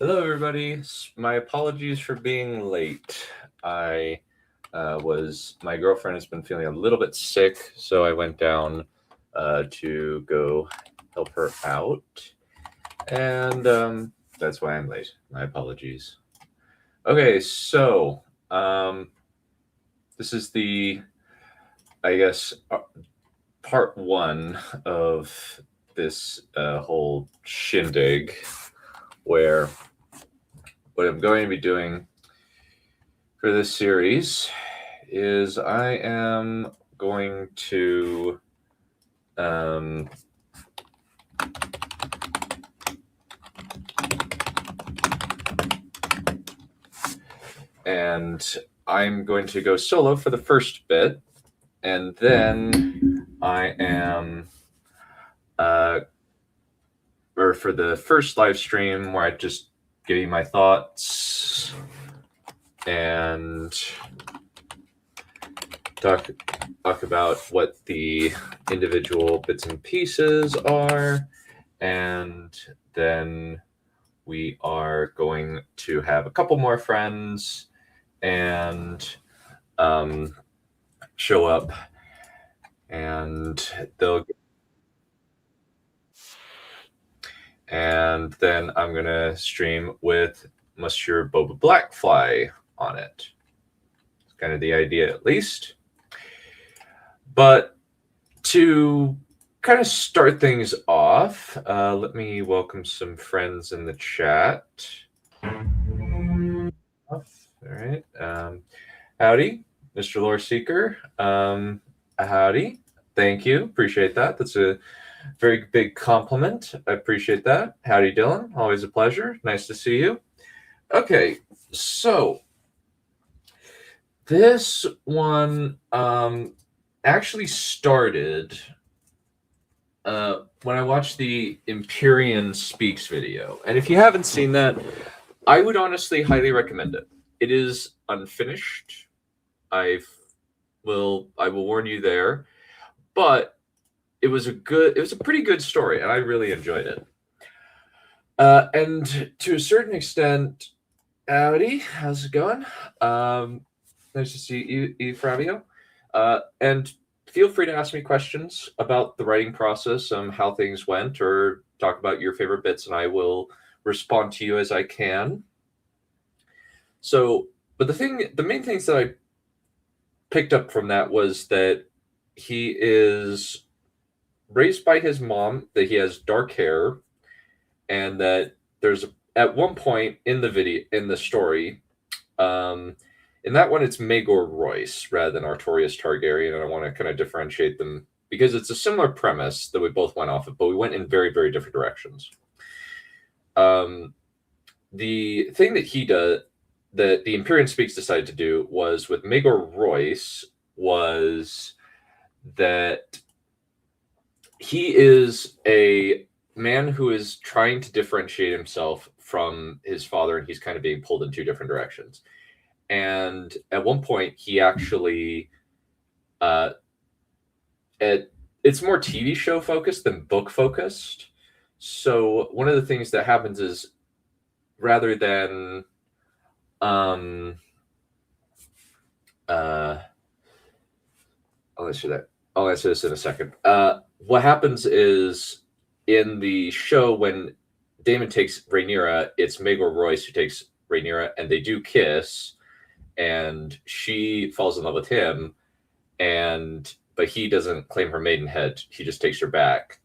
Hello, everybody. My apologies for being late. My girlfriend has been feeling a little bit sick, so I went down to go help her out, and that's why I'm late. My apologies. Okay, so um, this is I guess, part one of this whole shindig, where what I'm going to be doing for this series is I am going to and I'm going to go solo for the first bit, and then I am or for the first live stream where I just give you my thoughts and talk about what the individual bits and pieces are, and then we are going to have a couple more friends and show up, and then I'm gonna stream with Monsieur Boba Blackfly on it. It's kind of the idea, at least. But to kind of start things off, let me welcome some friends in the chat. All right. Howdy, Mr. Lore Seeker. Howdy. Thank you. Appreciate that. That's a very big compliment. I appreciate that. Howdy, Dylan. Always a pleasure. Nice to see you. Okay, so this one actually started when I watched the Empyrean Speaks video. And if you haven't seen that, I would honestly highly recommend it. It is unfinished. I will warn you there, but it was a pretty good story, and I really enjoyed it. And to a certain extent, howdy, how's it going? Nice to see you, Fravio. And feel free to ask me questions about the writing process, how things went, or talk about your favorite bits, and I will respond to you as I can. So, but the main things that I picked up from that was that he is raised by his mom, that he has dark hair, and that there's at one point in the story, in that one it's Maegor Royce rather than Artorias Targaryen, and I want to kind of differentiate them because it's a similar premise that we both went off of, but we went in very, very different directions. The thing that he does, that the Empyrean Speaks decided to do, was with Maegor Royce, was that he is a man who is trying to differentiate himself from his father, and he's kind of being pulled in two different directions. And at one point, he actually, it's more TV show focused than book focused. So one of the things that happens is, rather than, I'll answer this in a second. What happens is, in the show, when Daemon takes Rhaenyra, it's Maegor Royce who takes Rhaenyra, and they do kiss, and she falls in love with him, but he doesn't claim her maidenhead. He just takes her back.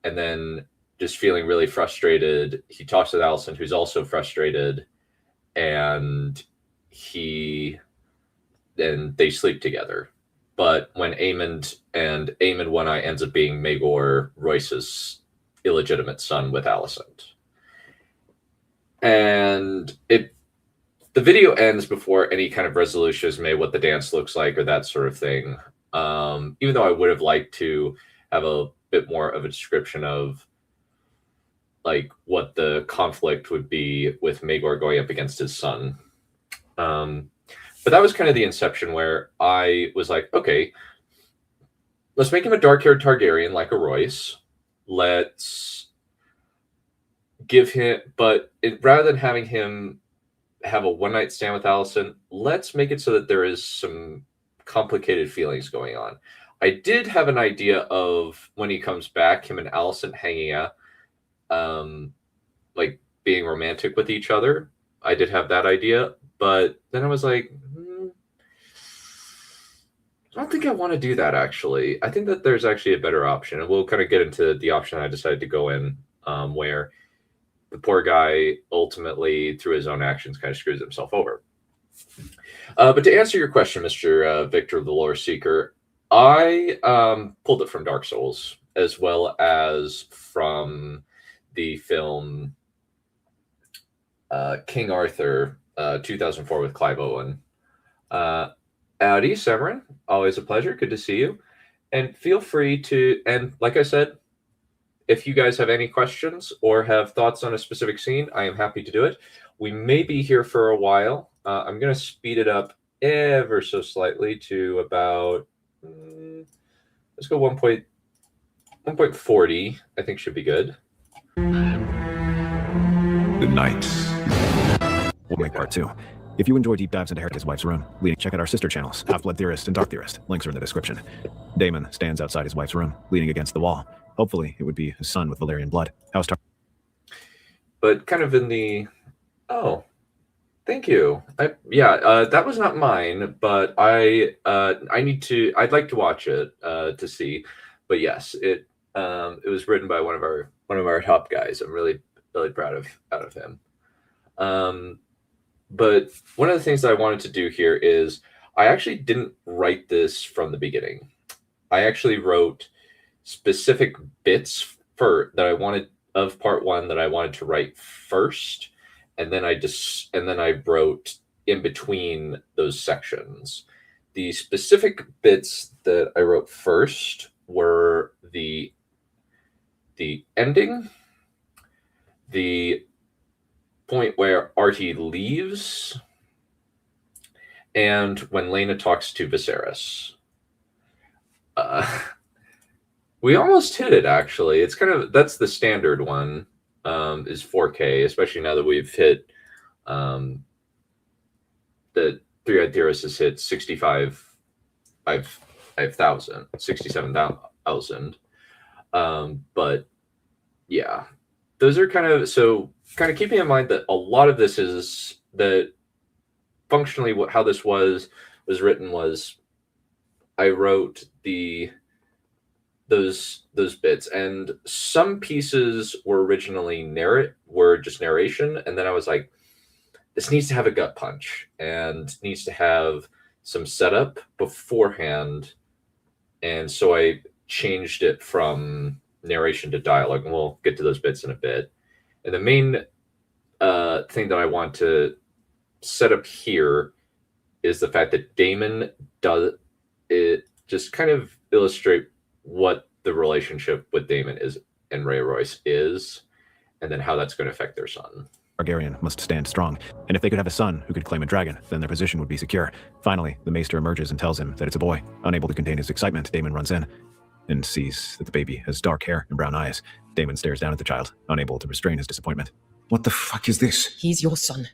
And then, just feeling really frustrated, he talks with Alicent, who's also frustrated, and they sleep together. But when Aemond One-Eye ends up being Maegor Royce's illegitimate son with Alicent. And the video ends before any kind of resolution is made, what the dance looks like or that sort of thing. Even though I would have liked to have a bit more of a description of like what the conflict would be with Maegor going up against his son. But that was kind of the inception where I was like, okay, let's make him a dark-haired Targaryen like a Royce. Let's give him, but rather than having him have a one night stand with Allison, let's make it so that there is some complicated feelings going on. I did have an idea of when he comes back, him and Allison hanging out, like being romantic with each other. I did have that idea, but then I was like, I don't think I want to do that, actually. I think that there's actually a better option, and we'll kind of get into the option I decided to go in, where the poor guy ultimately, through his own actions, kind of screws himself over. But to answer your question, Mr. Victor the Lore Seeker, I pulled it from Dark Souls, as well as from the film King Arthur, 2004 with Clive Owen. Howdy, Severin. Always a pleasure. Good to see you. And feel free to, and like I said, if you guys have any questions or have thoughts on a specific scene, I am happy to do it. We may be here for a while. I'm going to speed it up ever so slightly to about, let's go 1.40. I think should be good. Good night. We'll make part 2. If you enjoy deep dives into His wife's room, check out our sister channels, Half-Blood Theorist and Dark Theorist. Links are in the description. Daemon stands outside his wife's room, leaning against the wall. Hopefully, it would be his son with Valyrian blood. How's But kind of in the... Oh, thank you. That was not mine, but I'd like to watch it to see. But yes, it was written by one of our top guys. I'm really proud of him. But one of the things that I wanted to do here is I actually didn't write this from the beginning. I actually wrote specific bits that I wanted of part 1 that I wanted to write first, and then I wrote in between those sections. The specific bits that I wrote first were the ending, the point where Artie leaves, and when Laena talks to Viserys. We almost hit it, actually. It's that's the standard one, is 4K, especially now that we've hit, the Three-Eyed Theorist has hit 67,000. But yeah, those are kind of keeping in mind that a lot of this is that functionally how this was written was I wrote those bits, and some pieces were originally just narration, and then I was like, this needs to have a gut punch and needs to have some setup beforehand, and so I changed it from narration to dialogue, and we'll get to those bits in a bit. And the main thing that I want to set up here is the fact that Daemon does it, just kind of illustrate what the relationship with Daemon is and Royce is, and then how that's going to affect their son. Targaryen must stand strong, and if they could have a son who could claim a dragon, then their position would be secure. Finally, the maester emerges and tells him that it's a boy. Unable to contain his excitement, Daemon runs in and sees that the baby has dark hair and brown eyes. Daemon stares down at the child, unable to restrain his disappointment. What the fuck is this? He's your son.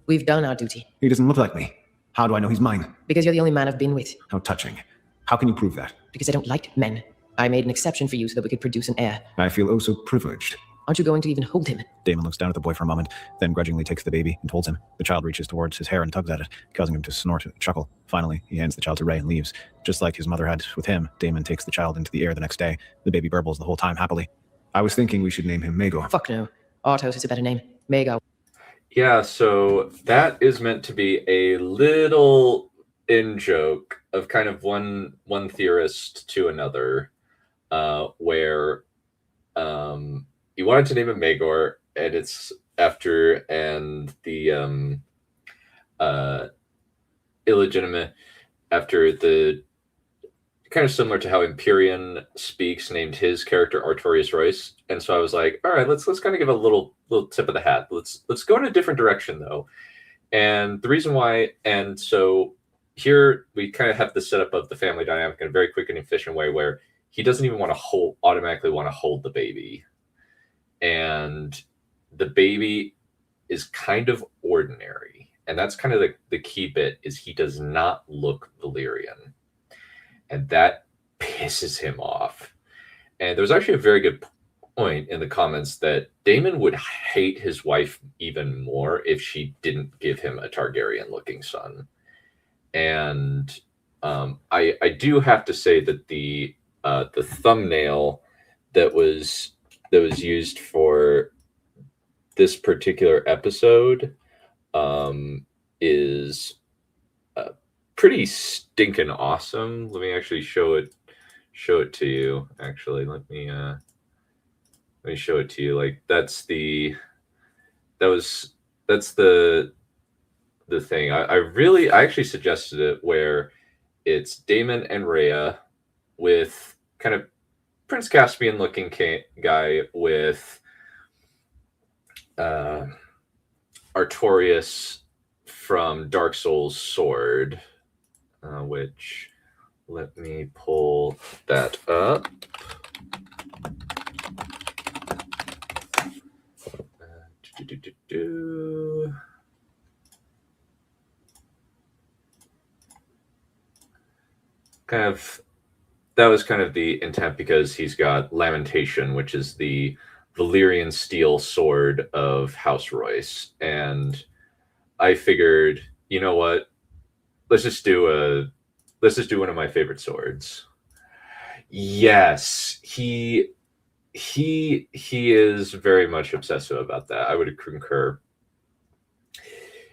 We've done our duty. He doesn't look like me. How do I know he's mine? Because you're the only man I've been with. How touching. How can you prove that? Because I don't like men. I made an exception for you so that we could produce an heir. I feel oh so privileged. Aren't you going to even hold him? Daemon looks down at the boy for a moment, then grudgingly takes the baby and holds him. The child reaches towards his hair and tugs at it, causing him to snort and chuckle. Finally, he hands the child to Rhea and leaves. Just like his mother had with him, Daemon takes the child into the air the next day. The baby burbles the whole time happily. I was thinking we should name him Maegor. Fuck no. Artos is a better name. Maegor. Yeah, so that is meant to be a little in-joke of kind of one theorist to another, where he wanted to name him Maegor, and it's after, and the illegitimate, after the, kind of similar to how Empyrean Speaks named his character Artorias Royce. And so I was like, all right, let's kind of give a little tip of the hat. Let's go in a different direction, though. And the reason why, and so here we kind of have the setup of the family dynamic in a very quick and efficient way, where he doesn't even want to automatically want to hold the baby. And the baby is kind of ordinary. And that's kind of the key bit, is he does not look Valyrian. And that pisses him off. And there was actually a very good point in the comments that Daemon would hate his wife even more if she didn't give him a Targaryen-looking son. And I do have to say that the thumbnail that was used for this particular episode is pretty stinking awesome. Let me actually show it to you. Actually, let me show it to you. Like, that's the thing. I actually suggested it, where it's Daemon and Rhea with kind of Prince Caspian looking guy with Artorias from Dark Souls sword, which, let me pull that up. That was kind of the intent, because he's got Lamentation, which is the Valyrian steel sword of House Royce. And I figured, you know what? Let's just do one of my favorite swords. Yes, he is very much obsessive about that. I would concur.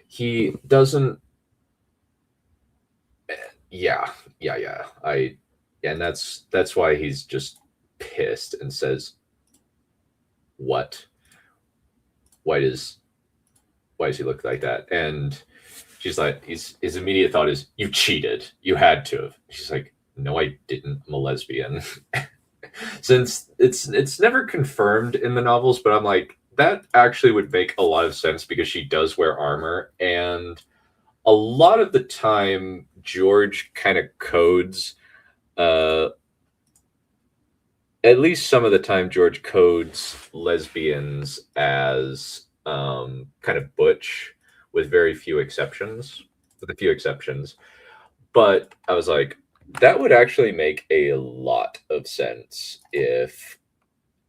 He doesn't. Yeah. And that's why he's just pissed and says, "What? Why does he look like that?" And she's like, his immediate thought is, "You cheated. You had to have." She's like, "No, I didn't. I'm a lesbian." Since it's never confirmed in the novels, but I'm like, that actually would make a lot of sense, because she does wear armor, and a lot of the time George kind of codes, at least some of the time George codes lesbians as kind of butch, with a few exceptions. But I was like, that would actually make a lot of sense if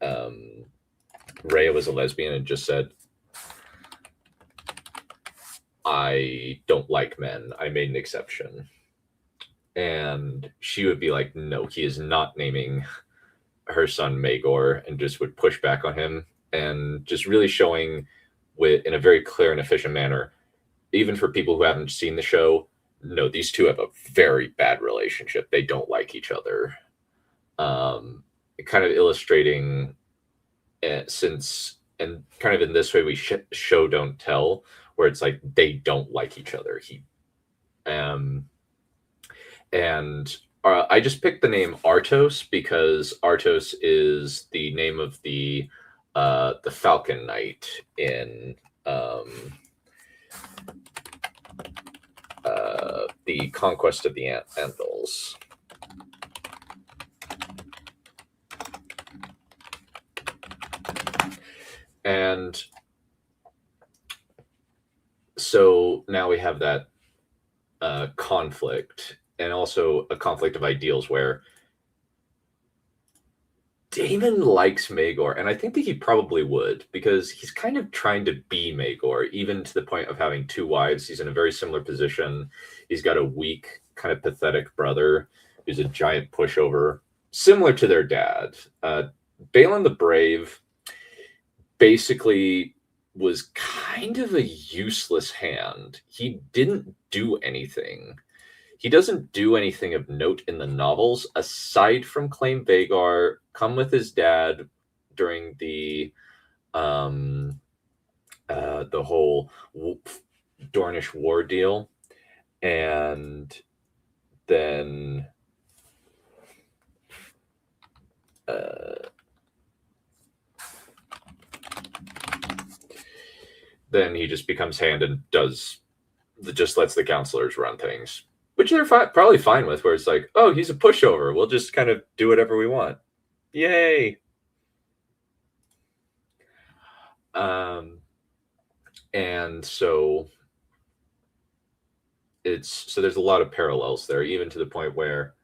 Rhea was a lesbian and just said, "I don't like men. I made an exception." And she would be like, "No, he is not naming her son Maegor," and just would push back on him, and just really showing in a very clear and efficient manner, even for people who haven't seen the show, no, these two have a very bad relationship. They don't like each other. Kind of illustrating, and kind of in this way, we show don't tell, where it's like they don't like each other. And I just picked the name Artos because Artos is the name of the Falcon Knight in the Conquest of the Andals. And so now we have that conflict, and also a conflict of ideals, where Daemon likes Maegor, and I think that he probably would, because he's kind of trying to be Maegor, even to the point of having two wives. He's in a very similar position. He's got a weak, kind of pathetic brother who's a giant pushover, similar to their dad. Balon the Brave basically was kind of a useless hand. He didn't do anything. He doesn't do anything of note in the novels, aside from claim Vagar, come with his dad during the whole Dornish war deal, and then he just becomes hand and just lets the counselors run things, which they're probably fine with, where it's like, oh, he's a pushover. We'll just kind of do whatever we want. Yay. And so there's a lot of parallels there, even to the point where,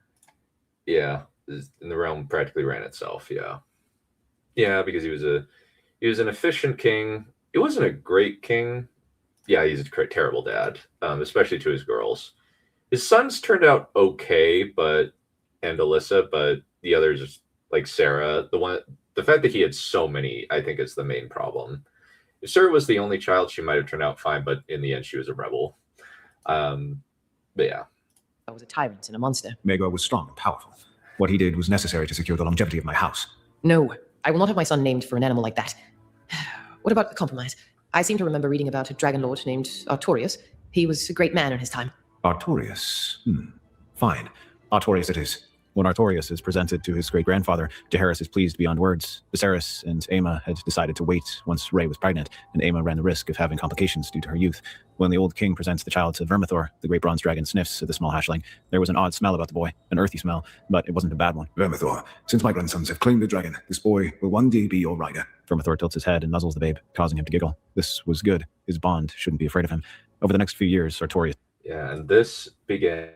yeah, in the realm practically ran itself. Yeah, because he was an efficient king. He wasn't a great king. Yeah, he's a terrible dad, especially to his girls. His sons turned out okay, and Alyssa, but the others, like Sarah, the fact that he had so many, I think, is the main problem. If Sarah was the only child, she might have turned out fine, but in the end, she was a rebel. But yeah. I was a tyrant and a monster. Maegor was strong and powerful. What he did was necessary to secure the longevity of my house. No, I will not have my son named for an animal like that. What about the compromise? I seem to remember reading about a dragon lord named Artorias. He was a great man in his time. Artorias? Fine. Artorias it is. When Artorias is presented to his great-grandfather, Jaehaerys is pleased beyond words. Viserys and Aemma had decided to wait once Rhea was pregnant, and Aemma ran the risk of having complications due to her youth. When the old king presents the child to Vermithor, the great bronze dragon sniffs at the small hatchling. There was an odd smell about the boy, an earthy smell, but it wasn't a bad one. Vermithor, since my grandsons have claimed the dragon, this boy will one day be your rider. Vermithor tilts his head and nuzzles the babe, causing him to giggle. This was good. His bond shouldn't be afraid of him. Over the next few years, Artorias... Yeah, and this began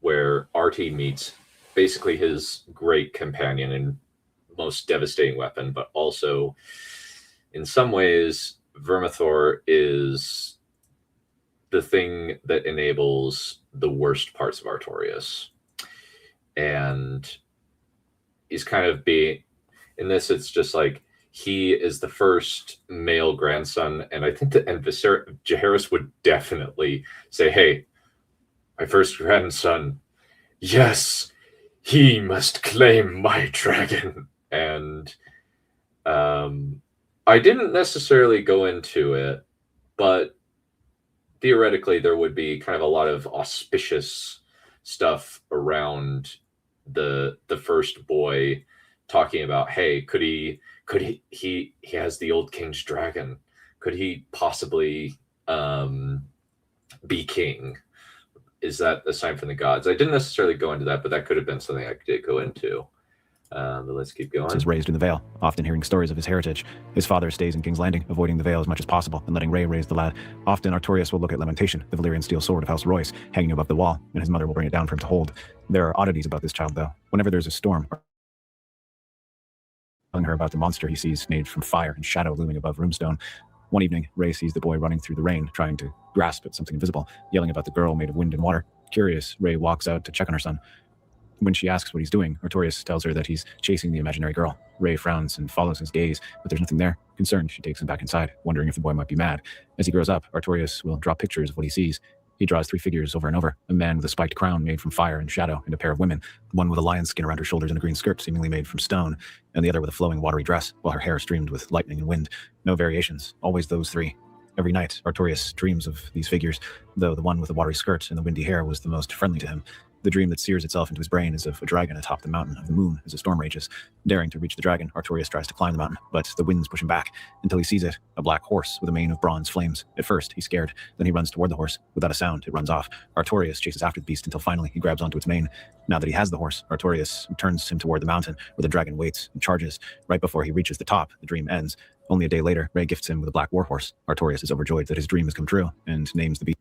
where Artie meets basically his great companion and most devastating weapon, but also in some ways Vermithor is the thing that enables the worst parts of Artorias. And he's kind of in this, it's just like he is the first male grandson, and I think that Jaehaerys would definitely say, hey, my first grandson, yes, he must claim my dragon. And I didn't necessarily go into it, but theoretically there would be kind of a lot of auspicious stuff around the first boy talking about, hey, could he has the old king's dragon, could he possibly be king? Is that a sign from the gods? I didn't necessarily go into that, but that could have been something I did go into. But let's keep going. He was raised in the Vale, often hearing stories of his heritage. His father stays in King's Landing, avoiding the Vale as much as possible and letting Rhea raise the lad. Often Artorias will look at Lamentation, the Valyrian steel sword of House Royce, hanging above the wall, and his mother will bring it down for him to hold. There are oddities about this child, though. Whenever there's a storm, telling her about the monster he sees made from fire and shadow looming above Roomstone. One evening, Rhea sees the boy running through the rain, trying to grasp at something invisible, yelling about the girl made of wind and water. Curious, Rhea walks out to check on her son. When she asks what he's doing, Artorias tells her that he's chasing the imaginary girl. Rhea frowns and follows his gaze, but there's nothing there. Concerned, she takes him back inside, wondering if the boy might be mad. As he grows up, Artorias will draw pictures of what he sees. He draws 3 figures over and over, a man with a spiked crown made from fire and shadow, and a pair of women, one with a lion's skin around her shoulders and a green skirt seemingly made from stone, and the other with a flowing watery dress, while her hair streamed with lightning and wind. No variations, always those 3. Every night, Artorias dreams of these figures, though the one with the watery skirt and the windy hair was the most friendly to him. The dream that sears itself into his brain is of a dragon atop the mountain of the moon as a storm rages. Daring to reach the dragon, Artorias tries to climb the mountain, but the winds push him back until he sees it, a black horse with a mane of bronze flames. At first, he's scared. Then he runs toward the horse. Without a sound, it runs off. Artorias chases after the beast until finally he grabs onto its mane. Now that he has the horse, Artorias turns him toward the mountain, where the dragon waits and charges. Right before he reaches the top, the dream ends. Only a day later, Rhea gifts him with a black warhorse. Artorias is overjoyed that his dream has come true and names the beast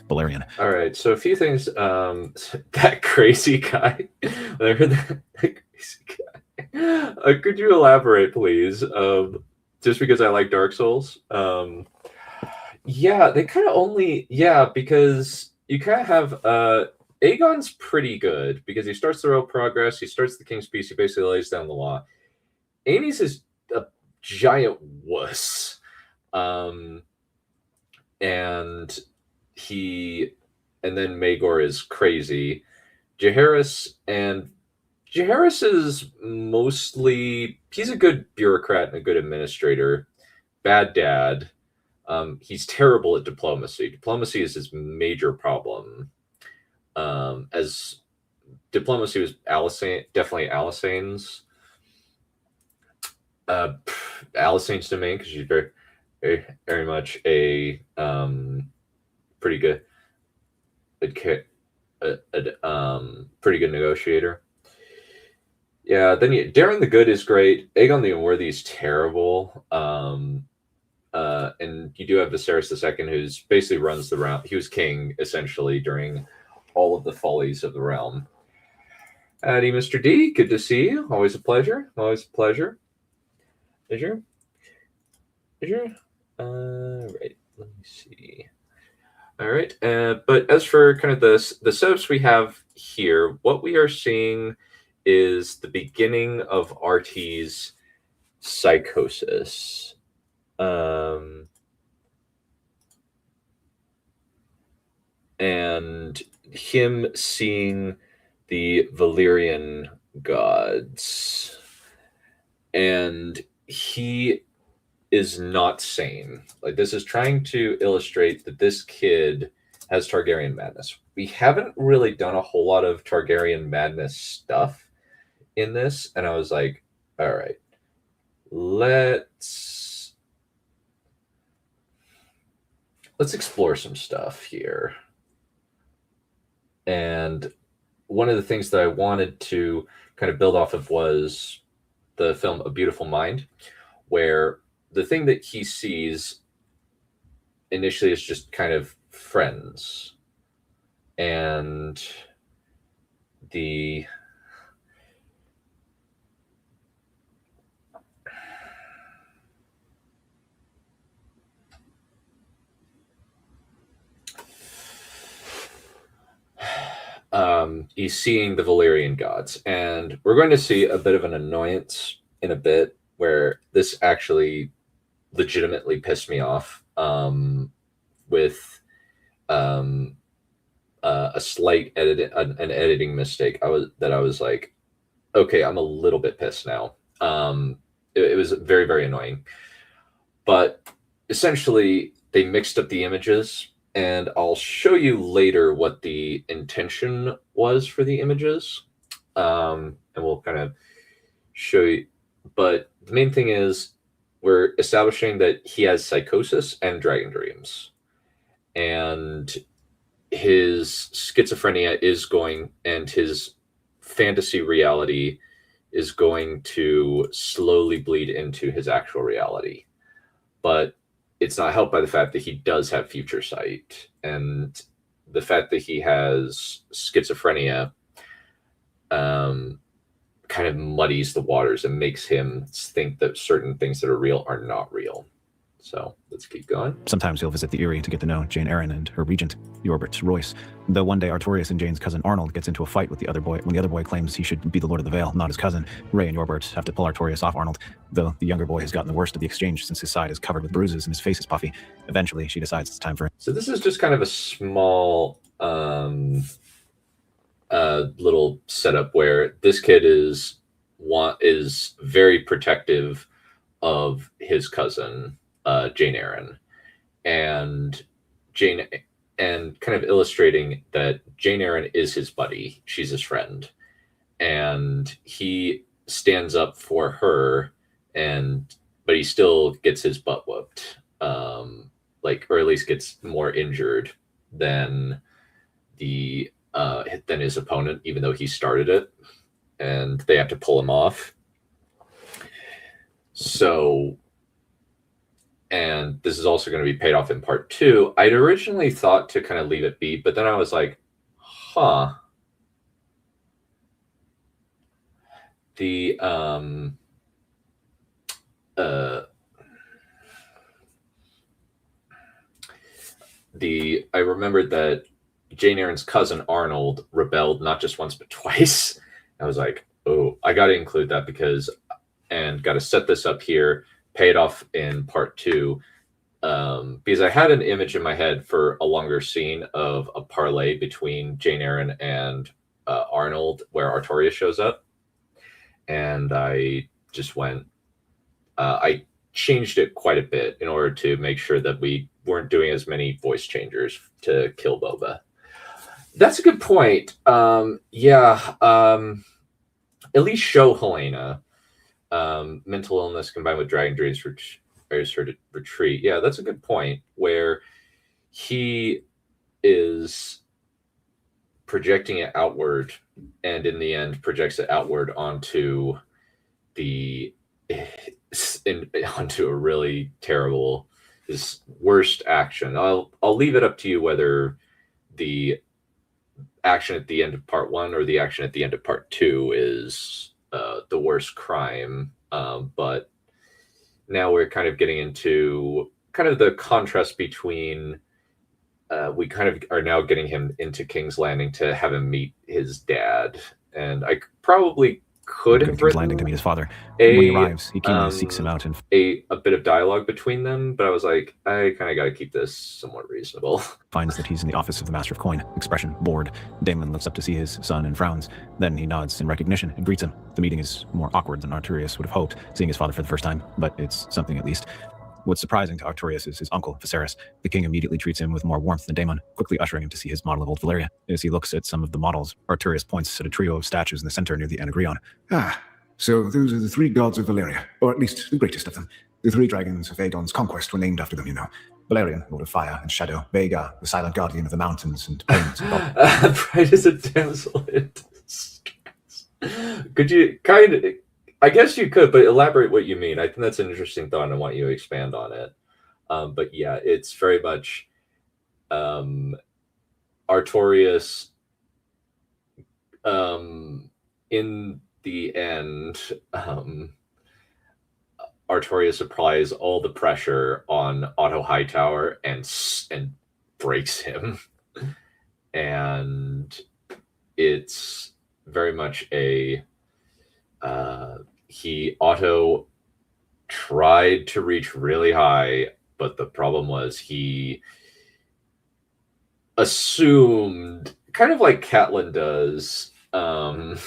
Balerion. All right, so a few things. That crazy guy. When I heard that crazy guy, could you elaborate, please? Just because I like Dark Souls. Yeah, they kind of only. Yeah, because you kind of have. Aegon's pretty good because he starts the road progress. He starts the King's Peace. He basically lays down the law. Amy's is a giant wuss, and then Maegor is crazy. Jaehaerys is mostly, he's a good bureaucrat and a good administrator. Bad dad. He's terrible at diplomacy. Diplomacy is his major problem. As diplomacy was definitely Alysanne's domain, because she's very, very, very much a pretty good pretty good negotiator. Yeah, then Darren the Good is great. Aegon the Unworthy is terrible. And you do have Viserys II, who's basically runs the realm. He was king essentially during all of the follies of the realm. Howdy, Mr. D. Good to see you. Always a pleasure. Always a pleasure. Is your? Right. Let me see. All right. But as for kind of the setups we have here, what we are seeing is the beginning of RT's psychosis. And him seeing the Valyrian gods. And he is not sane. Like, this is trying to illustrate that this kid has Targaryen madness. We haven't really done a whole lot of Targaryen madness stuff in this, and I was like, all right, let's explore some stuff here. And one of the things that I wanted to kind of build off of was the film A Beautiful Mind, where the thing that he sees initially is just kind of friends. And the he's seeing the Valyrian gods, and we're going to see a bit of an annoyance in a bit where this actually legitimately pissed me off with a slight an editing mistake. I was like, okay, I'm a little bit pissed now. It was very, very annoying, but essentially they mixed up the images, and I'll show you later what the intention was for the images. And we'll kind of show you, but the main thing is we're establishing that he has psychosis and dragon dreams, and his schizophrenia is going, and his fantasy reality is going to slowly bleed into his actual reality. But it's not helped by the fact that he does have future sight, and the fact that he has schizophrenia kind of muddies the waters and makes him think that certain things that are real are not real. So let's keep going. Sometimes he'll visit the Eyrie to get to know Jane Eyre and her regent, Yorbert Royce. Though one day Artorias and Jane's cousin Arnold gets into a fight with the other boy when the other boy claims he should be the Lord of the Vale, not his cousin. Rhea and Yorbert have to pull Artorias off Arnold, though the younger boy has gotten the worst of the exchange since his side is covered with bruises and his face is puffy. Eventually, she decides it's time for... So this is just kind of a small little setup where this kid is very protective of his cousin, Jane Eyre, and kind of illustrating that Jane Eyre is his buddy. She's his friend, and he stands up for her, but he still gets his butt whooped, or at least gets more injured than than his opponent, even though he started it, and they have to pull him off. So, and this is also going to be paid off in part 2. I'd originally thought to kind of leave it be, but then I was like, I remembered that Jane Eyre's cousin Arnold rebelled not just once but twice. I was like, oh, I got to include that and got to set this up here, pay it off in part 2, because I had an image in my head for a longer scene of a parlay between Jane Eyre and Arnold where Artorias shows up, and I just went, I changed it quite a bit in order to make sure that we weren't doing as many voice changers to kill Boba. That's a good point. At least show Helena. Mental illness combined with dragon dreams requires her to retreat. Yeah, that's a good point, where he is projecting it outward, and in the end projects it outward onto onto a really terrible, his worst action. I'll leave it up to you whether the action at the end of part 1 or the action at the end of part 2 is the worst crime. But now we're kind of getting into kind of the contrast between we kind of are now getting him into King's Landing to have him meet his dad. And I probably could have King's Landing to meet his father. When he arrives, he keenly seeks him out and a bit of dialogue between them, but I was like, I kind of got to keep this somewhat reasonable. finds that he's in the office of the Master of Coin. Expression bored. Daemon looks up to see his son and frowns. Then he nods in recognition and greets him. The meeting is more awkward than Artorias would have hoped, seeing his father for the first time, but it's something at least. What's surprising to Artorias is his uncle, Viserys. The king immediately treats him with more warmth than Daemon, quickly ushering him to see his model of Old Valyria. As he looks at some of the models, Artorias points at a trio of statues in the center near the Anagrion. Ah, so those are the 3 gods of Valyria, or at least the greatest of them. The 3 dragons of Aegon's conquest were named after them, you know. Valerian, Lord of Fire and Shadow. Vhagar, the silent guardian of the mountains and plains. Pride is a damsel in distress. Could you kind of... I guess you could, but elaborate what you mean. I think that's an interesting thought, and I want you to expand on it. But yeah, it's very much Artorias. In the end, Artorias applies all the pressure on Otto Hightower and breaks him, and it's very much a. Otto tried to reach really high, but the problem was he assumed, kind of like Catelyn does, kind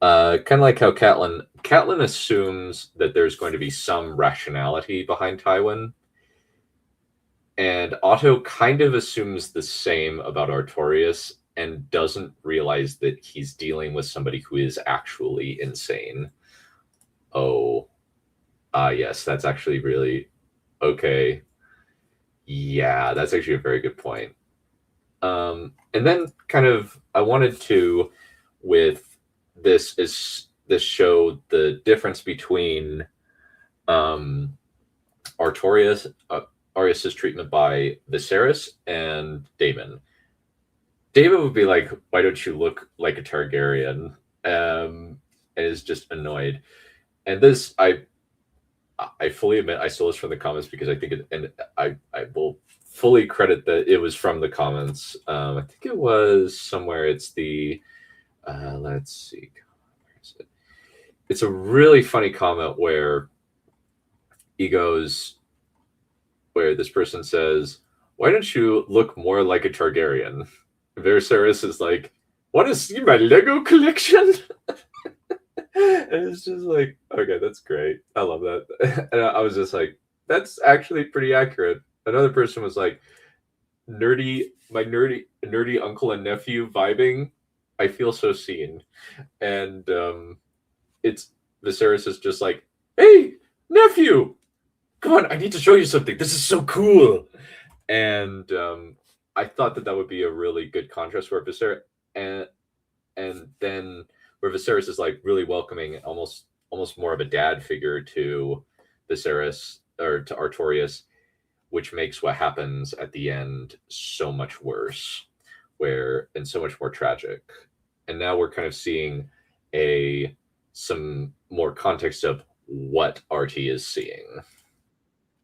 of like how Catelyn assumes that there's going to be some rationality behind Tywin, and Otto kind of assumes the same about Artorias, and doesn't realize that he's dealing with somebody who is actually insane. Yes, that's actually really okay. Yeah, that's actually a very good point. And then kind of I wanted to, with this show the difference between Artorias' treatment by Viserys and Daemon. David would be like, why don't you look like a Targaryen? And is just annoyed. And this, I fully admit I stole this from the comments because I think I will fully credit that it was from the comments. I think it was somewhere. It's the, let's see. Where is it? It's a really funny comment where where this person says, why don't you look more like a Targaryen? Viserys is like, want to see my Lego collection? And it's just like, okay, that's great. I love that. And I was just like, that's actually pretty accurate. Another person was like, my nerdy uncle and nephew vibing. I feel so seen. And it's Viserys is just like, hey, nephew, come on, I need to show you something. This is so cool. And I thought that would be a really good contrast where Viserys and then where Viserys is like really welcoming, almost more of a dad figure to Viserys or to Artorias, which makes what happens at the end so much worse, and so much more tragic. And now we're kind of seeing some more context of what Artie is seeing.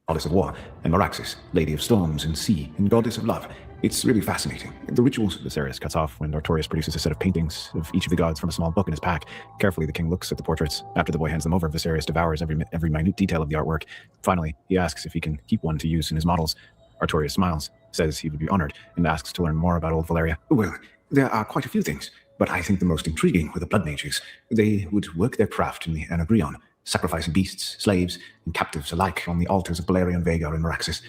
Goddess of War, and Meraxis, Lady of Storms and Sea, and Goddess of Love. It's really fascinating. The rituals... Viserys cuts off when Artorias produces a set of paintings of each of the gods from a small book in his pack. Carefully, the king looks at the portraits. After the boy hands them over, Viserys devours every minute detail of the artwork. Finally, he asks if he can keep one to use in his models. Artorias smiles, says he would be honored, and asks to learn more about Old Valyria. Well, there are quite a few things, but I think the most intriguing were the blood mages. They would work their craft in the Anagrion, sacrificing beasts, slaves, and captives alike on the altars of Balerion, Vhagar, and Meraxis.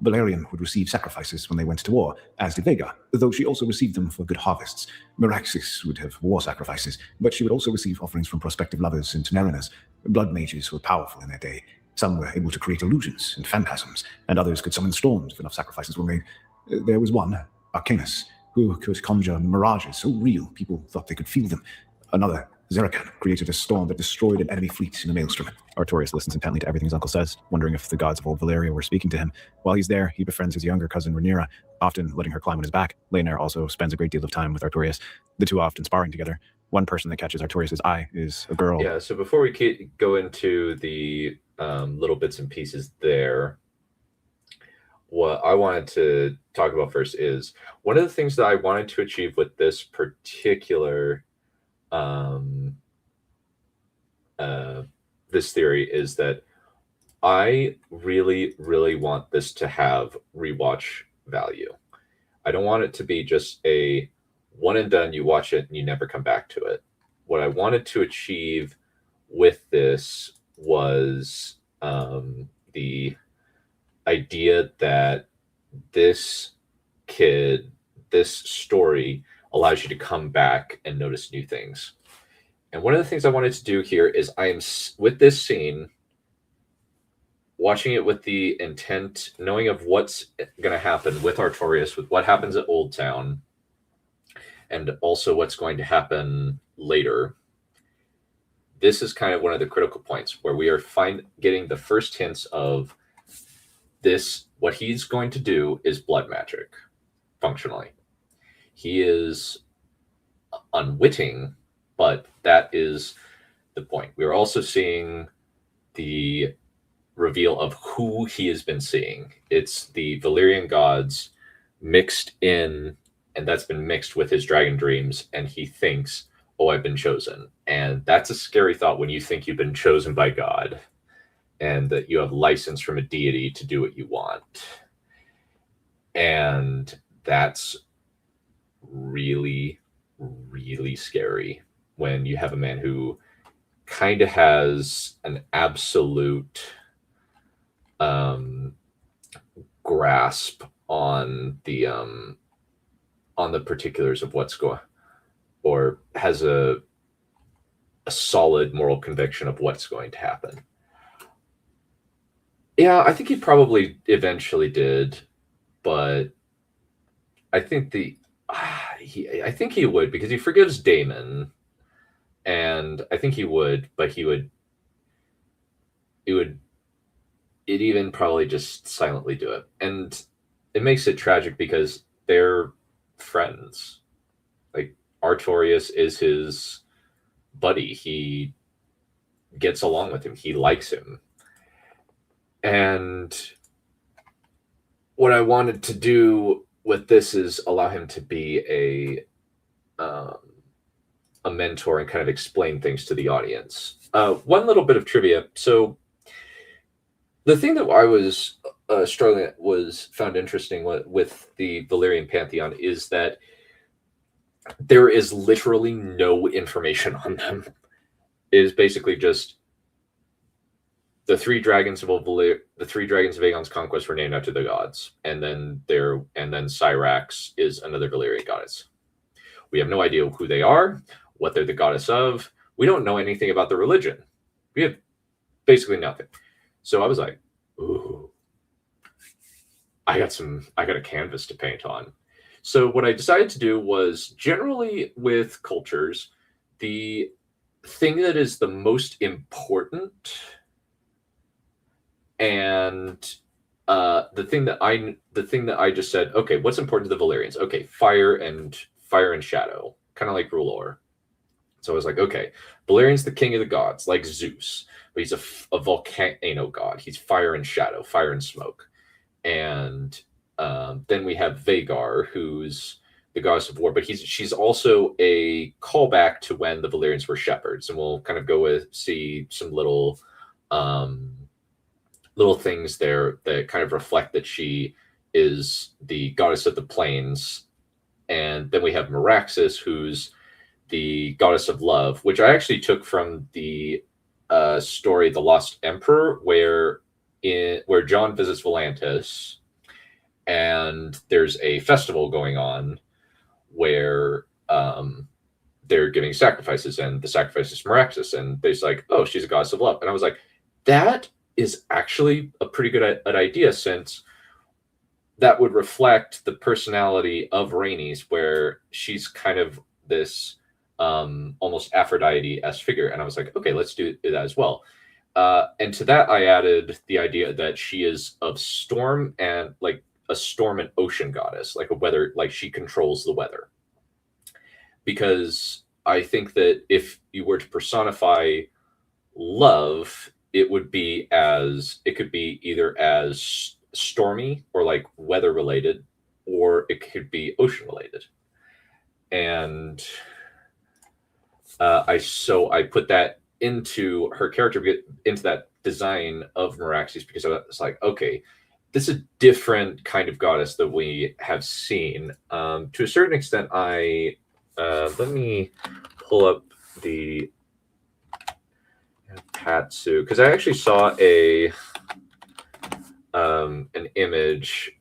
Balerion would receive sacrifices when they went to war, as did Vhagar, though she also received them for good harvests. Meraxis would have war sacrifices, but she would also receive offerings from prospective lovers and Teneraners. Blood mages were powerful in their day. Some were able to create illusions and phantasms, and others could summon storms if enough sacrifices were made. There was one, Arcanus, who could conjure mirages so real people thought they could feel them. Another, Zerakan, created a storm that destroyed an enemy fleet in a maelstrom. Artorias listens intently to everything his uncle says, wondering if the gods of old Valyria were speaking to him. While he's there, he befriends his younger cousin Rhaenyra, often letting her climb on his back. Laenor also spends a great deal of time with Artorias, the two often sparring together. One person that catches Artorias' eye is a girl. Yeah, so before we go into the little bits and pieces there, what I wanted to talk about first is one of the things that I wanted to achieve with this particular this theory is that I really, really want this to have rewatch value. I don't want it to be just a one and done, you watch it and you never come back to it. What I wanted to achieve with this was the idea that this story allows you to come back and notice new things. And one of the things I wanted to do here is I am with this scene, watching it with the intent, knowing of what's going to happen with Artorias, with what happens at Old Town, and also what's going to happen later. This is kind of one of the critical points where we are getting the first hints of this. What he's going to do is blood magic, functionally. He is unwitting, but that is the point. We're also seeing the reveal of who he has been seeing. It's the Valyrian gods mixed in, and that's been mixed with his dragon dreams, and he thinks, oh, I've been chosen. And that's a scary thought when you think you've been chosen by God and that you have license from a deity to do what you want. And that's really, really scary when you have a man who kind of has an absolute grasp on the particulars of what's going, or has a solid moral conviction of what's going to happen. Yeah, I think he probably eventually did, but I think I think he would, because he forgives Daemon, and I think he would, but he'd even probably just silently do it. And it makes it tragic because they're friends. Like, Artorias is his buddy. He gets along with him. He likes him. And what I wanted to do with this is allow him to be a mentor and kind of explain things to the audience. One little bit of trivia. So the thing that I was struggling at found interesting with the Valyrian pantheon is that there is literally no information on them. It is basically just the three dragons of Aegon's conquest were named after the gods, and then Syrax is another Valyrian goddess. We have no idea who they are, what they're the goddess of. We don't know anything about the religion. We have basically nothing. So I was like, ooh, I got a canvas to paint on. So what I decided to do was, generally with cultures, the thing that is the most important and the thing that I just said, okay, what's important to the Valyrians? Okay, fire and shadow, kind of like R'hllor. So I was like, okay, Valyrian's the king of the gods, like Zeus, but he's a volcano god. He's fire and shadow, fire and smoke. And then we have Vhagar, who's the goddess of war, but she's also a callback to when the Valyrians were shepherds, and we'll kind of see some little things there that kind of reflect that she is the goddess of the plains. And then we have Meraxes, who's the goddess of love, which I actually took from the story The Lost Emperor, where Jon visits Volantis, and there's a festival going on where they're giving sacrifices, and the sacrifice is Meraxes, and they're like, oh, she's a goddess of love. And I was like, that is actually a pretty good idea, since that would reflect the personality of Rhaenys, where she's kind of this almost Aphrodite-esque figure. And I was like, okay, let's do that as well. And to that, I added the idea that she is of storm and like a storm and ocean goddess, like a weather, like she controls the weather. Because I think that if you were to personify love, it could be either as stormy or like weather related, or it could be ocean related. And I put that into her character, into that design of Meraxes, because I was like, okay, this is a different kind of goddess that we have seen. To a certain extent, let me pull up the Patsu, because I actually saw an image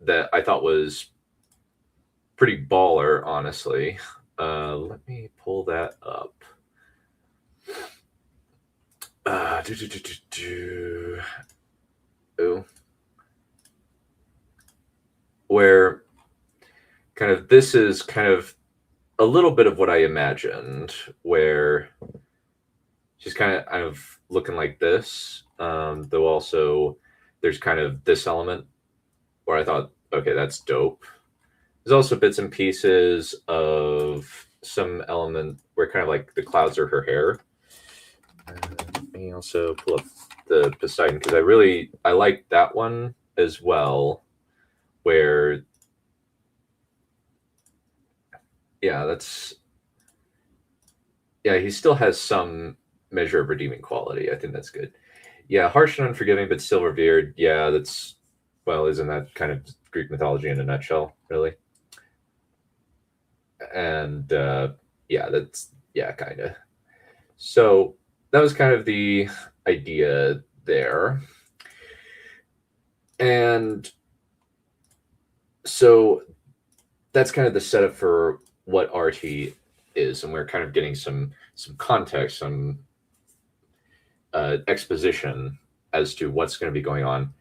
that I thought was pretty baller, honestly. Let me pull that up. Where kind of this is kind of a little bit of what I imagined, where she's kind of looking like this, though also there's kind of this element where I thought, okay, that's dope. There's also bits and pieces of some element where kind of like the clouds are her hair. Let me also pull up the Poseidon, because I like that one as well, where he still has some measure of redeeming quality. I think that's good. Yeah, harsh and unforgiving, but still revered. Yeah, isn't that kind of Greek mythology in a nutshell, really? And kind of. So that was kind of the idea there. And so that's kind of the setup for what RT is, and we're kind of getting some context, some exposition as to what's going to be going on.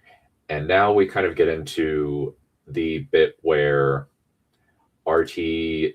And now we kind of get into the bit where RT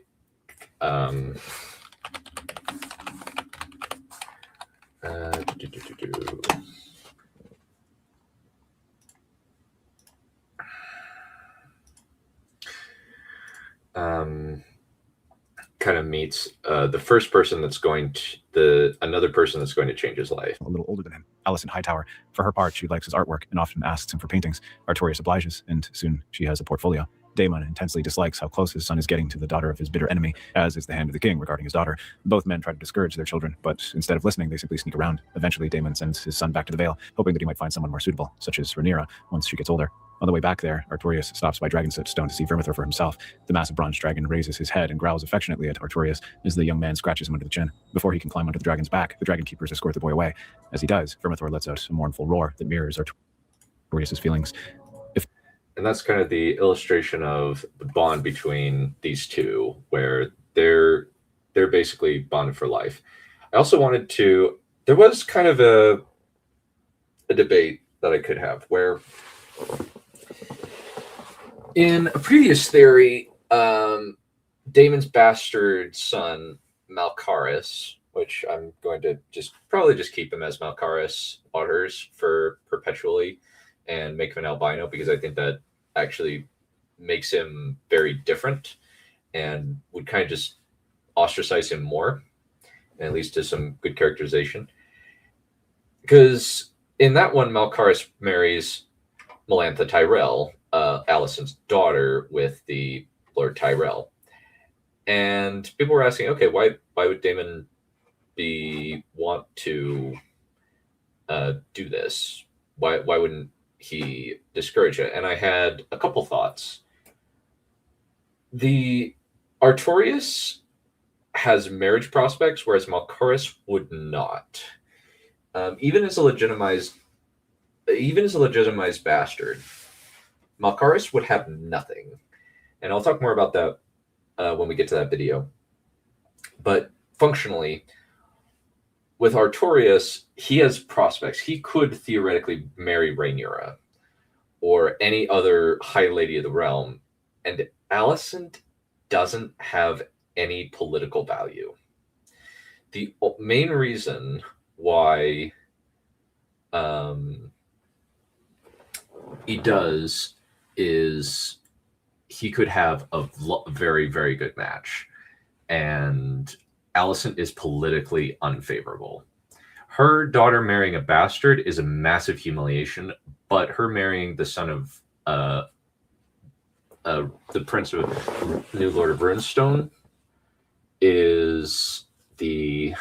kind of meets the first person that's going to another person that's going to change his life. A little older than him, Alison Hightower. For her part, she likes his artwork and often asks him for paintings. Artorias obliges, and soon she has a portfolio. Daemon intensely dislikes how close his son is getting to the daughter of his bitter enemy, as is the hand of the king regarding his daughter. Both men try to discourage their children, but instead of listening, they simply sneak around. Eventually, Daemon sends his son back to the Vale, hoping that he might find someone more suitable, such as Rhaenyra, once she gets older. On the way back there, Artorias stops by Dragonstone to see Vermithor for himself. The massive bronze dragon raises his head and growls affectionately at Artorias as the young man scratches him under the chin. Before he can climb onto the dragon's back, the dragon keepers escort the boy away. As he does, Vermithor lets out a mournful roar that mirrors Artorias' feelings. And that's kind of the illustration of the bond between these two, where they're basically bonded for life. I also wanted to. There was kind of a debate that I could have, where in a previous theory, Daemon's bastard son Malcaris, which I'm going to probably just keep him as Malcaris Waters for perpetually, and make him an albino, because I think that actually makes him very different and would kind of just ostracize him more, and at least to some good characterization. Because in that one, Malcaris marries Melantha Tyrell, Alison's daughter, with the Lord Tyrell. And people were asking, okay, why would Daemon want to do this? Why wouldn't he discourage it? And I had a couple thoughts. The Artorias has marriage prospects, whereas Malcaris would not. Even as a legitimized bastard, Malcaris would have nothing. And I'll talk more about that when we get to that video. But functionally, with Artorias, he has prospects. He could theoretically marry Rhaenyra, or any other High Lady of the Realm. And Alicent doesn't have any political value. The main reason why he does is he could have a very, very good match. And Alicent is politically unfavorable. Her daughter marrying a bastard is a massive humiliation, but her marrying the son of the Prince of New Lord of Runestone is the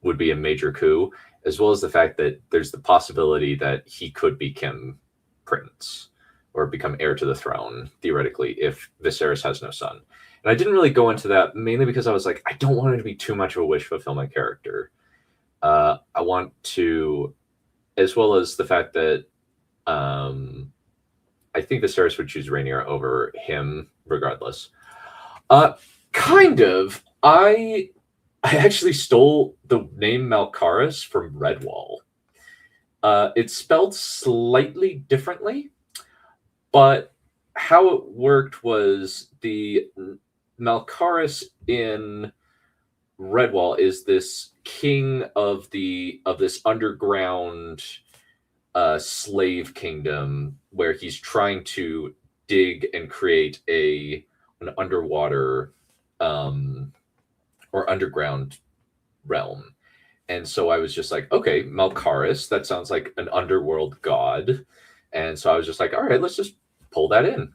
would be a major coup, as well as the fact that there's the possibility that he could become prince or become heir to the throne, theoretically, if Viserys has no son. And I didn't really go into that, mainly because I was like, I don't want it to be too much of a wish fulfillment character. I want to, as well as the fact that I think Viserys would choose Rhaenyra over him regardless. Kind of. I actually stole the name Malkaris from Redwall. It's spelled slightly differently, but how it worked was the Malkaris in Redwall is this king of this underground slave kingdom where he's trying to dig and create an underwater or underground realm. And so I was just like, okay, Malkaris, that sounds like an underworld god. And so I was just like, all right, let's just pull that in.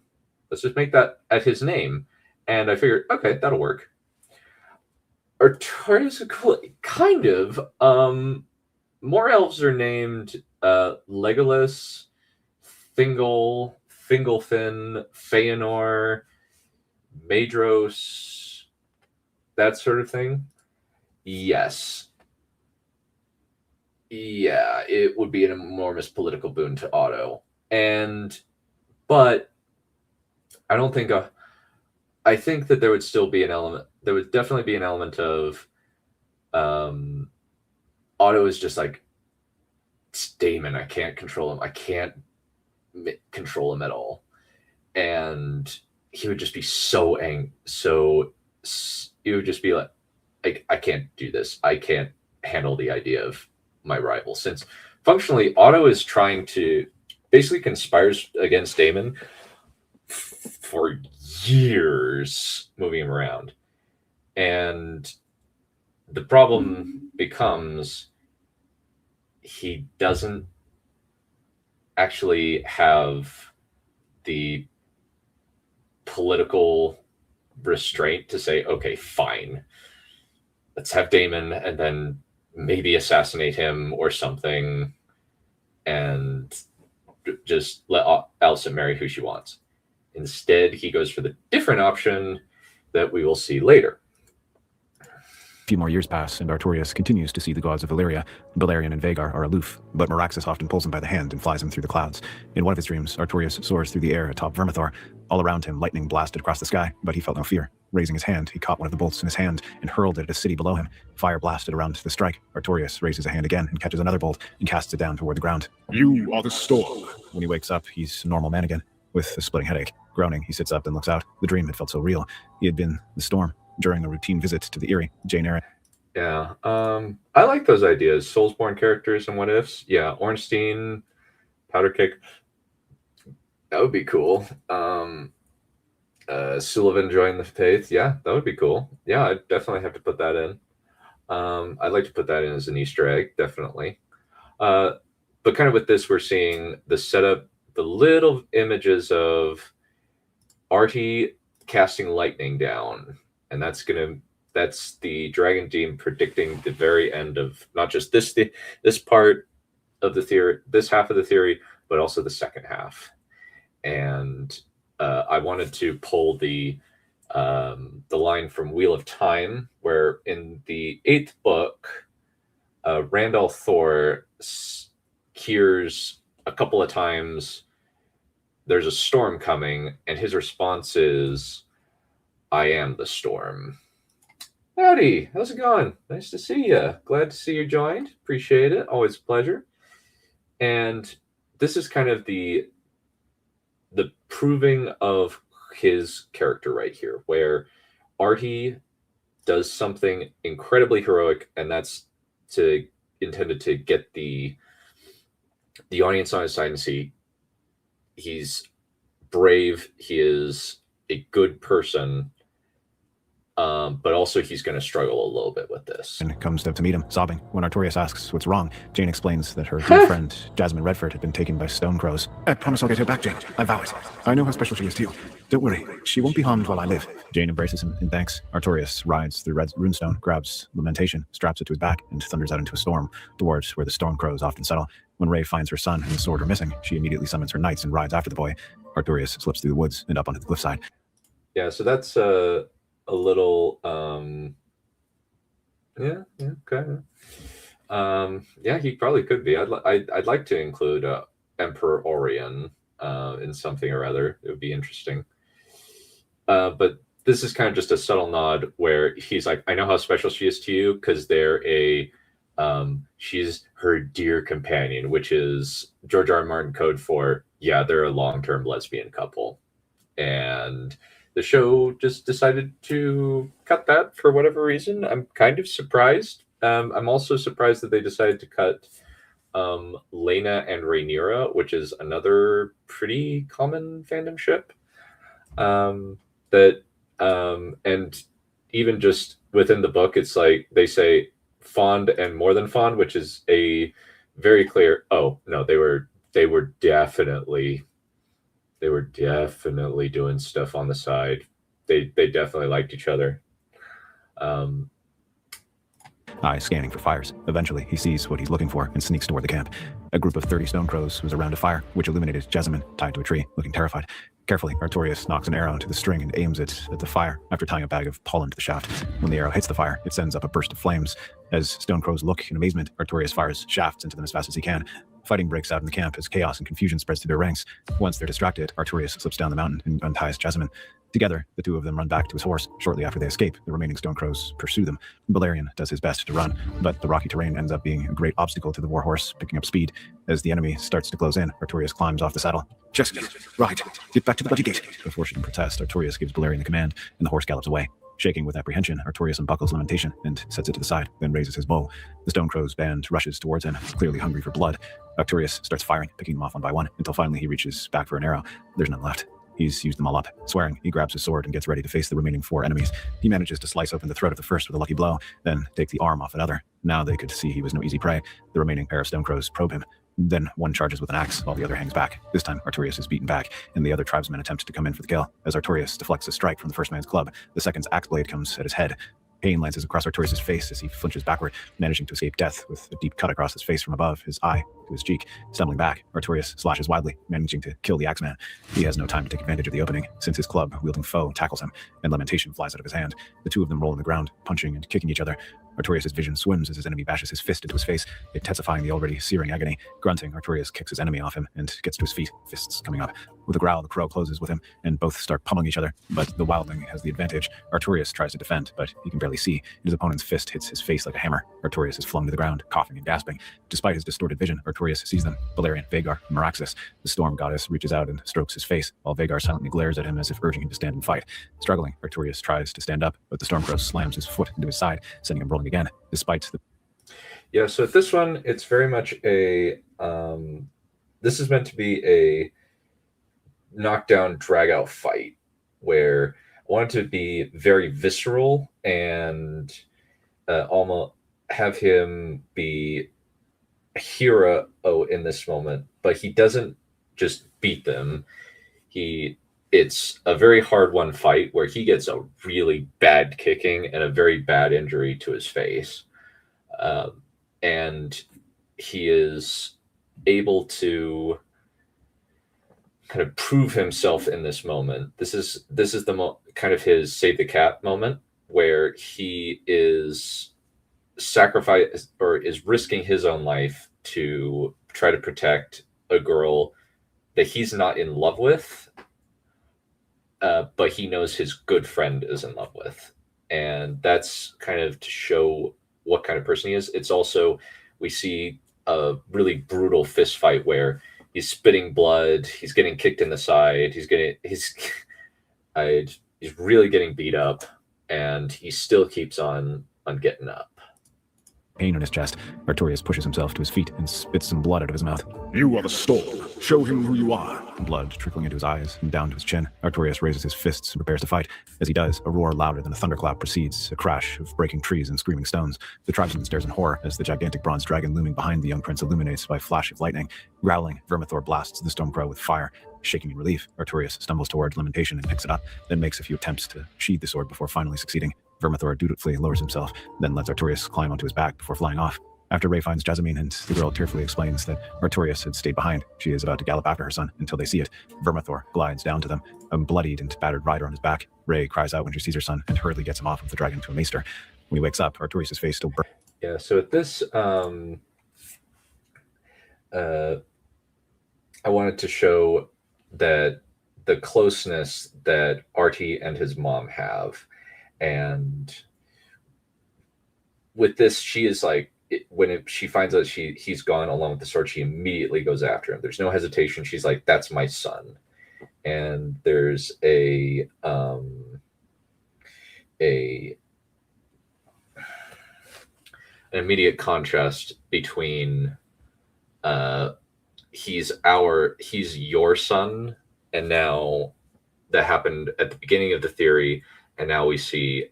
Let's just make that at his name. And I figured, okay, that'll work. Artorias, kind of. More elves are named Legolas, Thingol, Fingolfin, Feanor, Maedhros, that sort of thing. Yes. Yeah, it would be an enormous political boon to Otto. But I don't think I think that there would still be an element. There would definitely be an element of Otto is just like, it's Daemon. I can't control him. I can't control him at all. And he would just be so angry. So he would just be like, I can't do this. I can't handle the idea of my rival. Since functionally, Otto is trying to basically conspires against Daemon for years, moving him around. And the problem becomes he doesn't actually have the political restraint to say, okay, fine, let's have Daemon and then maybe assassinate him or something and just let Alicent marry who she wants. Instead, he goes for the different option that we will see later. A few more years pass, and Artorias continues to see the gods of Valyria. Balerion and Vhagar are aloof, but Meraxus often pulls him by the hand and flies him through the clouds. In one of his dreams, Artorias soars through the air atop Vermithor. All around him, lightning blasted across the sky, but he felt no fear. Raising his hand, he caught one of the bolts in his hand and hurled it at a city below him. Fire blasted around the strike. Artorias raises a hand again and catches another bolt and casts it down toward the ground. You are the storm. When he wakes up, he's a normal man again, with a splitting headache. Groaning, he sits up and looks out. The dream had felt so real. He had been the storm. During a routine visit to the Eyrie, Jane Eyre. Yeah, I like those ideas. Soulsborne characters and what ifs. Yeah, Ornstein, Powder Kick. That would be cool. Sullivan join the faith. Yeah, that would be cool. Yeah, I'd definitely have to put that in. I'd like to put that in as an Easter egg, definitely. But kind of with this, we're seeing the setup, the little images of Artie casting lightning down, and that's the Dragon Team predicting the very end of not just this part of the theory, this half of the theory, but also the second half. And I wanted to pull the line from Wheel of Time, where in the 8th book, Randall Thor hears a couple of times there's a storm coming, and his response is, "I am the storm." Howdy, how's it going? Nice to see you. Glad to see you joined. Appreciate it. Always a pleasure. And this is kind of the proving of his character right here, where Artie does something incredibly heroic, and that's intended to get the audience on his side and see he's brave, he is a good person, but also he's going to struggle a little bit with this. And comes up to meet him, sobbing. When Artorias asks what's wrong, Jane explains that her dear friend, Jasmine Redford, had been taken by stone crows. I promise I'll get her back, Jane. I vow it. I know how special she is to you. Don't worry. She won't be harmed while I live. Jane embraces him in thanks. Artorias rides the red runestone, grabs Lamentation, straps it to his back, and thunders out into a storm towards where the storm crows often settle. When Rhea finds her son and the sword are missing, she immediately summons her knights and rides after the boy. Artorias slips through the woods and up onto the cliffside. Yeah, so that's a little okay. Yeah, he probably could be. I'd like to include Emperor Orion in something or other. It would be interesting. But this is kind of just a subtle nod where he's like, I know how special she is to you because she's her dear companion, which is George R. R. Martin code for, yeah, they're a long-term lesbian couple. And the show just decided to cut that for whatever reason. I'm kind of surprised. I'm also surprised that they decided to cut Lena and Rhaenyra, which is another pretty common fandom ship. And even just within the book, it's like they say fond and more than fond, which is a very clear, oh no, they were definitely doing stuff on the side. They definitely liked each other. Eyes scanning for fires. Eventually, he sees what he's looking for and sneaks toward the camp. A group of 30 stone crows was around a fire, which illuminated Jessamine, tied to a tree, looking terrified. Carefully, Artorias knocks an arrow into the string and aims it at the fire after tying a bag of pollen to the shaft. When the arrow hits the fire, it sends up a burst of flames. As stone crows look in amazement, Artorias fires shafts into them as fast as he can. Fighting breaks out in the camp as chaos and confusion spreads through their ranks. Once they're distracted, Artorias slips down the mountain and unties Jessamine. Together, the two of them run back to his horse. Shortly after they escape, the remaining stone crows pursue them. Balerion does his best to run, but the rocky terrain ends up being a great obstacle to the warhorse, picking up speed. As the enemy starts to close in, Artorias climbs off the saddle. Jessamine, right. Get back to the bloody gate. Before she can protest, Artorias gives Balerion the command, and the horse gallops away. Shaking with apprehension, Artorias unbuckles Lamentation and sets it to the side, then raises his bow. The Stone Crow's band rushes towards him, clearly hungry for blood. Artorias starts firing, picking them off one by one, until finally he reaches back for an arrow. There's none left. He's used them all up. Swearing, he grabs his sword and gets ready to face the remaining 4 enemies. He manages to slice open the throat of the first with a lucky blow, then take the arm off another. Now they could see he was no easy prey. The remaining pair of Stone Crows probe him. Then one charges with an axe, while the other hangs back. This time, Artorias is beaten back, and the other tribesmen attempt to come in for the kill. As Artorias deflects a strike from the first man's club, the second's axe blade comes at his head. Pain lances across Artorias' face as he flinches backward, managing to escape death with a deep cut across his face from above, his eye to his cheek. Stumbling back, Artorias slashes wildly, managing to kill the Axeman. He has no time to take advantage of the opening, since his club-wielding foe tackles him, and Lamentation flies out of his hand. The two of them roll on the ground, punching and kicking each other. Artorias' vision swims as his enemy bashes his fist into his face, intensifying the already searing agony. Grunting, Artorias kicks his enemy off him and gets to his feet, fists coming up. With a growl, the crow closes with him, and both start pummeling each other, but the wildling has the advantage. Artorias tries to defend, but he can barely see, and his opponent's fist hits his face like a hammer. Artorias is flung to the ground, coughing and gasping. Despite his distorted vision, Artorias sees them: Balerion, Vhagar, and Meraxes. The storm goddess reaches out and strokes his face, while Vhagar silently glares at him as if urging him to stand and fight. Struggling, Artorias tries to stand up, but the Stormcrow slams his foot into his side, sending him rolling again. Despite the... Yeah, so this one, it's very much a... this is meant to be a knockdown, drag-out fight, where I want it to be very visceral and almost have him be a hero in this moment, but he doesn't just beat them. It's a very hard-won fight where he gets a really bad kicking and a very bad injury to his face. And he is able to kind of prove himself in this moment. This is the kind of his save the cat moment, where he is sacrifice or is risking his own life to try to protect a girl that he's not in love with, but he knows his good friend is in love with. And that's kind of to show what kind of person he is. It's also, we see a really brutal fist fight where he's spitting blood. He's getting kicked in the side. He's really getting beat up, and he still keeps on getting up. Pain in his chest, Artorias pushes himself to his feet and spits some blood out of his mouth. You are the storm. Show him who you are. Blood trickling into his eyes and down to his chin. Artorias raises his fists and prepares to fight. As he does, a roar louder than a thunderclap precedes, a crash of breaking trees and screaming stones. The tribesman stares in horror as the gigantic bronze dragon looming behind the young prince illuminates by a flash of lightning. Growling, Vermithor blasts the Stormcrow with fire. Shaking in relief, Artorias stumbles towards Lamentation and picks it up, then makes a few attempts to sheathe the sword before finally succeeding. Vermithor dutifully lowers himself, then lets Artorias climb onto his back before flying off. After Rhea finds Jasmine and the girl tearfully explains that Artorias had stayed behind, she is about to gallop after her son until they see it. Vermithor glides down to them, a bloodied and battered rider on his back. Rhea cries out when she sees her son and hurriedly gets him off of the dragon to a maester. When he wakes up, Artorias' face still burns. Yeah, so at this, I wanted to show that the closeness that Artie and his mom have. And with this, she is like, she finds out he's gone along with the sword, she immediately goes after him. There's no hesitation. She's like, that's my son. And there's an immediate contrast between he's your son, and now that happened at the beginning of the theory, and now we see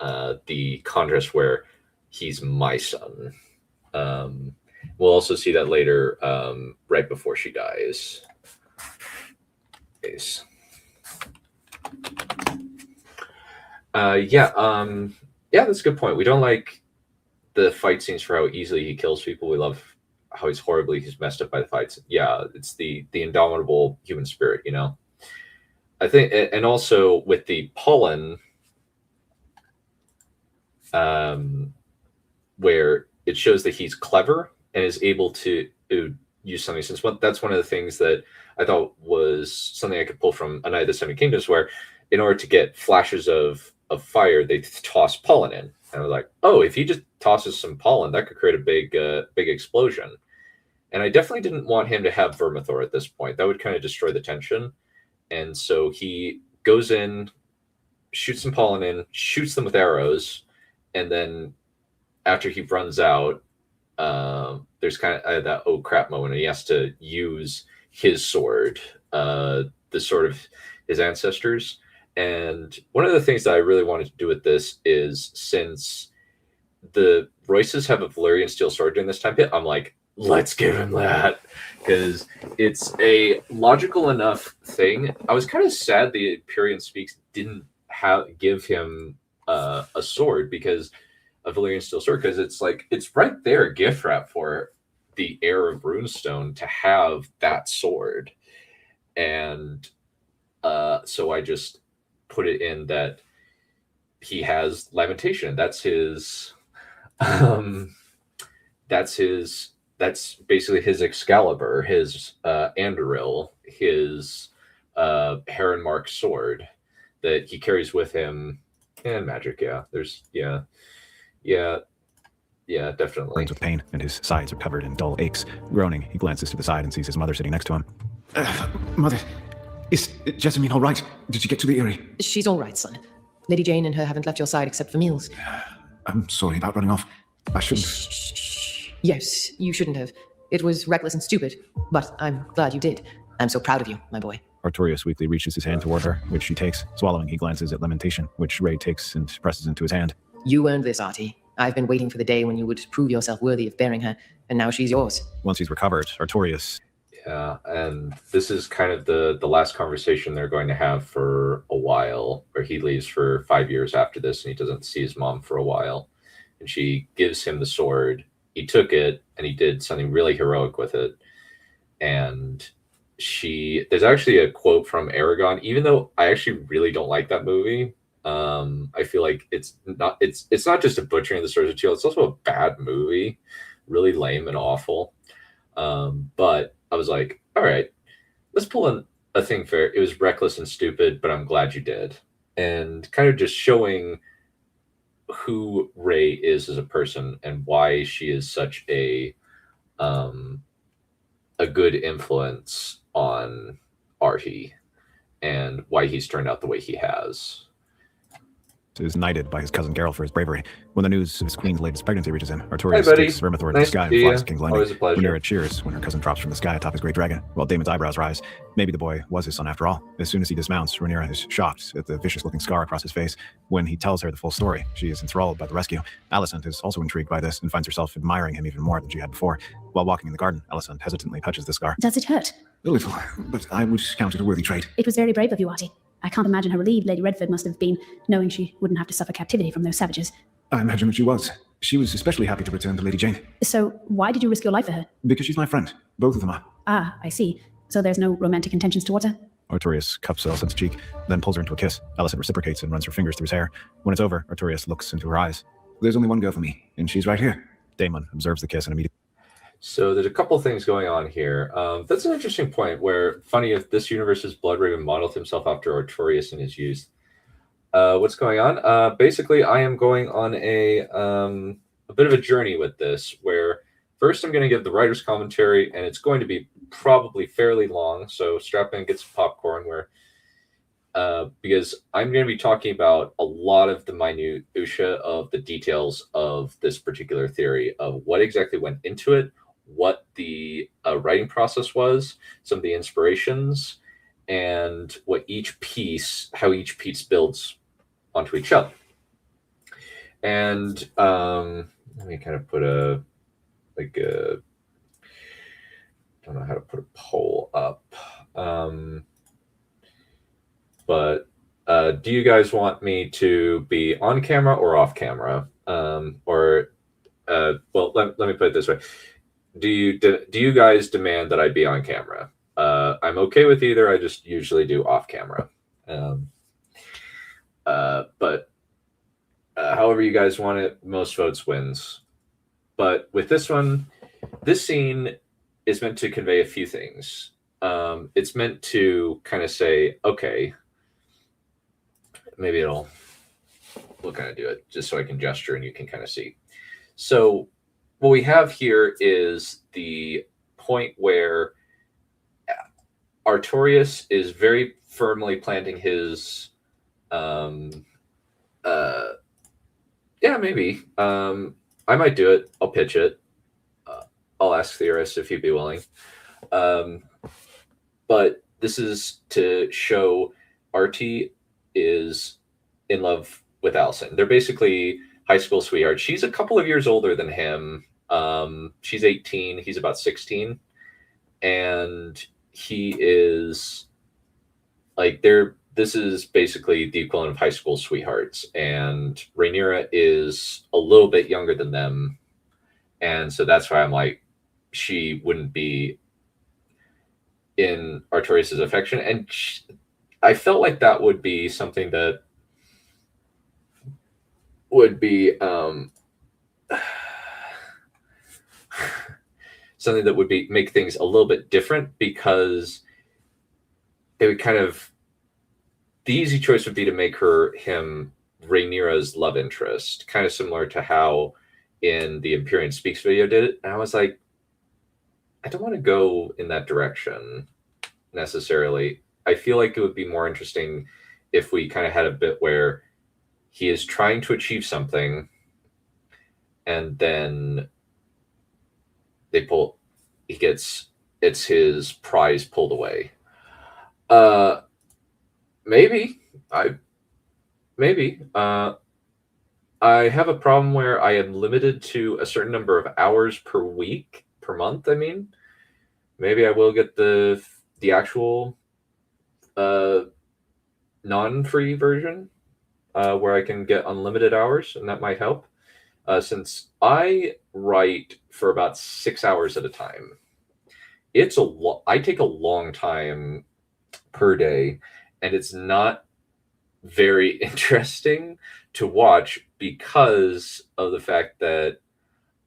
the contrast where he's my son. We'll also see that later, right before she dies. Yeah, that's a good point. We don't like the fight scenes for how easily he kills people. We love how he's messed up by the fights. Yeah, it's the indomitable human spirit, you know. I think, and also with the pollen, where it shows that he's clever and is able to use something. Since that's one of the things that I thought was something I could pull from A Night of the Seven Kingdoms, where in order to get flashes of fire, they toss pollen in. And I was like, oh, if he just tosses some pollen, that could create a big explosion. And I definitely didn't want him to have Vermithor at this point. That would kind of destroy the tension. And so he goes in, shoots some pollen in, shoots them with arrows, and then after he runs out, there's kind of that oh crap moment. He has to use his sword, the sword of his ancestors. And one of the things that I really wanted to do with this is, since the Royces have a Valyrian steel sword during this time pit, I'm like, let's give him that, because it's a logical enough thing. I was kind of sad the Empyrean Speaks didn't give him a sword, because a Valyrian steel sword, because it's like, it's right there, a gift wrap for the heir of Runestone to have that sword. And so I just put it in that he has Lamentation. That's his that's basically his Excalibur, his Anduril, his Heron Mark sword that he carries with him. And magic, definitely. Burns with pain, and his sides are covered in dull aches. Groaning, he glances to the side and sees his mother sitting next to him. Mother, is Jessamine all right? Did she get to the Eyrie? She's all right, son. Lady Jane and her haven't left your side except for meals. I'm sorry about running off. I shouldn't. Shh. Yes, you shouldn't have. It was reckless and stupid, but I'm glad you did. I'm so proud of you, my boy. Artorias weakly reaches his hand toward her, which she takes. Swallowing, he glances at Lamentation, which Rhea takes and presses into his hand. You earned this, Artie. I've been waiting for the day when you would prove yourself worthy of bearing her, and now she's yours. Once he's recovered, Artorias... Yeah, and this is kind of the last conversation they're going to have for a while, where he leaves for 5 years after this, and he doesn't see his mom for a while. And she gives him the sword. He took it, and he did something really heroic with it. And there's actually a quote from Aragon, even though I actually really don't like that movie. I feel like it's not just a butchering of the Swords of Teal, it's also a bad movie, really lame and awful. But I was like, all right, let's pull in a thing fair. It was reckless and stupid, but I'm glad you did. And kind of just showing who Rhea is as a person and why she is such a a good influence on Artie and why he's turned out the way he has. Is knighted by his cousin Geralt for his bravery. When the news of his queen's latest pregnancy reaches him, Hey, Artorias buddy. takes Vermithor into Nice the sky to and see flies ya. to King's Landing. Always a pleasure. Rhaenyra cheers when her cousin drops from the sky atop his great dragon, while Daemon's eyebrows rise. Maybe the boy was his son after all. As soon as he dismounts, Rhaenyra is shocked at the vicious-looking scar across his face. When he tells her the full story, she is enthralled by the rescue. Alicent is also intrigued by this and finds herself admiring him even more than she had before. While walking in the garden, Alicent hesitantly touches the scar. Does it hurt? A little, but I would count it a worthy trait. It was very brave of you, Artie. I can't imagine how relieved Lady Redford must have been, knowing she wouldn't have to suffer captivity from those savages. I imagine that she was. She was especially happy to return to Lady Jane. So, why did you risk your life for her? Because she's my friend. Both of them are. Ah, I see. So there's no romantic intentions towards her? Artorias cups Alicent's cheek, then pulls her into a kiss. Alicent reciprocates and runs her fingers through his hair. When it's over, Artorias looks into her eyes. There's only one girl for me, and she's right here. Daemon observes the kiss and immediately... So there's a couple things going on here. That's an interesting point where, funny, if this universe's Bloodraven modeled himself after Artorias in his youth. What's going on? Basically, I am going on a bit of a journey with this, where first I'm going to give the writer's commentary, and it's going to be probably fairly long, so strap in, get some popcorn, because I'm going to be talking about a lot of the minutiae of the details of this particular theory, of what exactly went into it, what the writing process was, some of the inspirations, and how each piece builds onto each other. And let me kind of put I don't know how to put a poll up. But do you guys want me to be on camera or off camera? Well, let me put it this way. Do you guys demand that I be on camera? I'm okay with either. I just usually do off camera. But however you guys want it, most votes wins. But with this one, this scene is meant to convey a few things. It's meant to kind of say, okay, maybe we'll kind of do it just so I can gesture and you can kind of see. So what we have here is the point where Artorias is very firmly planting his maybe. I might do it. I'll pitch it. I'll ask Theorist if he'd be willing. But this is to show Artie is in love with Alicent. They're basically high school sweethearts. She's a couple of years older than him. She's 18. He's about 16. And he is like this is basically the equivalent of high school sweethearts, and Rhaenyra is a little bit younger than them, and so that's why I'm like, she wouldn't be in Artorias' affection, and I felt like that would be something that would be something that would make things a little bit different, because it would kind of, the easy choice would be to make him Rhaenyra's love interest, kind of similar to how in the Empyrean Speaks video did it. And I was like, I don't want to go in that direction necessarily. I feel like it would be more interesting if we kind of had a bit where he is trying to achieve something and then it's his prize pulled away. Maybe. I have a problem where I am limited to a certain number of hours per month. I mean, maybe I will get the actual non-free version where I can get unlimited hours, and that might help. Since I write for about 6 hours at a time, I take a long time per day, and it's not very interesting to watch because of the fact that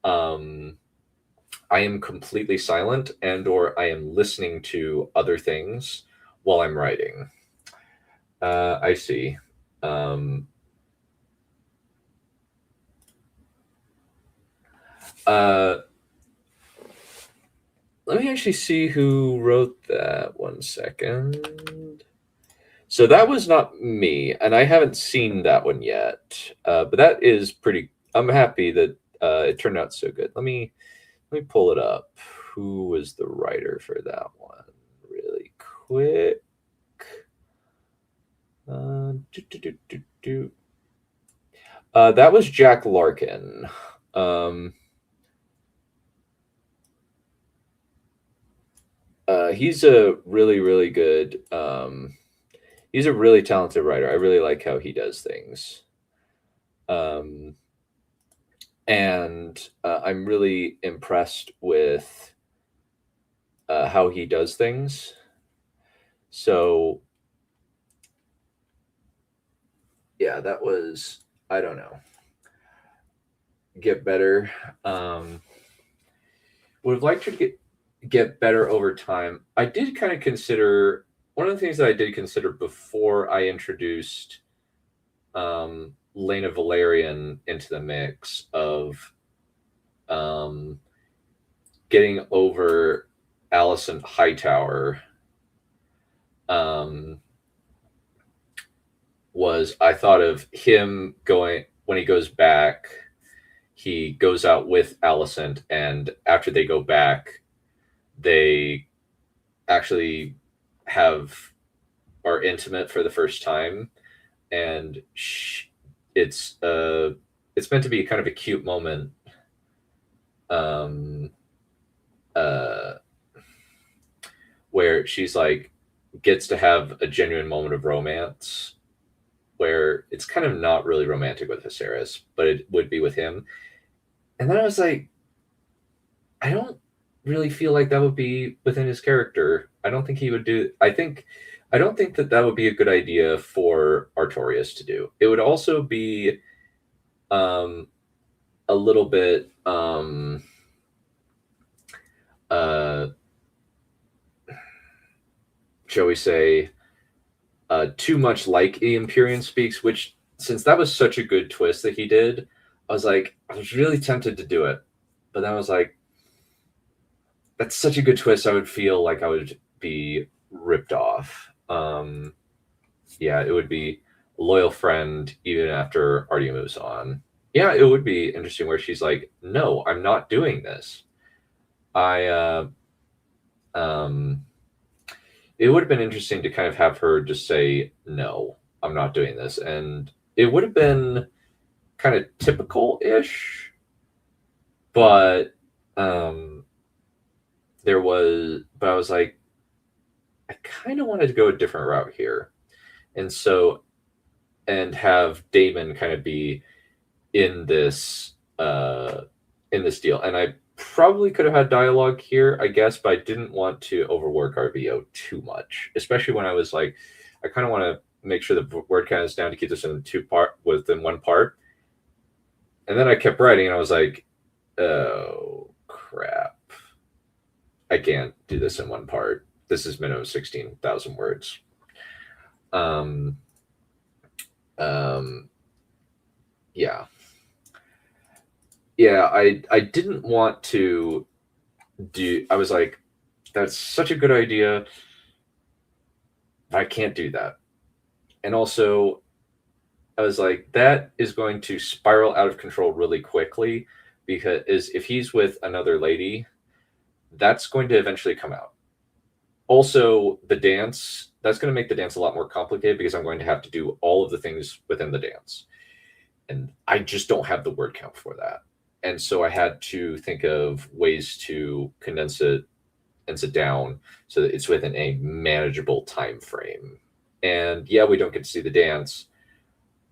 I am completely silent, or I am listening to other things while I'm writing. I see. Let me actually see who wrote that. 1 second. So that was not me, and I haven't seen that one yet. But that is pretty. I'm happy that it turned out so good. Let me pull it up. Who was the writer for that one? Really quick. That was Jack Larkin. He's a really, really good. He's a really talented writer. I really like how he does things. And I'm really impressed with how he does things. So, yeah, that was, I don't know, get better. Would have liked to get better over time. I did kind of consider, one of the things that I did consider before I introduced Lena Valerian into the mix of getting over Allison Hightower was I thought of him going, when he goes back, he goes out with Allison, and after they go back, they actually are intimate for the first time, and it's meant to be kind of a cute moment. Where she's like gets to have a genuine moment of romance, where it's kind of not really romantic with Viserys, but it would be with him. And then I was like, I don't really feel like that would be within his character. I don't think he would do. I don't think that would be a good idea for Artorias to do. It would also be a little bit shall we say, too much like the Empyrean Speaks, which, since that was such a good twist that he did, I was really tempted to do it. But then I was like, that's such a good twist, I would feel like I would be ripped off. Yeah, it would be a loyal friend even after Artie moves on. Yeah, it would be interesting where she's like, no, I'm not doing this. It would have been interesting to kind of have her just say, no, I'm not doing this. And it would have been kind of typical-ish, but I was like, I kind of wanted to go a different route here. And so, and have Daemon kind of be in this deal. And I probably could have had dialogue here, I guess, but I didn't want to overwork RVO too much, especially when I was like, I kind of want to make sure the word count is down to keep this within one part. And then I kept writing, and I was like, oh crap, I can't do this in one part. This is minimum 16,000 words. Yeah, I didn't want to do. I was like, that's such a good idea. I can't do that. And also, I was like, that is going to spiral out of control really quickly, because if he's with another lady, that's going to eventually come out. Also, the dance, that's going to make the dance a lot more complicated, because I'm going to have to do all of the things within the dance. And I just don't have the word count for that. And so I had to think of ways to condense it and sit down so that it's within a manageable time frame. And yeah, we don't get to see the dance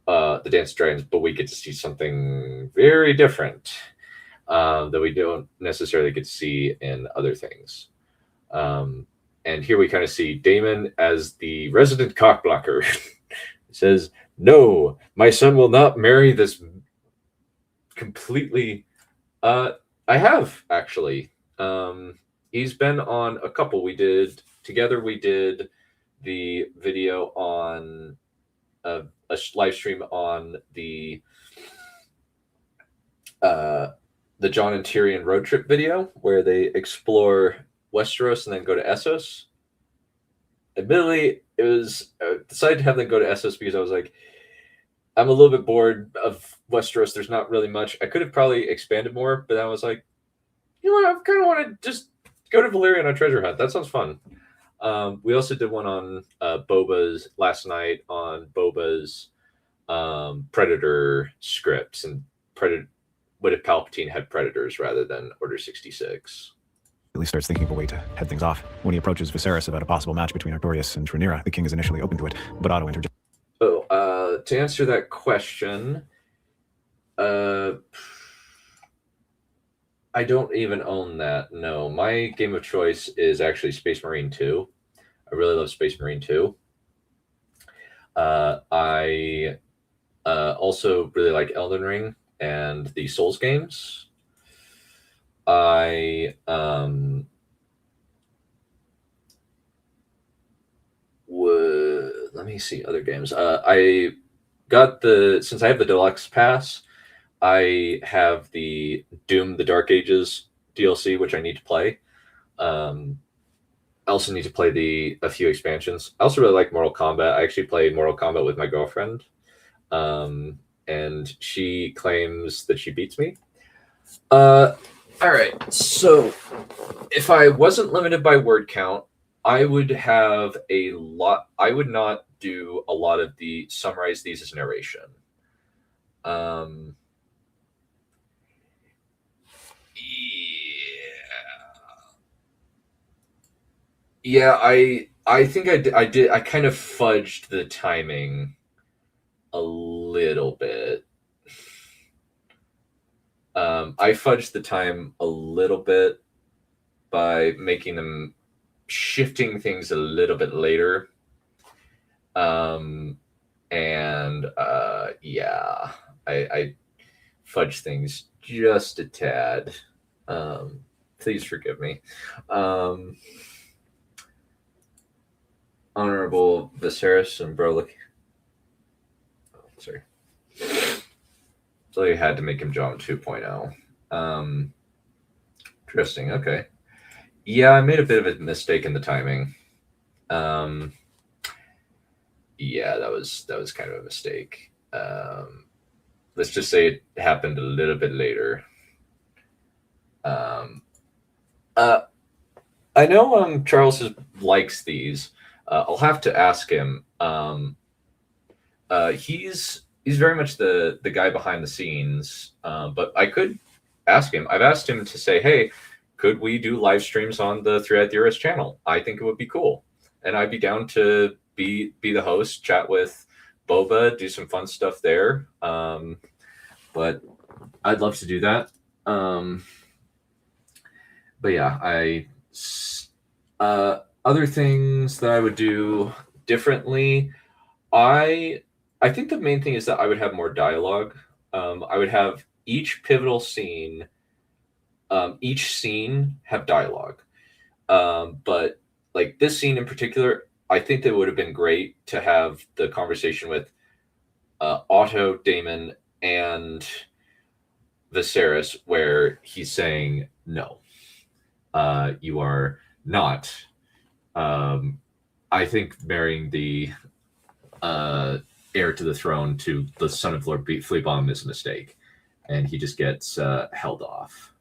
dragons, but we get to see something very different that we don't necessarily get to see in other things. And here we kind of see Daemon as the resident cockblocker. Says, no, my son will not marry this completely. I have, actually. He's been on a couple. We did the video on a live stream on the Jon and Tyrion road trip video, where they explore Westeros and then go to Essos. Admittedly, it was decided to have them go to Essos because I was like, I'm a little bit bored of Westeros. There's not really much. I could have probably expanded more, but I was like, you know what? I kind of want to just go to Valyria on a treasure hunt. That sounds fun. We also did one on Boba's last night on Boba's Predator scripts and Predator. What if Palpatine had Predators rather than Order 66? At least starts thinking of a way to head things off. When he approaches Viserys about a possible match between Artorias and Rhaenyra, the king is initially open to it, but Otto interjects. To answer that question, I don't even own that. No, my game of choice is actually Space Marine 2. I really love Space Marine 2. I also really like Elden Ring and the Souls games. I would let me see other games. I got since I have the deluxe pass, I have the Doom: The Dark Ages DLC, which I need to play. I also need to play a few expansions. I also really like Mortal Kombat. I actually played Mortal Kombat with my girlfriend, and she claims that she beats me. All right, so if I wasn't limited by word count, I would have a lot. I would not do a lot of the summarize these as narration. Yeah, I think I did. I kind of fudged the timing a little bit. I fudged the time a little bit by making them shifting things a little bit later. Yeah, I fudged things just a tad. Please forgive me. Honorable Viserys and Brolic. Oh, sorry. So you had to make him John 2.0. Interesting. Okay. Yeah, I made a bit of a mistake in the timing. Yeah, that was kind of a mistake. Let's just say it happened a little bit later. I know Charles likes these. I'll have to ask him. He's very much the guy behind the scenes, but I could ask him. I've asked him to say, hey, could we do live streams on the Three-Eyed Theorist channel? I think it would be cool. And I'd be down to be the host, chat with Boba, do some fun stuff there. But I'd love to do that. But yeah, other things that I would do differently, I think the main thing is that I would have more dialogue. I would have each pivotal scene, each scene have dialogue. But like this scene in particular, I think that would have been great to have the conversation with Otto, Daemon, and Viserys, where he's saying, no, you are not. I think marrying the heir to the throne to the son of Lord Fleabomb is a mistake, and he just gets held off.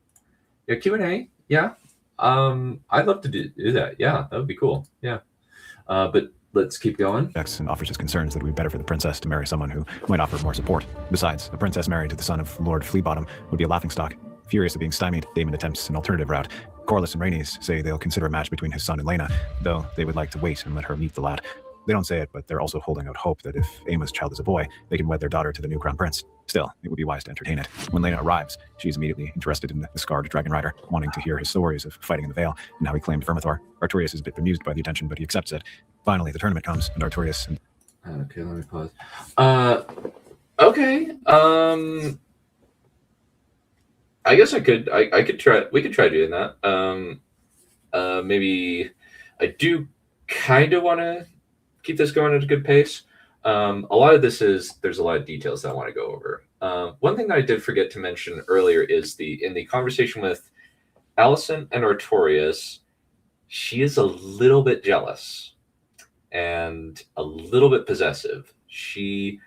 Yeah, Q&A. Yeah, I'd love to do that. Yeah, that would be cool. Yeah, but let's keep going. And offers his concerns that it would be better for the princess to marry someone who might offer more support. Besides, a princess married to the son of Lord Fleabottom would be a laughingstock. Furious at being stymied, Daemon attempts an alternative route. Corlys and Rhaenys say they'll consider a match between his son and Laena, though they would like to wait and let her meet the lad. They don't say it, but they're also holding out hope that if Aemma's child is a boy, they can wed their daughter to the new crown prince. Still, it would be wise to entertain it. When Laena arrives, she's immediately interested in the scarred dragon rider, wanting to hear his stories of fighting in the Vale and how he claimed Vermithor. Artorias is a bit bemused by the attention, but he accepts it. Finally, the tournament comes, and Artorias and... Okay, let me pause. Okay. I guess I could try. We could try doing that. Maybe I do kind of want to keep this going at a good pace. A lot of this is there's a lot of details that I want to go over. One thing that I did forget to mention earlier is in the conversation with Alicent and Artorias, she is a little bit jealous and a little bit possessive. She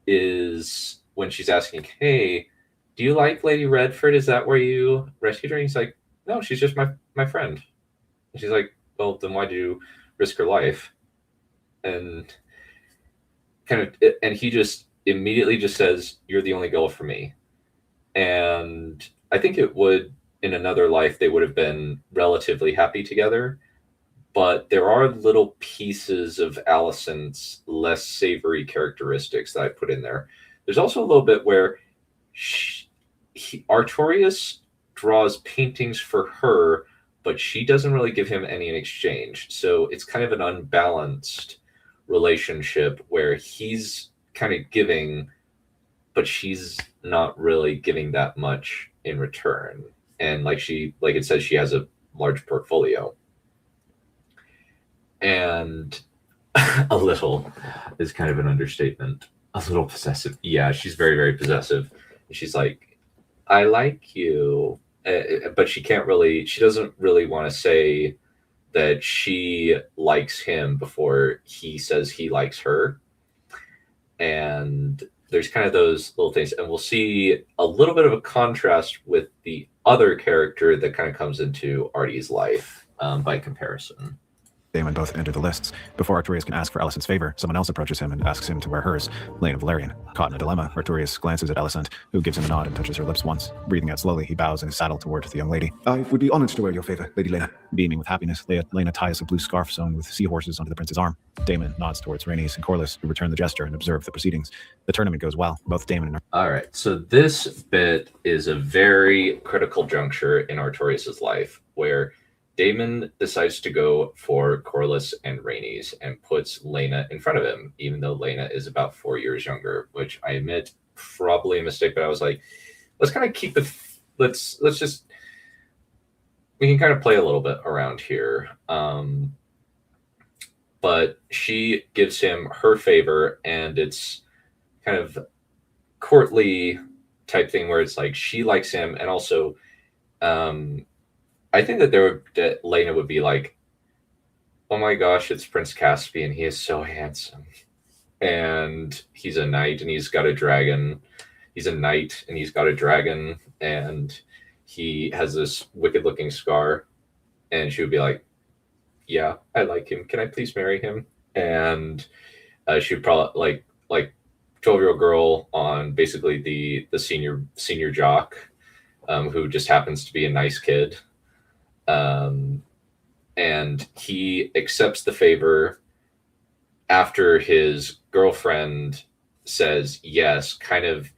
is, when she's asking, hey, do you like Lady Redford? Is that where you rescued her? And he's like, no, she's just my friend. And she's like, well, then why'd you risk her life? And and he just immediately just says, you're the only girl for me. And I think it would, in another life, they would have been relatively happy together. But there are little pieces of Alicent's less savory characteristics that I put in there. There's also a little bit where Artorias draws paintings for her, but she doesn't really give him any in exchange. So it's kind of an unbalanced relationship where he's kind of giving, but she's not really giving that much in return. And like it says, she has a large portfolio. And a little is kind of an understatement. A little possessive. Yeah, she's very, very possessive. She's like, I like you. But she doesn't really want to say that she likes him before he says he likes her. And there's kind of those little things. And we'll see a little bit of a contrast with the other character that kind of comes into Artie's life by comparison. Daemon both enter the lists. Before Artorias can ask for Alicent's favor, someone else approaches him and asks him to wear hers, Lena Valerian. Caught in a dilemma, Artorias glances at Alicent, who gives him a nod and touches her lips once. Breathing out slowly, he bows in his saddle toward the young lady. I would be honored to wear your favor, Lady Lena. Beaming with happiness, Lena ties a blue scarf sewn with seahorses onto the prince's arm. Daemon nods towards Rhaenys and Corlys, who return the gesture and observe the proceedings. The tournament goes well. Both Daemon and... All right, so this bit is a very critical juncture in Artorias' life, where Daemon decides to go for Corlys and Rhaenys and puts Lena in front of him, even though Lena is about 4 years younger, which I admit probably a mistake, but I was like, let's kind of keep it, let's just, we can kind of play a little bit around here. But she gives him her favor, and it's kind of courtly type thing where it's like she likes him, and also I think that Lena would be like, oh my gosh, it's Prince Caspian. He is so handsome. And he's a knight and he's got a dragon. He's a knight and he's got a dragon. And he has this wicked looking scar. And she would be like, yeah, I like him. Can I please marry him? And she would probably like 12-year-old girl on basically the senior jock who just happens to be a nice kid. And he accepts the favor after his girlfriend says yes, kind of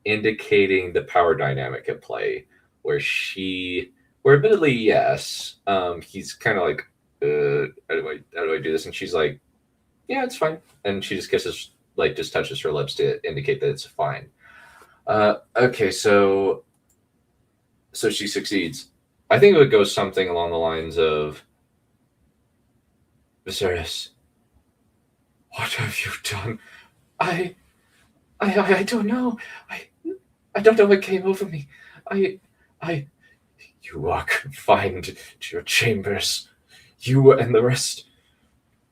indicating the power dynamic at play, where admittedly, yes, he's kind of like, how do I do this? And she's like, yeah, it's fine. And she just kisses, like just touches her lips to indicate that it's fine. Okay, so she succeeds. I think it would go something along the lines of, Viserys, what have you done? I don't know. I don't know what came over me. You are confined to your chambers. You and the rest.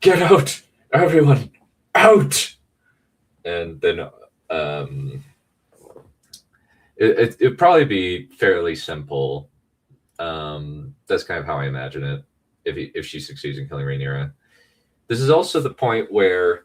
Get out, everyone, out. And then it'd probably be fairly simple. That's kind of how I imagine it. If she succeeds in killing Rhaenyra, this is also the point where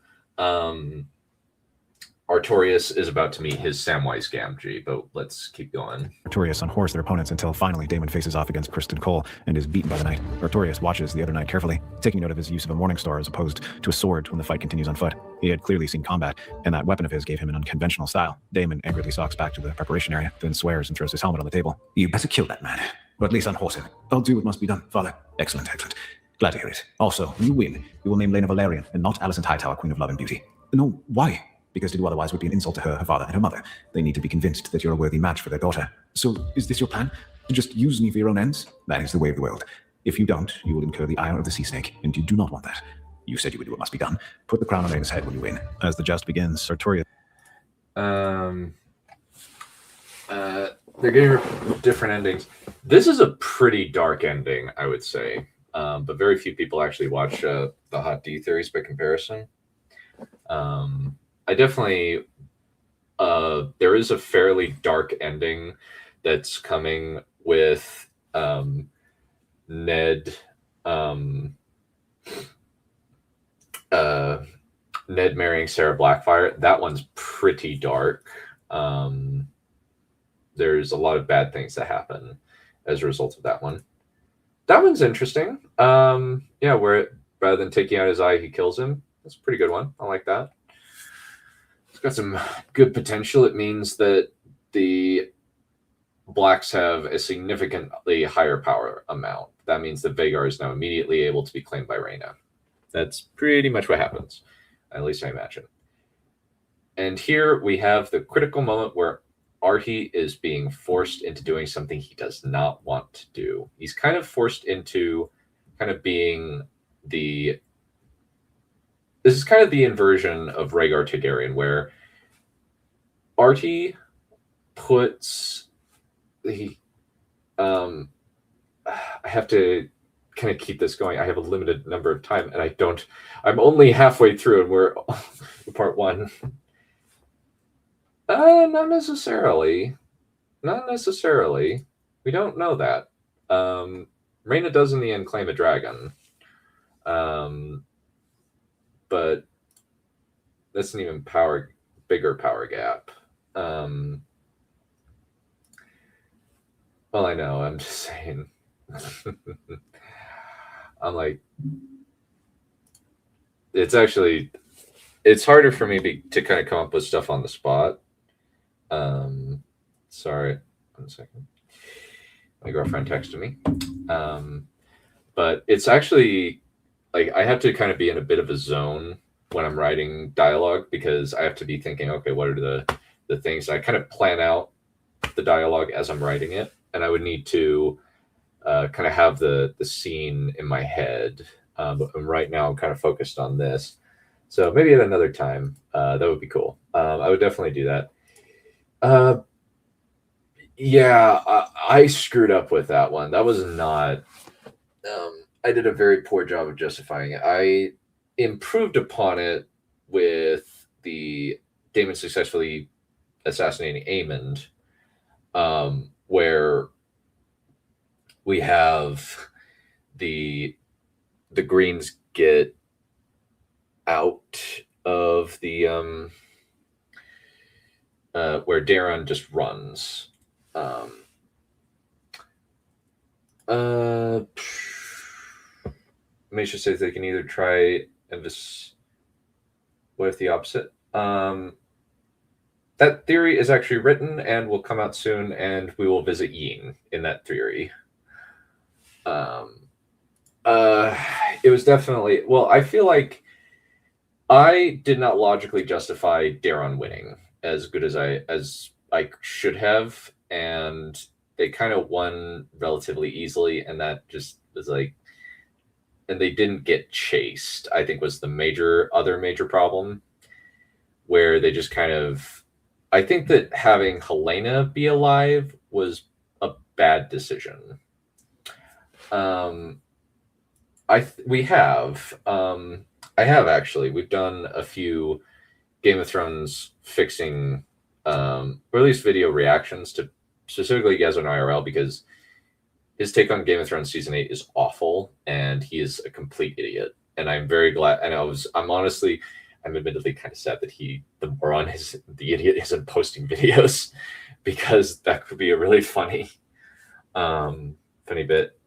Artorias is about to meet his Samwise Gamgee, but let's keep going. Artorias unhorse their opponents until finally Daemon faces off against Criston Cole and is beaten by the knight. Artorias watches the other knight carefully, taking note of his use of a morning star as opposed to a sword when the fight continues on foot. He had clearly seen combat, and that weapon of his gave him an unconventional style. Daemon angrily stalks back to the preparation area, then swears and throws his helmet on the table. You better kill that man, or at least unhorse him. I'll do what must be done, Father. Excellent, excellent. Glad to hear it. Also, when you win, you will name Lena Valerian and not Alicent Hightower, Queen of Love and Beauty. No, why? Because to do otherwise would be an insult to her father, and her mother. They need to be convinced that you're a worthy match for their daughter. So, is this your plan? To just use me for your own ends? That is the way of the world. If you don't, you will incur the ire of the sea snake, and you do not want that. You said you would do what must be done. Put the crown on Lena's head when you win. As the joust begins, Artorias... They're getting different endings. This is a pretty dark ending, I would say. but very few people actually watch the Hot D theories by comparison. I definitely there is a fairly dark ending that's coming with Ned. Ned marrying Sarah Blackfire. That one's pretty dark. There's a lot of bad things that happen as a result of that one. That one's interesting. Yeah, where rather than taking out his eye, he kills him. That's a pretty good one. I like that. It's got some good potential. It means that the Blacks have a significantly higher power amount. That means that Vhagar is now immediately able to be claimed by Rhaena. That's pretty much what happens, at least I imagine. And here we have the critical moment where Artie is being forced into doing something he does not want to do. He's kind of forced into kind of being the... This is kind of the inversion of Rhaegar Targaryen, where Artie puts the... I have to kind of keep this going. I have a limited number of time, and I'm only halfway through, and we're part one. Not necessarily. Not necessarily. We don't know that. Rhaena does in the end claim a dragon. But that's an even bigger power gap. Well, I know, I'm just saying. I'm like, it's harder for me to kind of come up with stuff on the spot. Sorry, 1 second. My girlfriend texted me. But it's actually like I have to kind of be in a bit of a zone when I'm writing dialogue, because I have to be thinking, okay, what are the things? I kind of plan out the dialogue as I'm writing it, and I would need to kind of have the scene in my head. But right now I'm kind of focused on this. So maybe at another time, that would be cool. I would definitely do that. Yeah, I screwed up with that one. That was not... I did a very poor job of justifying it. I improved upon it with the Daemon successfully assassinating Aemond, where we have the Greens get out of the where Daemon just runs. Misha says they can either try and this. What if the opposite? That theory is actually written and will come out soon, and we will visit Yin in that theory. It was definitely... Well, I feel like I did not logically justify Daemon winning as good as I should have, and they kind of won relatively easily, and that just was like... And they didn't get chased, I think, was the other major problem, where they just kind of... I think that having Helena be alive was a bad decision. I have actually. We've done a few Game of Thrones fixing, or at least video reactions to specifically Gezon IRL, because his take on Game of Thrones season 8 is awful, and he is a complete idiot. And I'm very glad. And I'm admittedly kind of sad that the idiot isn't posting videos, because that could be a really funny bit.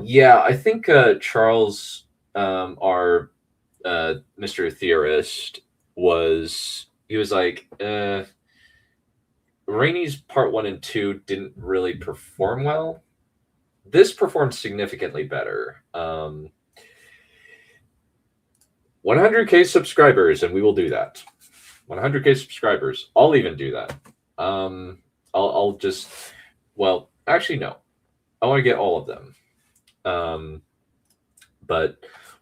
Yeah, I think Charles, our Mr. Theorist, was like, Rainey's part 1 and 2 didn't really perform well. This performed significantly better. 100K subscribers, and we will do that. 100K subscribers. I'll even do that. I'll just... Well, actually, no. I want to get all of them. But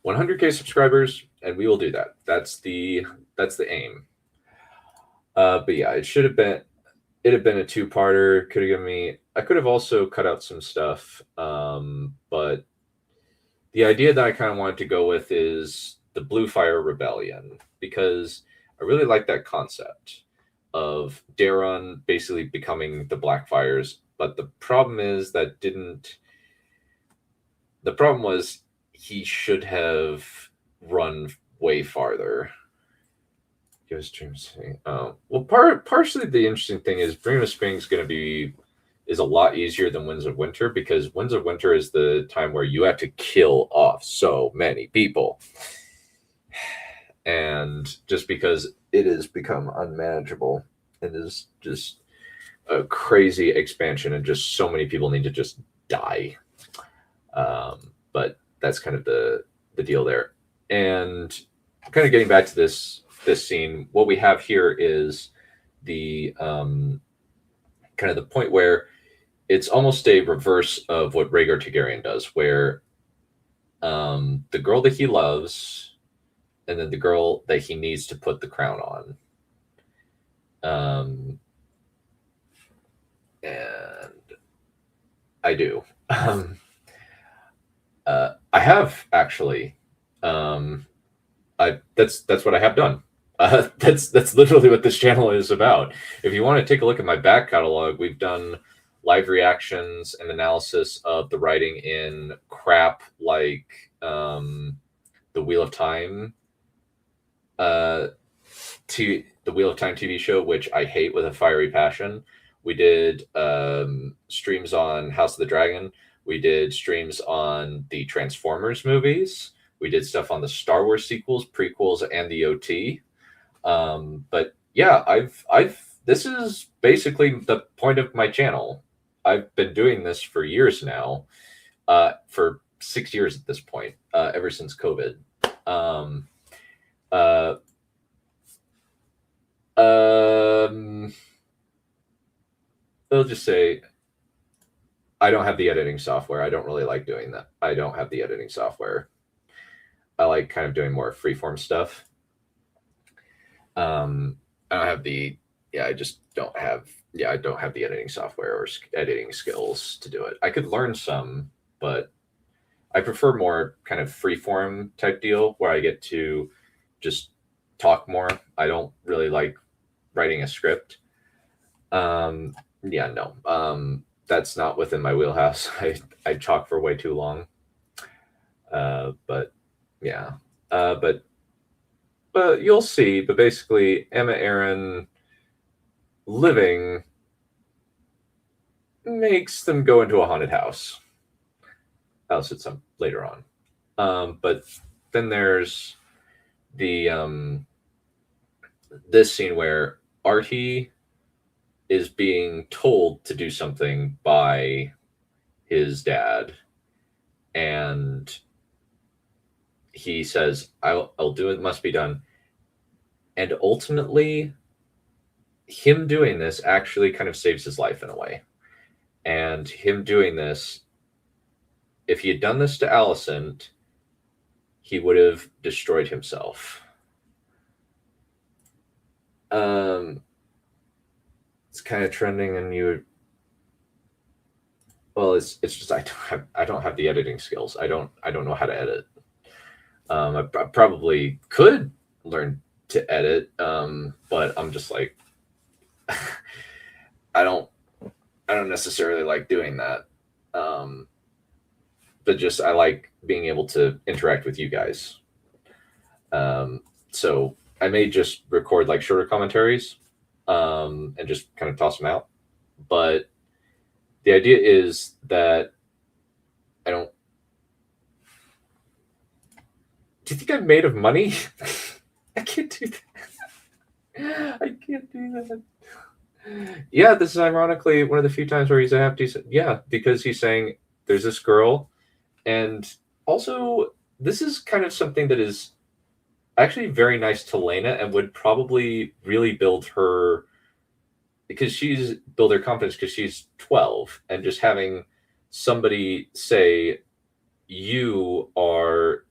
100K subscribers, and we will do that. That's the aim. But yeah, it had been a 2-parter. Could have given me... I could have also cut out some stuff, but the idea that I kind of wanted to go with is the Blue Fire Rebellion, because I really like that concept of Daron basically becoming the Blackfires. But the problem is that didn't. The problem was he should have run way farther. Give us dreams. Well, partially the interesting thing is Dream of Spring is a lot easier than Winds of Winter, because Winds of Winter is the time where you have to kill off so many people. And just because it has become unmanageable, it is just a crazy expansion, and just so many people need to just die. But that's kind of the deal there. And kind of getting back to this scene, what we have here is the kind of the point where it's almost a reverse of what Rhaegar Targaryen does, where the girl that he loves, and then the girl that he needs to put the crown on. And I do. I have actually. That's what I have done. That's literally what this channel is about. If you want to take a look at my back catalog, we've done live reactions and analysis of the writing in crap like the Wheel of Time, the Wheel of Time TV show, which I hate with a fiery passion. We did streams on House of the Dragon. We did streams on the Transformers movies. We did stuff on the Star Wars sequels, prequels, and the OT. But yeah, this is basically the point of my channel. I've been doing this for years now, for 6 years at this point, ever since COVID. They'll just say, I don't have the editing software. I don't really like doing that. I don't have the editing software. I like kind of doing more freeform stuff. I don't have the, I just don't have, I don't have the editing software or editing skills to do it. I could learn some, but I prefer more kind of freeform type deal where I get to just talk more. I don't really like writing a script. That's not within my wheelhouse. I talk for way too long. But you'll see. But basically, Emma Aaron living makes them go into a haunted house. I'll sit some later on. But then there's the this scene where Artie is being told to do something by his dad, and he says, I'll do it, must be done. And ultimately, him doing this actually kind of saves his life in a way. And him doing this, if he had done this to Alicent, he would have destroyed himself. It's kind of trending, and it's just I don't have the editing skills. I don't know how to edit. I probably could learn to edit, but I'm just like, I don't necessarily like doing that. But just I like being able to interact with you guys. So I may just record like shorter commentaries, and just kind of toss them out. But the idea is that I don't. Do you think I'm made of money? I can't do that. I can't do that. Yeah, this is ironically one of the few times where he's happy. Yeah, because he's saying there's this girl, and also this is kind of something that is actually very nice to Lena and would probably really build her, because build her confidence, because she's 12, and just having somebody say you are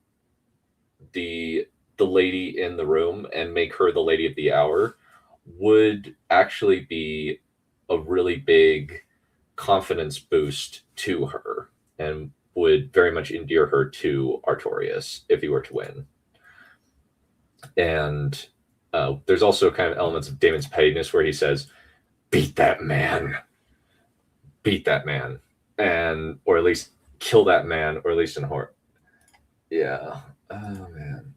the lady in the room and make her the lady of the hour would actually be a really big confidence boost to her, and would very much endear her to Artorias if he were to win. And there's also kind of elements of Daemon's pettiness where he says, beat that man, and or at least kill that man, or at least in horror. Yeah. Oh man.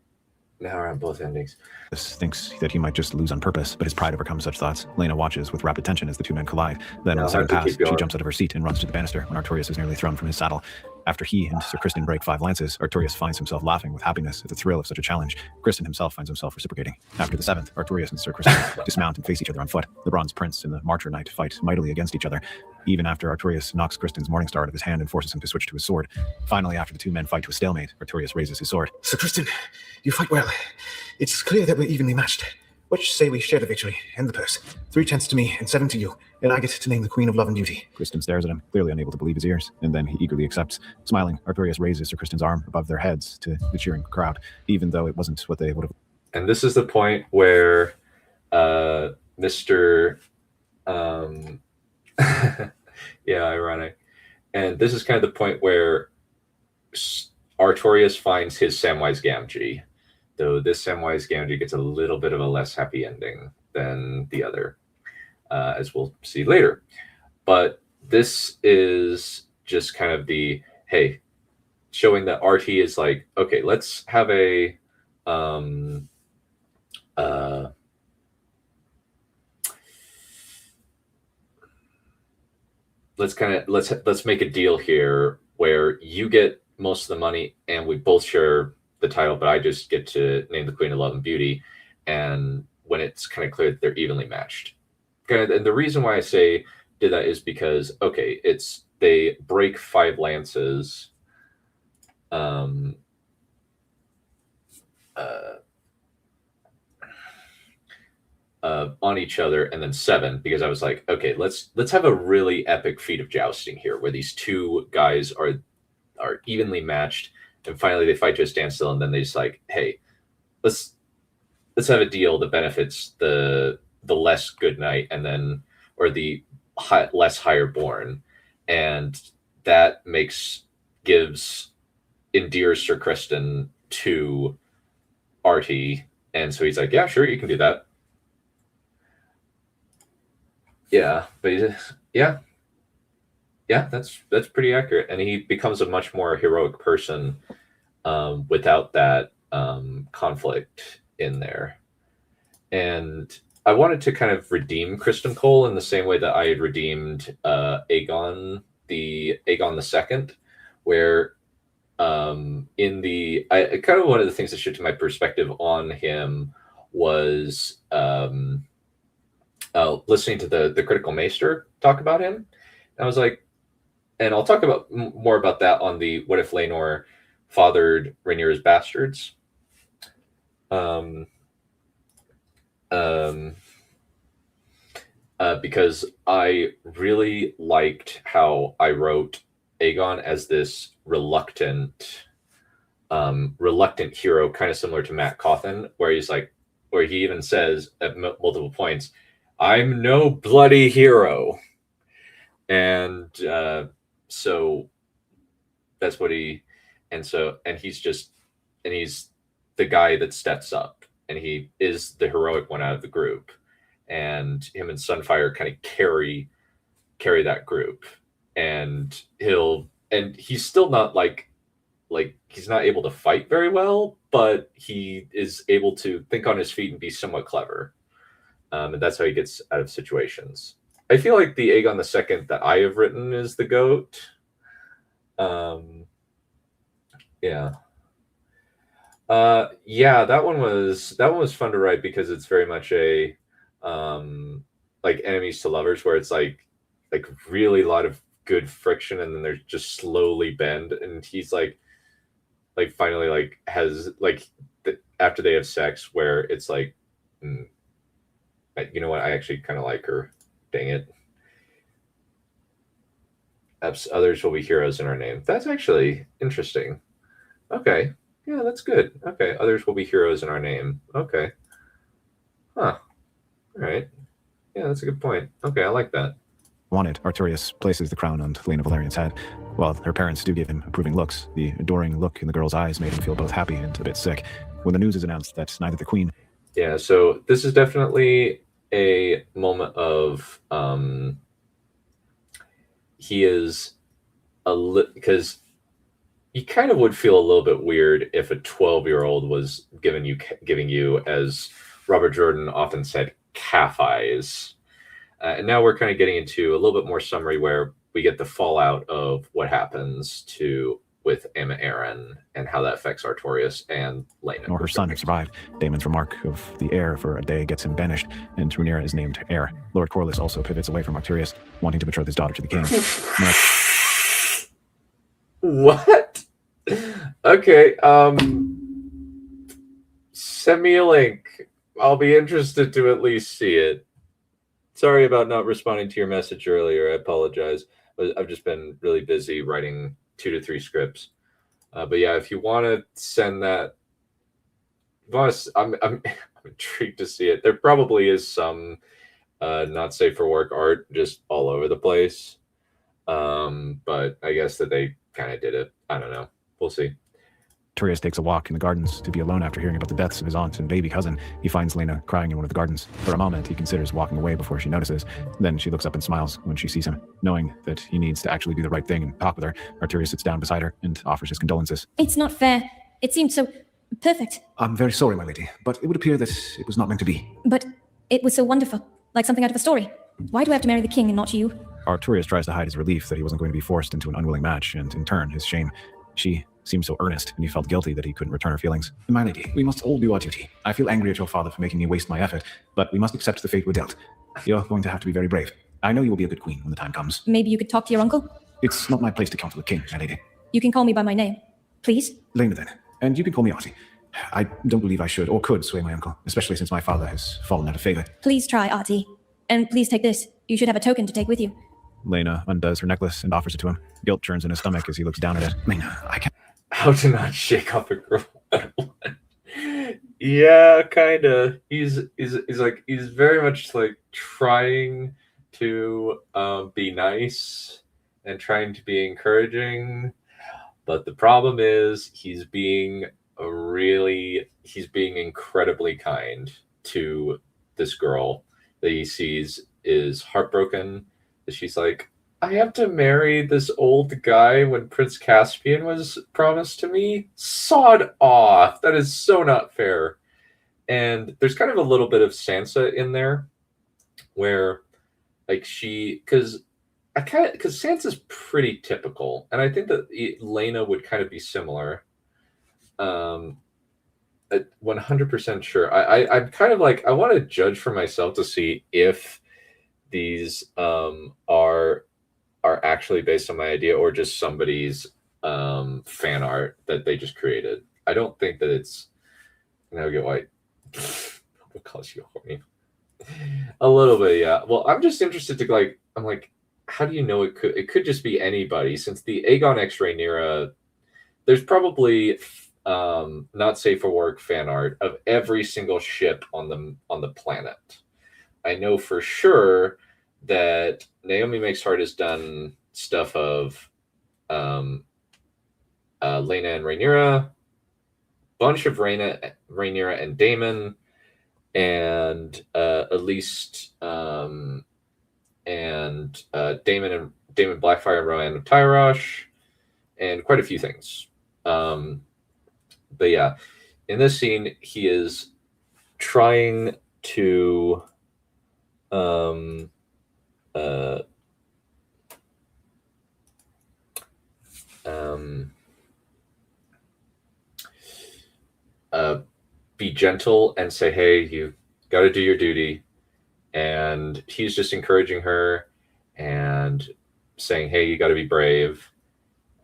Now we're on both endings. Thinks that he might just lose on purpose, but his pride overcomes such thoughts. Lena watches with rapt attention as the two men collide. Then, I'll on second have to pass, keep going. she jumps out of her seat and runs to the banister when Artorias is nearly thrown from his saddle. After he and Sir Criston break 5 lances, Artorias finds himself laughing with happiness at the thrill of such a challenge. Criston himself finds himself reciprocating. After the 7th, Artorias and Sir Criston dismount and face each other on foot. The Bronze Prince and the Marcher Knight fight mightily against each other, even after Artorias knocks Criston's Morningstar out of his hand and forces him to switch to his sword. Finally, after the two men fight to a stalemate, Artorias raises his sword. Sir Criston, you fight well. It's clear that we're evenly matched. Which say we share the victory and the purse. 3/10 to me and 7 to you, and I get to name the Queen of Love and Beauty. Criston stares at him, clearly unable to believe his ears, and then he eagerly accepts. Smiling, Artorias raises Sir Criston's arm above their heads to the cheering crowd, even though it wasn't what they would have. And this is the point where Mr. Yeah, ironic. And this is kind of the point where Artorias finds his Samwise Gamgee, though this Samwise Gamgee gets a little bit of a less happy ending than the other, as we'll see later. But this is just kind of the, hey, showing that RT is like, okay, let's have a let's make a deal here where you get most of the money and we both share the title, but I just get to name the Queen of Love and Beauty. And when it's kind of clear that they're evenly matched. And the reason why I say did that is because, okay, they break 5 lances on each other, and then 7, because I was like, okay, let's have a really epic feat of jousting here where these two guys are evenly matched, and finally they fight to a standstill, and then they just like, hey, let's have a deal that benefits the less good knight, and then or the less higher born, and that endears Sir Criston to Artie, and so he's like, yeah, sure, you can do that. Yeah, but yeah, that's pretty accurate, and he becomes a much more heroic person without that conflict in there. And I wanted to kind of redeem Criston Cole in the same way that I had redeemed Aegon the Second, where kind of one of the things that shifted my perspective on him was listening to the Critical Maester talk about him. And I was like, and I'll talk about more about that on the What If Laenor Fathered Rhaenyra's Bastards. Because I really liked how I wrote Aegon as this reluctant hero, kind of similar to Matt Cawthon, where he even says at multiple points, I'm no bloody hero. And so that's what he's the guy that steps up, and he is the heroic one out of the group, and him and Sunfire kind of carry that group, and he's still not like he's not able to fight very well, but he is able to think on his feet and be somewhat clever, and that's how he gets out of situations. I feel like the Aegon II that I have written is the GOAT. That one was fun to write because it's very much a like enemies to lovers, where it's like really a lot of good friction, and then there's just slowly bend, and he's like finally has after they have sex, where it's like, you know what, I actually kind of like her. Dang it. Others will be heroes in our name. That's actually interesting. Okay. Yeah, that's good. Okay. Others will be heroes in our name. Okay. Huh. All right. Yeah, that's a good point. Okay, I like that. wanted, Artorias places the crown on Lena Valerian's head. While her parents do give him approving looks, the adoring look in the girl's eyes made him feel both happy and a bit sick. When the news is announced that neither the queen... Yeah, so this is definitely a moment of he is because you kind of would feel a little bit weird if a 12-year-old was giving you, as Robert Jordan often said, calf eyes. And now we're kind of getting into a little bit more summary where we get the fallout of what happens with Emma Aaron and how that affects Artorias and Lena. Nor her son have survived. Daemon's remark of the heir for a day gets him banished, and Rhaenyra is named heir. Lord Corlys also pivots away from Artorias, wanting to betroth his daughter to the king. What? Okay, send me a link. I'll be interested to at least see it. Sorry about not responding to your message earlier. I apologize. I've just been really busy writing 2 to 3 scripts. But yeah, if you want to send that, I'm intrigued to see it. There probably is some not safe for work art just all over the place. But I guess that they kind of did it. I don't know. We'll see. Artorias takes a walk in the gardens to be alone after hearing about the deaths of his aunt and baby cousin. He finds Lena crying in one of the gardens. For a moment, he considers walking away before she notices. Then she looks up and smiles when she sees him. Knowing that he needs to actually do the right thing and talk with her, Artorias sits down beside her and offers his condolences. It's not fair. It seemed so perfect. I'm very sorry, my lady, but it would appear that it was not meant to be. But it was so wonderful, like something out of a story. Why do I have to marry the king and not you? Artorias tries to hide his relief that he wasn't going to be forced into an unwilling match, and in turn, his shame. She seemed so earnest, and he felt guilty that he couldn't return her feelings. My lady, we must all do our duty. I feel angry at your father for making me waste my effort, but we must accept the fate we're dealt. You're going to have to be very brave. I know you will be a good queen when the time comes. Maybe you could talk to your uncle? It's not my place to counsel the king, my lady. You can call me by my name, please? Lena, then. And you can call me Artie. I don't believe I should or could sway my uncle, especially since my father has fallen out of favor. Please try, Artie. And please take this. You should have a token to take with you. Lena undoes her necklace and offers it to him. Guilt churns in his stomach as he looks down at it. Lena, I can't... How to not shake off a girl. Yeah, kind of. He's very much like trying to be nice and trying to be encouraging, but the problem is he's being incredibly kind to this girl that he sees is heartbroken. That she's like, I have to marry this old guy when Prince Caspian was promised to me? Sod off. That is so not fair. And there's kind of a little bit of Sansa in there where like because Sansa's pretty typical. And I think that Lena would kind of be similar. 100% sure. I'm kind of like, I want to judge for myself to see if these are actually based on my idea or just somebody's fan art that they just created. I don't think that it's now get white. What calls you horny? A little bit, yeah. Well, I'm just interested to I'm like, how do you know it could just be anybody? Since the Aegon X Rhaenyra, there's probably not safe for work fan art of every single ship on the planet. I know for sure that Naomi Makes Heart has done stuff of Lena and Rhaenyra, bunch of Rhaenyra and Daemon, and at least and Daemon Blackfire and Rohan of Tyrosh, and quite a few things. But yeah, in this scene, he is trying to be gentle and say, hey, you got to do your duty. And he's just encouraging her and saying, hey, you got to be brave.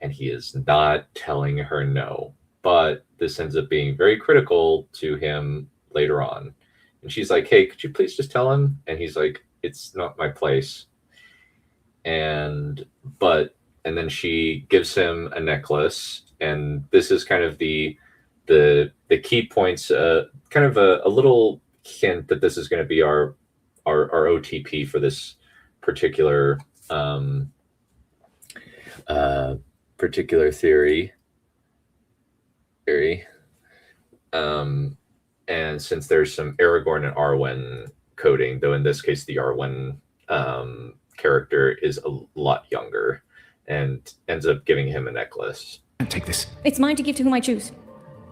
And he is not telling her no. But this ends up being very critical to him later on. And she's like, hey, could you please just tell him? And he's like, it's not my place. And then she gives him a necklace. And this is kind of the key points, kind of a little hint that this is going to be our OTP for this particular particular theory. And since there's some Aragorn and Arwen coding, though in this case the Arwen character is a lot younger and ends up giving him a necklace. Take this. It's mine to give to whom I choose.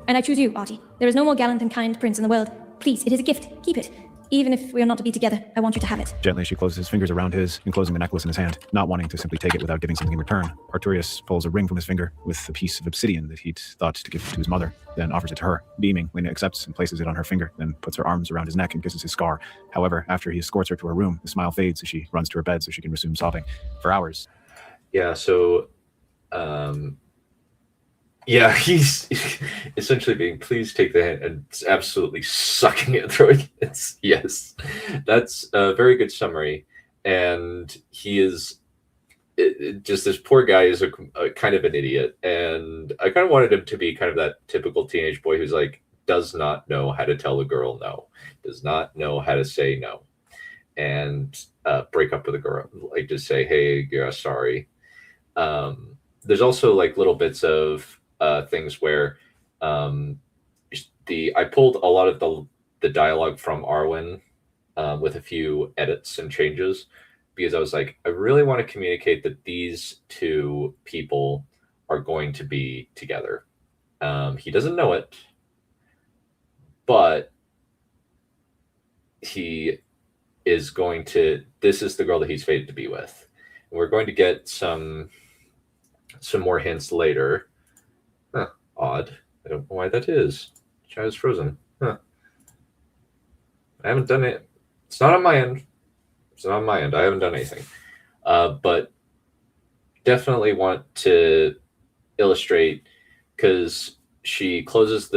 And I choose you, Artie. There is no more gallant and kind prince in the world. Please, it is a gift. Keep it. Even if we are not to be together, I want you to have it. Gently, she closes his fingers around his, enclosing the necklace in his hand, not wanting to simply take it without giving something in return. Artorias pulls a ring from his finger with a piece of obsidian that he'd thought to give to his mother, then offers it to her. Beaming, Lena accepts and places it on her finger, then puts her arms around his neck and kisses his scar. However, after he escorts her to her room, the smile fades as she runs to her bed so she can resume sobbing. For hours. Yeah, so yeah, he's essentially being, please take the hand, and it's absolutely sucking it, throwing it. Yes, that's a very good summary. And he is just, this poor guy is a kind of an idiot. And I kind of wanted him to be kind of that typical teenage boy who's like, does not know how to tell a girl no, does not know how to say no, and break up with a girl, like just say, hey, yeah, sorry. There's also like little bits of things where I pulled a lot of the dialogue from Arwen with a few edits and changes, because I was like, I really want to communicate that these two people are going to be together. He doesn't know it, but he is going to, this is the girl that he's fated to be with. And we're going to get some more hints later. Huh, odd. I don't know why that is. China's frozen. Huh. I haven't done it. It's not on my end. It's not on my end. I haven't done anything. But definitely want to illustrate, because she closes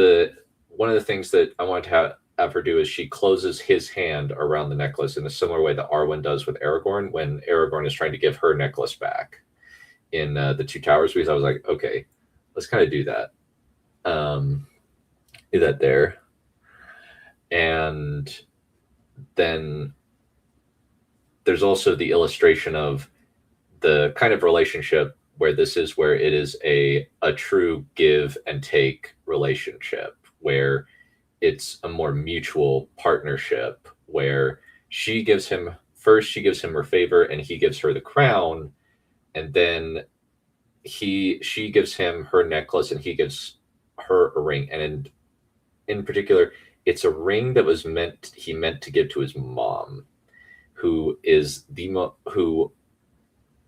one of the things that I want to have her do is she closes his hand around the necklace in a similar way that Arwen does with Aragorn when Aragorn is trying to give her necklace back in the Two Towers, because I was like, okay, let's kind of do that. Do that there. And then there's also the illustration of the kind of relationship where this is where it is a true give and take relationship, where it's a more mutual partnership, where she gives him her favor and he gives her the crown, and then she gives him her necklace and he gives her a ring. And in particular, it's a ring that he meant to give to his mom, who is who,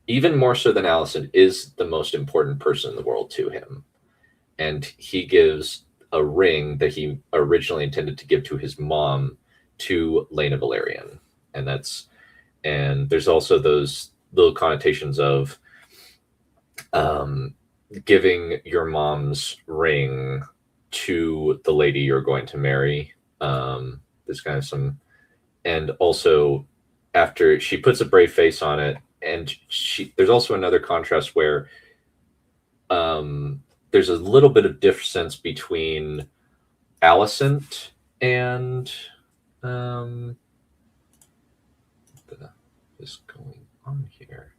even more so than Alicent, is the most important person in the world to him. And he gives a ring that he originally intended to give to his mom to Lena Valerian. And there's also those little connotations of giving your mom's ring to the lady you're going to marry. There's kind of some, and also after she puts a brave face on it, and there's also another contrast where there's a little bit of difference between Alicent and what is going on here?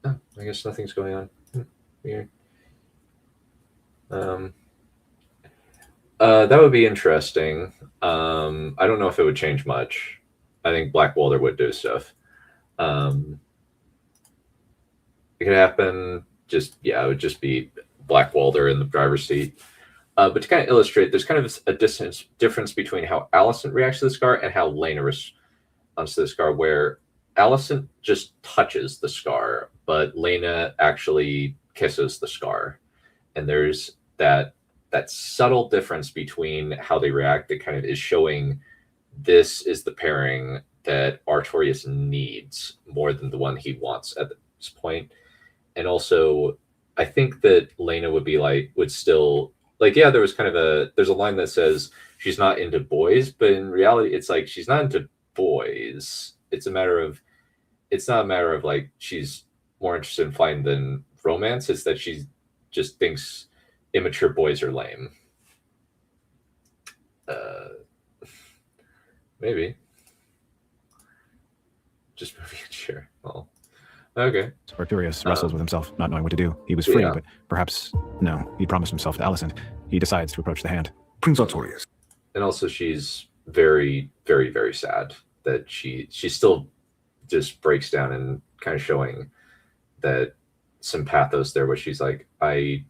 Oh, I guess nothing's going on. Weird. That would be interesting. I don't know if it would change much. I think Black Walder would do stuff. It could happen. It would just be Black Walder in the driver's seat. But to kind of illustrate, there's kind of a difference between how Alicent reacts to the scar and how Lena responds to the scar, where Alicent just touches the scar, but Lena actually kisses the scar. And there's that subtle difference between how they react that kind of is showing this is the pairing that Artorias needs more than the one he wants at this point. And also, I think that Lena would still, yeah, there's a line that says she's not into boys, but in reality, it's like she's not into boys. It's not a matter of like she's more interested in flying than romance. It's that she just thinks immature boys are lame. Maybe. just moving a chair. Oh, okay. Artorias wrestles with himself, not knowing what to do. He was free, Yeah. but perhaps no. He promised himself to Alicent. He decides to approach the hand. Prince Artorias. And also, she's very, very, very sad that she still just breaks down and kind of showing that some pathos there, where she's like, I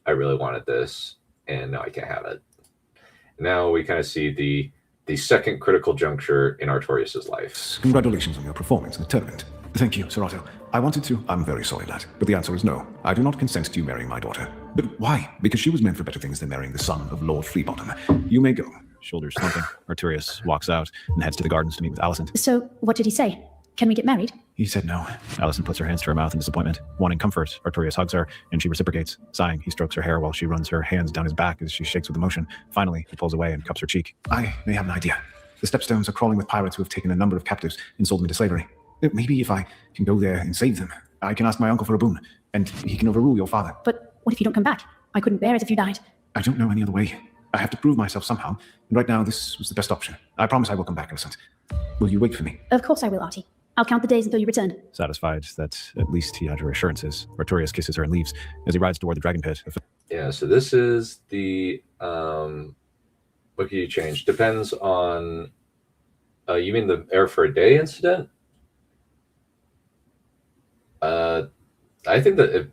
really wanted this, and now I can't have it. Now we kind of see the second critical juncture in Artorias' life. Congratulations on your performance in the tournament. Thank you, Sir Otto. I wanted to. I'm very sorry, lad. But the answer is no. I do not consent to you marrying my daughter. But why? Because she was meant for better things than marrying the son of Lord Freebottom. You may go. Shoulders slumping, Artorias walks out and heads to the gardens to meet with Alicent. So, what did he say? Can we get married? He said no. Alicent puts her hands to her mouth in disappointment. Wanting comfort, Artorias hugs her, and she reciprocates. Sighing, he strokes her hair while she runs her hands down his back as she shakes with emotion. Finally, he pulls away and cups her cheek. I may have an idea. The Stepstones are crawling with pirates who have taken a number of captives and sold them into slavery. Maybe if I can go there and save them, I can ask my uncle for a boon, and he can overrule your father. But what if you don't come back? I couldn't bear it if you died. I don't know any other way. I have to prove myself somehow, and right now this was the best option. I promise I will come back, Alicent. Will you wait for me? Of course I will, Artie. I'll count the days until you return. Satisfied that at least he had her assurances, Artorias kisses her and leaves. As he rides toward the dragon pit, Yeah, so this is the what can you change? Depends on you mean the air for a day incident? I think that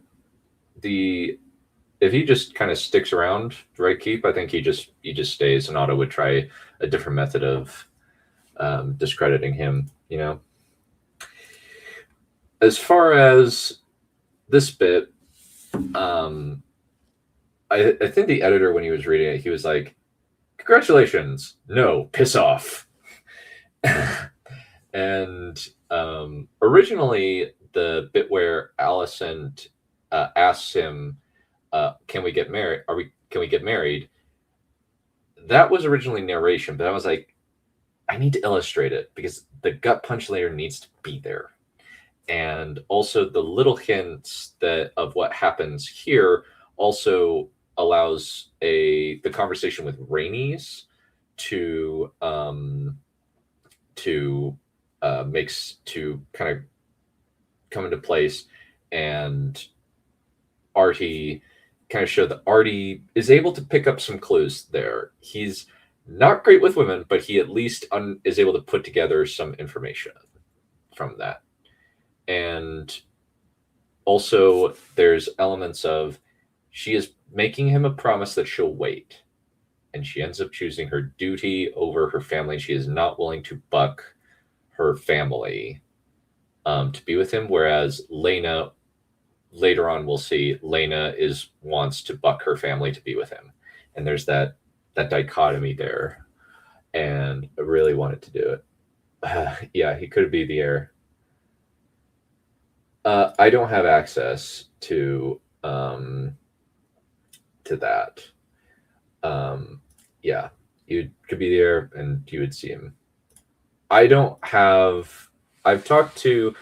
if he just kind of sticks around right keep, I think he just stays, and Otto would try a different method of discrediting him, you know. As far as this bit, I think the editor, when he was reading it, he was like, "Congratulations, no, piss off." And originally, the bit where Alicent asks him, "Can we get married? Can we get married?" That was originally narration, but I was like, I need to illustrate it because the gut punch layer needs to be there. And also the little hints of what happens here also allows the conversation with Rhaenys to kind of come into place, and Artie kind of show that Artie is able to pick up some clues there. He's not great with women, but he at least is able to put together some information from that. And also there's elements of she is making him a promise that she'll wait, and she ends up choosing her duty over her family. She is not willing to buck her family to be with him, whereas Laena, later on we'll see, Laena wants to buck her family to be with him, and there's that dichotomy there, and I really wanted to do it. Yeah, he could be the heir. I don't have access to that. Yeah, you could be there and you would see him. I have attempted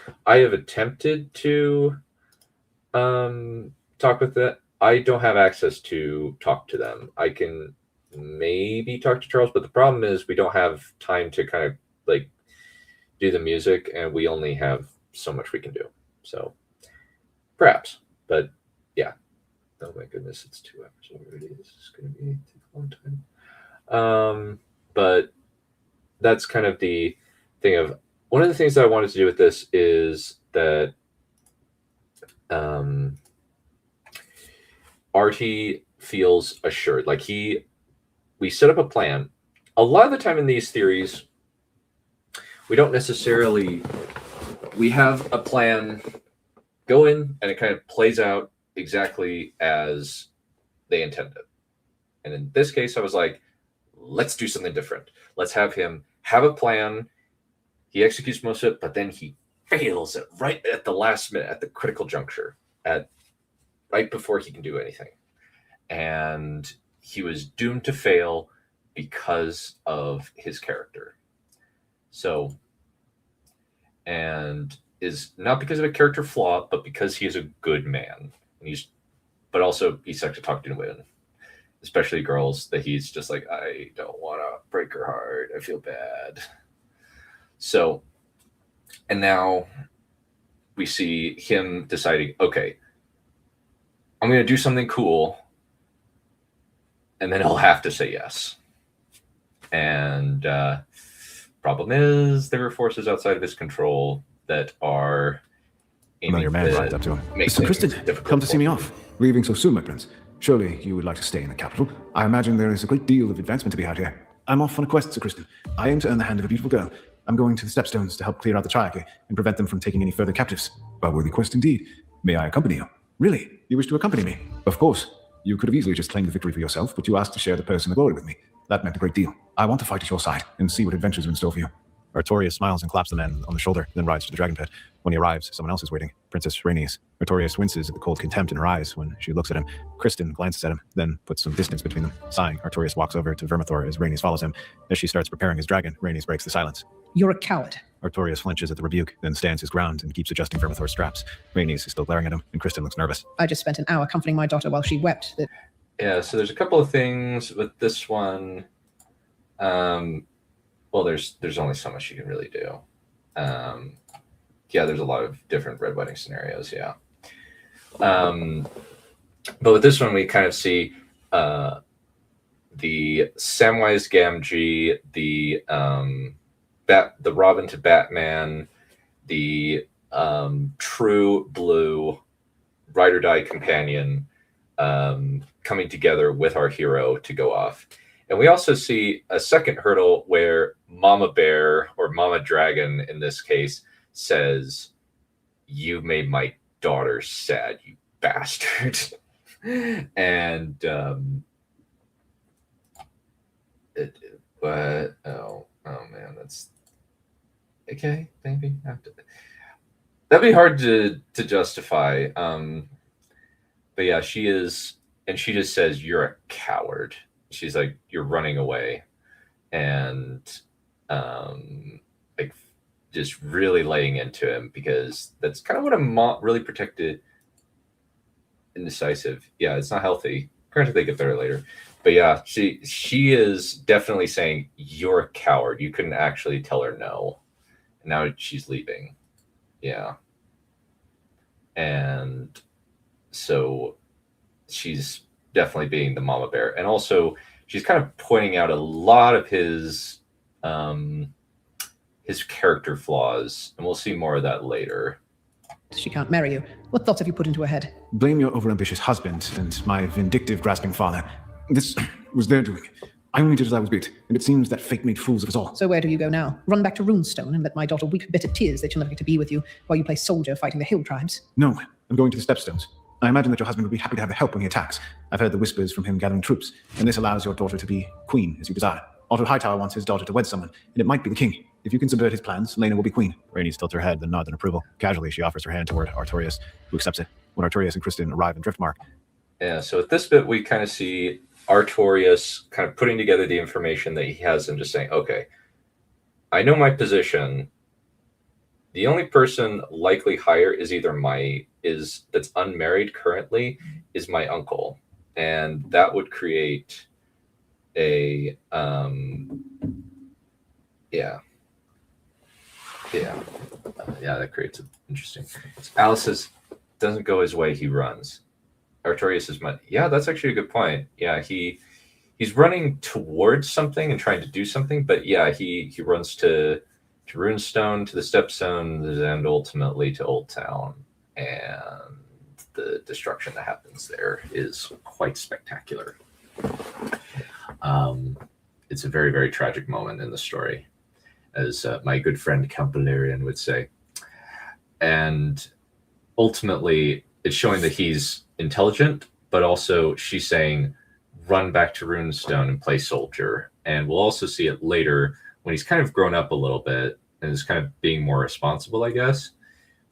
to talk with it. I don't have access to talk to them. I can maybe talk to Charles, but the problem is we don't have time to kind of like do the music, and we only have so much we can do. So perhaps, but yeah. Oh my goodness, it's 2 hours already. This is going to take a long time. But that's kind of the thing of one of the things that I wanted to do with this is that Artie feels assured. Like we set up a plan. A lot of the time in these theories, we don't necessarily, we have a plan, go in, and it kind of plays out exactly as they intended. And in this case, I was like, let's do something different. Let's have him have a plan. He executes most of it, but then he fails it right at the last minute, at the critical juncture, right before he can do anything. And he was doomed to fail because of his character. So, and is not because of a character flaw, but because he is a good man. And but also he sucks to talk to women, especially girls, that he's just like, I don't want to break her heart. I feel bad. So And now we see him deciding, okay, I'm going to do something cool, and then he'll have to say yes. And problem is, there are forces outside of his control that are aiming Familiar man rides up to him. make Mr. things Kristen, difficult come to see for me him. off. Leaving so soon, my prince. Surely you would like to stay in the capital. I imagine there is a great deal of advancement to be had here. I'm off on a quest, Sir Kristen. I aim to earn the hand of a beautiful girl. I'm going to the Stepstones to help clear out the Triarchy and prevent them from taking any further captives. A worthy quest indeed. May I accompany you? Really? You wish to accompany me? Of course. You could have easily just claimed the victory for yourself, but you asked to share the personal glory with me. That meant a great deal. I want to fight at your side and see what adventures are in store for you. Artorias smiles and claps the man on the shoulder, then rides to the dragon pit. When he arrives, someone else is waiting. Princess Rhaenys. Artorias winces at the cold contempt in her eyes when she looks at him. Kristen glances at him, then puts some distance between them. Sighing, Artorias walks over to Vermithor as Rhaenys follows him. As she starts preparing his dragon, Rhaenys breaks the silence. You're a coward. Artorias flinches at the rebuke, then stands his ground and keeps adjusting Vermithor's straps. Rhaenys is still glaring at him, and Kristen looks nervous. I just spent an hour comforting my daughter while she wept that Yeah, so there's a couple of things with this one. Well, there's only so much you can really do. Yeah, there's a lot of different red wedding scenarios. Yeah, but with this one, we kind of see the Samwise Gamgee, the Robin to Batman, the true blue ride or die companion coming together with our hero to go off. And we also see a second hurdle where Mama Bear, or Mama Dragon in this case, says, "You made my daughter sad, you bastard." And oh man, that's okay. Maybe that'd be hard to justify. But yeah, she is, and she just says, "You're a coward." She's like, "You're running away," and like just really laying into him, because that's kind of what a mom, really protected, indecisive. Yeah, it's not healthy. Granted, they get better later, but yeah, she is definitely saying, "You're a coward. You couldn't actually tell her no." And now she's leaving. Yeah, and so she's definitely being the mama bear, and also she's kind of pointing out a lot of his character flaws, and we'll see more of that later. she can't marry you. What thoughts have you put into her head? Blame your overambitious husband and my vindictive, grasping father. This was their doing. I only did as I was bid, and it seems that fate made fools of us all. So where do you go now? Run back to Runestone and let my daughter weep bitter tears that she'll never get to be with you while you play soldier fighting the hill tribes? No, I'm going to the Stepstones. I imagine that your husband would be happy to have the help when he attacks. I've heard the whispers from him gathering troops, and this allows your daughter to be queen as you desire. Otto Hightower wants his daughter to wed someone, and it might be the king. If you can subvert his plans, Lena will be queen. Rhaenys tilts her head, then nods in approval. Casually, she offers her hand toward Artorias, who accepts it. When Artorias and Kristen arrive in Driftmark, Yeah, so at this bit, we kind of see Artorias kind of putting together the information that he has and just saying, okay, I know my position. The only person likely higher is either that's unmarried currently is my uncle. And that would create a, that creates an interesting. Alice says, doesn't go his way, he runs. Artorias says, yeah, that's actually a good point. Yeah, he's running towards something and trying to do something, but yeah, he runs to Runestone, to the Stepstones, and ultimately to Old Town. And the destruction that happens there is quite spectacular. It's a very, very tragic moment in the story, as my good friend Count Balerion would say. And ultimately, it's showing that he's intelligent, but also she's saying, run back to Runestone and play soldier. And we'll also see it later when he's kind of grown up a little bit and is kind of being more responsible, I guess,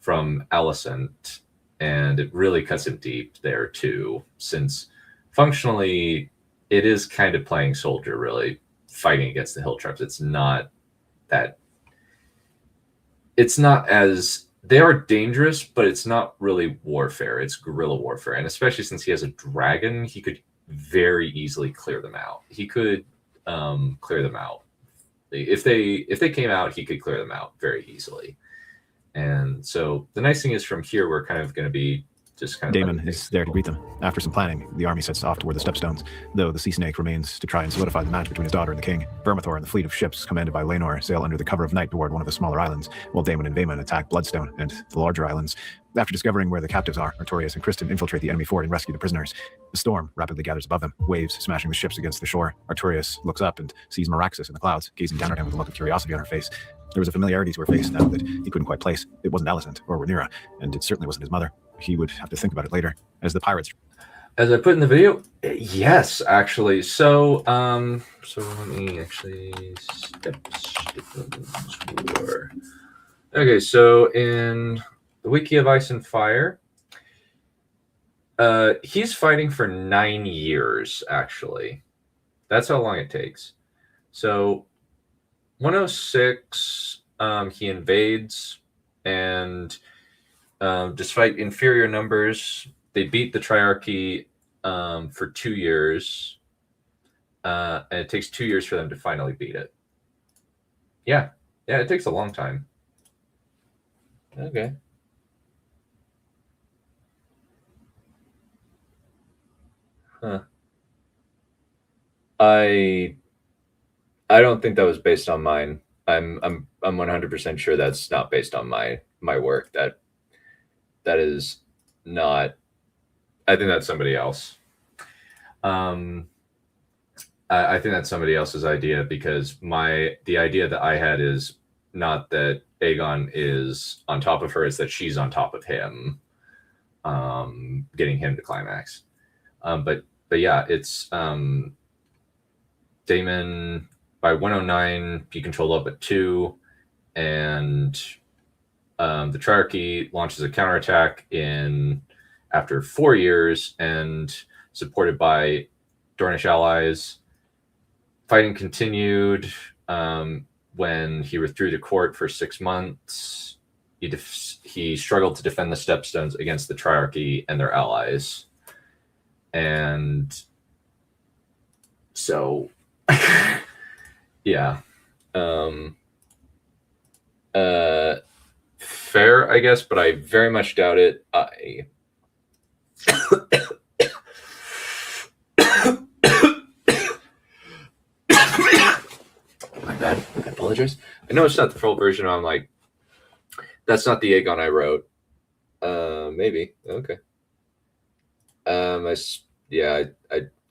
from Alicent. And it really cuts him deep there too, since functionally it is kind of playing soldier, really fighting against the hill tribes. It's not as, they are dangerous, but it's not really warfare. It's guerrilla warfare. And especially since he has a dragon, he could very easily clear them out. He could clear them out. If they came out, he could clear them out very easily. And so the nice thing is from here, we're kind of going to be just kind of... Daemon is there to greet them. After some planning, the army sets off toward the Stepstones, though the Sea Snake remains to try and solidify the match between his daughter and the king. Vermithor and the fleet of ships commanded by Laenor sail under the cover of night toward one of the smaller islands, while Daemon and Vaemon attack Bloodstone and the larger islands. After discovering where the captives are, Artorias and Kristen infiltrate the enemy fort and rescue the prisoners. The storm rapidly gathers above them, waves smashing the ships against the shore. Artorias looks up and sees Meraxis in the clouds, gazing down at him with a look of curiosity on her face. There was a familiarity to her face now that he couldn't quite place. It wasn't Alicent or Rhaenyra, and it certainly wasn't his mother. He would have to think about it later, as the pirates... As I put in the video, yes, actually. So let me actually Okay, so in the Wiki of Ice and Fire, he's fighting for 9 years, actually. That's how long it takes. So 106, he invades, and despite inferior numbers, they beat the Triarchy for 2 years, and it takes 2 years for them to finally beat it. Yeah, it takes a long time. Okay. Huh. I don't think that was based on mine. I'm 100% sure that's not based on my work. That is not. I think that's somebody else. I think that's somebody else's idea, because the idea that I had is not that Aegon is on top of her, it's that she's on top of him, getting him to climax. But yeah, it's Daemon by 109, he controlled up at 2, and the Triarchy launches a counterattack after 4 years, and supported by Dornish allies. Fighting continued when he withdrew the court for 6 months. He struggled to defend the Stepstones against the Triarchy and their allies. And so, yeah. Fair, I guess, but I very much doubt it. My bad. I apologize. I know it's not the full version. I'm like, that's not the Aegon I wrote. Maybe. Okay. I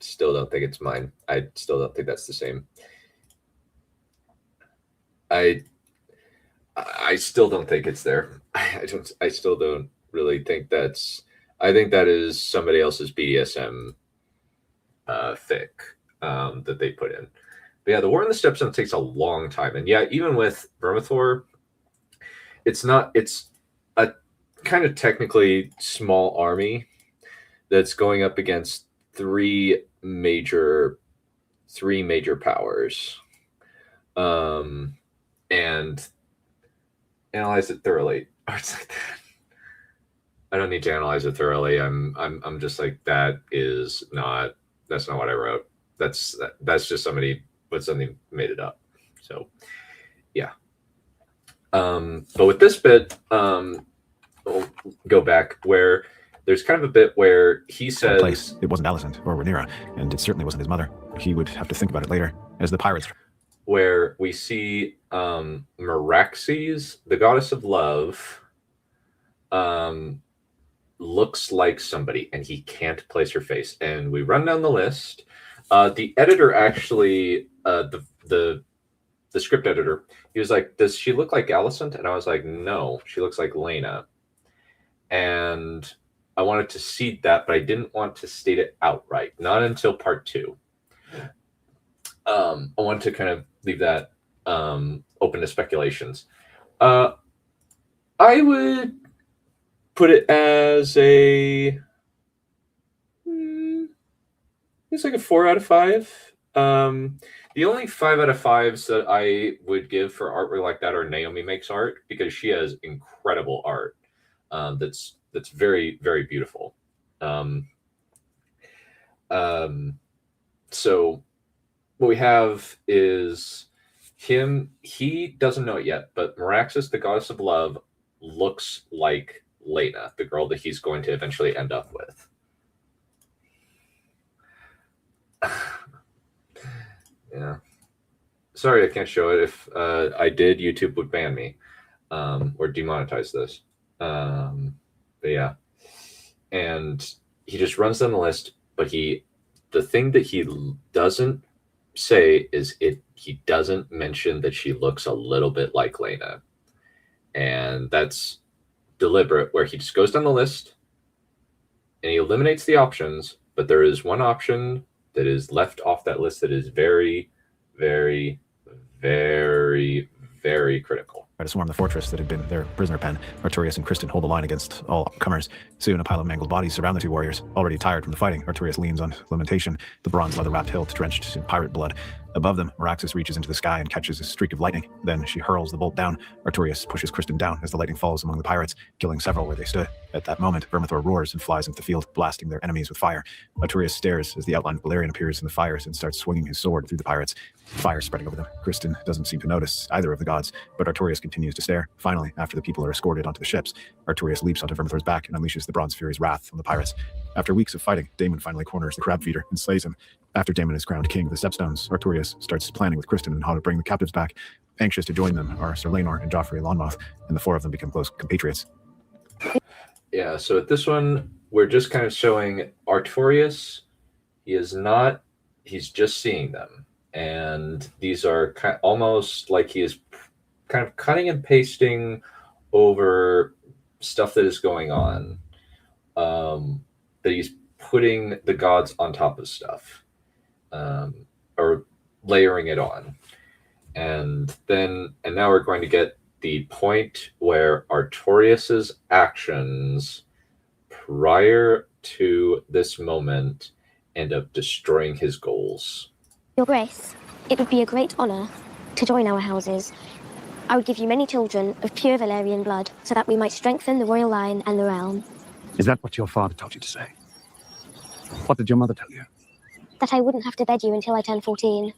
still don't think it's mine. I still don't think that's the same. I still don't think it's there. I still don't really think that's. I think that is somebody else's BDSM fic that they put in. But yeah, the War in the Stepstones takes a long time, and yeah, even with Vermithor, it's a kind of technically small army that's going up against three major powers, and analyze it thoroughly. It's like that. I don't need to analyze it thoroughly. I'm just like, that's not what I wrote. That's just somebody made it up. So yeah. But with this bit, we'll go back where there's kind of a bit where he says it wasn't Alicent or Rhaenyra, and it certainly wasn't his mother. He would have to think about it later, as the pirates. Where we see Meraxis, the goddess of love, looks like somebody, and he can't place her face. And we run down the list. The editor actually, the script editor, he was like, "Does she look like Alicent?" And I was like, "No, she looks like Laena." And I wanted to seed that, but I didn't want to state it outright. Not until part 2. I wanted to kind of leave that open to speculations. I would put it as it's like a 4 out of 5. The only 5 out of 5s that I would give for artwork like that are Naomi makes art, because she has incredible art that's very, very beautiful. So what we have is him. He doesn't know it yet, but Meraxis, the goddess of love, looks like Lena, the girl that he's going to eventually end up with. Yeah. Sorry, I can't show it. If I did, YouTube would ban me or demonetize this. But yeah. And he just runs down the list, but the thing that he doesn't say is he doesn't mention that she looks a little bit like Lena. And that's deliberate, where he just goes down the list and he eliminates the options, but there is one option that is left off that list that is very, very, very, very critical. Try to swarm the fortress that had been their prisoner pen. Artorias and Kristen hold the line against all comers. Soon, a pile of mangled bodies surround the two warriors. Already tired from the fighting, Artorias leans on lamentation, the bronze leather-wrapped hilt drenched in pirate blood. Above them, Meraxis reaches into the sky and catches a streak of lightning. Then she hurls the bolt down. Artorias pushes Kristen down as the lightning falls among the pirates, killing several where they stood. At that moment, Vermithor roars and flies into the field, blasting their enemies with fire. Artorias stares as the outline of Balerion appears in the fires and starts swinging his sword through the pirates. Fire spreading over them. Kristen doesn't seem to notice either of the gods, but Artorias continues to stare. Finally, after the people are escorted onto the ships, Artorias leaps onto Vermithor's back and unleashes the Bronze Fury's wrath on the pirates. After weeks of fighting, Daemon finally corners the crab feeder and slays him. After Daemon is crowned king of the Stepstones, Artorias starts planning with Kristen on how to bring the captives back. Anxious to join them are Sir Laenor and Joffrey Lonmouth, and the four of them become close compatriots. Yeah, so at this one, we're just kind of showing Artorias. He's just seeing them. And these are almost like he is kind of cutting and pasting over stuff that is going on. That he's putting the gods on top of stuff. Or layering it on. And now we're going to get the point where Artorias's actions prior to this moment end up destroying his goals. Your Grace, it would be a great honor to join our houses. I would give you many children of pure Valerian blood so that we might strengthen the royal line and the realm. Is that what your father told you to say? What did your mother tell you? That I wouldn't have to bed you until I turned 14.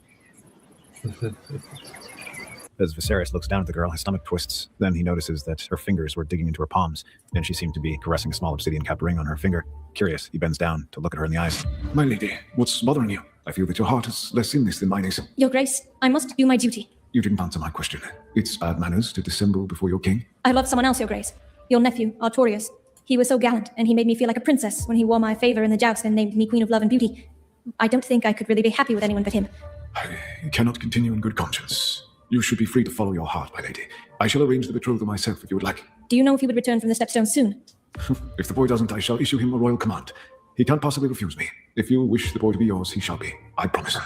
As Viserys looks down at the girl, his stomach twists. Then he notices that her fingers were digging into her palms, and she seemed to be caressing a small obsidian capped ring on her finger. Curious, he bends down to look at her in the eyes. My lady, what's bothering you? I feel that your heart is less in this than mine is. Your Grace, I must do my duty. You didn't answer my question. It's bad manners to dissemble before your king. I love someone else, Your Grace. Your nephew, Artorias. He was so gallant, and he made me feel like a princess when he wore my favor in the joust and named me Queen of Love and Beauty. I don't think I could really be happy with anyone but him. I cannot continue in good conscience. You should be free to follow your heart, my lady. I shall arrange the betrothal myself if you would like. Do you know if he would return from the Stepstone soon? If the boy doesn't, I shall issue him a royal command. He can't possibly refuse me. If you wish the boy to be yours, he shall be. I promise.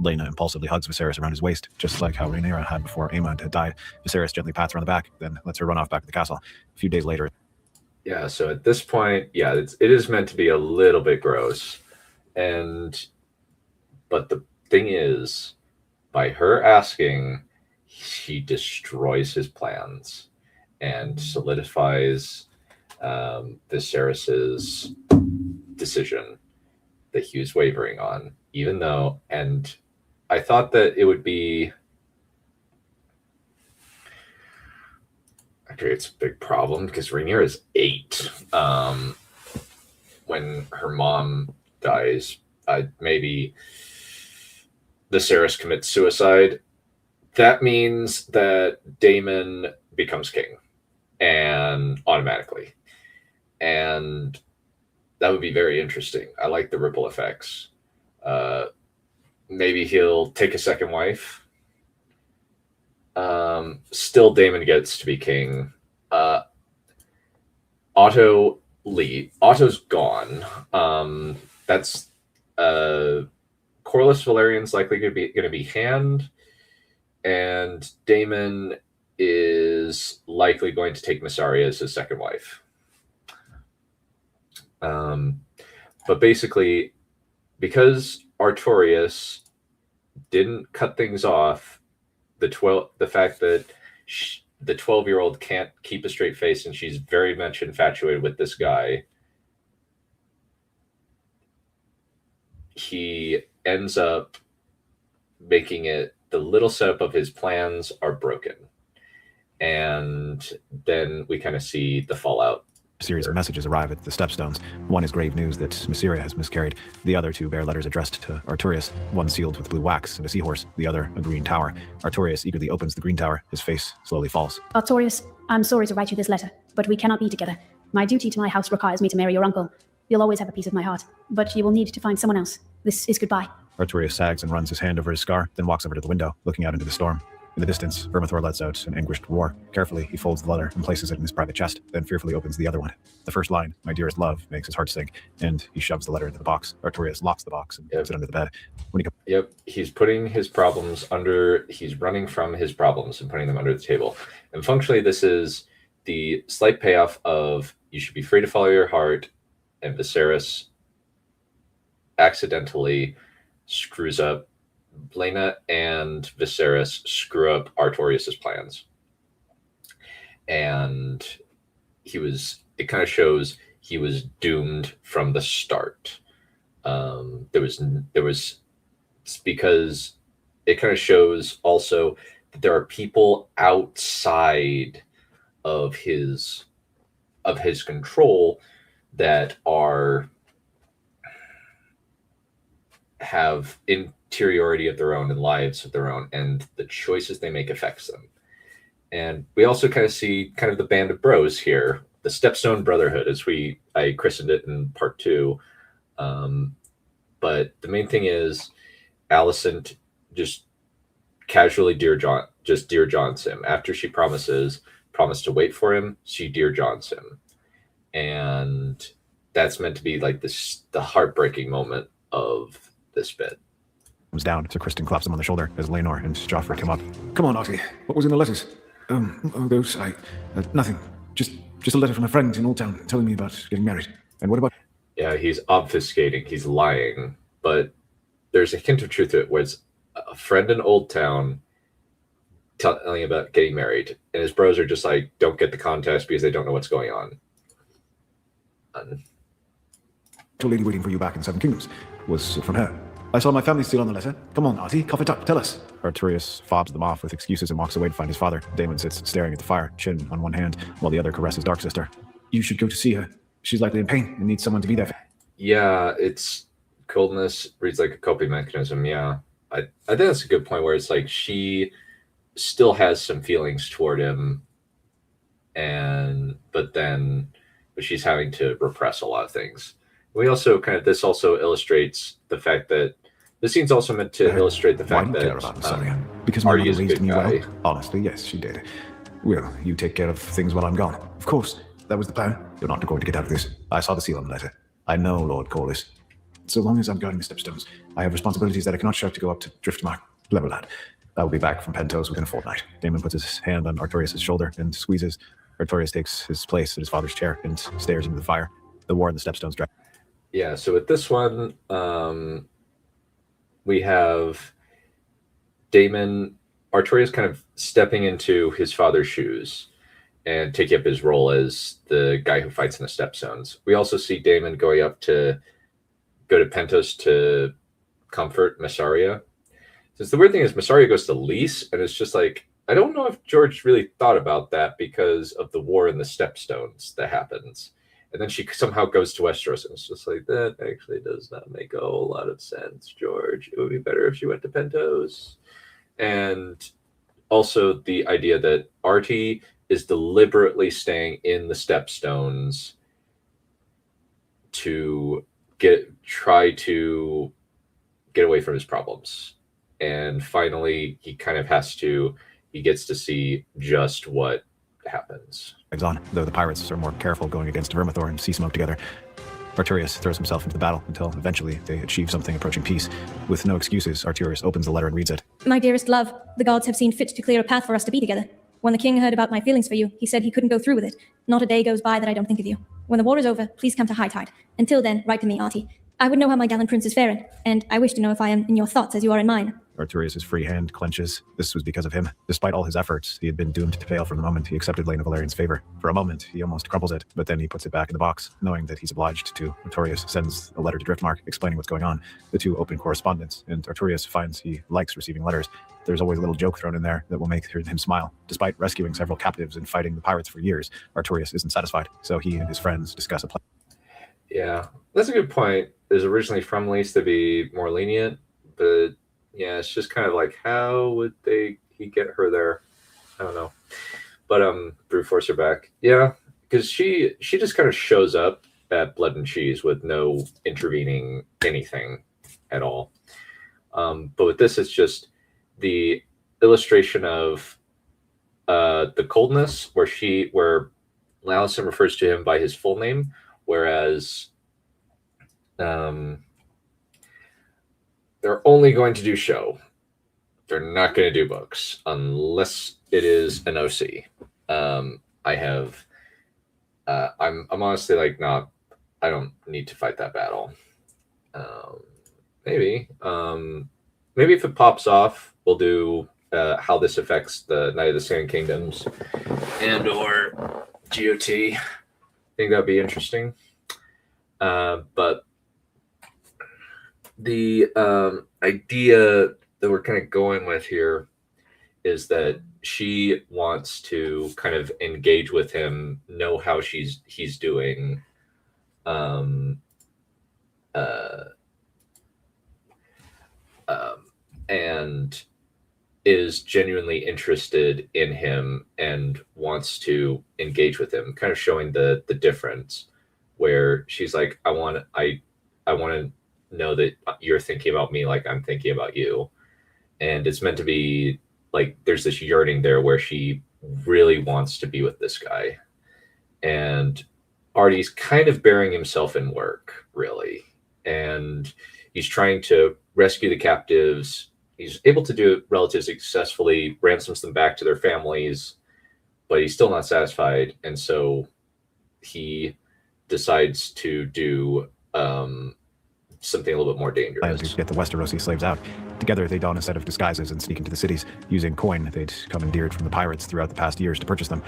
Lena impulsively hugs Viserys around his waist, just like how Rhaenyra had before Aemond had died. Viserys gently pats her on the back, then lets her run off back to the castle. A few days later... Yeah, so at this point, yeah, it is meant to be a little bit gross. But the thing is, by her asking, she destroys his plans and solidifies Viserys's decision that he was wavering on, even though, and I thought that it would be, actually it's a big problem because Rhaenyra is 8 when her mom dies. Maybe Viserys commits suicide. That means that Daemon becomes king, and automatically. And that would be very interesting. I like the ripple effects. Maybe he'll take a second wife. Still, Daemon gets to be king. Otto's gone. That's Corlys Valyrian's likely going to be hand, and Daemon is likely going to take Mysaria as his second wife. But basically, because Artorias didn't cut things off, the fact that the 12-year-old can't keep a straight face and she's very much infatuated with this guy, he ends up making it, the little setup of his plans are broken. and then we kind of see the fallout. A series of messages arrive at the stepstones. One is grave news that Mysaria has miscarried. The other two bear letters addressed to Artorias, one sealed with blue wax and a seahorse, the other a green tower. Artorias eagerly opens the green tower. His face slowly falls. Artorias, I'm sorry to write you this letter, but we cannot be together. My duty to my house requires me to marry your uncle. You'll always have a piece of my heart, but you will need to find someone else. This is goodbye. Artorias sags and runs his hand over his scar, then walks over to the window, looking out into the storm. In the distance, Vermithor lets out an anguished roar. Carefully, he folds the letter and places it in his private chest, then fearfully opens the other one. The first line, "My dearest love," makes his heart sink, and he shoves the letter into the box. Artorias locks the box and puts it under the bed. When He's putting his problems under, he's running from his problems and putting them under the table. And functionally, this is the slight payoff of you should be free to follow your heart, and Viserys accidentally screws up. Blaina and Viserys screw up Artorias' plans. And it kind of shows he was doomed from the start. It's because it kind of shows also that there are people outside of his control that have interiority of their own and lives of their own, and the choices they make affects them. And we also kind of see kind of the band of bros here, the Stepstone Brotherhood, as I christened it in part 2. But the main thing is Alicent just casually Dear Johns him. After she promised to wait for him, she Dear Johns him. And that's meant to be like the heartbreaking moment of this bit. Comes down, so Kristen claps him on the shoulder as Laenor and Joffrey come up. Come on, Artie. What was in the letters? Those, nothing. Just a letter from a friend in Old Town telling me about getting married. And what about... Yeah, he's obfuscating. He's lying. But there's a hint of truth to it, where it's a friend in Old Town telling about getting married. And his bros are just like, don't get the contest because they don't know what's going on. The lady waiting for you back in Seven Kingdoms was from her. I saw my family seal on the letter. Come on, Artie, cough it up. Tell us. Artorias fobs them off with excuses and walks away to find his father. Daemon sits staring at the fire, chin on one hand, while the other caresses Dark Sister. You should go to see her. She's likely in pain and needs someone to be there. Yeah, it's coldness reads like a coping mechanism. Yeah, I think that's a good point, where it's like she still has some feelings toward him, but she's having to repress a lot of things. We also this also illustrates the fact that this scene's also meant to illustrate the fact that care about Mysaria? Because my mother raised me well. Honestly, yes, she did. Well, you take care of things while I'm gone. Of course, that was the plan. You're not going to get out of this. I saw the seal on the letter. I know Lord Corlys. So long as I'm guarding the Stepstones, I have responsibilities that I cannot shirk to go up to Driftmark. Clever lad. I will be back from Pentos within a fortnight. Daemon puts his hand on Artorias' shoulder and squeezes. Artorias takes his place at his father's chair and stares into the fire. The war in the Stepstones drag. Yeah, so with this one, we have Artorias kind of stepping into his father's shoes and taking up his role as the guy who fights in the Stepstones. We also see Daemon go to Pentos to comfort Mysaria. Since the weird thing is Mysaria goes to Lys, and it's just like, I don't know if George really thought about that because of the war in the Stepstones that happens. And then she somehow goes to Westeros, and it's just like, that actually does not make a whole lot of sense, George. It would be better if she went to Pentos. And also the idea that Artie is deliberately staying in the Stepstones to try to get away from his problems. And finally, he gets to see just what happens. On, though the pirates are more careful going against Vermithor and Sea Smoke together. Artorias throws himself into the battle until eventually they achieve something approaching peace. With no excuses, Artorias opens the letter and reads it. My dearest love, the gods have seen fit to clear a path for us to be together. When the king heard about my feelings for you, he said he couldn't go through with it. Not a day goes by that I don't think of you. When the war is over, please come to High Tide. Until then, write to me, Artie. I would know how my gallant prince is faring, and I wish to know if I am in your thoughts as you are in mine. Artorias' free hand clenches. This was because of him. Despite all his efforts, he had been doomed to fail from the moment he accepted Lena Valerian's favor. For a moment, he almost crumples it, but then he puts it back in the box, knowing that he's obliged to. Artorias sends a letter to Driftmark explaining what's going on. The two open correspondence, and Artorias finds he likes receiving letters. There's always a little joke thrown in there that will make him smile. Despite rescuing several captives and fighting the pirates for years, Artorias isn't satisfied, so he and his friends discuss a plan. Yeah, that's a good point. It was originally from Lease to be more lenient, but yeah, it's just kind of like, how would he get her there? I don't know. But Brute Force her back. Yeah, because she just kind of shows up at Blood and Cheese with no intervening anything at all. But with this, it's just the illustration of the coldness, where Lalison refers to him by his full name, whereas they're only going to do show. They're not going to do books unless it is an OC. I'm honestly like, not. I don't need to fight that battle. Maybe if it pops off, we'll do how this affects the Night of the Sand Kingdoms and/or GOT. I think that'd be interesting. But the idea that we're kind of going with here is that she wants to kind of engage with him, know how he's doing, and is genuinely interested in him and wants to engage with him, kind of showing the difference where she's like, I want to know that you're thinking about me like I'm thinking about you. And it's meant to be like there's this yearning there where she really wants to be with this guy. And Artie's kind of burying himself in work, really. And he's trying to rescue the captives. He's able to do it relatively successfully, ransoms them back to their families, but he's still not satisfied. And so he decides to do something a little bit more dangerous. To get the Westerosi slaves out. Together, they don a set of disguises and sneak into the cities, using coin they'd commandeered from the pirates throughout the past years to purchase them.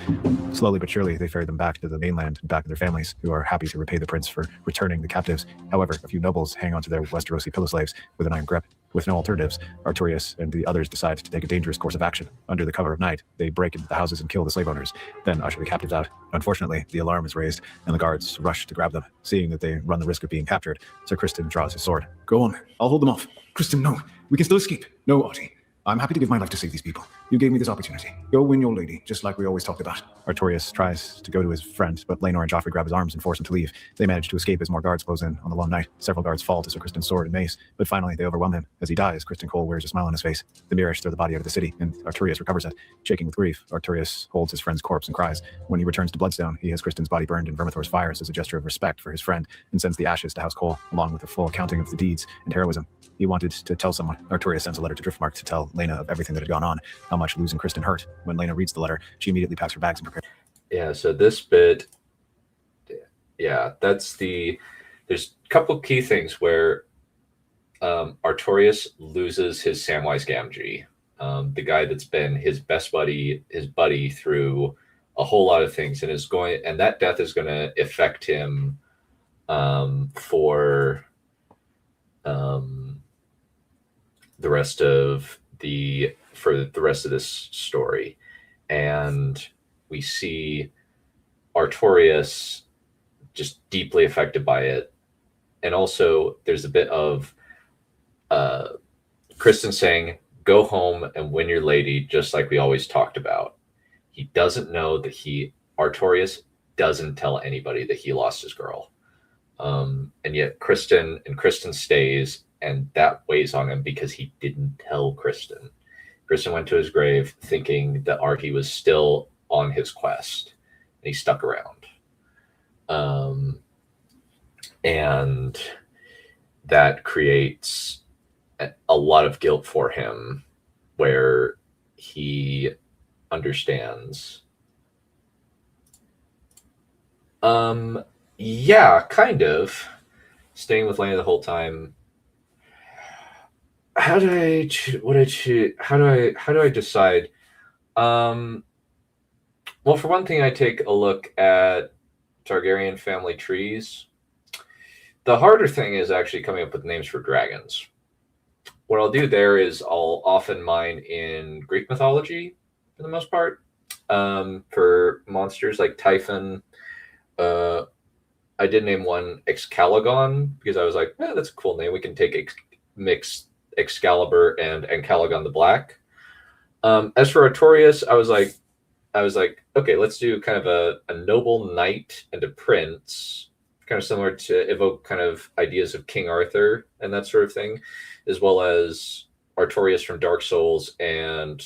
Slowly but surely, they ferry them back to the mainland and back to their families, who are happy to repay the prince for returning the captives. However, a few nobles hang onto their Westerosi pillow slaves with an iron grip. With no alternatives, Artorias and the others decide to take a dangerous course of action. Under the cover of night, they break into the houses and kill the slave owners, then usher the captives out. Unfortunately, the alarm is raised, and the guards rush to grab them. Seeing that they run the risk of being captured, Sir Criston draws his sword. Go on. I'll hold them off. Criston, no. We can still escape. No, Artie. I'm happy to give my life to save these people. You gave me this opportunity. Go win your lady, just like we always talked about. Artorias tries to go to his friend, but Laenor and Joffrey grab his arms and force him to leave. They manage to escape as more guards close in on the lone night. Several guards fall to Sir Criston's sword and mace, but finally they overwhelm him. As he dies, Criston Cole wears a smile on his face. The Mirish throw the body out of the city, and Artorias recovers it. Shaking with grief, Artorias holds his friend's corpse and cries. When he returns to Bloodstone, he has Criston's body burned in Vermithor's fires as a gesture of respect for his friend, and sends the ashes to House Cole, along with a full accounting of the deeds and heroism. He wanted to tell someone. Artorias sends a letter to Driftmark to tell Lena of everything that had gone on, how much losing Criston hurt. When Lena reads the letter, she immediately packs her bags and prepares. Yeah, so this bit, there's a couple key things where Artorias loses his Samwise Gamgee, the guy that's been his best buddy, his buddy through a whole lot of things, and that death is going to affect him for the rest of this story. And we see Artorias just deeply affected by it. And also there's a bit of Criston saying, go home and win your lady, just like we always talked about. He doesn't know that Artorias doesn't tell anybody that he lost his girl. And yet Criston stays, and that weighs on him because he didn't tell Criston. Criston went to his grave thinking that Artie was still on his quest, and he stuck around. And that creates a lot of guilt for him, where he understands. Yeah, kind of. Staying with Lena the whole time. how do I choose? How do I decide? Well, for one thing, I take a look at Targaryen family trees. The harder thing is actually coming up with names for dragons. What I'll do there is I'll often mine in Greek mythology for the most part. For monsters like Typhon, I did name one Excaligon because I was like, that's a cool name. We can mix Excalibur and Caligon the Black. As for Artorias, I was like, okay, let's do kind of a noble knight and a prince, kind of similar to evoke kind of ideas of King Arthur and that sort of thing, as well as Artorias from Dark Souls and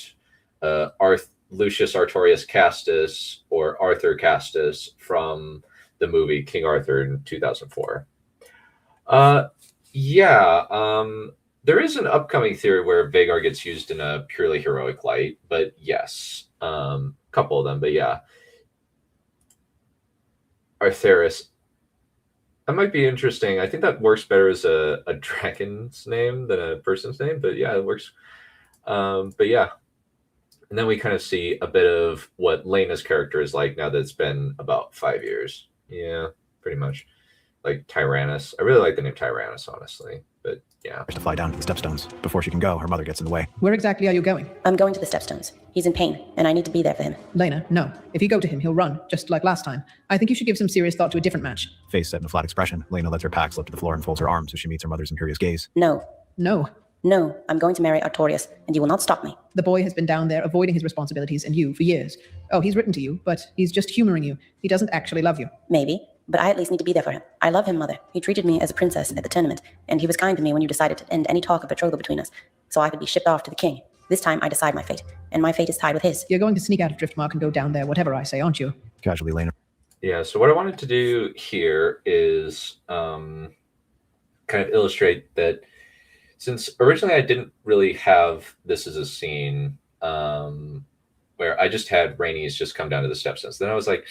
Lucius Artorias Castus or Arthur Castus from the movie King Arthur in 2004. There is an upcoming theory where Vhagar gets used in a purely heroic light, but yes, a couple of them, but yeah. Artheris. That might be interesting. I think that works better as a dragon's name than a person's name, but yeah, it works. But yeah. And then we kind of see a bit of what Lena's character is like now that it's been about 5 years. Yeah, pretty much. Like Tyrannus. I really like the name Tyrannus, honestly. But yeah. To fly down to the stepstones. Before she can go, her mother gets in the way. Where exactly are you going? I'm going to the stepstones. He's in pain, and I need to be there for him. Lena, no. If you go to him, he'll run, just like last time. I think you should give some serious thought to a different match. Face set in a flat expression, Lena lets her pack slip to the floor and folds her arms as she meets her mother's imperious gaze. No. No. No, I'm going to marry Artorias, and you will not stop me. The boy has been down there avoiding his responsibilities and you for years. Oh, he's written to you, but he's just humoring you. He doesn't actually love you. Maybe, but I at least need to be there for him. I love him, Mother. He treated me as a princess at the tournament, and he was kind to me when you decided to end any talk of betrothal between us, so I could be shipped off to the king. This time I decide my fate, and my fate is tied with his. You're going to sneak out of Driftmark and go down there, whatever I say, aren't you? Casually, Lena. Yeah, so what I wanted to do here is kind of illustrate that since originally I didn't really have this as a scene where I just had Rhaenys just come down to the stepstones. Then I was like,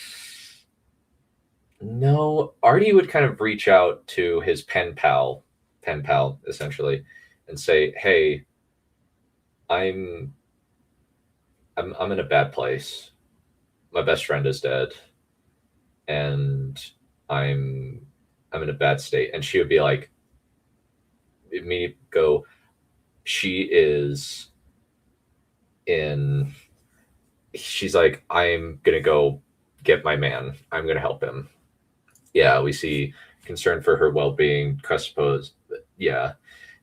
no, Artie would kind of reach out to his pen pal essentially, and say, hey, I'm in a bad place. My best friend is dead, and I'm in a bad state. And she would be like, me go, she's like, I'm gonna go get my man. I'm gonna help him. Yeah, we see concern for her well-being, I suppose. Yeah,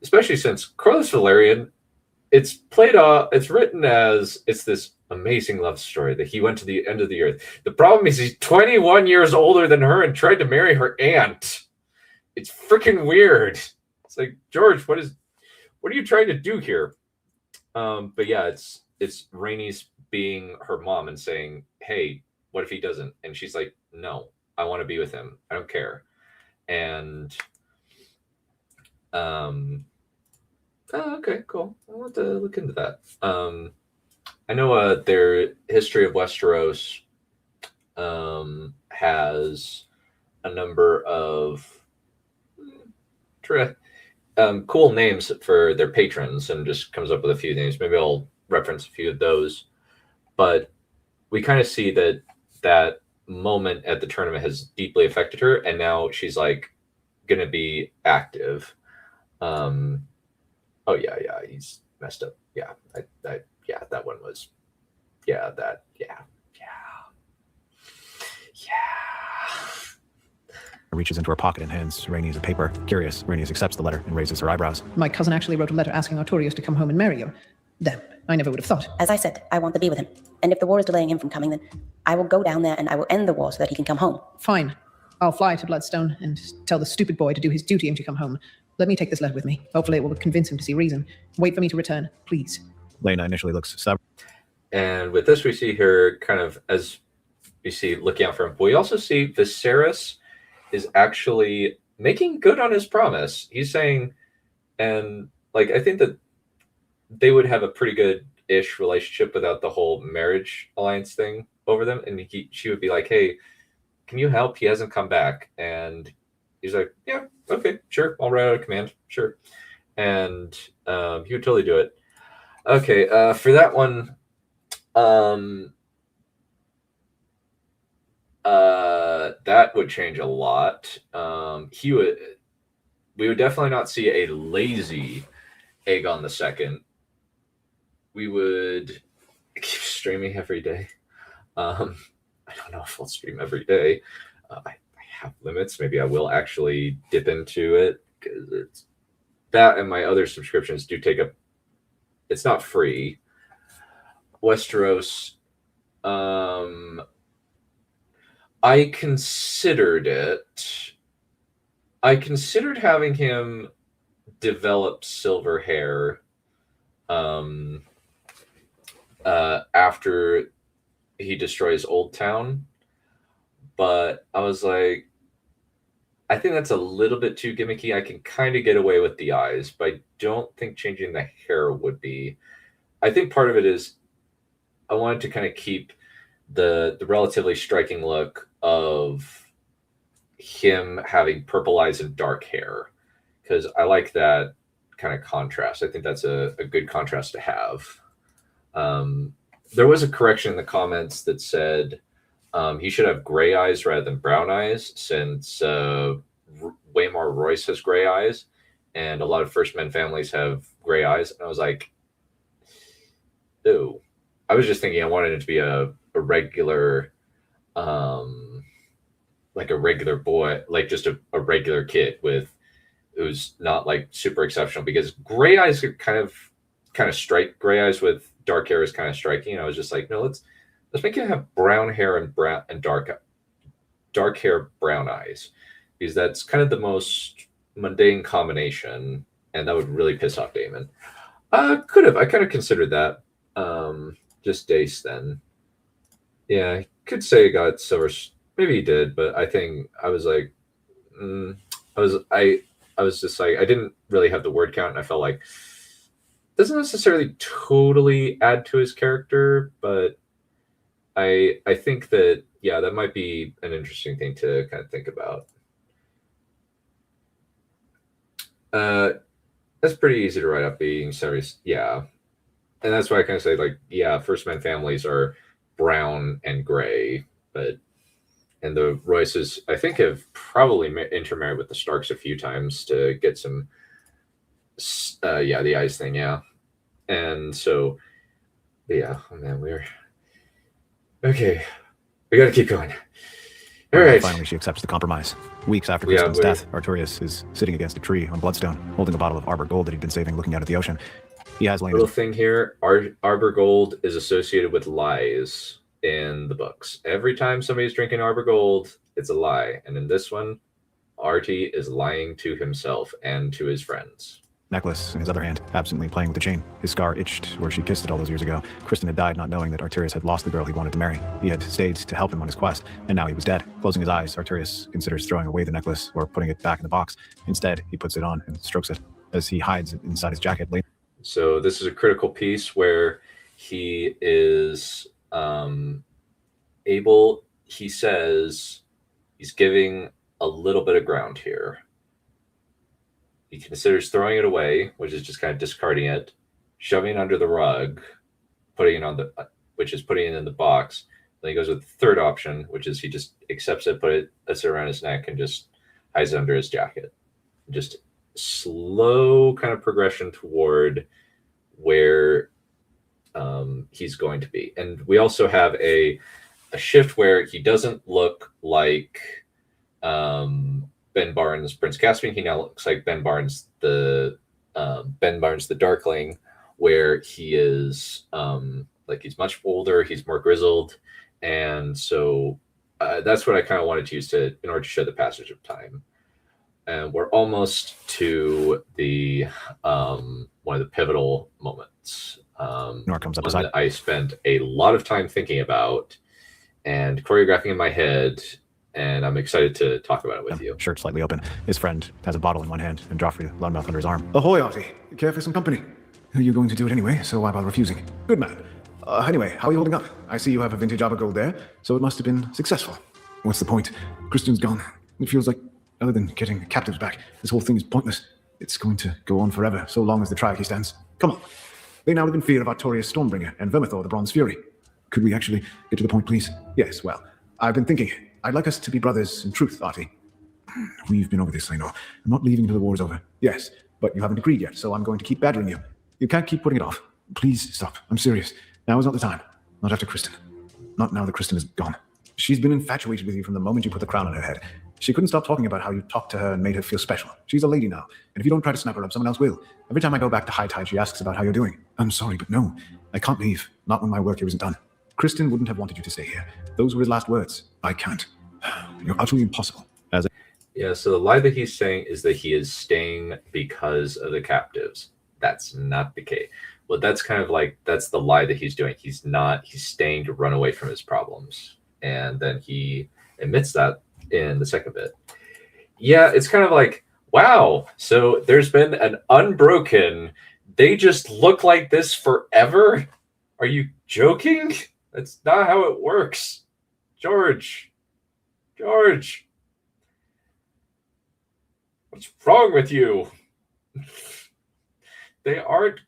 especially since Corlys Velaryon, it's played off, it's written as it's this amazing love story that he went to the end of the earth. The problem is he's 21 years older than her and tried to marry her aunt. It's freaking weird. It's like, George, what are you trying to do here? But yeah, it's Rhaenys being her mom and saying, hey, what if he doesn't? And she's like, no, I want to be with him. I don't care. And okay, cool. I'll have to look into that. I know their History of Westeros has a number of cool names for their patrons and just comes up with a few names. Maybe I'll reference a few of those. But we kind of see that moment at the tournament has deeply affected her, and now she's like gonna be active. Oh yeah, he's messed up. Yeah, that one was. Yeah, that. Yeah. Reaches into her pocket and hands Rhaenys a paper. Curious, Rhaenys accepts the letter and raises her eyebrows. My cousin actually wrote a letter asking Artorias to come home and marry you. Damn, I never would have thought. As I said, I want to be with him. And if the war is delaying him from coming, then I will go down there and I will end the war so that he can come home. Fine. I'll fly to Bloodstone and tell the stupid boy to do his duty and to come home. Let me take this letter with me. Hopefully it will convince him to see reason. Wait for me to return, please. Lena initially looks stubborn. And with this, we see her kind of, as we see, looking out for him. But we also see Viserys is actually making good on his promise. He's saying, and like, I think that they would have a pretty good-ish relationship without the whole marriage alliance thing over them. And she would be like, hey, can you help? He hasn't come back. And he's like, yeah, okay, sure. I'll write out a command. Sure. and he would totally do it. Okay, for that one, that would change a lot. We would definitely not see a lazy Aegon II. We would keep streaming every day. I don't know if I'll stream every day. I have limits. Maybe I will actually dip into it, because it's that and my other subscriptions do take up. It's not free. Westeros. I considered it. I considered having him develop silver hair after he destroys Old Town, but I was like, I think that's a little bit too gimmicky. I can kind of get away with the eyes, but I don't think changing the hair would be. I think part of it is I wanted to kind of keep the relatively striking look of him having purple eyes and dark hair, because I like that kind of contrast. I think that's a good contrast to have. There was a correction in the comments that said he should have gray eyes rather than brown eyes, since Waymar Royce has gray eyes, and a lot of First Men families have gray eyes. And I was like, ew. I was just thinking I wanted it to be a regular, like a regular boy, like just a regular kid who's not like super exceptional, because gray eyes are kind of strike. Gray eyes with dark hair is kind of striking. And I was just like, no, let's make him have brown hair and dark hair, brown eyes, because that's kind of the most mundane combination, and that would really piss off Daemon. I kind of considered that. Just Dace then. Yeah, I could say he got silver. Maybe he did, but I think I was like, I was just like, I didn't really have the word count, and I felt like doesn't necessarily totally add to his character, but I think that, yeah, that might be an interesting thing to kind of think about. That's pretty easy to write up being serious. Yeah. And that's why I kind of say, like, yeah, First Men families are brown and gray, and the Royces, I think, have probably intermarried with the Starks a few times to get some, the eyes thing, yeah. And so, yeah, oh man, okay. We got to keep going. All right. Finally, she accepts the compromise. Weeks after Kristen's death, Artorias is sitting against a tree on Bloodstone, holding a bottle of Arbor Gold that he'd been saving, looking out at the ocean. He has lain. Little thing here: Arbor Gold is associated with lies in the books. Every time somebody's drinking Arbor Gold, it's a lie. And in this one, Artie is lying to himself and to his friends. Necklace in his other hand, absently playing with the chain. His scar itched where she kissed it all those years ago. Kristen had died not knowing that Artorias had lost the girl he wanted to marry. He had stayed to help him on his quest, and now he was dead. Closing his eyes, Artorias considers throwing away the necklace or putting it back in the box. Instead, he puts it on and strokes it as he hides it inside his jacket. So this is a critical piece where he is he says he's giving a little bit of ground here. He considers throwing it away, which is just kind of discarding it, shoving it under the rug, putting it in the box. Then he goes with the third option, which is he just accepts it, puts it around his neck, and just hides it under his jacket. Just slow kind of progression toward where he's going to be. And we also have a shift where he doesn't look like Ben Barnes, Prince Caspian. He now looks like Ben Barnes the Darkling, where he is like he's much older, he's more grizzled, and so that's what I kind of wanted to use in order to show the passage of time. And we're almost to the one of the pivotal moments. Nor comes up that I spent a lot of time thinking about and choreographing in my head, and I'm excited to talk about it with you. Shirt slightly open. His friend has a bottle in one hand and Joffrey loudmouth under his arm. Ahoy, Artie. Care for some company? You're going to do it anyway, so why bother refusing? Good man. Anyway, how are you holding up? I see you have a vintage Arbor Gold there, so it must have been successful. What's the point? Kristen's gone. It feels like, other than getting the captives back, this whole thing is pointless. It's going to go on forever, so long as the triarchy stands. Come on. They now live in fear of Artorias Stormbringer and Vermithor, the Bronze Fury. Could we actually get to the point, please? Yes, well, I've been thinking. I'd like us to be brothers in truth, Artie. We've been over this, I know. I'm not leaving until the war's over. Yes, but you haven't agreed yet, so I'm going to keep badgering you. You can't keep putting it off. Please stop. I'm serious. Now is not the time. Not after Kristen. Not now that Kristen is gone. She's been infatuated with you from the moment you put the crown on her head. She couldn't stop talking about how you talked to her and made her feel special. She's a lady now, and if you don't try to snap her up, someone else will. Every time I go back to High Tide, she asks about how you're doing. I'm sorry, but no. I can't leave. Not when my work here isn't done. Kristen wouldn't have wanted you to stay here. Those were his last words. I can't. You're utterly impossible. Yeah, so the lie that he's saying is that he is staying because of the captives. That's not the case. Well, that's kind of like, that's the lie that he's doing. He's staying to run away from his problems. And then he admits that in the second bit. Yeah, it's kind of like, wow, so there's been an unbroken, they just look like this forever? Are you joking? That's not how it works. George. What's wrong with you? They aren't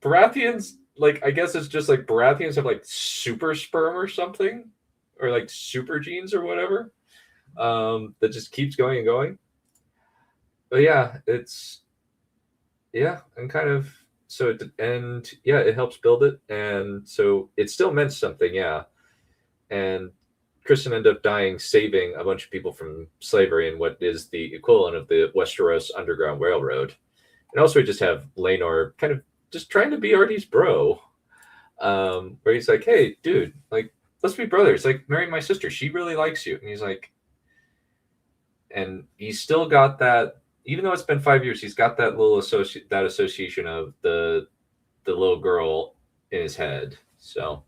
Baratheons. Like, I guess it's just like Baratheons have like super sperm or something, or like super genes or whatever, that just keeps going and going. But yeah, and kind of, so it helps build it, and so it still meant something, yeah. And Kristen ended up dying, saving a bunch of people from slavery in what is the equivalent of the Westeros Underground Railroad. And also we just have Laenor kind of just trying to be Artie's bro, where he's like, hey, dude, like, let's be brothers. Like, marry my sister. She really likes you. And he's like, and he's still got that, even though it's been 5 years, he's got that little association of the little girl in his head. So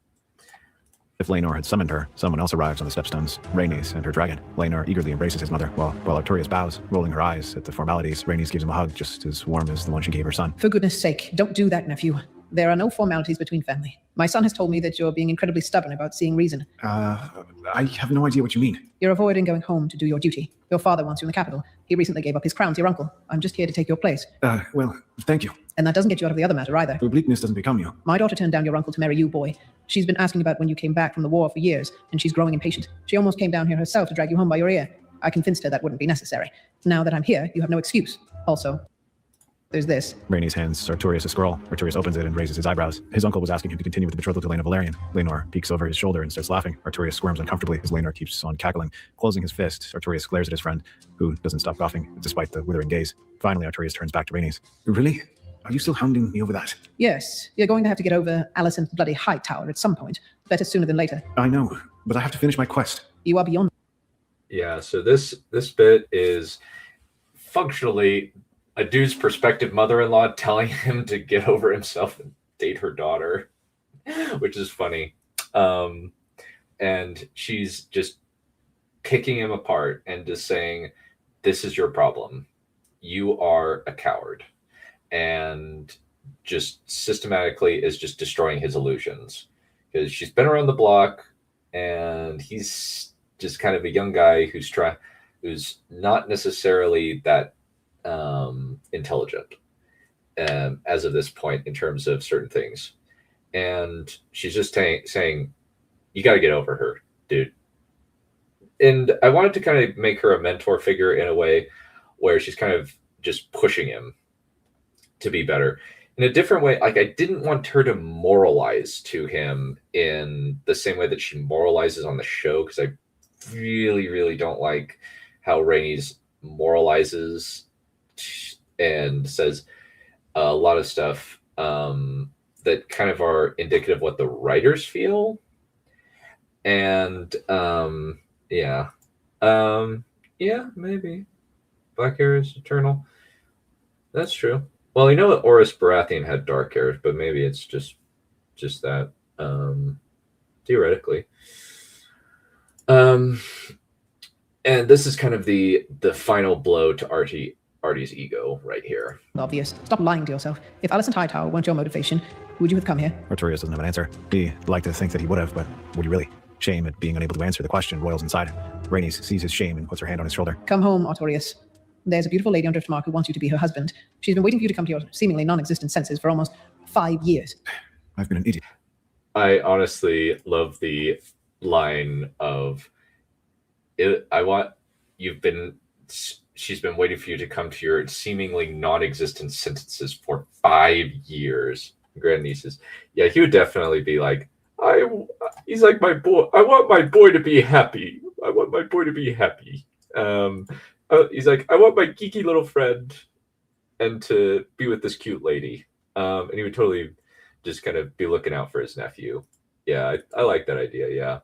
If Laenor had summoned her, someone else arrives on the stepstones, Rhaenys and her dragon. Laenor eagerly embraces his mother, while Artorias bows, rolling her eyes at the formalities. Rhaenys gives him a hug just as warm as the one she gave her son. For goodness sake, don't do that, nephew. There are no formalities between family. My son has told me that you're being incredibly stubborn about seeing reason. I have no idea what you mean. You're avoiding going home to do your duty. Your father wants you in the capital. He recently gave up his crown to your uncle. I'm just here to take your place. Well, thank you. And that doesn't get you out of the other matter either. The bleakness doesn't become you. My daughter turned down your uncle to marry you, boy. She's been asking about when you came back from the war for years, and she's growing impatient. She almost came down here herself to drag you home by your ear. I convinced her that wouldn't be necessary. Now that I'm here, you have no excuse. Also, there's this. Rhaenys hands Artorias a scroll. Artorias opens it and raises his eyebrows. His uncle was asking him to continue with the betrothal to Laena Valerian. Laenor peeks over his shoulder and starts laughing. Artorias squirms uncomfortably as Laenor keeps on cackling. Closing his fist, Artorias glares at his friend, who doesn't stop coughing, despite the withering gaze. Finally, Artorias turns back to Rhaenys. Really? Are you still hounding me over that? Yes, you're going to have to get over Alicent's bloody high tower at some point. Better sooner than later. I know, but I have to finish my quest. You are beyond. Yeah, so this bit is functionally a dude's prospective mother-in-law telling him to get over himself and date her daughter, which is funny. And she's just picking him apart and just saying, this is your problem. You are a coward. And just systematically is just destroying his illusions. Because she's been around the block, and he's just kind of a young guy who's not necessarily that intelligent as of this point in terms of certain things. And she's just saying, you got to get over her, dude. And I wanted to kind of make her a mentor figure in a way where she's kind of just pushing him to be better in a different way. Like, I didn't want her to moralize to him in the same way that she moralizes on the show, because I really, really don't like how Rhaenys moralizes and says a lot of stuff that kind of are indicative of what the writers feel. And yeah, maybe black hair is eternal. That's true. Well, you know that Oris Baratheon had dark hair, but maybe it's just that, theoretically. And this is kind of the final blow to Artie's ego right here. Obvious. Stop lying to yourself. If Alicent Hightower weren't your motivation, would you have come here? Artorias doesn't have an answer. He'd like to think that he would have, but would he really? Shame at being unable to answer the question roils inside him. Rhaenys sees his shame and puts her hand on his shoulder. Come home, Artorias. There's a beautiful lady on Driftmark who wants you to be her husband. She's been waiting for you to come to your seemingly non-existent senses for almost 5 years. I've been an idiot. I honestly love the line of, she's been waiting for you to come to your seemingly non-existent sentences for 5 years. Grandnieces. Yeah, he would definitely be like, he's like my boy. I want my boy to be happy. I want my boy to be happy. He's like, I want my geeky little friend and to be with this cute lady. And he would totally just kind of be looking out for his nephew. Yeah, I like that idea. Yeah.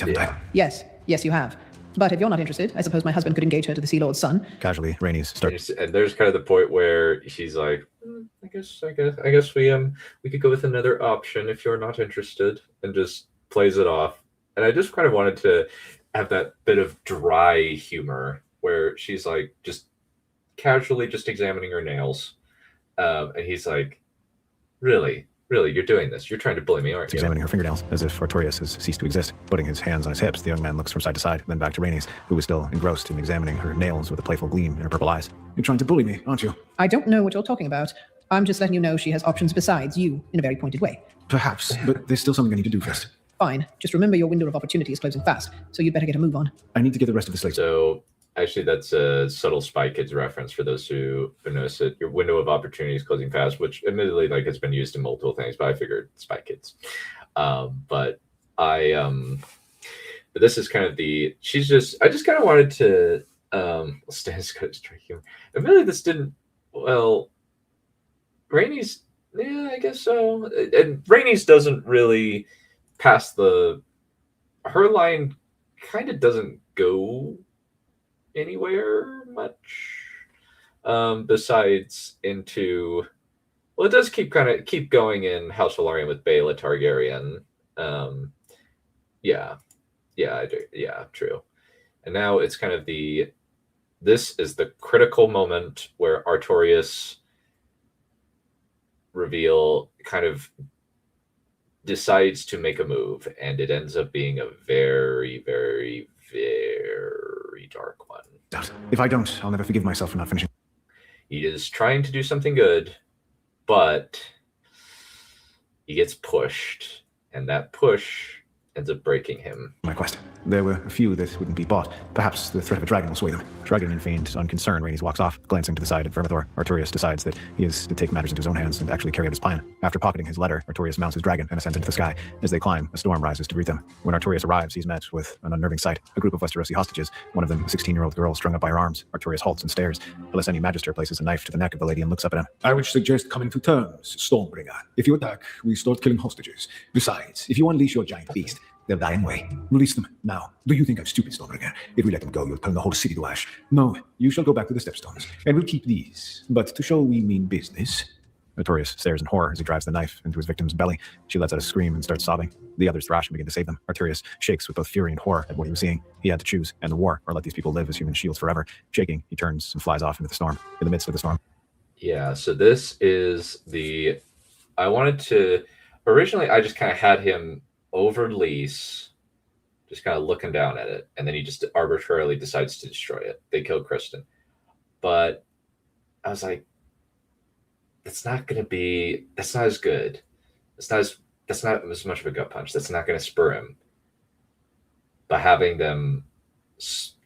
Yeah. Yes, you have. But if you're not interested, I suppose my husband could engage her to the Sea Lord's son. Casually, Rhaenys starts. And there's kind of the point where she's like, I guess we could go with another option if you're not interested, and just plays it off. And I just kind of wanted to have that bit of dry humor where she's like just casually just examining her nails, and he's like, really, you're doing this? You're trying to bully me, aren't you? Examining her fingernails, as if Artorias has ceased to exist. Putting his hands on his hips, the young man looks from side to side, then back to Rhaenys, who is still engrossed in examining her nails with a playful gleam in her purple eyes. You're trying to bully me, aren't you? I don't know what you're talking about. I'm just letting you know she has options besides you, in a very pointed way. Perhaps, but there's still something I need to do first. Fine. Just remember your window of opportunity is closing fast, so you'd better get a move on. I need to get the rest of the slates. So, actually, that's a subtle Spy Kids reference for those who notice it. Your window of opportunity is closing fast, which admittedly, like, it's been used in multiple things, but I figured Spy Kids. But this is kind of I just kind of wanted to, Stan's got straight humor. Admittedly, this didn't, Rhaenys, yeah, I guess so. And Rhaenys doesn't really pass her line kind of doesn't go anywhere much, besides into, it does keep going in House Velaryon with Baela Targaryen. I do. Yeah, true. And now it's kind of this is the critical moment where Artorias reveal kind of decides to make a move, and it ends up being a very, very, very dark one. If I don't, I'll never forgive myself for not finishing. He is trying to do something good, but he gets pushed, and that push ends up breaking him. My quest. There were a few that wouldn't be bought. Perhaps the threat of a dragon will sway them. Shrugging in feigned unconcern, Rhaenys walks off. Glancing to the side at Vermithor, Artorias decides that he is to take matters into his own hands and actually carry out his plan. After pocketing his letter, Artorias mounts his dragon and ascends into the sky. As they climb, a storm rises to greet them. When Artorias arrives, he's met with an unnerving sight. A group of Westerosi hostages, one of them a 16-year-old girl strung up by her arms. Artorias halts and stares. The Lyseni Magister places a knife to the neck of the lady and looks up at him. I would suggest coming to terms, Stormbringer. If you attack, we start killing hostages. Besides, if you unleash your giant beast, they'll die anyway. Release them now. Do you think I'm stupid, Stormbringer? If we let them go, you'll turn the whole city to ash. No, you shall go back to the Stepstones, and we'll keep these. But to show we mean business... Artorias stares in horror as he drives the knife into his victim's belly. She lets out a scream and starts sobbing. The others thrash and begin to save them. Artorias shakes with both fury and horror at what he was seeing. He had to choose, end the war, or let these people live as human shields forever. Shaking, he turns and flies off into the storm. In the midst of the storm. Yeah, so this is originally I just kind of had him over Lys, just kind of looking down at it, and then he just arbitrarily decides to destroy it. They kill Kristen. But I was like, that's not as good. That's not as much of a gut punch. That's not going to spur him. By having them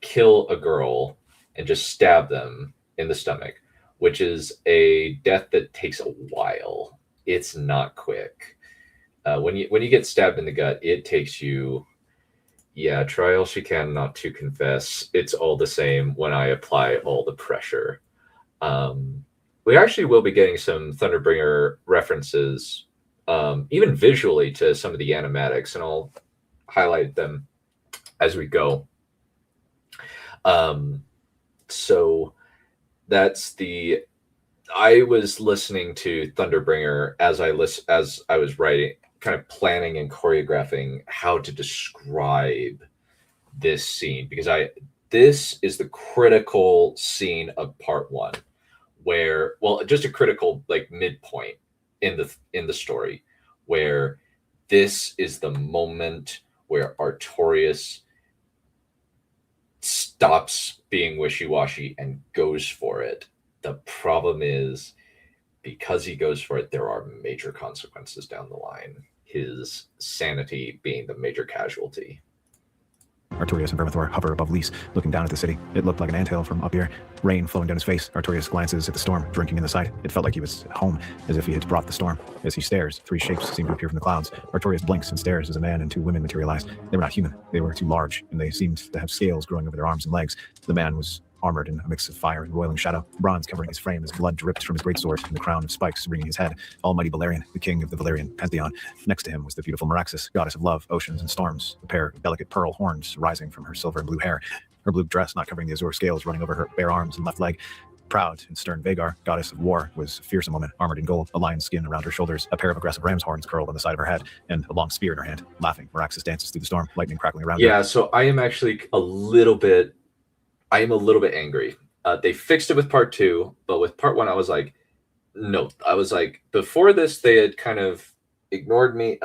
kill a girl and just stab them in the stomach, which is a death that takes a while. It's not quick. When you get stabbed in the gut, it takes you, try all she can not to confess. It's all the same when I apply all the pressure. We actually will be getting some Thunderbringer references, even visually, to some of the animatics, and I'll highlight them as we go. So that's I was listening to Thunderbringer as I was writing, kind of planning and choreographing how to describe this scene, because this is the critical scene of part one, where, just a critical midpoint in the story, where this is the moment where Artorias stops being wishy-washy and goes for it. The problem is, because he goes for it, there are major consequences down the line. His sanity being the major casualty. Artorias and Vermithor hover above Lys, looking down at the city. It looked like an anthill from up here, rain flowing down his face. Artorias glances at the storm, drinking in the sight. It felt like he was at home, as if he had brought the storm. As he stares, 3 shapes seem to appear from the clouds. Artorias blinks and stares as a man and 2 women materialize. They were not human. They were too large, and they seemed to have scales growing over their arms and legs. The man was armored in a mix of fire and roiling shadow, bronze covering his frame as blood dripped from his greatsword, and the crown of spikes ringing his head. Almighty Balerion, the king of the Valerian pantheon. Next to him was the beautiful Meraxis, goddess of love, oceans, and storms, a pair of delicate pearl horns rising from her silver and blue hair, her blue dress not covering the azure scales running over her bare arms and left leg. Proud and stern Vagar, goddess of war, was a fearsome woman, armored in gold, a lion's skin around her shoulders, a pair of aggressive ram's horns curled on the side of her head, and a long spear in her hand. Laughing, Meraxis dances through the storm, lightning crackling around her. Yeah, so I am actually a little bit angry. They fixed it with part 2, but with part 1, I was like, no. I was like, before this, they had kind of ignored me.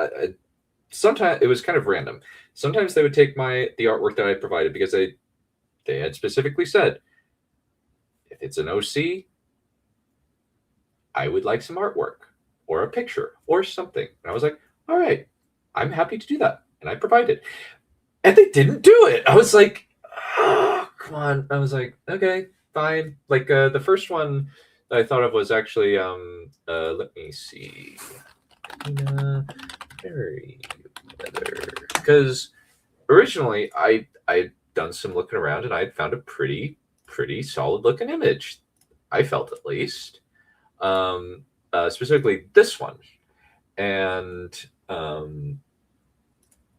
Sometimes it was kind of random. Sometimes they would take the artwork that I provided, because they had specifically said, if it's an OC, I would like some artwork or a picture or something. And I was like, all right, I'm happy to do that. And I provided. And they didn't do it. I was like, oh, come on. I was like, okay, fine. Like the first one that I thought of was actually, let me see. Because originally I'd done some looking around and I'd found a pretty solid looking image. I felt, at least. Specifically this one. And the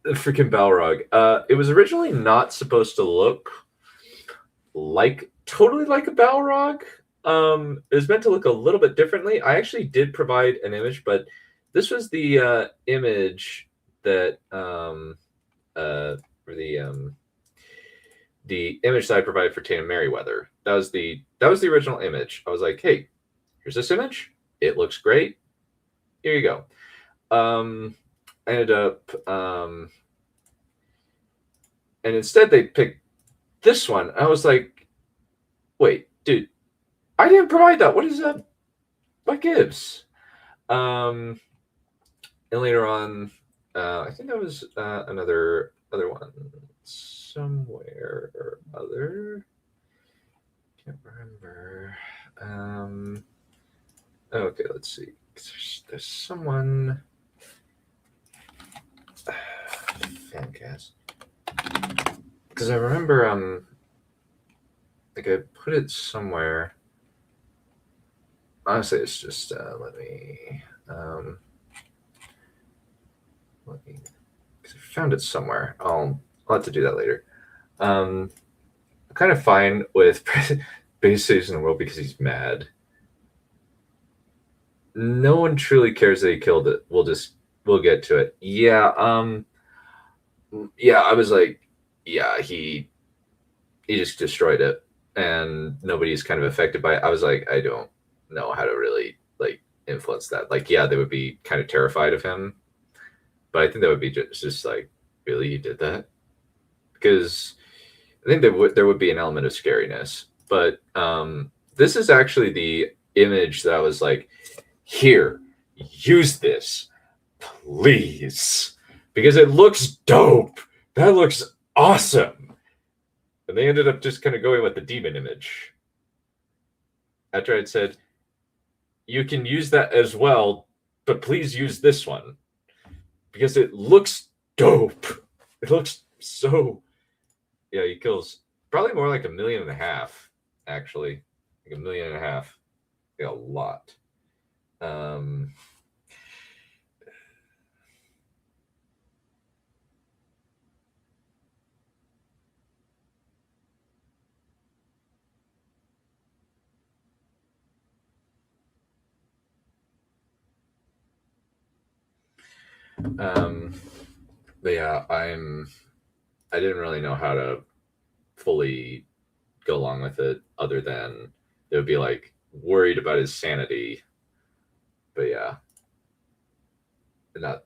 freaking Balrog. It was originally not supposed to look totally like a Balrog. It was meant to look a little bit differently. I actually did provide an image, but this was the image that the image that I provided for Tana Merriweather. That was the original image. I was like, hey, here's this image. It looks great. Here you go. I ended up and instead they picked this one. I was like, wait, dude, I didn't provide that. What is that? What gives? And later on, I think that was another one somewhere or other. Can't remember. Okay, let's see. There's someone. Fancast. Because I remember, like I put it somewhere. Honestly, it's just let me. Because I found it somewhere. I'll have to do that later. I'm kind of fine with base cities in the world because he's mad. No one truly cares that he killed it. We'll get to it. Yeah. Yeah, I was like, yeah, he just destroyed it, and nobody's kind of affected by it. I was like, I don't know how to really influence that. Yeah, they would be kind of terrified of him, but I think that would be just like, really, you did that? Because I think there would be an element of scariness. But this is actually the image that I was like, here, use this, please, because it looks dope. That looks awesome. And they ended up just kind of going with the demon image. After I'd said, you can use that as well, but please use this one, because it looks dope. It looks so... Yeah, he kills probably more like 1.5 million, actually. Like 1.5 million. Yeah, a lot. But yeah, I didn't really know how to fully go along with it, other than they would be like worried about his sanity. But yeah, not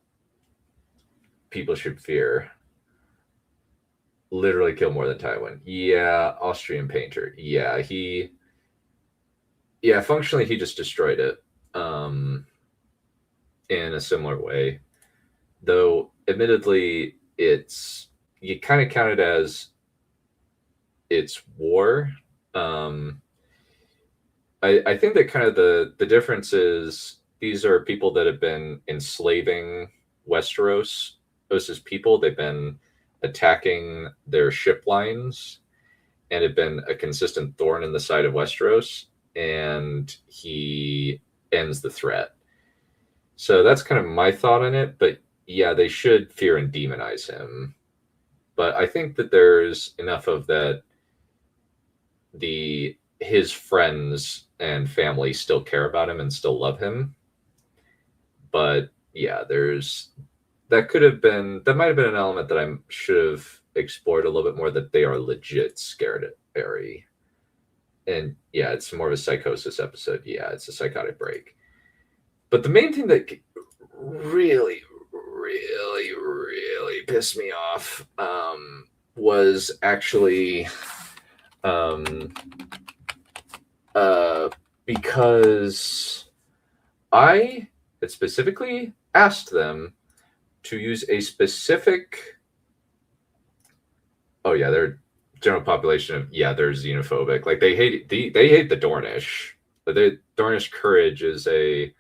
people should fear. literally kill more than Tywin. Yeah, Austrian painter. Yeah, functionally he just destroyed it in a similar way. Though admittedly you kind of count it as it's war. I think that kind of the difference is these are people that have been enslaving Westeros. Os's people, they've been attacking their ship lines and have been a consistent thorn in the side of Westeros, and he ends the threat. So that's kind of my thought on it, but yeah, they should fear and demonize him. But I think that there's enough of that his friends and family still care about him and still love him. But yeah, that might have been an element that I should have explored a little bit more, that they are legit scared at Barry. And yeah, it's more of a psychosis episode. Yeah, it's a psychotic break. But the main thing that really, really, really pissed me off was actually because I had specifically asked them to use a specific. Oh yeah, their general population of they're xenophobic. Like they hate the Dornish. But the Dornish courage is a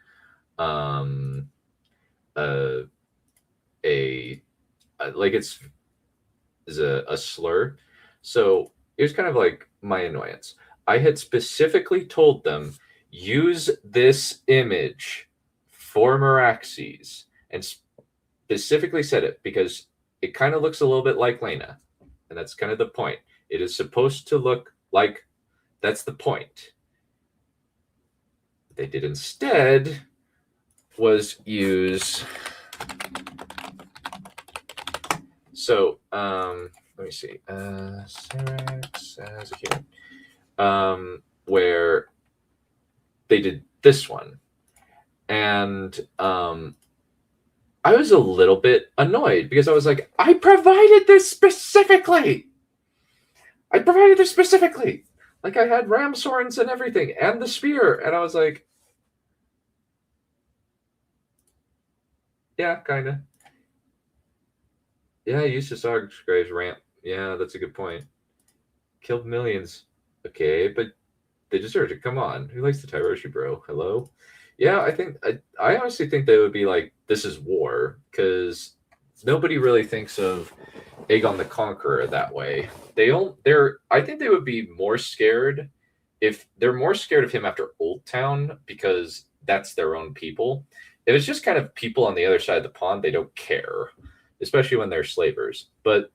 slur. So it was kind of like my annoyance. I had specifically told them, use this image for Meraxes, and specifically said it because it kind of looks a little bit like Lena, and that's kind of the point. It is supposed to look like, that's the point. What they did instead was use. So let me see. Syrax as a human, where they did this one, and I was a little bit annoyed because I was like, I provided this specifically. Like I had ram swords and everything, and the spear, and I was like, yeah, kind of. Yeah, I used to Saga ramp. Yeah, that's a good point. Killed millions. Okay, but they deserved it. Come on. Who likes the Tyroshi, bro? Hello? Yeah, I honestly think they would be like, this is war, because nobody really thinks of Aegon the Conqueror that way. I think they would be more scared if they're more scared of him after Old Town, because that's their own people. If it's just kind of people on the other side of the pond, they don't care, especially when they're slavers. But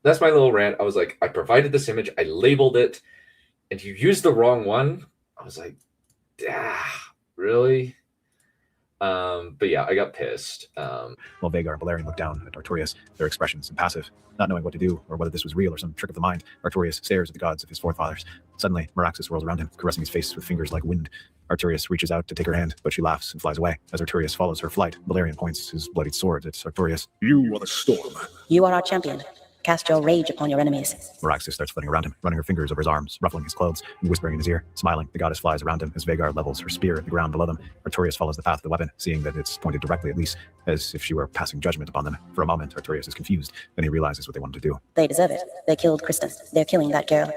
that's my little rant. I was like, I provided this image, I labeled it, and you used the wrong one. I was like, really? But yeah, I got pissed. While Vhagar and Balerion look down at Artorias, their expressions impassive, not knowing what to do or whether this was real or some trick of the mind. Artorias stares at the gods of his forefathers. Suddenly, Meraxes whirls around him, caressing his face with fingers like wind. Artorias reaches out to take her hand, but she laughs and flies away. As Artorias follows her flight, Balerion points his bloodied sword at Artorias. You are the storm. You are our champion. Cast your rage upon your enemies. Meraxes starts flitting around him, running her fingers over his arms, ruffling his clothes, and whispering in his ear. Smiling, the goddess flies around him as Vhagar levels her spear at the ground below them. Artorias follows the path of the weapon, seeing that it's pointed directly at Lys, as if she were passing judgment upon them. For a moment, Artorias is confused, then he realizes what they wanted to do. They deserve it. They killed Kristen. They're killing that girl.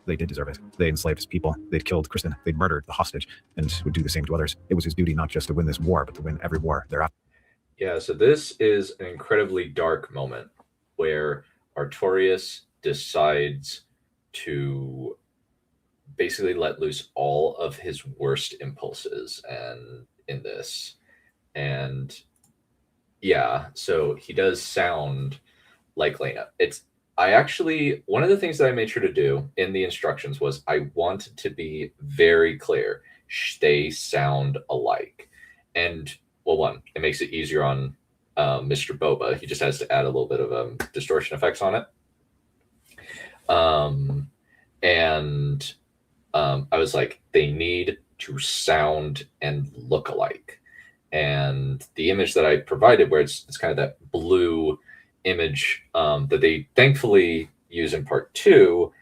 They did deserve it. They enslaved his people. They'd killed Kristen. They'd murdered the hostage, and would do the same to others. It was his duty not just to win this war, but to win every war thereafter. Yeah, so this is an incredibly dark moment where Artorias decides to basically let loose all of his worst impulses in this. And yeah, so he does sound like Lena. One of the things that I made sure to do in the instructions was I wanted to be very clear. They sound alike. And well, one, it makes it easier on Mr. Boba. He just has to add a little bit of distortion effects on it. I was like, they need to sound and look alike. And the image that I provided, where it's kind of that blue image that they thankfully use in part 2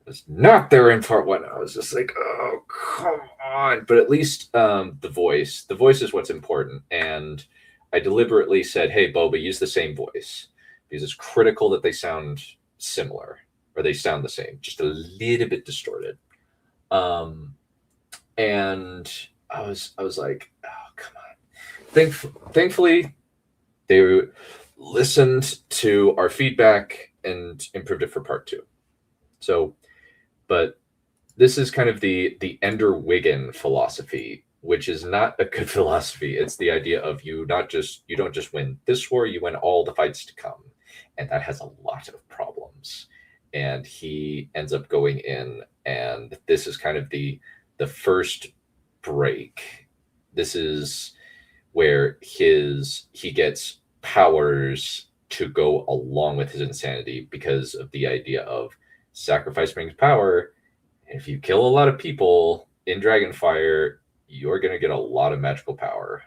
was not there in part 1. I was just like, oh, come on. But at least the voice is what's important. And I deliberately said, hey, Boba, use the same voice, because it's critical that they sound similar, or they sound the same, just a little bit distorted. And I was like, oh, come on. Thankfully, they listened to our feedback and improved it for part 2. So, but this is kind of the Ender Wiggin philosophy, which is not a good philosophy. It's the idea of you don't just win this war, you win all the fights to come. And that has a lot of problems. And he ends up going in, and this is kind of the first break. This is where he gets powers to go along with his insanity, because of the idea of sacrifice brings power. And if you kill a lot of people in Dragonfire, you're going to get a lot of magical power.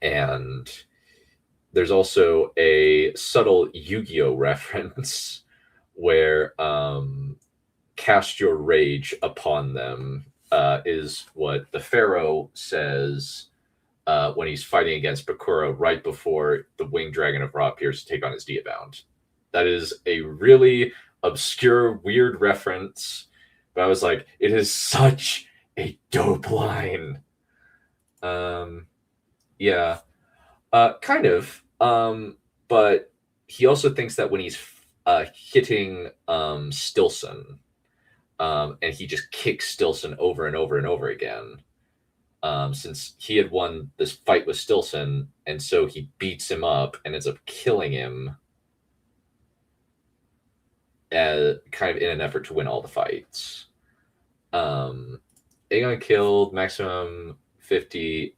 And there's also a subtle Yu-Gi-Oh reference where cast your rage upon them is what the Pharaoh says when he's fighting against Bakura right before the winged dragon of Ra appears to take on his Diabound. That is a really obscure, weird reference, but I was like, it is such a dope line. Yeah, kind of. But he also thinks that when he's hitting Stilson, and he just kicks Stilson over and over and over again, since he had won this fight with Stilson, and so he beats him up and ends up killing him, kind of in an effort to win all the fights. Aegon killed maximum 50.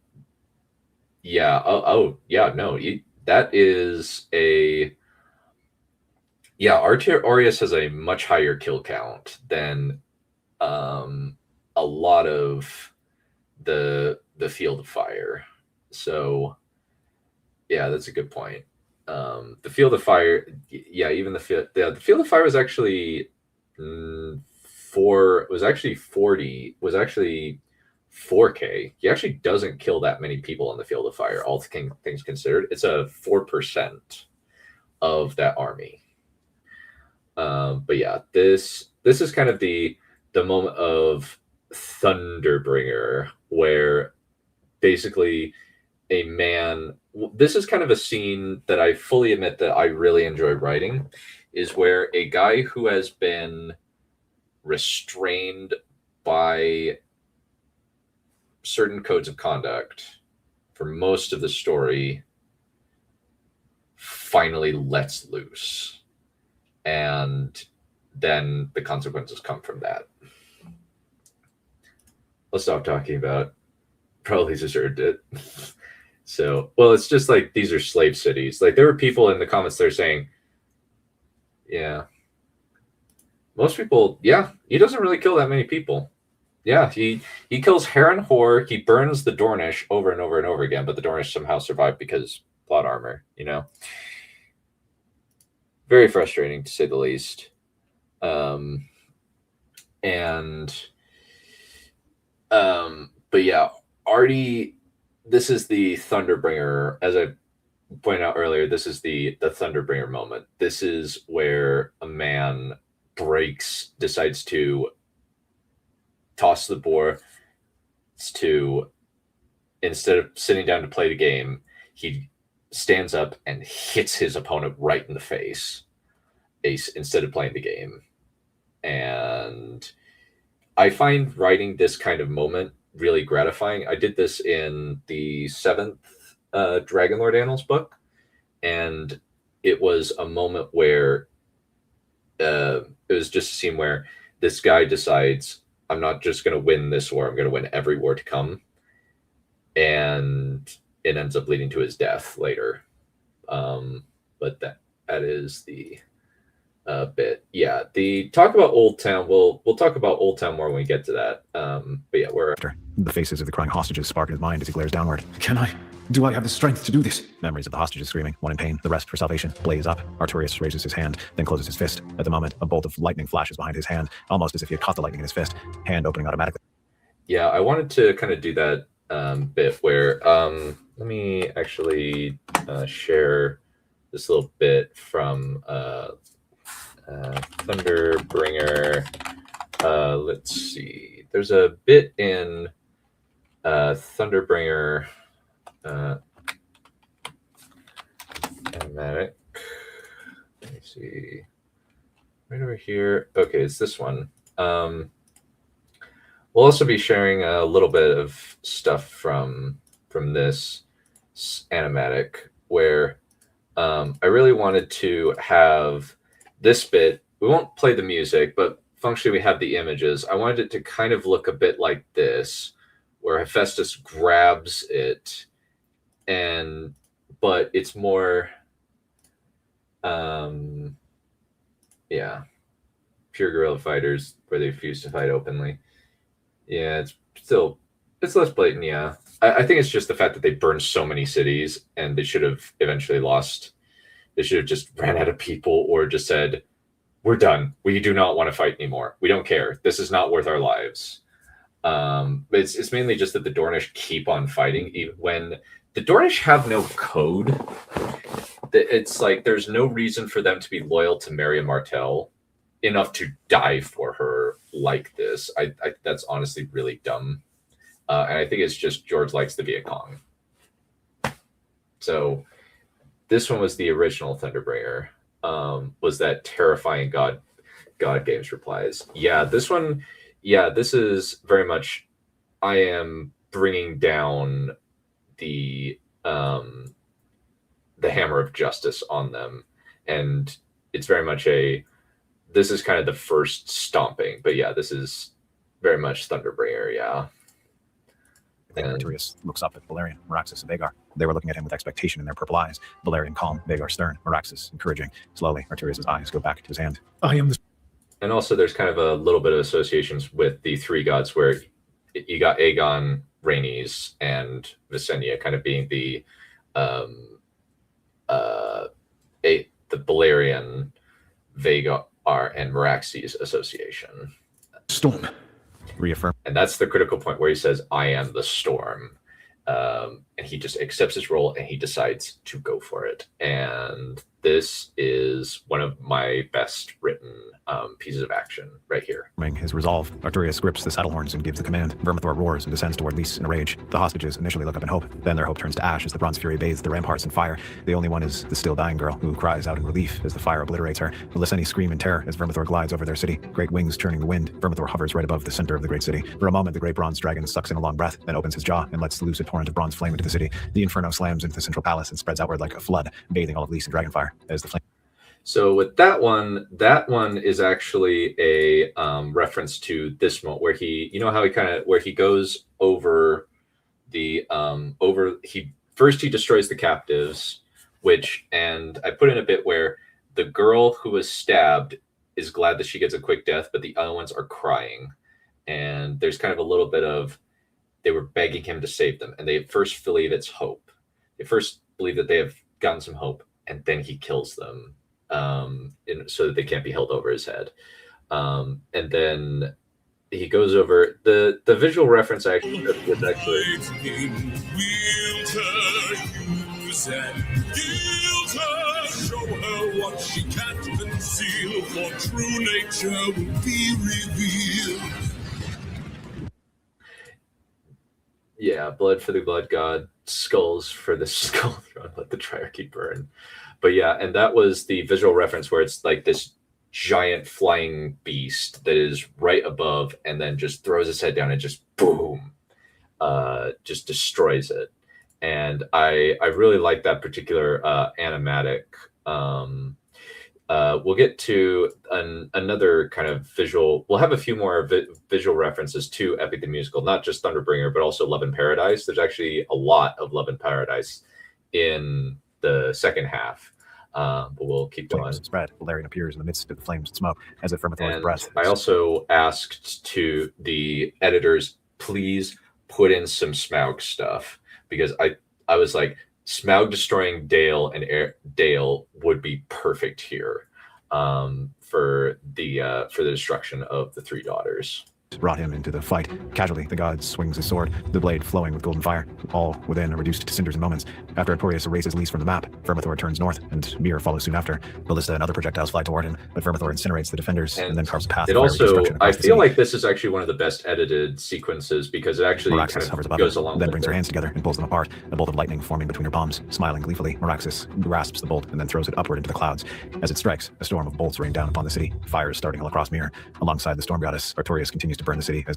Yeah. Oh yeah. No. That is a. Yeah. Artorias has a much higher kill count than a lot of the Field of Fire. So yeah, that's a good point. The Field of Fire, yeah, even the Field of Fire was actually 4K. He actually doesn't kill that many people on the Field of Fire, all things considered. It's a 4% of that army. But yeah, this is kind of the moment of Thunderbringer, where basically a man, this is kind of a scene that I fully admit that I really enjoy writing, is where a guy who has been restrained by certain codes of conduct for most of the story finally lets loose, and then the consequences come from that. Let's stop talking about probably deserved it. So, well, it's just like, these are slave cities. Like, there were people in the comments that are saying, yeah, most people, yeah, he doesn't really kill that many people. Yeah, he kills Heron Hor, he burns the Dornish over and over and over again, but the Dornish somehow survive because plot armor, you know? Very frustrating, to say the least. But yeah, Artie, this is the Thunderbringer. As I pointed out earlier, this is the Thunderbringer moment. This is where a man decides to toss the board, to, instead of sitting down to play the game, he stands up and hits his opponent right in the face instead of playing the game. And I find writing this kind of moment really gratifying. I did this in the 7th Dragonlord Annals book, and it was a moment where it was just a scene where this guy decides, I'm not just going to win this war, I'm going to win every war to come. And it ends up leading to his death later. But that is the bit. Yeah, the talk about Old Town, we'll talk about Old Town more when we get to that. But yeah, we're... The faces of the crying hostages spark in his mind as he glares downward. Can I Do I have the strength to do this? Memories of the hostages screaming, one in pain, the rest for salvation, blaze up. Artorias raises his hand, then closes his fist. At the moment, a bolt of lightning flashes behind his hand, almost as if he had caught the lightning in his fist, hand opening automatically. Yeah, I wanted to kind of do that bit where, let me actually share this little bit from Thunderbringer. Let's see. There's a bit in Thunderbringer animatic. Let me see. Right over here. Okay, it's this one. We'll also be sharing a little bit of stuff from this animatic where I really wanted to have this bit. We won't play the music, but functionally we have the images. I wanted it to kind of look a bit like this, where Hephaestus grabs it, but it's more, yeah, pure guerrilla fighters where they refuse to fight openly. Yeah, it's less blatant. Yeah, I think it's just the fact that they burned so many cities, and they should have eventually lost. They should have just ran out of people, or just said, "We're done. We do not want to fight anymore. We don't care. This is not worth our lives." But it's mainly just that the Dornish keep on fighting, even when the Dornish have no code. It's like there's no reason for them to be loyal to Mary Martell enough to die for her like this. I that's honestly really dumb, and I think it's just George likes the Viet Cong. So this one was the original Thunderbringer. Was that terrifying God Games replies? Yeah, this one. Yeah, this is very much. I am bringing down the hammer of justice on them, and it's very much this is kind of the first stomping, but yeah, this is very much Thunderbringer, yeah. Artorias looks up at Balerion, Meraxes, and Vhagar. They were looking at him with expectation in their purple eyes. Balerion calm, Vhagar stern, Meraxes encouraging. Slowly, Artorias' eyes go back to his hand. I am the... And also there's kind of a little bit of associations with the three gods where you got Aegon, Rhaenys, and Visenya kind of being the Balerion, Vhagar, and Meraxes association. Storm. Reaffirm. And that's the critical point where he says, I am the storm. And he just accepts his role and he decides to go for it. And this is one of my best written pieces of action right here. His resolve, Artorias grips the saddle horns and gives the command. Vermithor roars and descends toward Lys in a rage. The hostages initially look up in hope. Then their hope turns to ash as the Bronze Fury bathes the ramparts in fire. The only one is the still dying girl, who cries out in relief as the fire obliterates her. The Lyseni scream in terror as Vermithor glides over their city. Great wings churning the wind. Vermithor hovers right above the center of the great city. For a moment, the great bronze dragon sucks in a long breath, then opens his jaw and lets loose a torrent of bronze flame into the city. The inferno slams into the central palace and spreads outward like a flood, bathing all of Lys in dragonfire as the flame. So with that one is actually a reference to this moment where he, you know how he goes over the he destroys the captives, and I put in a bit where the girl who was stabbed is glad that she gets a quick death, but the other ones are crying, and there's kind of a little bit of they were begging him to save them, and they first believe it's hope. They first believe that they have gotten some hope, and then he kills them. So that they can't be held over his head, and then he goes over the visual reference. Actually, was actually show her what she can't conceal, for true nature will be revealed. Yeah, blood for the blood god, skulls for the skull throne, let the triarchy burn. But yeah, and that was the visual reference where it's like this giant flying beast that is right above and then just throws its head down and just boom, just destroys it. And I really like that particular animatic. We'll get to another kind of visual. We'll have a few more visual references to Epic the Musical, not just Thunderbringer, but also Love in Paradise. There's actually a lot of Love in Paradise in the second half, but we'll keep going. Spread. Balerion appears in the midst of the flames and smoke as if Vermithor's breath. I also asked to the editors, please put in some Smaug stuff, because I was like, Smaug destroying Dale would be perfect here for the destruction of the three daughters. Brought him into the fight. Casually, the god swings his sword, the blade flowing with golden fire. All within are reduced to cinders in moments. After Artorias erases Lys from the map, Vermithor turns north, and Mir follows soon after. Ballista and other projectiles fly toward him, but Vermithor incinerates the defenders and then carves a path. It of fiery also, destruction I across the feel city. like this is actually one of the best edited sequences because it actually Meraxis kind of hovers above goes him, along then with brings her it. hands together and pulls them apart, a bolt of lightning forming between her palms. Smiling gleefully, Meraxis grasps the bolt and then throws it upward into the clouds. As it strikes, a storm of bolts rain down upon the city. Fire is starting all across Mir. Alongside the storm goddess, Artorias continues to burn the city as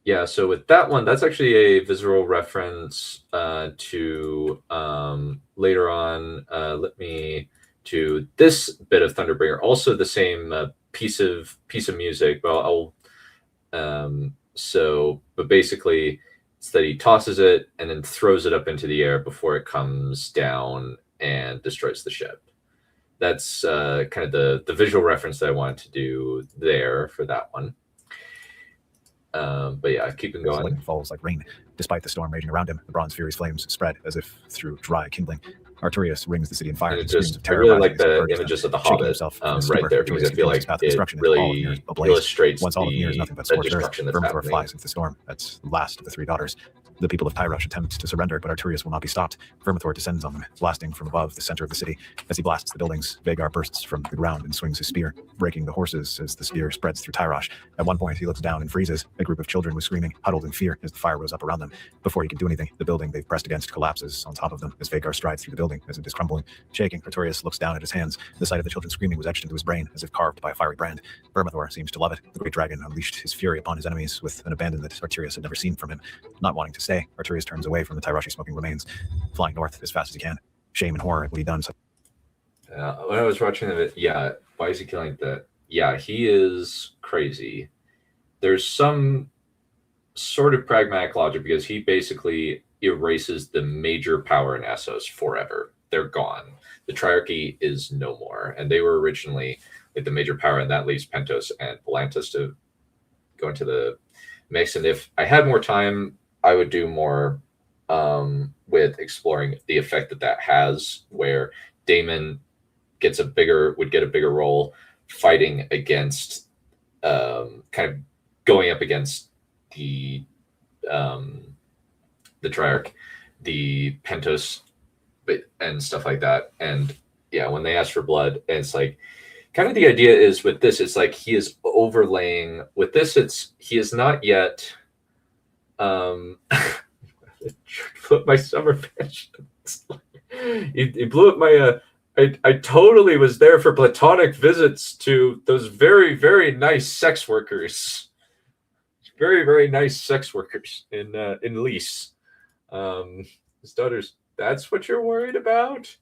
Yeah, so with that one, that's actually a visual reference to later on. To this bit of Thunderbringer, also the same piece of music. Well, but basically, it's that he tosses it and then throws it up into the air before it comes down and destroys the ship. That's kind of the visual reference that I wanted to do there for that one. But yeah, keeping going. Lightning falls like rain. Despite the storm raging around him, the bronze fury's flames spread as if through dry kindling. Artorias rings the city in fire. And I really like the images of the Hobbit right there, because I feel like it really illustrates once all of Mir is nothing but scorched earth, destruction that's Vermithor happening. flies into the storm. That's the last of the three daughters. The people of Tyrush attempt to surrender, but Artorias will not be stopped. Vermithor descends on them, blasting from above the center of the city. As he blasts the buildings, Vhagar bursts from the ground and swings his spear, breaking the horses as the spear spreads through Tyrosh. At one point, he looks down and freezes. A group of children was screaming, huddled in fear as the fire rose up around them. Before he can do anything, the building they've pressed against collapses on top of them as Vhagar strides through the building as it is crumbling. Shaking, Artorias looks down at his hands. The sight of the children screaming was etched into his brain as if carved by a fiery brand. Vermithor seems to love it. The great dragon unleashed his fury upon his enemies with an abandon that Artorias had never seen from him. Not wanting to stay, Artorias turns away from the Tyroshi smoking remains, flying north as fast as he can. Shame and horror at what he done. When I was watching it, yeah, why is he killing that? Yeah, he is crazy. There's some sort of pragmatic logic because he basically erases the major power in Essos forever. They're gone. The Triarchy is no more, and they were originally like the major power, and that leaves Pentos and Volantis to go into the mix. And if I had more time, I would do more with exploring the effect that has, where Daemon would get a bigger role fighting against kind of going up against the Triarch, the Pentos, and stuff like that. And yeah, when they ask for blood, and it's like kind of the idea is with this, it's like he is overlaying with this. He is not yet blew up my summer passion. He blew up my I totally was there for platonic visits to those very, very nice sex workers. Very, very nice sex workers in Lys. His daughters, that's what you're worried about?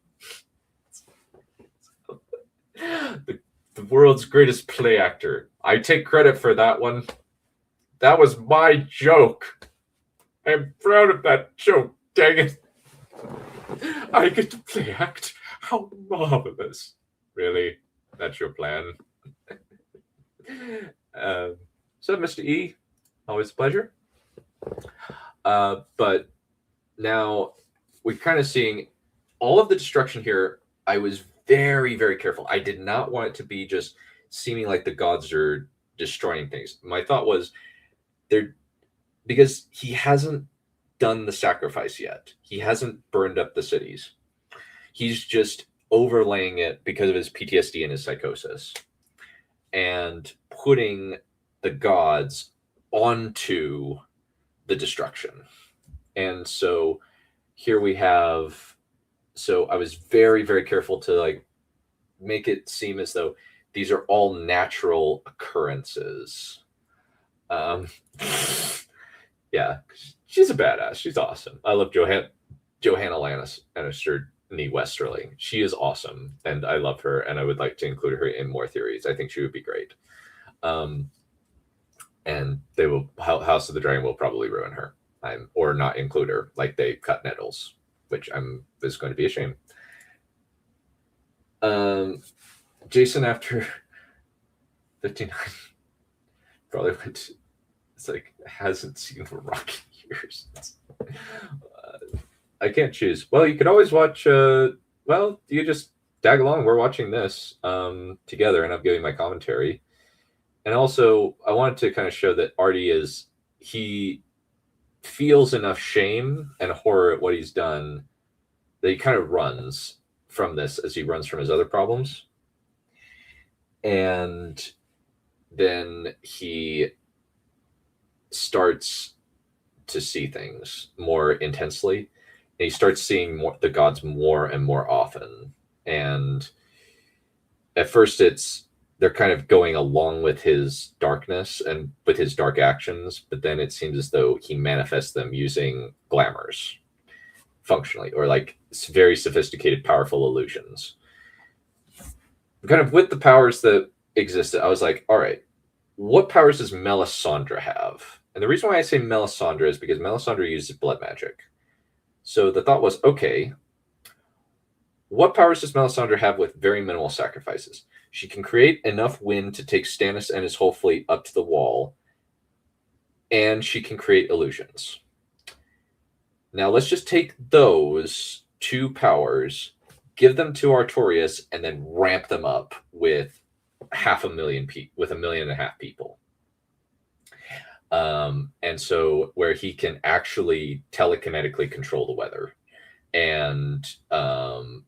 The world's greatest play actor. I take credit for that one. That was my joke. I'm proud of that joke, dang it. I get to play act. How marvelous. Really? That's your plan? So, Mr. E, always a pleasure. But now we're kind of seeing all of the destruction here. I was very, very careful. I did not want it to be just seeming like the gods are destroying things. My thought was because he hasn't done the sacrifice yet. He hasn't burned up the cities. He's just overlaying it because of his PTSD and his psychosis and putting the gods onto the destruction. And so here we have, so I was very, very careful to like make it seem as though these are all natural occurrences. Yeah, she's a badass. She's awesome. I love Johanna Lannister Westerling. She is awesome, and I love her, and I would like to include her in more theories. I think she would be great. And they will House of the Dragon will probably ruin her, or not include her, like they cut Nettles, which is going to be a shame. Jason after 59 probably went to, it's like hasn't seen The Rock in years. I can't choose. Well, you could always watch. Well, you just tag along. We're watching this together, and I'm giving my commentary. And also, I wanted to kind of show that Artie he feels enough shame and horror at what he's done that he kind of runs from this as he runs from his other problems. And then he starts to see things more intensely. And he starts seeing the gods more and more often. And at first they're kind of going along with his darkness and with his dark actions, but then it seems as though he manifests them using glamours functionally, or like very sophisticated, powerful illusions. Kind of with the powers that existed, I was like, all right, what powers does Melisandre have? And the reason why I say Melisandre is because Melisandre uses blood magic. So the thought was, okay, what powers does Melisandre have with very minimal sacrifices? She can create enough wind to take Stannis and his whole fleet up to the wall, and she can create illusions. Now let's just take those two powers, give them to Artorias, and then ramp them up with 500,000 people, with 1.5 million people. And so where he can actually telekinetically control the weather, and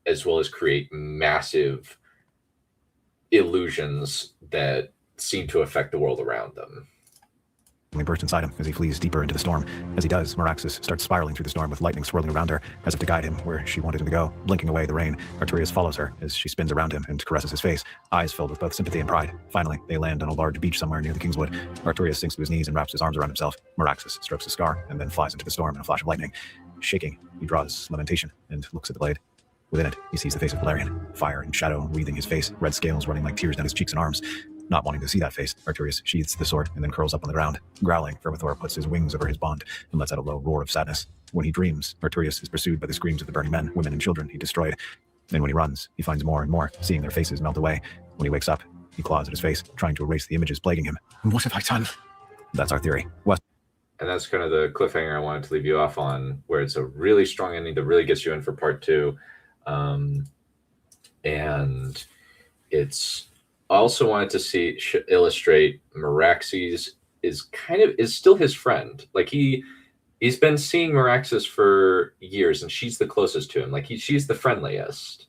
as well as create massive illusions that seem to affect the world around them. He bursts inside him as he flees deeper into the storm. As he does, Meraxes starts spiraling through the storm with lightning swirling around her, as if to guide him where she wanted him to go. Blinking away the rain, Artorias follows her as she spins around him and caresses his face, eyes filled with both sympathy and pride. Finally, they land on a large beach somewhere near the Kingswood. Artorias sinks to his knees and wraps his arms around himself. Meraxes strokes his scar and then flies into the storm in a flash of lightning. Shaking, he draws lamentation and looks at the blade. Within it, he sees the face of Valerian, fire and shadow wreathing his face, red scales running like tears down his cheeks and arms. Not wanting to see that face, Artorias sheathes the sword and then curls up on the ground. Growling, Vermithor puts his wings over his bond and lets out a low roar of sadness. When he dreams, Artorias is pursued by the screams of the burning men, women, and children he destroyed. And when he runs, he finds more and more, seeing their faces melt away. When he wakes up, he claws at his face, trying to erase the images plaguing him. What have I done? That's our theory. What? And that's kind of the cliffhanger I wanted to leave you off on, where it's a really strong ending that really gets you in for part 2. And it's also wanted to illustrate Meraxes is still his friend. Like he's been seeing Meraxes for years, and she's the closest to him. Like she's the friendliest,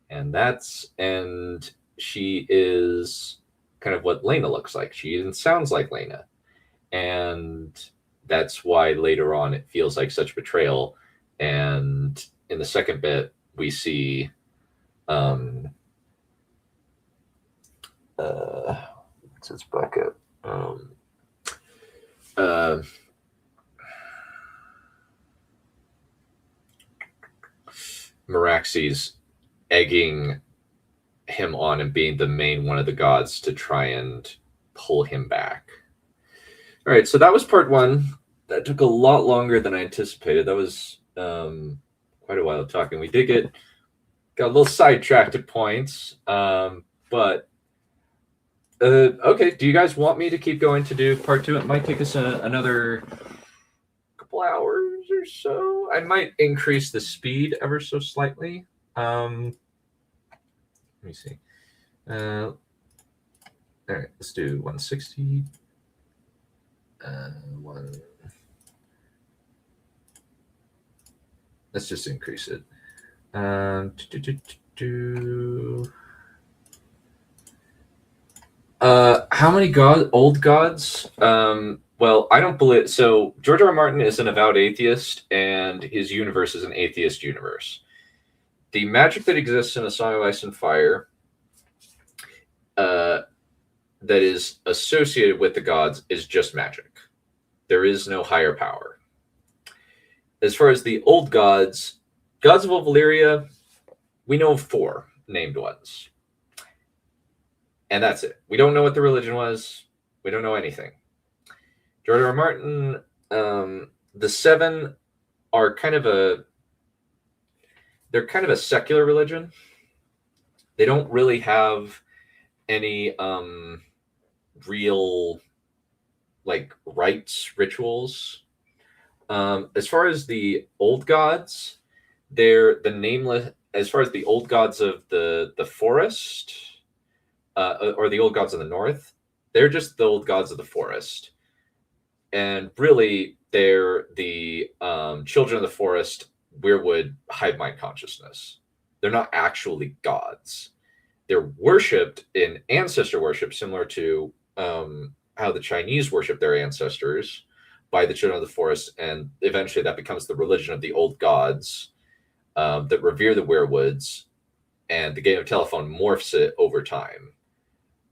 and she is kind of what Lena looks like. She even sounds like Lena, and that's why later on it feels like such betrayal. And in the second bit, we see what's its bucket? Meraxes egging him on and being the main one of the gods to try and pull him back. All right, so that was part 1. That took a lot longer than I anticipated. That was quite a while of talking. We did got a little sidetracked at points, but okay. Do you guys want me to keep going to do part 2? It might take us another couple hours or so. I might increase the speed ever so slightly. Let me see. All right, let's do 160. Let's just increase it. How many old gods? Well, I don't believe so. George R. R. Martin is an avowed atheist, and his universe is an atheist universe. The magic that exists in A Song of Ice and Fire, that is associated with the gods, is just magic. There is no higher power. As far as the old gods of Valyria, we know of 4 named ones. And that's it. We don't know what the religion was. We don't know anything. George R. R. Martin, the 7 are kind of a secular religion. They don't really have any real like rites, rituals. As far as the old gods, they're the nameless. As far as the old gods of the forest, or the old gods of the north, they're just the old gods of the forest, and really they're the children of the forest, weirwood hive mind consciousness. They're not actually gods. They're worshipped in ancestor worship, similar to how the Chinese worship their ancestors by the children of the forest, and eventually that becomes the religion of the old gods that revere the weirwoods, and the game of telephone morphs it over time.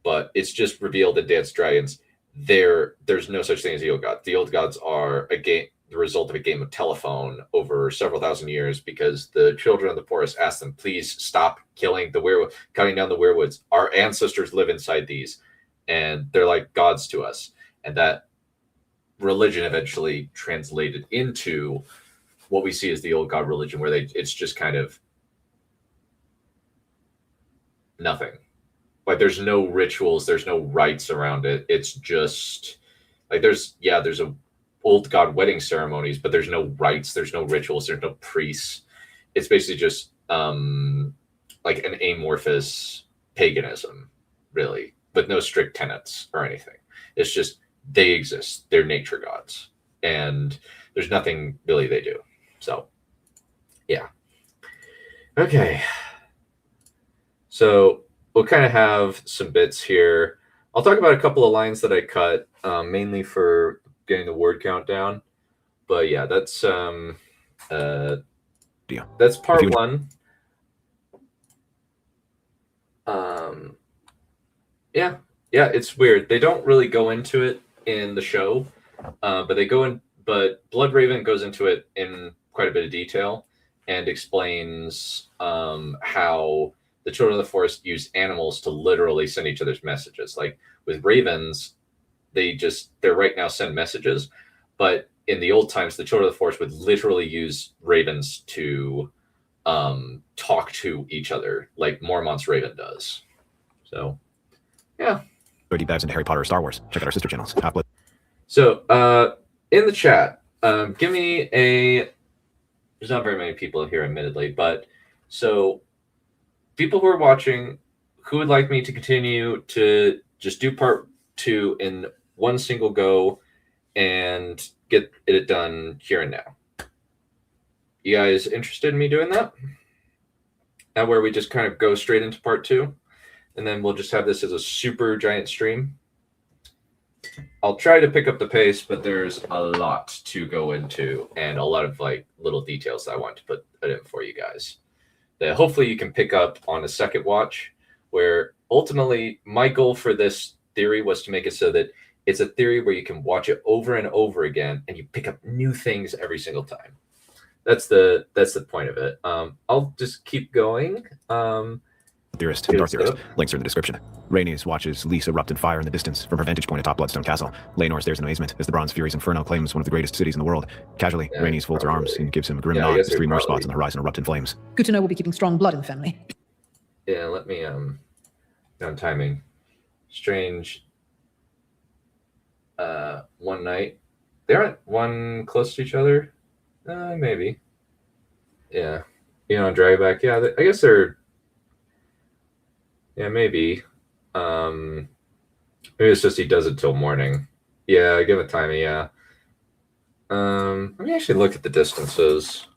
But it's just revealed in Dance Dragons there's no such thing as the old gods. The old gods are the result of a game of telephone over several thousand years, because the children of the forest asked them, please stop killing the cutting down the weirwoods. Our ancestors live inside these, and they're like gods to us. And that religion eventually translated into what we see as the old god religion, where it's just kind of nothing. Like, there's no rituals, there's no rites around it. It's just like there's a old god wedding ceremonies, but there's no rites, there's no rituals, there's no priests. It's basically just like an amorphous paganism, really, with no strict tenets or anything. It's just they exist. They're nature gods, and there's nothing really they do. So, yeah. Okay. So we'll kind of have some bits here. I'll talk about a couple of lines that I cut, mainly for getting the word count down. But yeah, that's part one. Yeah, it's weird. They don't really go into it in the show, but Bloodraven goes into it in quite a bit of detail and explains how the children of the forest use animals to literally send each other's messages. Like with ravens, they right now send messages, but in the old times, the children of the forest would literally use ravens to talk to each other, like Mormont's raven does. So, yeah. Go deep dives into Harry Potter or Star Wars. Check out our sister channels. Half-Blood. So, in the chat, give me there's not very many people here, admittedly, but so people who are watching who would like me to continue to just do part 2 in one single go and get it done here and now. You guys interested in me doing that? Now where we just kind of go straight into part 2, and then we'll just have this as a super giant stream. I'll try to pick up the pace, but there's a lot to go into and a lot of like little details that I want to put in for you guys that hopefully you can pick up on a second watch, where ultimately my goal for this theory was to make it so that it's a theory where you can watch it over and over again and you pick up new things every single time. That's the point of it. I'll just keep going. Theorist and Dark Theorist. Links are in the description. Rhaenys watches Lys erupt in fire in the distance from her vantage point atop Bloodstone Castle. Laenor stares in amazement as the Bronze Fury's Inferno claims one of the greatest cities in the world. Casually, Rhaenys folds her arms and gives him a grim nod as 3 more spots on the horizon erupt in flames. Good to know we'll be keeping strong blood in the family. Yeah, let me down timing. Strange. One night. They aren't one close to each other. Maybe. Yeah. Dragback. Yeah, I guess they're. Yeah, maybe. Maybe it's just he does it till morning. Yeah, give it timing. Yeah. Let me actually look at the distances.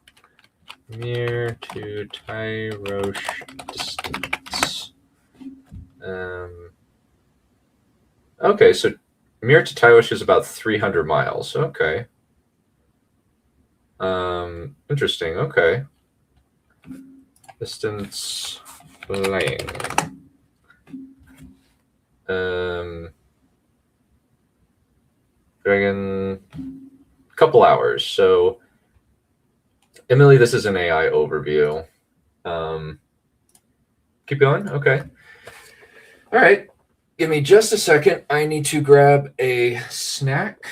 Mir to Tyrosh distance. Okay, so Mir to Tyrosh is about 300 miles. Okay. Interesting. Okay. Distance flying. Dragon, couple hours. So, Emily, this is an AI overview. Keep going. Okay. All right. Give me just a second. I need to grab a snack,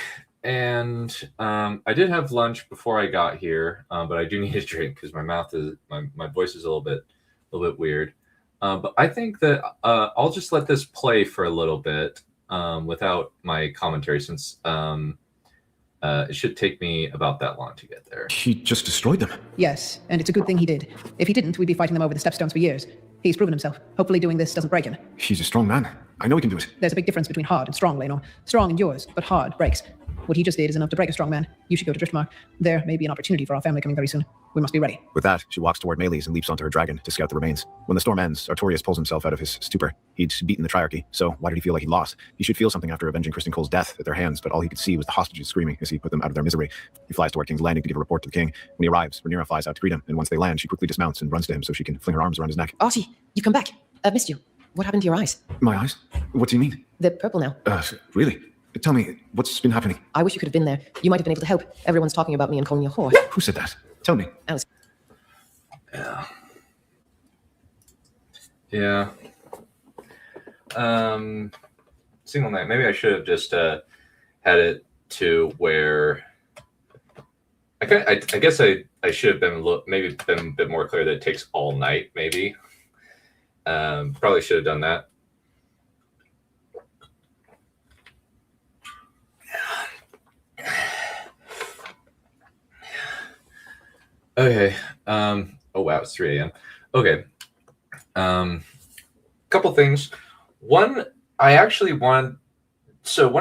and I did have lunch before I got here, but I do need a drink because my voice is a little bit weird. But I think that I'll just let this play for a little bit without my commentary, since It should take me about that long to get there. He just destroyed them. Yes, and it's a good thing he did. If he didn't, we'd be fighting them over the stepstones for years. He's proven himself. Hopefully doing this doesn't break him. He's a strong man. I know he can do it. There's a big difference between hard and strong, Leno. Strong endures, but hard breaks. What he just did is enough to break a strong man. You should go to Driftmark. There may be an opportunity for our family coming very soon. We must be ready. With that, she walks toward Meles and leaps onto her dragon to scout the remains. When the storm ends, Artorias pulls himself out of his stupor. He'd beaten the Triarchy, so why did he feel like he lost? He should feel something after avenging Kristen Cole's death at their hands, but all he could see was the hostages screaming as he put them out of their misery. He flies toward King's Landing to give a report to the king. When he arrives, Rhaenyra flies out to greet him, and once they land, she quickly dismounts and runs to him so she can fling her arms around his neck. Artie, you come back. I've missed you. What happened to your eyes? My eyes? What do you mean? They're purple now. Really? Tell me, what's been happening? I wish you could have been there. You might have been able to help. Everyone's talking about me and calling you a whore. Who said that? Tell me. Alice. Yeah. Single night. Maybe I should have just had it to where I guess I should have been maybe been a bit more clear that it takes all night. Maybe. Probably should have done that. Okay. Oh wow, it's 3 a.m. Okay. Couple things. One, one of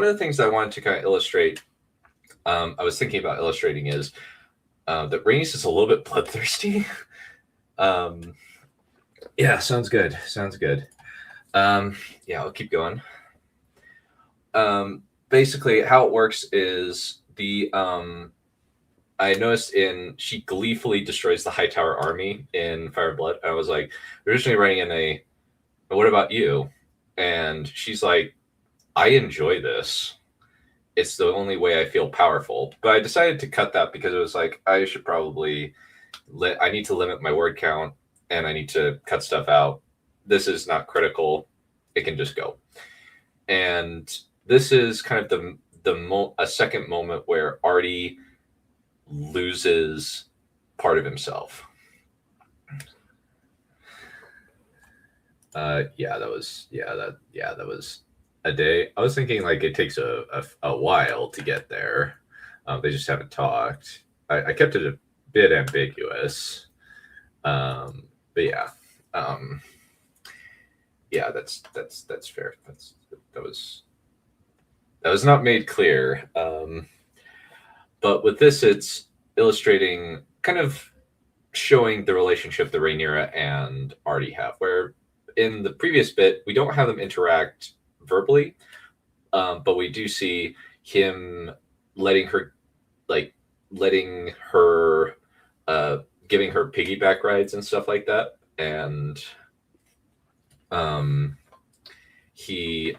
the things that I wanted to kind of illustrate, I was thinking about illustrating is that Rhaenys is a little bit bloodthirsty. Yeah, sounds good. Sounds good. Yeah, I'll keep going. Basically, how it works is I noticed she gleefully destroys the Hightower army in Fire and Blood. I was like, originally writing in what about you? And she's like, I enjoy this. It's the only way I feel powerful. But I decided to cut that because it was like, I should probably, I need to limit my word count and I need to cut stuff out. This is not critical. It can just go. And this is kind of a second moment where Artie loses part of himself. That was a day. I was thinking like it takes a while to get there. They just haven't talked. I kept it a bit ambiguous. But yeah. Yeah, that's fair. That was not made clear. But with this, it's illustrating, kind of showing the relationship that Rhaenyra and Artie have, where in the previous bit, we don't have them interact verbally, but we do see him letting her giving her piggyback rides and stuff like that. And he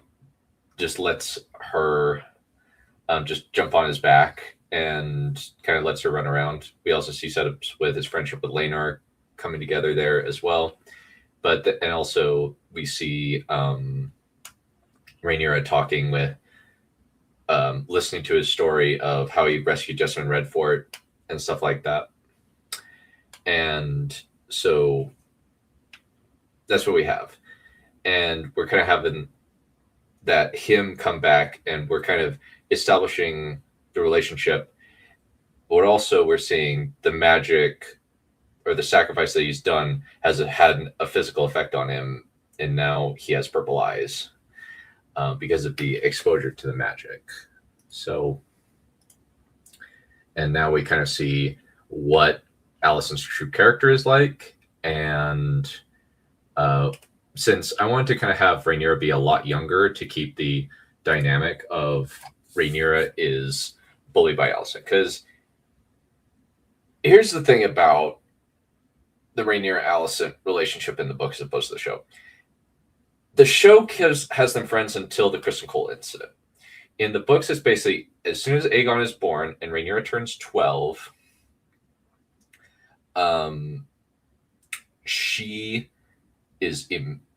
just lets her just jump on his back and kind of lets her run around. We also see setups with his friendship with Laenor coming together there as well. And also we see Rhaenyra talking with, listening to his story of how he rescued Jessamine Redfort and stuff like that. And so that's what we have. And we're kind of having that him come back and we're kind of establishing the relationship, but also we're seeing the magic or the sacrifice that he's done has had a physical effect on him, and now he has purple eyes because of the exposure to the magic. So, and now we kind of see what Alicent's true character is like, and since I wanted to kind of have Rhaenyra be a lot younger to keep the dynamic of Rhaenyra is bullied by Alicent, because here's the thing about the Rhaenyra-Alicent relationship in the books as opposed to the show. The show has them friends until the Kristen Cole incident. In the books, it's basically as soon as Aegon is born and Rhaenyra turns 12, she is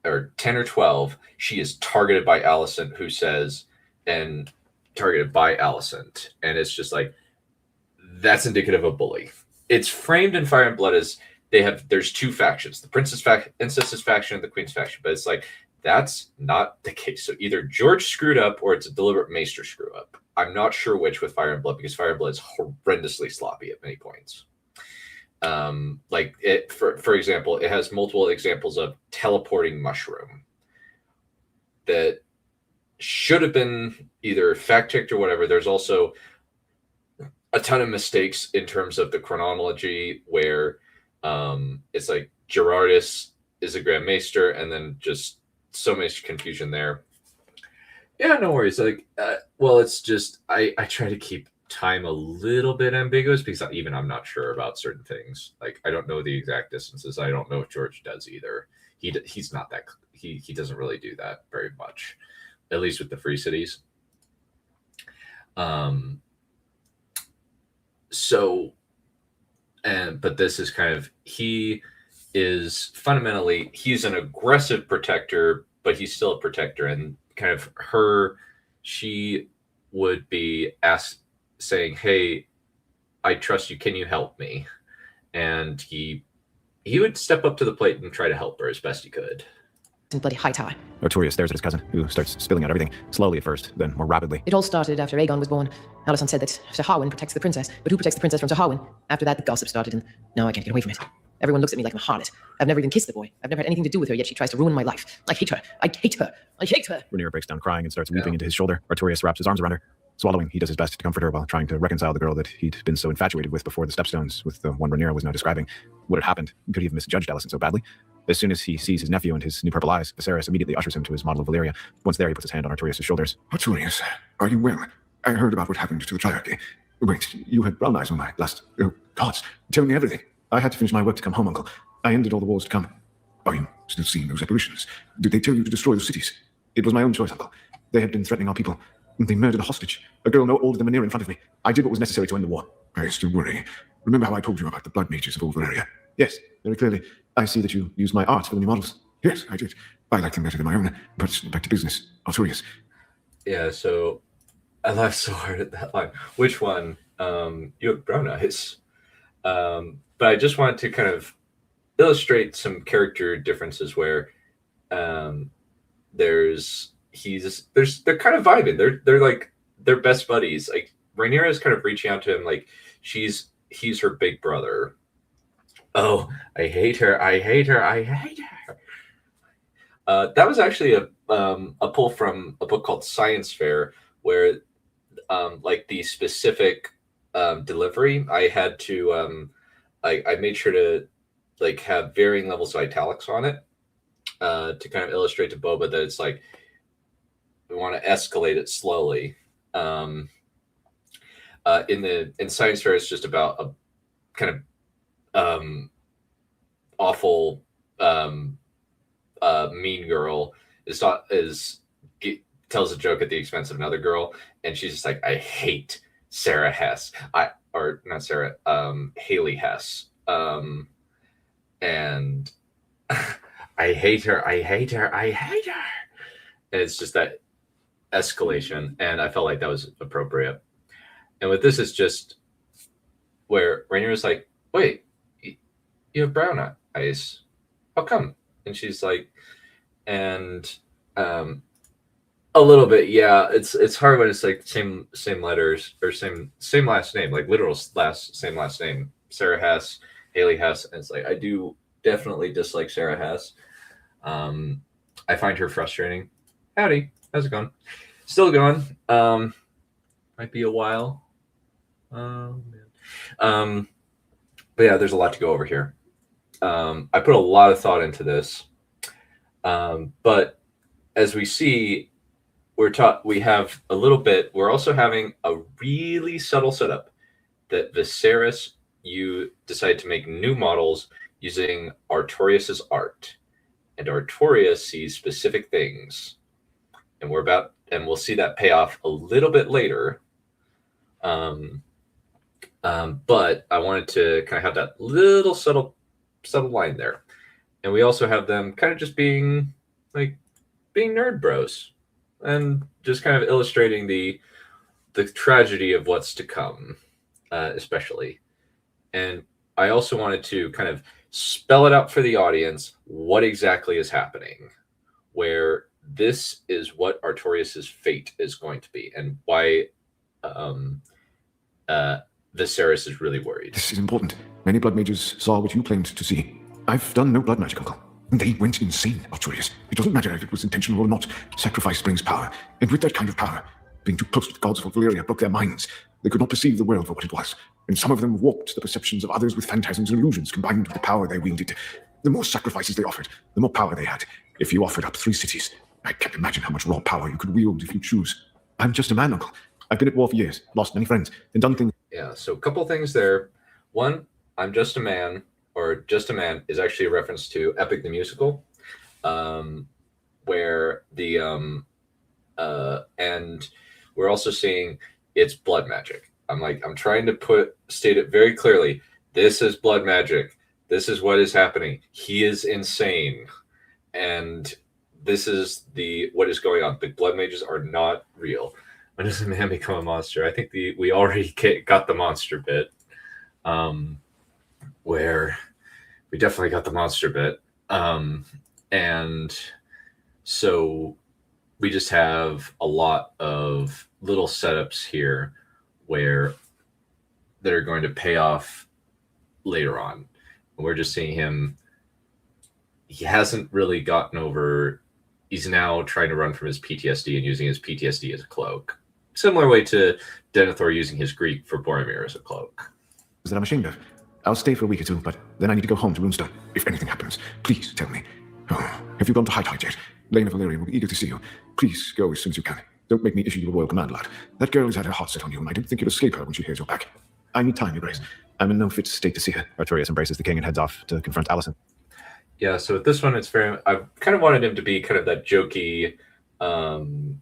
or 10 or 12, she is targeted by Alicent, who says, and targeted by Alicent. And it's just like, that's indicative of bully. It's framed in Fire and Blood as there's two factions, the Princess Incest's faction and the Queen's faction. But it's like, That's not the case. So either George screwed up or it's a deliberate Maester screw up. I'm not sure which with Fire and Blood, because Fire and Blood is horrendously sloppy at many points. Like it, for example, it has multiple examples of teleporting mushroom that should have been either fact checked or whatever. There's also a ton of mistakes in terms of the chronology where it's like Gerardus is a Grand Maester, and then just so much confusion there. Yeah, no worries. Like, well, it's just I try to keep time a little bit ambiguous because even I'm not sure about certain things. Like, I don't know the exact distances. I don't know if George does either. He's not that he doesn't really do that very much, at least with the free cities. So, but this is kind of, he is fundamentally, he's an aggressive protector, but he's still a protector, and kind of she would be saying, hey, I trust you, can you help me? And he would step up to the plate and try to help her as best he could. In bloody Hightower. Artorias stares at his cousin, who starts spilling out everything, slowly at first, then more rapidly. It all started after Aegon was born. Alicent said that Sir Harwin protects the princess, but who protects the princess from Sir Harwin? After that, the gossip started, and now I can't get away from it. Everyone looks at me like I'm a harlot. I've never even kissed the boy. I've never had anything to do with her, yet she tries to ruin my life. I hate her. I hate her. I hate her. Rhaenyra breaks down crying and starts weeping into his shoulder. Artorias wraps his arms around her. Swallowing, he does his best to comfort her while trying to reconcile the girl that he'd been so infatuated with before the Stepstones with the one Rhaenyra was now describing. What had happened? Could he have misjudged Alicent so badly? As soon as he sees his nephew and his new purple eyes, Viserys immediately ushers him to his model of Valyria. Once there, he puts his hand on Artorias' shoulders. Artorias, are you well? I heard about what happened to the Triarchy. Wait, you had brown eyes when I last... Oh, gods, tell me everything. I had to finish my work to come home, Uncle. I ended all the wars to come. Are you still seeing those apparitions? Did they tell you to destroy those cities? It was my own choice, Uncle. They had been threatening our people. They murdered a hostage, a girl no older than Rhaenyra in front of me. I did what was necessary to end the war. I still worry. Remember how I told you about the blood mages of old Valyria? Yes, very clearly. I see that you used my art for the new models. Yes, I did. I like them better than my own. But back to business. Artorias. Yeah, so I laughed so hard at that line. Which one? You have brown eyes. But I just wanted to kind of illustrate some character differences where they're kind of vibing. They're like, they're best buddies. Like, Rhaenyra is kind of reaching out to him like he's her big brother. Oh, I hate her. I hate her. I hate her. That was actually a pull from a book called Science Fair, where like the specific delivery, I had to I made sure to like have varying levels of italics on it to kind of illustrate to Boba that it's like we want to escalate it slowly. In Science Fair, it's just about a kind of awful mean girl tells a joke at the expense of another girl, and she's just like, I hate Sarah Hess. Haley Hess. And I hate her. I hate her. I hate her. And it's just that escalation, and I felt like that was appropriate. And with this, it's just where Rhaenyra's like, wait, you have brown eyes. How come? And she's like, and a little bit, yeah. It's hard when it's like same letters or same last name, like literal same last name. Sarah Hess, Haley Hess, and it's like I do definitely dislike Sarah Hess. I find her frustrating. Howdy, how's it going? Still going. Might be a while. Oh man. But yeah, there's a lot to go over here. I put a lot of thought into this. But as we see, we have a little bit, we're also having a really subtle setup that Viserys, you decide to make new models using Artorias' art. And Artorias sees specific things. And we'll see that pay off a little bit later. But I wanted to kind of have that little subtle line there. And we also have them kind of just being nerd bros and just kind of illustrating the tragedy of what's to come, especially. And I also wanted to kind of spell it out for the audience what exactly is happening, where this is what Artorias' fate is going to be, and why Viserys is really worried. This is important. Many blood mages saw what you claimed to see. I've done no blood magic, Uncle. They went insane, Artorias. It doesn't matter if it was intentional or not. Sacrifice brings power. And with that kind of power, being too close to the gods of Valyria broke their minds. They could not perceive the world for what it was. And some of them warped the perceptions of others with phantasms and illusions combined with the power they wielded. The more sacrifices they offered, the more power they had. If you offered up 3 cities, I can't imagine how much raw power you could wield if you choose. I'm just a man, Uncle. I've been at war for years, lost many friends, and done things. Yeah, so a couple things there. One, I'm just a man, or just a man, is actually a reference to Epic the Musical, where the and we're also seeing it's blood magic. I'm trying to state it very clearly. This is blood magic. This is what is happening. He is insane, and this is what is going on. The blood mages are not real. When does a man become a monster? I think we already got the monster bit, where we definitely got the monster bit, and so we just have a lot of little setups here that are going to pay off later on. We're just seeing him. He hasn't really gotten over. He's now trying to run from his PTSD and using his PTSD as a cloak. Similar way to Denethor using his Greek for Boromir as a cloak. That I'm ashamed of. I'll stay for a week or two, but then I need to go home to Runestone. If anything happens, please tell me. Oh, have you gone to High Tide yet? Lane of Valyria will be eager to see you. Please go as soon as you can. Don't make me issue you a royal command, lad. That girl has had her heart set on you, and I don't think you'll escape her when she hears you're back. I need time, Your Grace. I'm in no fit state to see her. Artorias embraces the king and heads off to confront Alicent. Yeah, so with this one, it's very. I kind of wanted him to be kind of that jokey, kind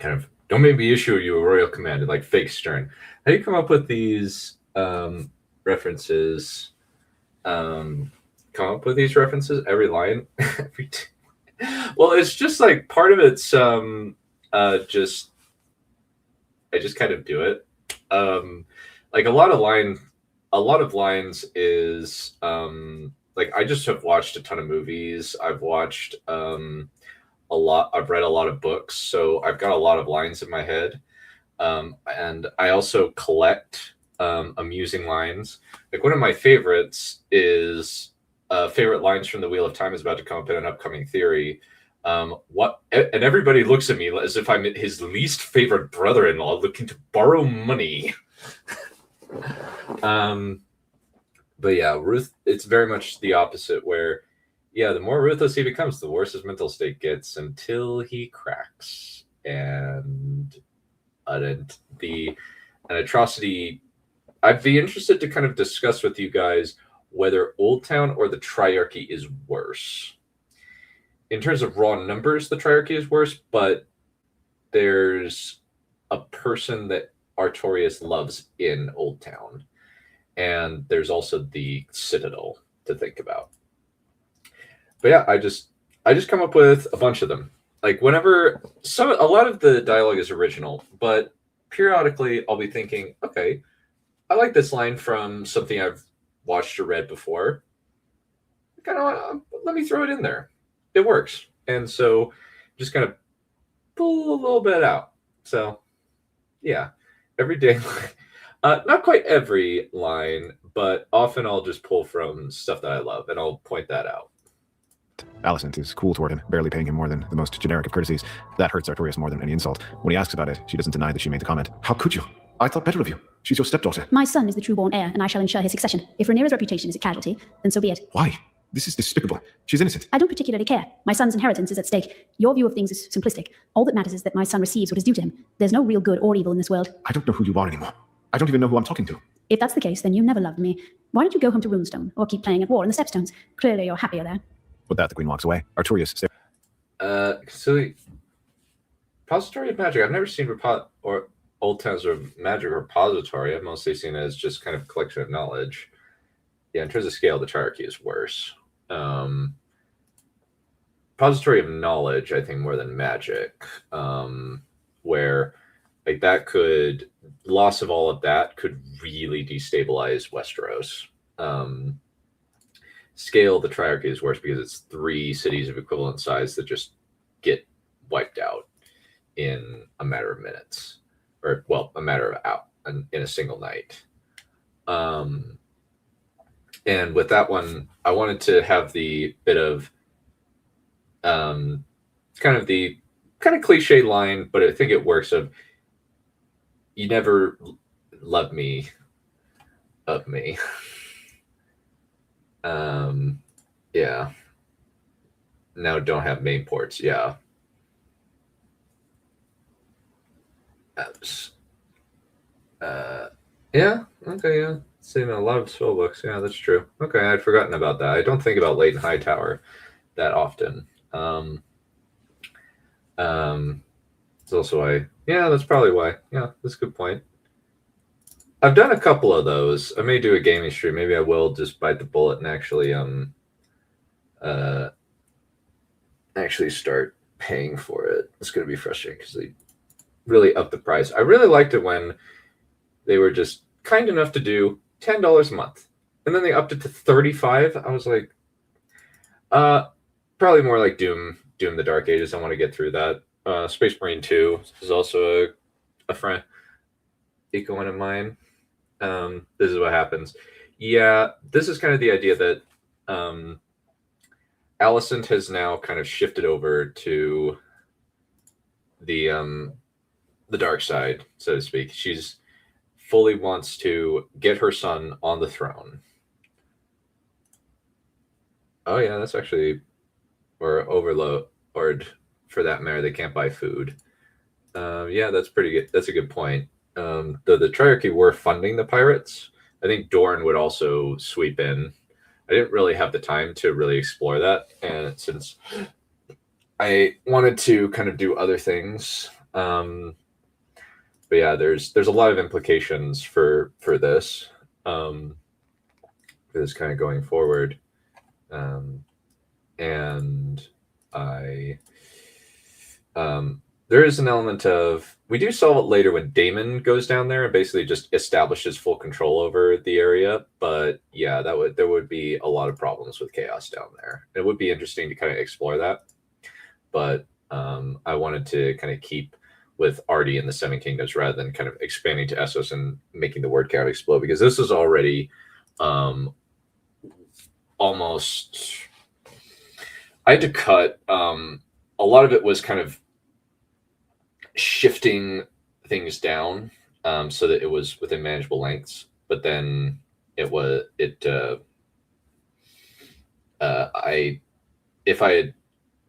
of, don't make me issue you a royal command, like fake stern. How do you come up with these references? Come up with these references every line? Well, it's just like part of it's just I just kind of do it. Like a lot of lines is like I just have watched a ton of movies. I've watched I've read a lot of books, so I've got a lot of lines in my head. And I also collect amusing lines. Like one of my favorites is favorite lines from the Wheel of Time is about to come up in an upcoming theory. And everybody looks at me as if I'm his least favorite brother-in-law looking to borrow money. But yeah, Ruth, it's very much the opposite where, yeah, the more ruthless he becomes, the worse his mental state gets until he cracks. And an atrocity. I'd be interested to kind of discuss with you guys whether Old Town or the Triarchy is worse. In terms of raw numbers, the Triarchy is worse, but there's a person that Artorias loves in Old Town. And there's also the Citadel to think about. But yeah, I just come up with a bunch of them. Like whenever a lot of the dialogue is original, but periodically I'll be thinking, okay, I like this line from something I've watched or read before. Kind of let me throw it in there. It works. And so just kind of pull a little bit out. So yeah, every day. Not quite every line, but often I'll just pull from stuff that I love, and I'll point that out. Alicent is cool toward him, barely paying him more than the most generic of courtesies. That hurts Artorias more than any insult. When he asks about it, she doesn't deny that she made the comment. How could you? I thought better of you. She's your stepdaughter. My son is the Trueborn heir, and I shall ensure his succession. If Rhaenyra's reputation is a casualty, then so be it. Why? This is despicable. She's innocent. I don't particularly care. My son's inheritance is at stake. Your view of things is simplistic. All that matters is that my son receives what is due to him. There's no real good or evil in this world. I don't know who you are anymore. I don't even know who I'm talking to. If that's the case, then you never loved me. Why don't you go home to Runestone, or keep playing at war in the Stepstones? Clearly you're happier there. With that, the queen walks away. Artorias stares. So repository of magic. I've never seen or Old Towns of Magic repository. I've mostly seen it as just kind of collection of knowledge. Yeah, in terms of scale, the Triarchy is worse. Repository of knowledge, I think, more than magic, where like that loss of all of that could really destabilize Westeros. scale, the Triarchy is worse because it's 3 cities of equivalent size that just get wiped out in a matter of minutes, or well, a matter of out in a single night. And with that one, I wanted to have the bit of kind of cliche line, but I think it works. Of you never love me of me. Yeah. Now don't have main ports. Yeah. Yeah. Okay. Yeah. Seen a lot of spell books. Yeah, that's true. Okay, I'd forgotten about that. I don't think about Late and High Tower that often. It's also why. Yeah, that's probably why. Yeah, that's a good point. I've done a couple of those. I may do a gaming stream. Maybe I will just bite the bullet and actually start paying for it. It's going to be frustrating because they really upped the price. I really liked it when they were just kind enough to do $10 a month, and then they upped it to $35. I was like, probably more like Doom the Dark Ages. I want to get through that. Space Marine 2 is also a friend, eco one of mine. This is what happens. Yeah, this is kind of the idea that Alicent has now kind of shifted over to the dark side, so to speak. She's fully wants to get her son on the throne. Oh yeah, that's actually, or overload, or for that matter, they can't buy food. Yeah, that's pretty good. That's a good point. The Triarchy were funding the pirates. I think Dorne would also sweep in. I didn't really have the time to really explore that, and since I wanted to kind of do other things, but yeah, there's a lot of implications for this, for this kind of going forward, and I there is an element of, we do solve it later when Daemon goes down there and basically just establishes full control over the area. But yeah, there would be a lot of problems with chaos down there. It would be interesting to kind of explore that. But I wanted to kind of keep with Artie and the Seven Kingdoms rather than kind of expanding to Essos and making the word count explode, because this is already almost, I had to cut, a lot of it was kind of shifting things down so that it was within manageable lengths, but then if I had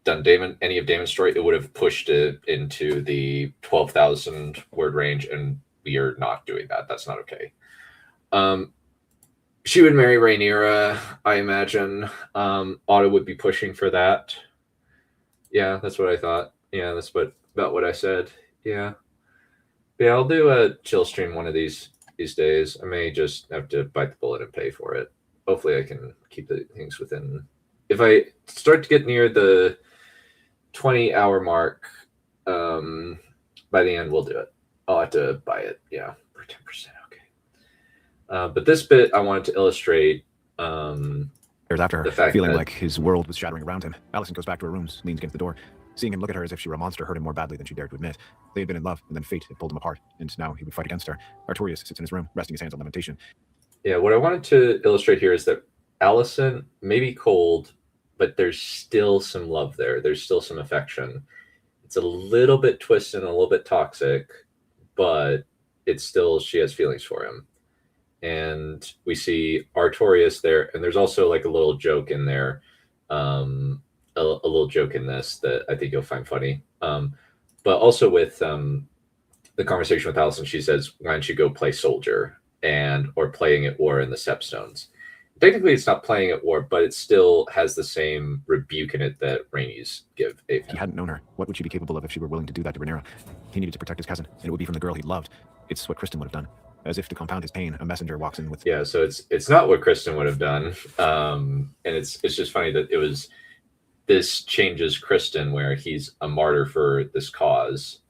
done any of Daemon's story, it would have pushed it into the 12,000 word range, and we are not doing that. That's not okay. She would marry Rhaenyra, I imagine. Otto would be pushing for that. Yeah, that's what I thought. Yeah, that's about what I said. Yeah. But yeah, I'll do a chill stream one of these days. I may just have to bite the bullet and pay for it. Hopefully I can keep the things within. If I start to get near the 20-hour mark, by the end we'll do it. I'll have to buy it, yeah, for 10%. Okay. But this bit I wanted to illustrate There's after her, feeling like his world was shattering around him. Alicent goes back to her rooms, leans against the door. Seeing him look at her as if she were a monster hurt him more badly than she dared to admit. They had been in love, and then fate had pulled them apart, and now he would fight against her. Artorias sits in his room, resting his hands on lamentation. Yeah, what I wanted to illustrate here is that Alicent may be cold, but there's still some love there. There's still some affection. It's a little bit twisted and a little bit toxic, but it's still, she has feelings for him. And we see Artorias there, and there's also like a little joke in there, a little joke in this that I think you'll find funny. But also with the conversation with Alicent, she says, why don't you go play soldier or playing at war in the Stepstones? Technically, it's not playing at war, but it still has the same rebuke in it that Rhaenys give Aegon. He hadn't known her. What would she be capable of if she were willing to do that to Rhaenyra? He needed to protect his cousin, and it would be from the girl he loved. It's what Kristen would have done. As if to compound his pain, a messenger walks in with... Yeah, so it's not what Kristen would have done. And it's just funny that this changes Kristen, where he's a martyr for this cause.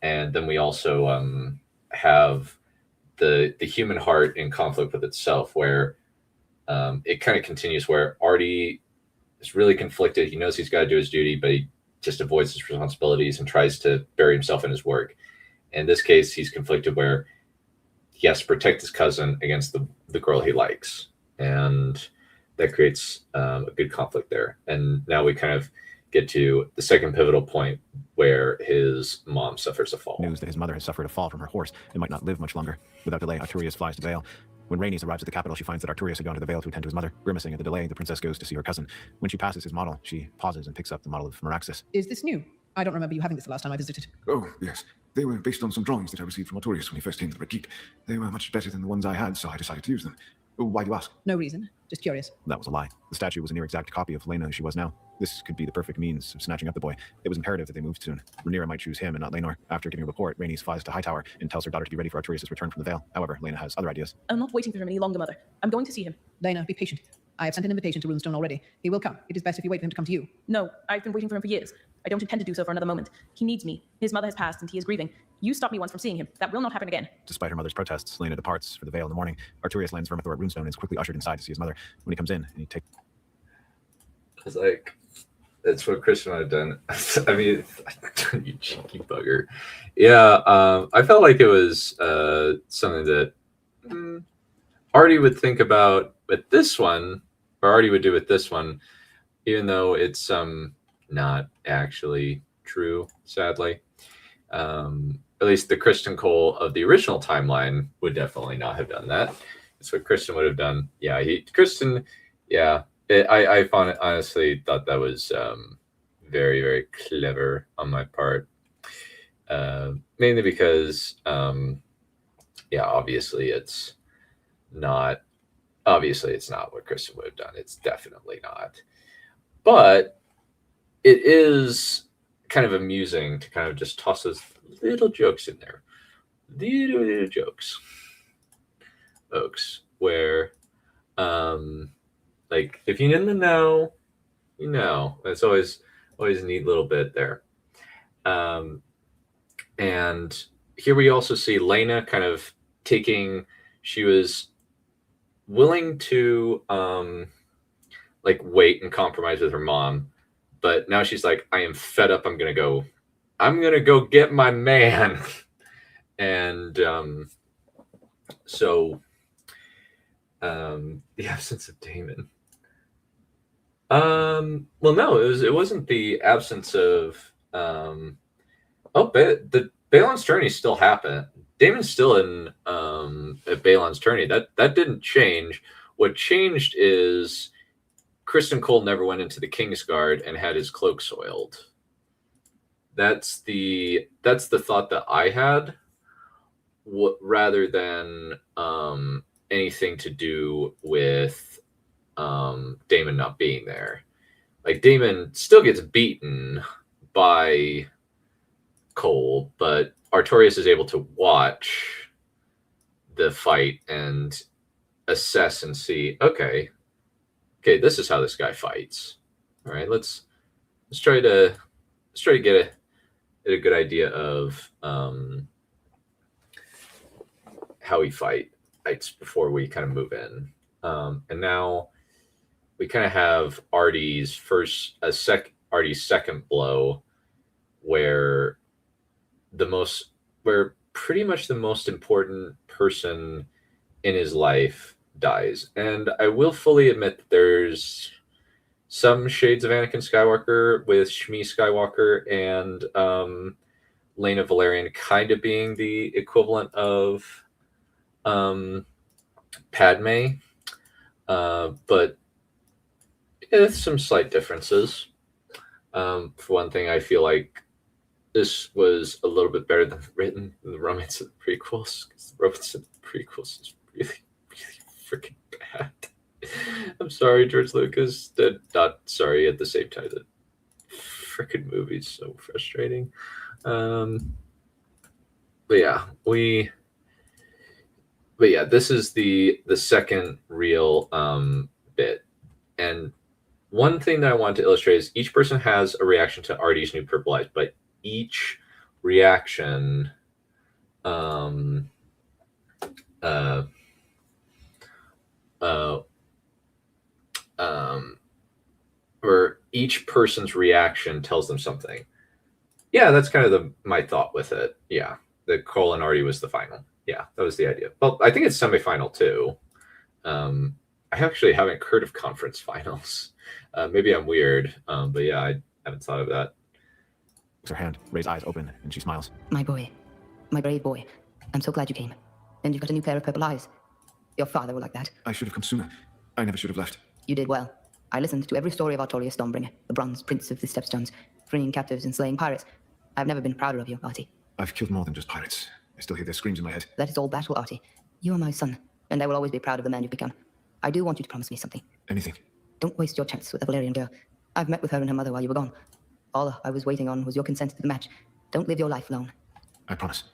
And then we also have the human heart in conflict with itself, where it kind of continues where Artie is really conflicted. He knows he's got to do his duty, but he just avoids his responsibilities and tries to bury himself in his work. In this case, he's conflicted where he has to protect his cousin against the girl he likes. And that creates a good conflict there. And now we kind of get to the second pivotal point where his mom suffers a fall. News that his mother has suffered a fall from her horse and might not live much longer. Without delay, Artorias flies to Vale. When Rhaenys arrives at the capital, she finds that Artorias had gone to the Vale to attend to his mother. Grimacing at the delay, the princess goes to see her cousin. When she passes his model, she pauses and picks up the model of Meraxis. Is this new? I don't remember you having this the last time I visited. Oh, yes. They were based on some drawings that I received from Artorias when he first came to the Red Keep. They were much better than the ones I had, so I decided to use them. Why do you ask? No reason. Just curious. That was a lie. The statue was a near exact copy of Laena as she was now. This could be the perfect means of snatching up the boy. It was imperative that they moved soon. Rhaenyra might choose him and not Laenor. After giving a report, Rhaenys flies to Hightower and tells her daughter to be ready for Artorias' return from the Vale. However, Laena has other ideas. I'm not waiting for him any longer, Mother. I'm going to see him. Laena, be patient. I have sent an invitation to Runestone already. He will come. It is best if you wait for him to come to you. No, I've been waiting for him for years. I don't intend to do so for another moment. He needs me. His mother has passed and he is grieving. You stopped me once from seeing him. That will not happen again. Despite her mother's protests, Laena departs for the Vale in the morning. Artorias lands Vermithor at Runestone and is quickly ushered inside to see his mother. When he comes in, and he takes... It's like, that's what Christian would have done. I mean, you cheeky bugger. Yeah, I felt like it was something that Artie would think about with this one, or Artie would do with this one, even though it's not actually true, sadly. At least the Kristen Cole of the original timeline would definitely not have done that. That's what Kristen would have done. Yeah, I found it, honestly thought that was very, very clever on my part. Mainly because, obviously it's not what Kristen would have done. It's definitely not. But it is kind of amusing to kind of just toss those little jokes in there. Little jokes. Folks, where like if you didn't know, you know. It's always a neat little bit there. And here we also see Laena kind of she was willing to wait and compromise with her mom, but now she's like, I am fed up. I'm gonna go get my man. And the absence of Daemon. Well, no, it wasn't the absence of the Balon's tourney still happened. Daemon's still in at Balon's tourney. That didn't change. What changed is Kristen Cole never went into the Kingsguard and had his cloak soiled. That's the thought that I had, rather than anything to do with Daemon not being there. Like, Daemon still gets beaten by Cole, but Artorias is able to watch the fight and assess and see, okay, this is how this guy fights. All right, let's try to get a good idea of how he fights before we kind of move in. And now we kind of have Artie's second blow, where pretty much the most important person in his life dies. And I will fully admit that there's some shades of Anakin Skywalker with Shmi Skywalker and Lena Valerian kind of being the equivalent of Padme, but it's some slight differences. For one thing, I feel like this was a little bit better than written in the romance of the prequels, because the romance of the prequels is really, really freaking bad. I'm sorry, George Lucas. Not sorry at the same time. The freaking movie's so frustrating. But yeah, this is the second real bit. And one thing that I want to illustrate is each person has a reaction to Artie's new purple eyes, but each reaction each person's reaction tells them something. Yeah, that's kind of my thought with it. Yeah, the Cole and Artie was the final. Yeah, that was the idea. Well, I think it's semifinal too. I actually haven't heard of conference finals. Maybe I'm weird, but yeah, I haven't thought of that. Her hand, Ray's eyes open, and she smiles. My boy. My brave boy. I'm so glad you came. And you've got a new pair of purple eyes. Your father will like that. I should have come sooner. I never should have left. You did well. I listened to every story of Artorias Stormbringer, the bronze prince of the Stepstones, freeing captives and slaying pirates. I've never been prouder of you, Artie. I've killed more than just pirates. I still hear their screams in my head. That is all battle, Artie. You are my son, and I will always be proud of the man you've become. I do want you to promise me something. Anything. Don't waste your chance with the Valerian girl. I've met with her and her mother while you were gone. All I was waiting on was your consent to the match. Don't live your life alone. I promise.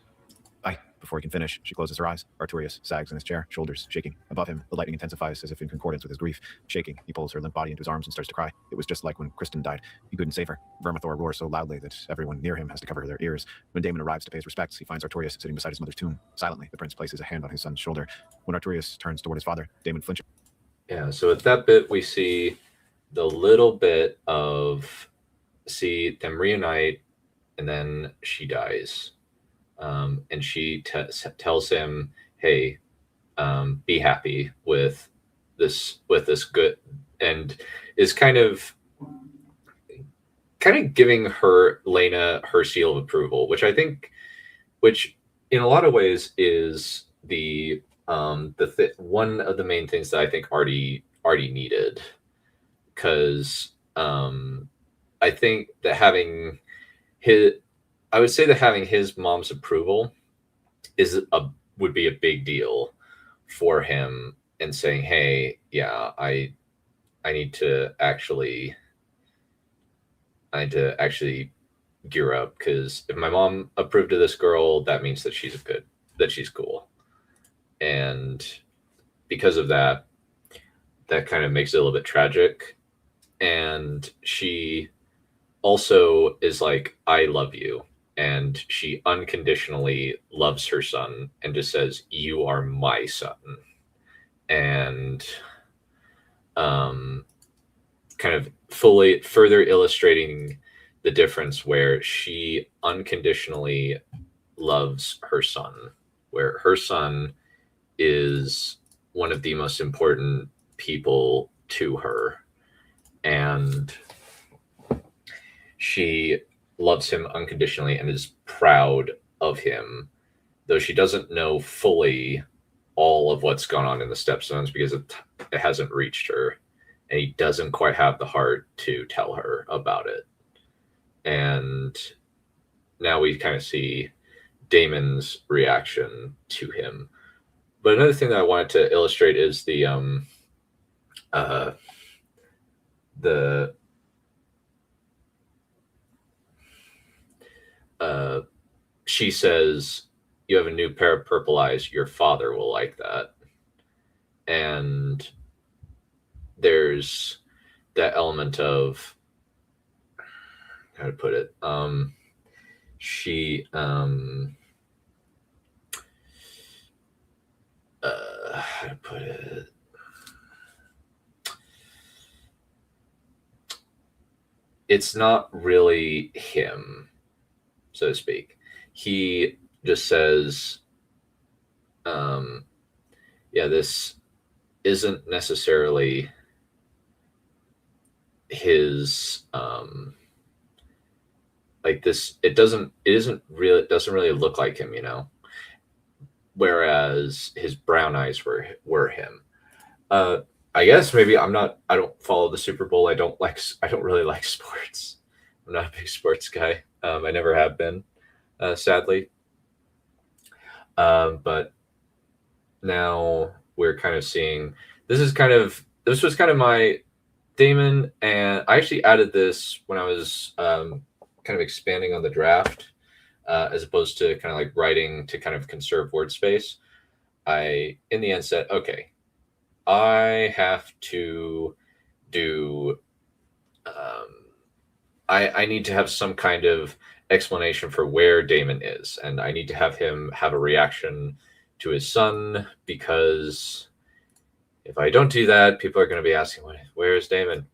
Before he can finish, she closes her eyes. Artorias sags in his chair, shoulders shaking. Above him, the lightning intensifies as if in concordance with his grief. Shaking, he pulls her limp body into his arms and starts to cry. It was just like when Kristen died. He couldn't save her. Vermithor roars so loudly that everyone near him has to cover their ears. When Daemon arrives to pay his respects, he finds Artorias sitting beside his mother's tomb. Silently, the prince places a hand on his son's shoulder. When Artorias turns toward his father, Daemon flinches. Yeah, so at that bit, we see the little bit of see them reunite, and then she dies. And she tells him, "Hey, be happy with this good," and is kind of giving Lena her seal of approval, which I think, which in a lot of ways is one of the main things that I think Artie needed, because I think that having his mom's approval would be a big deal for him, and saying, "Hey, yeah, I need to actually gear up, because if my mom approved of this girl, that means that she's cool." And because of that kind of makes it a little bit tragic. And she also is like, "I love you." And she unconditionally loves her son and just says, "You are my son." And kind of further illustrating the difference where she unconditionally loves her son, where her son is one of the most important people to her. And she loves him unconditionally and is proud of him, though she doesn't know fully all of what's gone on in the Stepstones, because it hasn't reached her, and he doesn't quite have the heart to tell her about it. And now we kind of see Daemon's reaction to him. But another thing that I wanted to illustrate is she says, "You have a new pair of purple eyes. Your father will like that." And there's that element of, how to put it, she how to put it, it's not really him, so to speak. He just says, yeah, this isn't necessarily his, like this, it doesn't really look like him, whereas his brown eyes were him. I guess maybe I don't follow the Super Bowl. I don't really like sports. I'm not a big sports guy. I never have been, sadly. But now we're kind of seeing, this was kind of my Daemon, and I actually added this when I was kind of expanding on the draft, as opposed to kind of like writing to kind of conserve word space. I, in the end, said, okay, I have to do, I need to have some kind of explanation for where Daemon is, and I need to have him have a reaction to his son, because if I don't do that, people are going to be asking, where is Daemon?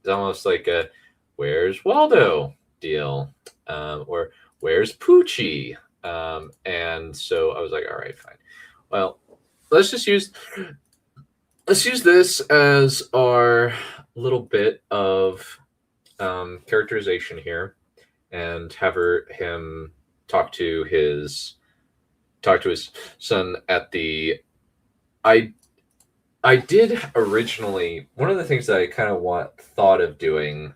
It's almost like a "Where's Waldo?" deal, or "Where's Poochie?" And so I was like, all right, fine. Well, let's use this as our little bit of characterization here, and have him talk to his son at the. I did originally, one of the things that I kind of thought of doing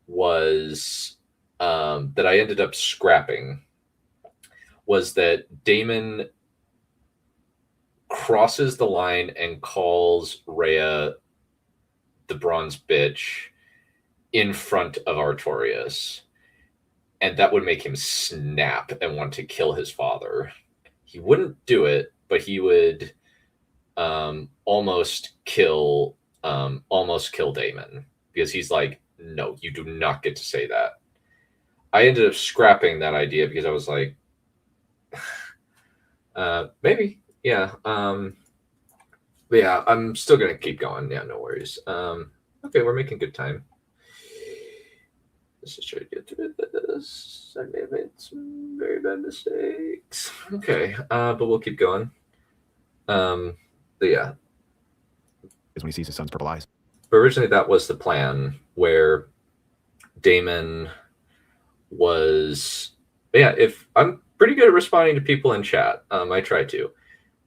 was that I ended up scrapping, was that Daemon crosses the line and calls Rhea the bronze bitch in front of Artorias. And that would make him snap and want to kill his father. He wouldn't do it, but he would almost kill Daemon, because he's like, no, you do not get to say that. I ended up scrapping that idea because I was like, maybe, yeah. But yeah, I'm still gonna keep going. Yeah, no worries. Okay, we're making good time. Let's just try to get through this. I may have made some very bad mistakes. Okay, but we'll keep going. But yeah. Is when he sees his son's purple eyes. But originally that was the plan, where Daemon was, yeah, if I'm pretty good at responding to people in chat, I try to,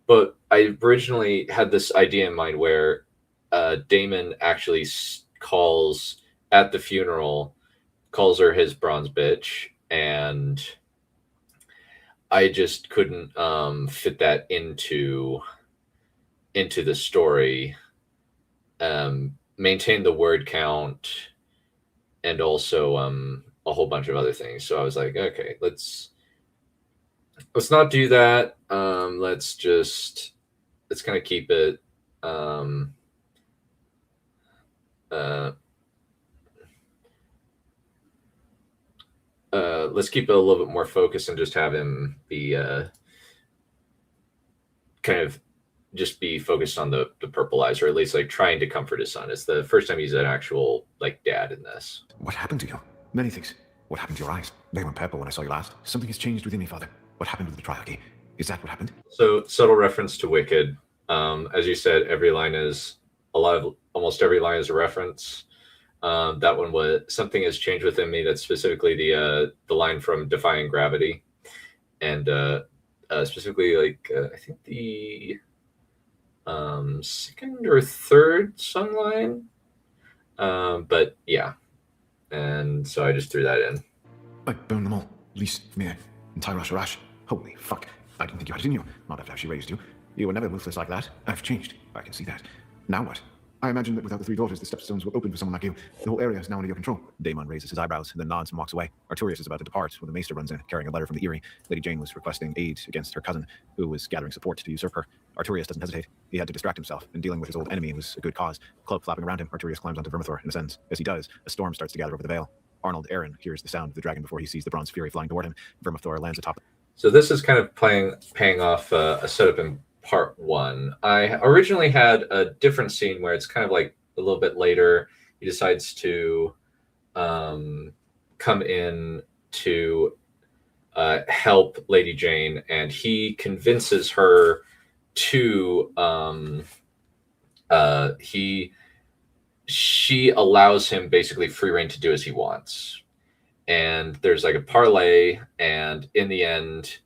but I originally had this idea in mind where Daemon actually calls at the funeral, calls her his bronze bitch, and I just couldn't fit that into the story, maintain the word count, and also a whole bunch of other things. So I was like, okay, let's not do that. Let's kind of keep it let's keep it a little bit more focused and just have him be kind of just be focused on the purple eyes, or at least like trying to comfort his son. It's the first time he's an actual like dad in this. What happened to you? Many things. What happened to your eyes? They went purple when I saw you last. Something has changed within me, Father. What happened with the triarchy? Is that what happened? So, subtle reference to Wicked. As you said, almost every line is a reference. That one was "Something has changed within me." That's specifically the line from Defying Gravity, and specifically like I think the second or third song line. But yeah, and so I just threw that in. I burned them all. Lys, Mir, and Tyrash Arash. Holy fuck. I didn't think you had it in you. Not after she raised you. You were never ruthless like that. I've changed. I can see that. Now what? I imagine that without the three daughters, the stepstones will open for someone like you. The whole area is now under your control. Daemon raises his eyebrows, then nods and walks away. Artorias is about to depart when the maester runs in, carrying a letter from the Eyrie. Lady Jane was requesting aid against her cousin, who was gathering support to usurp her. Artorias doesn't hesitate. He had to distract himself, and dealing with his old enemy was a good cause. Cloak flapping around him, Artorias climbs onto Vermithor and ascends. As he does, a storm starts to gather over the Vale. Arnold Aaron hears the sound of the dragon before he sees the bronze fury flying toward him. Vermithor lands atop. So this is kind of paying off a setup in part one. I originally had a different scene where it's kind of like a little bit later. He decides to come in to help Lady Jane, and he convinces her to she allows him basically free reign to do as he wants. And there's like a parlay, and in the end,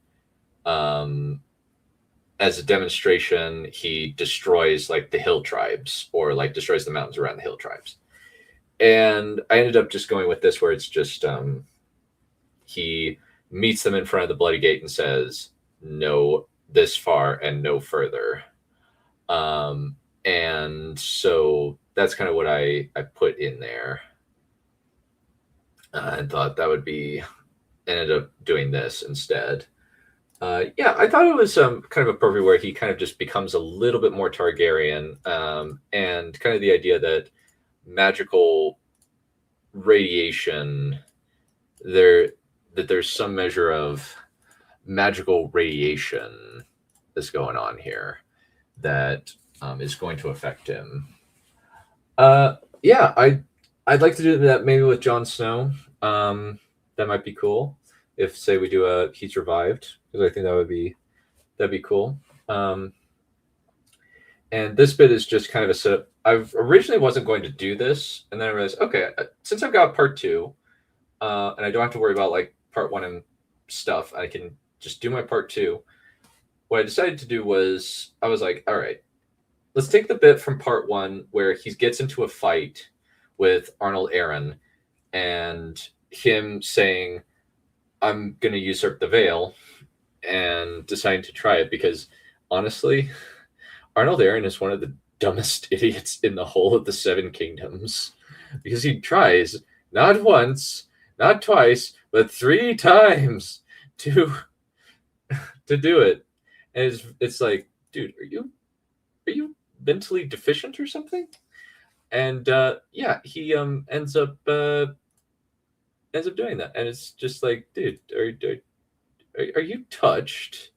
as a demonstration, he destroys like the hill tribes, or like destroys the mountains around the hill tribes. And I ended up just going with this, where it's just he meets them in front of the Bloody Gate and says, "No, this far and no further." And so that's kind of what I put in there. I thought that would be, ended up doing this instead. Yeah, I thought it was kind of appropriate, where he kind of just becomes a little bit more Targaryen, and kind of the idea that magical radiation, there's some measure of magical radiation that's going on here that is going to affect him. Yeah, I'd like to do that maybe with Jon Snow. That might be cool. If say we do a he survived, because I think that'd be cool. And this bit is just kind of a setup. I originally wasn't going to do this, and then I realized, okay, since I've got part two, and I don't have to worry about like part one and stuff, I can just do my part two. What I decided to do was, I was like, all right, let's take the bit from part one where he gets into a fight with Arnold Aaron, and him saying, I'm going to usurp the veil, and deciding to try it because honestly, Arnold Aaron is one of the dumbest idiots in the whole of the Seven Kingdoms because he tries not once, not twice, but 3 times to do it, and it's like, dude, are you mentally deficient or something? And yeah, he ends up doing that, and it's just like, dude, are you touched?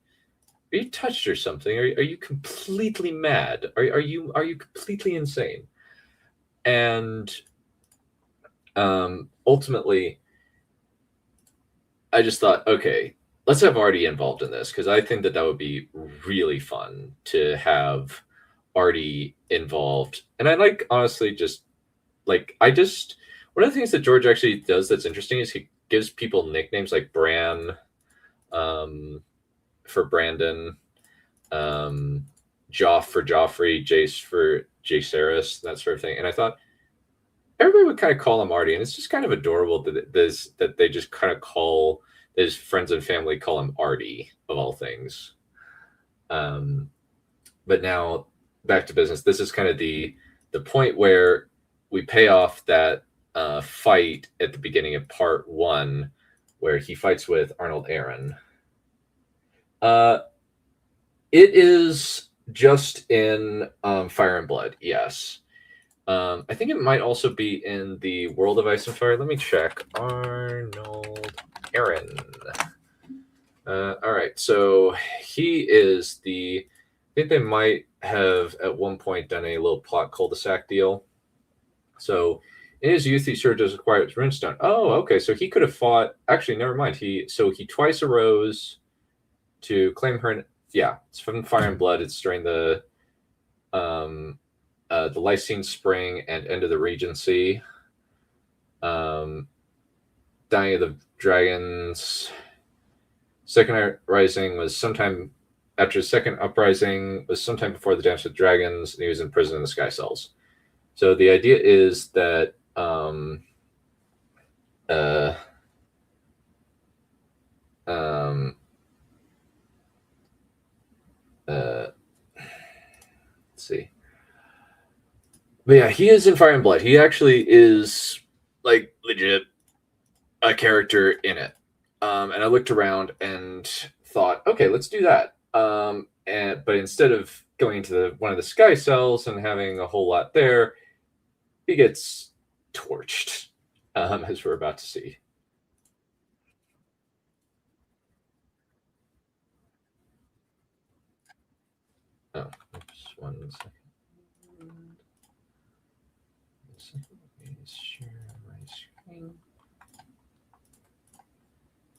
Are you touched or something? Are you completely mad? Are you completely insane? And ultimately, I just thought, okay, let's have Artie involved in this because I think that would be really fun to have Artie involved. And I like, honestly, just like one of the things that George actually does that's interesting is he gives people nicknames like Bran, for Brandon, Joff for Joffrey, Jace for Jaceris, that sort of thing. And I thought everybody would kind of call him Artie, and it's just kind of adorable that they just kind of call his friends and family call him Artie of all things. But now back to business. This is kind of the point where we pay off that fight at the beginning of part one, where he fights with Arnold Aaron. It is just in Fire and Blood, yes. I think it might also be in the World of Ice and Fire. Let me check. Arnold Aaron. All right, so he is I think they might have at one point done a little plot cul-de-sac deal. So in his youth, he served as a quiet runestone. Oh, okay, so he could have fought. Actually, never mind. He twice arose to claim her. Yeah, it's from Fire and Blood. It's during the Lycine Spring and end of the Regency. Dying of the Dragons. Second Uprising was sometime after his second uprising was sometime before the Dance with Dragons, and he was in prison in the Sky Cells. So the idea is that let's see. But yeah, he is in Fire and Blood. He actually is like legit a character in it. And I looked around and thought, okay, let's do that. But instead of going into one of the Sky Cells and having a whole lot there, he gets torched, as we're about to see. Oh, oops, 1 second. Let me share my screen.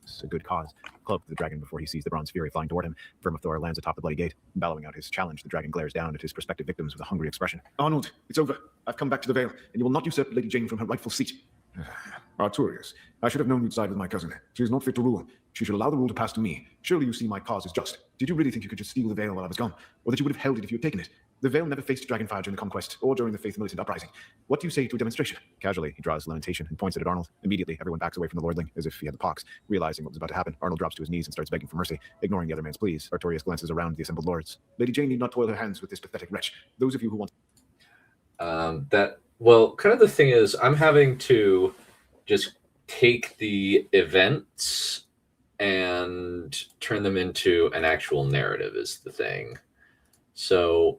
It's a good cause. Cloak the dragon before he sees the bronze fury flying toward him. Vermithor lands atop the bloody gate. Bellowing out his challenge, the dragon glares down at his prospective victims with a hungry expression. Arnold, it's over. I've come back to the Vale, and you will not usurp Lady Jane from her rightful seat. Artorias, I should have known you'd side with my cousin. She is not fit to rule. She should allow the rule to pass to me. Surely you see my cause is just. Did you really think you could just steal the Vale while I was gone? Or that you would have held it if you had taken it? The Vale never faced Dragonfire during the conquest, or during the Faith Militant Uprising. What do you say to a demonstration? Casually, he draws lamentation and points it at Arnold. Immediately, everyone backs away from the lordling, as if he had the pox. Realizing what was about to happen, Arnold drops to his knees and starts begging for mercy. Ignoring the other man's pleas, Artorias glances around the assembled lords. Lady Jane need not toil her hands with this pathetic wretch. Those of you who want... Kind of the thing is, I'm having to just take the events and turn them into an actual narrative is the thing. So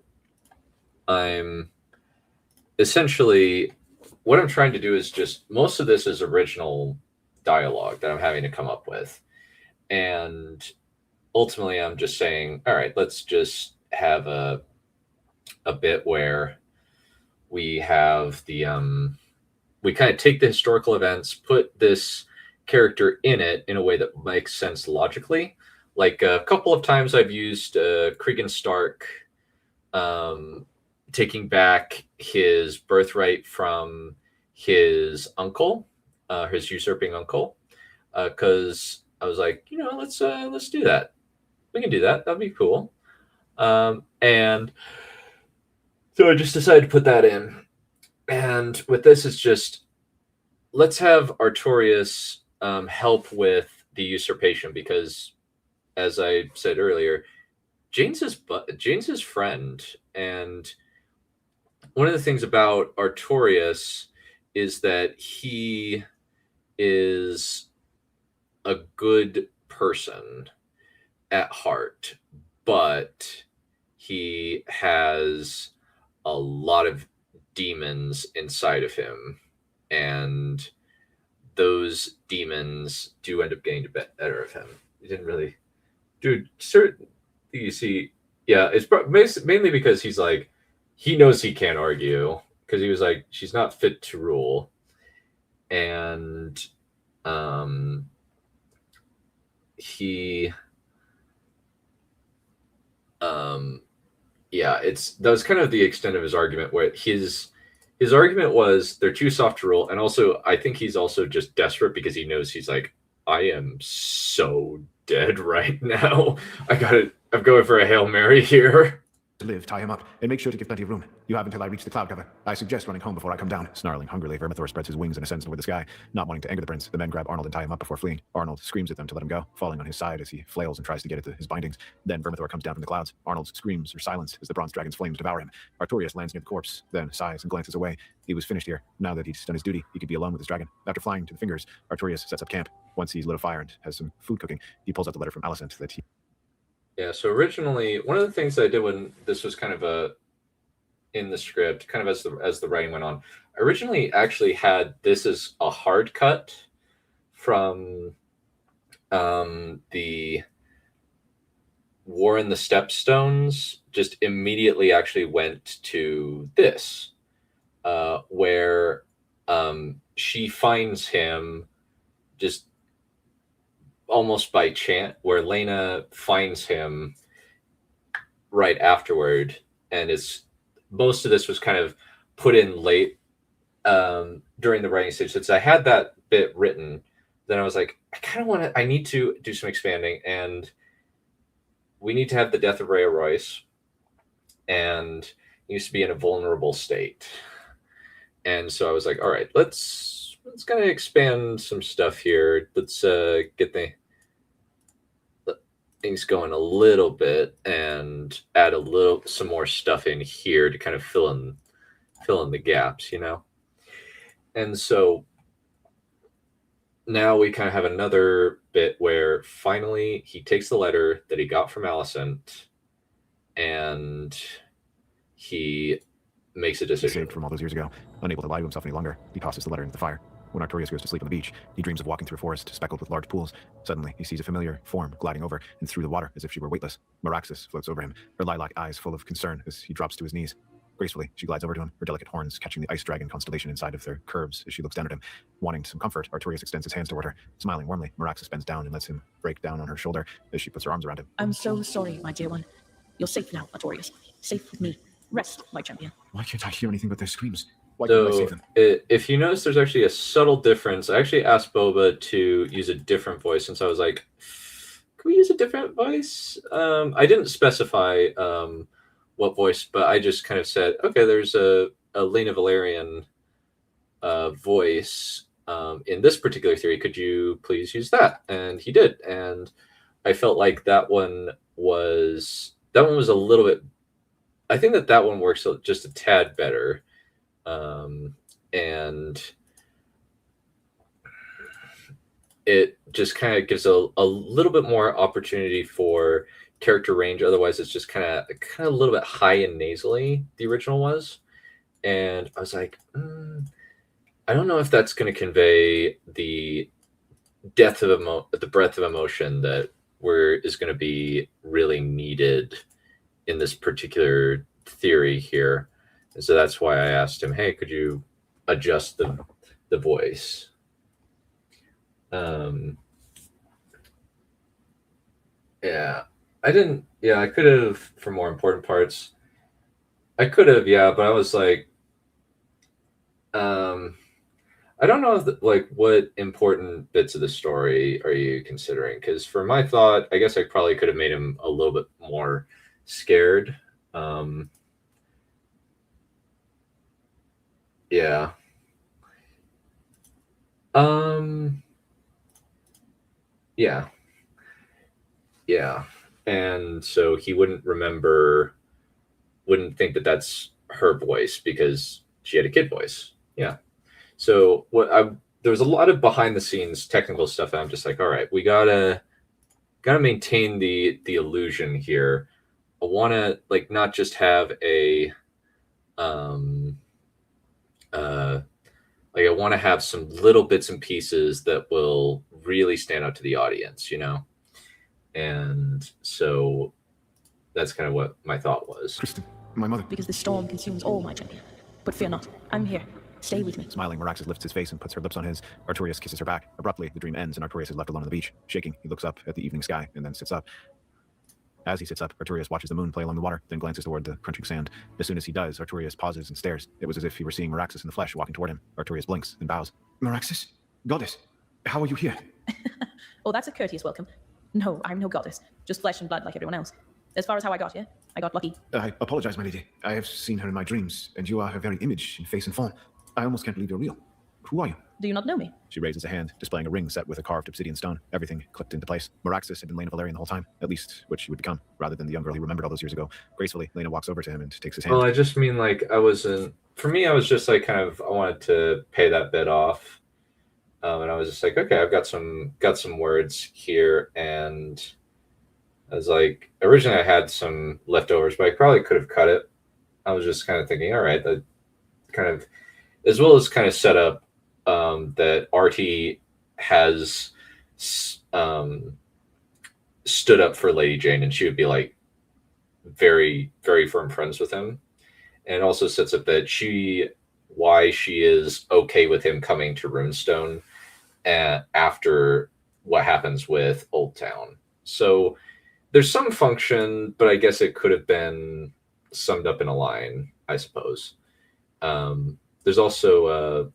I'm essentially, what I'm trying to do is just, most of this is original dialogue that I'm having to come up with. And ultimately I'm just saying, all right, let's just have a bit where we have the we kind of take the historical events, put this character in it in a way that makes sense logically. Like a couple of times I've used Cregan Stark taking back his birthright from his uncle, his usurping uncle, because I was like, let's do that. We can do that. That'd be cool. And so I just decided to put that in. And with this, it's just, let's have Artorias help with the usurpation, because, as I said earlier, Jane's his friend. And one of the things about Artorias is that he is a good person at heart, but he has a lot of demons inside of him, and those demons do end up getting the better of him. He didn't really, dude. Certain you see, yeah, it's mainly because he's like, he knows he can't argue, because he was like, she's not fit to rule, and he yeah, that was kind of the extent of his argument, where his argument was they're too soft to rule, and also I think he's also just desperate because he knows, he's like, I am so dead right now. I'm going for a Hail Mary here. Live, tie him up, and make sure to give plenty of room. You have until I reach the cloud cover. I suggest running home before I come down. Snarling hungrily, Vermithor spreads his wings and ascends toward the sky. Not wanting to anger the prince, the men grab Arnold and tie him up before fleeing. Arnold screams at them to let him go, falling on his side as he flails and tries to get at his bindings. Then Vermithor comes down from the clouds. Arnold's screams are silenced as the bronze dragon's flames devour him. Artorias lands near the corpse, then sighs and glances away. He was finished here. Now that he's done his duty, he could be alone with his dragon. After flying to the fingers, Artorias sets up camp. Once he's lit a fire and has some food cooking, he pulls out the letter from Alicent that he... Yeah, so originally, one of the things that I did when this was kind of in the script, kind of as the writing went on, I originally actually had this as a hard cut from the War in the Stepstones. Just immediately actually went to this, where she finds him just almost by chance, where Lena finds him right afterward, and most of this was kind of put in late during the writing stage. Since I had that bit written, then I was like, I need to do some expanding, and we need to have the death of Rhea Royce, and he used to be in a vulnerable state. And so I was like, all right, let's kind of expand some stuff here. Let's get things going a little bit and add some more stuff in here to kind of fill in the gaps, And so now we kind of have another bit where finally he takes the letter that he got from Alicent, and he makes a decision. Saved from all those years ago, unable to lie to himself any longer, he tosses the letter into the fire. When Artorias goes to sleep on the beach, he dreams of walking through a forest speckled with large pools. Suddenly, he sees a familiar form gliding over and through the water as if she were weightless. Meraxis floats over him, her lilac eyes full of concern as he drops to his knees. Gracefully, she glides over to him, her delicate horns catching the ice dragon constellation inside of their curves as she looks down at him. Wanting some comfort, Artorias extends his hands toward her. Smiling warmly, Meraxis bends down and lets him break down on her shoulder as she puts her arms around him. I'm so sorry, my dear one. You're safe now, Artorias. Safe with me. Rest, my champion. Why can't I hear anything but their screams? Why can't I So save them? if you notice, there's actually a subtle difference. I actually asked Boba to use a different voice, since I was like, can we use a different voice? I didn't specify what voice, but I just kind of said, okay, there's a Lena Valerian voice in this particular theory. Could you please use that? And he did. And I felt like that one was a little bit, I think that one works just a tad better. And it just kind of gives a little bit more opportunity for character range. Otherwise, it's just kind of a little bit high and nasally, the original was. And I was like, I don't know if that's going to convey the breadth of emotion that is going to be really needed in this particular theory here. And so that's why I asked him, hey, could you adjust the voice. Yeah, I didn't. Yeah, I could have for more important parts. I could have, yeah, but I was like, I don't know if like what important bits of the story are you considering? Because for my thought, I guess I probably could have made him a little bit more scared. Yeah. Yeah. Yeah. And so he wouldn't think that that's her voice because she had a kid voice. Yeah. So there was a lot of behind the scenes technical stuff that I'm just like, all right, we gotta maintain the illusion here. I want to like not just have a like I want to have some little bits and pieces that will really stand out to the audience, you know? And so that's kind of what my thought was. Kristen, my mother. Because the storm consumes all my champion. But fear not, I'm here. Stay with me. Smiling, Meraxes lifts his face and puts her lips on his. Artorias kisses her back. Abruptly, the dream ends and Artorias is left alone on the beach. Shaking, he looks up at the evening sky and then sits up. As he sits up, Artorias watches the moon play along the water, then glances toward the crunching sand. As soon as he does, Artorias pauses and stares. It was as if he were seeing Meraxes in the flesh walking toward him. Artorias blinks and bows. Meraxes? Goddess, how are you here? Oh, that's a courteous welcome. No, I'm no goddess. Just flesh and blood like everyone else. As far as how I got here, I got lucky. I apologize, my lady. I have seen her in my dreams, and you are her very image in face and form. I almost can't believe you're real. Who are you? Do you not know me? She raises a hand, displaying a ring set with a carved obsidian stone. Everything clicked into place. Meraxes had been Lena Valerian the whole time, at least what she would become, rather than the young girl he remembered all those years ago. Gracefully, Lena walks over to him and takes his hand. Well, I just mean like I wasn't. For me, I was just like I wanted to pay that bit off, and I was just like, okay, I've got some words here, and I was like, originally I had some leftovers, but I probably could have cut it. I was just kind of thinking, all right, that kind of, as well as kind of set up that Artie has stood up for Lady Jane, and she would be like very, very firm friends with him, and also sets up that why she is okay with him coming to Runestone after what happens with Old Town. So there's some function, but I guess it could have been summed up in a line, I suppose. There's also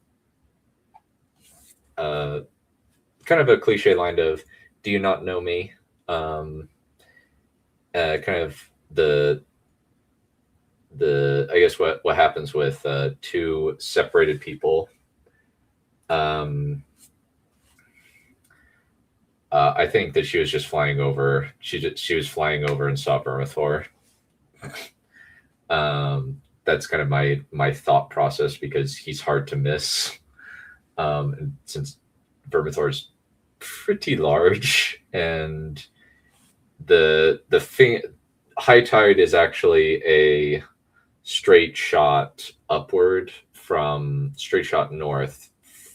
kind of a cliche line of "Do you not know me?" Kind of the I guess what happens with two separated people. I think that she was just flying over. She was flying over and saw Vermithor. That's kind of my thought process because he's hard to miss. And since Vermithor is pretty large, and the High Tide is actually a straight shot upward from straight shot north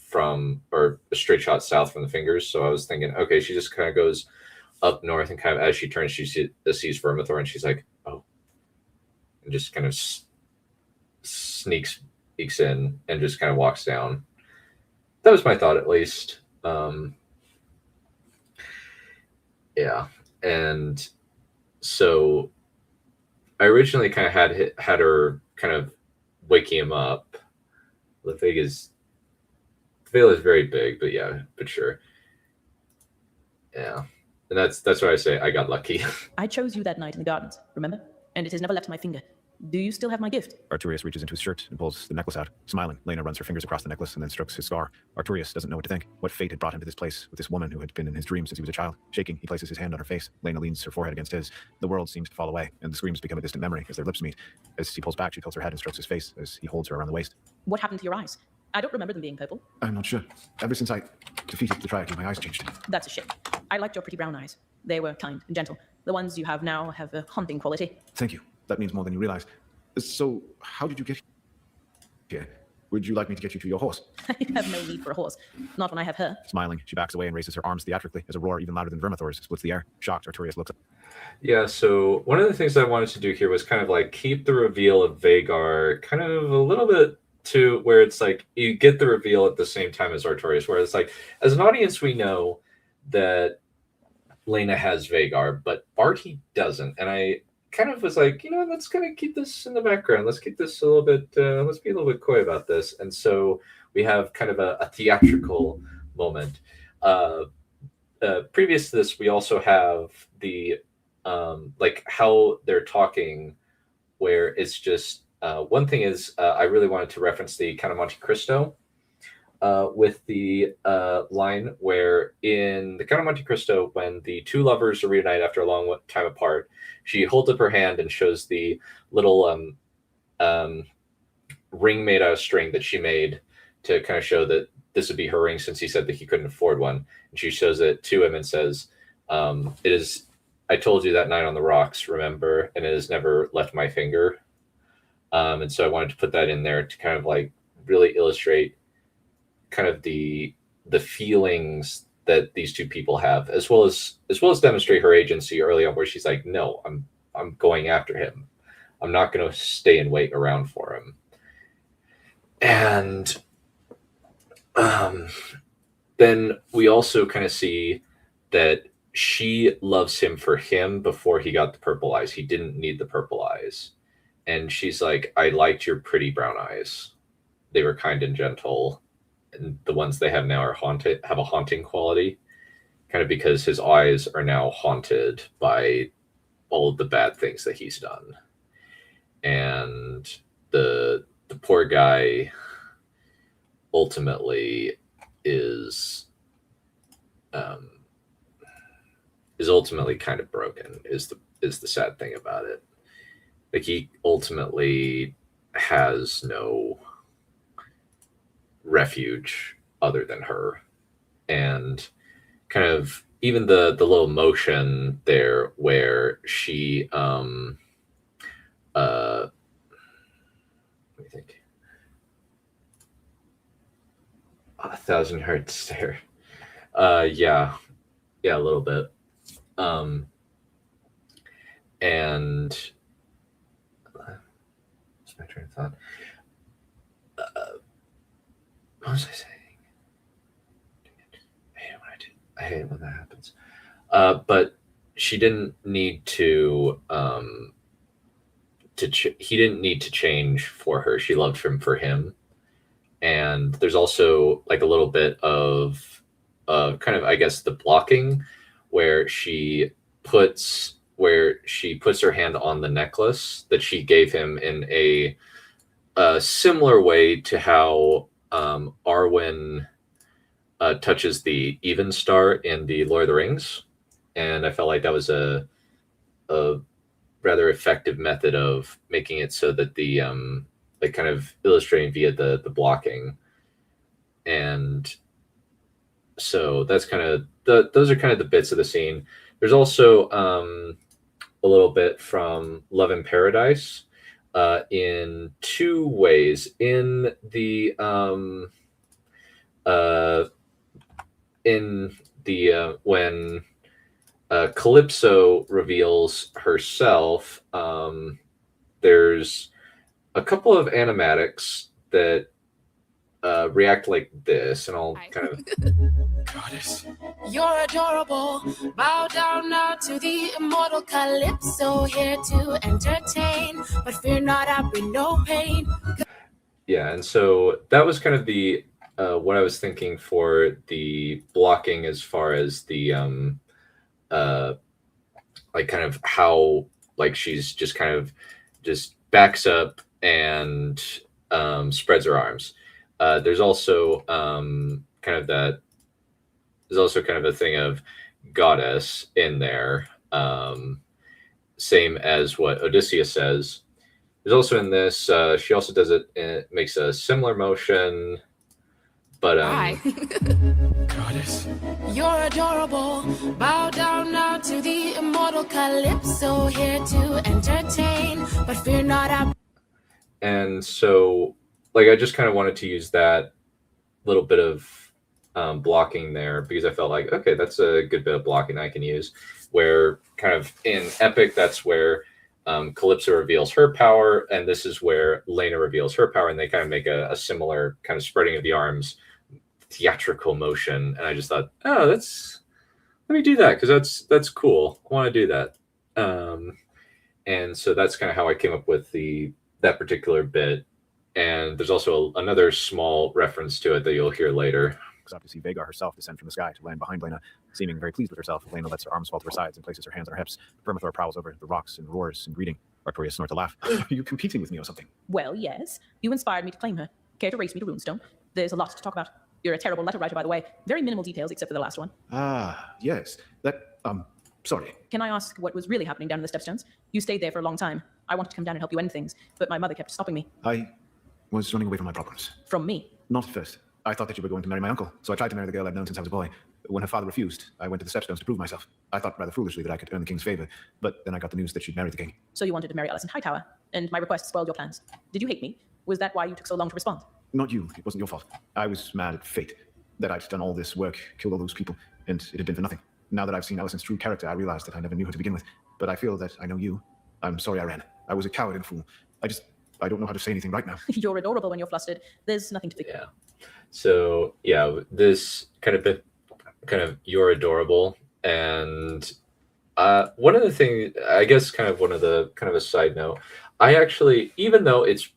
from, or a straight shot south from the fingers. So I was thinking, okay, she just kind of goes up north, and kind of as she turns, she sees Vermithor, and she's like, oh, and just kind of sneaks in and just kind of walks down. That was my thought, at least. Yeah, and so I originally kind of had her kind of waking him up. The veil is very big, but yeah, but sure. Yeah, and that's why I say I got lucky. I chose you that night in the gardens, remember? And it has never left my finger. Do you still have my gift? Artorias reaches into his shirt and pulls the necklace out. Smiling, Lena runs her fingers across the necklace and then strokes his scar. Artorias doesn't know what to think. What fate had brought him to this place with this woman who had been in his dreams since he was a child? Shaking, he places his hand on her face. Lena leans her forehead against his. The world seems to fall away, and the screams become a distant memory as their lips meet. As he pulls back, she tilts her head and strokes his face as he holds her around the waist. What happened to your eyes? I don't remember them being purple. I'm not sure. Ever since I defeated the Triad, my eyes changed. That's a shame. I liked your pretty brown eyes. They were kind and gentle. The ones you have now have a haunting quality. Thank you. That means more than you realize. So, how did you get here? Would you like me to get you to your horse? I have no need for a horse. Not when I have her. Smiling, she backs away and raises her arms theatrically as a roar even louder than Vermithor's splits the air. Shocked, Artorias looks up. Yeah, so one of the things I wanted to do here was kind of like keep the reveal of Vagar kind of a little bit to where it's like you get the reveal at the same time as Artorias, where it's like, as an audience, we know that Lena has Vagar, but Barty doesn't. And I kind of was like, let's kind of keep this in the background. Let's keep this a little bit, let's be a little bit coy about this. And so we have kind of a theatrical moment. Previous to this, we also have the, like how they're talking, where it's just, one thing is, I really wanted to reference the Count of Monte Cristo with the line where in the Count of Monte Cristo, when the two lovers are reunited after a long time apart, she holds up her hand and shows the little ring made out of string that she made to kind of show that this would be her ring, since he said that he couldn't afford one. And she shows it to him and says, it is, I told you that night on the rocks, remember, and it has never left my finger. And so I wanted to put that in there to kind of like really illustrate kind of the feelings that these two people have, as well as demonstrate her agency early on, where she's like, no, I'm going after him. I'm not going to stay and wait around for him. And then we also kind of see that she loves him for him before he got the purple eyes. He didn't need the purple eyes. And she's like, I liked your pretty brown eyes. They were kind and gentle. And the ones they have now are haunted, have a haunting quality, kind of because his eyes are now haunted by all of the bad things that he's done. And the poor guy ultimately is ultimately kind of broken, is the sad thing about it. Like, he ultimately has no refuge other than her. And kind of even the little motion there where she let me think. 1,000 yard stare. Yeah, a little bit. And what's my train of thought? What was I saying? I hate it when that happens. But she didn't need to. He didn't need to change for her. She loved him for him. And there's also like a little bit of kind of, I guess, the blocking where she puts her hand on the necklace that she gave him in a similar way to how Arwen touches the even star in the Lord of the Rings. And I felt like that was a rather effective method of making it so that the like kind of illustrating via the blocking. And so that's kind of those are kind of the bits of the scene. There's also a little bit from Love in Paradise in two ways. In the when Calypso reveals herself, there's a couple of animatics that react like this, and I'll kind of. Goddess, you're adorable. Bow down now to the immortal Calypso, here to entertain. But fear not, I bring no pain. Yeah, and so that was kind of the what I was thinking for the blocking, as far as the like kind of how like she's just kind of just backs up and spreads her arms. There's also kind of that. There's also kind of a thing of goddess in there, same as what Odysseus says. There's also in this, she also does it, and it makes a similar motion, but Goddess, you're adorable. Bow down now to the immortal Calypso, here to entertain. But fear not, and so like I just kind of wanted to use that little bit of blocking there, because I felt like, okay, that's a good bit of blocking I can use, where kind of in Epic, that's where Calypso reveals her power, and this is where Lena reveals her power, and they kind of make a similar kind of spreading of the arms, theatrical motion. And I just thought, oh, let me do that because that's cool. I want to do that. And so that's kind of how I came up with that particular bit. And there's also another small reference to it that you'll hear later. Up to see Vhagar herself descend from the sky to land behind Lena. Seeming very pleased with herself, Lena lets her arms fall to her sides and places her hands on her hips. Vermithor prowls over the rocks and roars in greeting. Artorias snorts a laugh. Are you competing with me or something? Well, yes. You inspired me to claim her. Care to race me to Runestone? There's a lot to talk about. You're a terrible letter writer, by the way. Very minimal details, except for the last one. Ah, yes. Sorry. Can I ask what was really happening down in the Stepstones? You stayed there for a long time. I wanted to come down and help you end things, but my mother kept stopping me. I was running away from my problems. From me? Not at first. I thought that you were going to marry my uncle, so I tried to marry the girl I'd known since I was a boy. When her father refused, I went to the Stepstones to prove myself. I thought rather foolishly that I could earn the king's favor, but then I got the news that she'd married the king. So you wanted to marry Alison Hightower, and my request spoiled your plans. Did you hate me? Was that why you took so long to respond? Not you. It wasn't your fault. I was mad at fate. That I'd done all this work, killed all those people, and it had been for nothing. Now that I've seen Alison's true character, I realized that I never knew her to begin with. But I feel that I know you. I'm sorry I ran. I was a coward and fool. I don't know how to say anything right now. You're adorable when you're flustered. There's nothing to think about. So this kind of you're adorable, and one of the things, I guess, kind of a side note, I actually, even though it's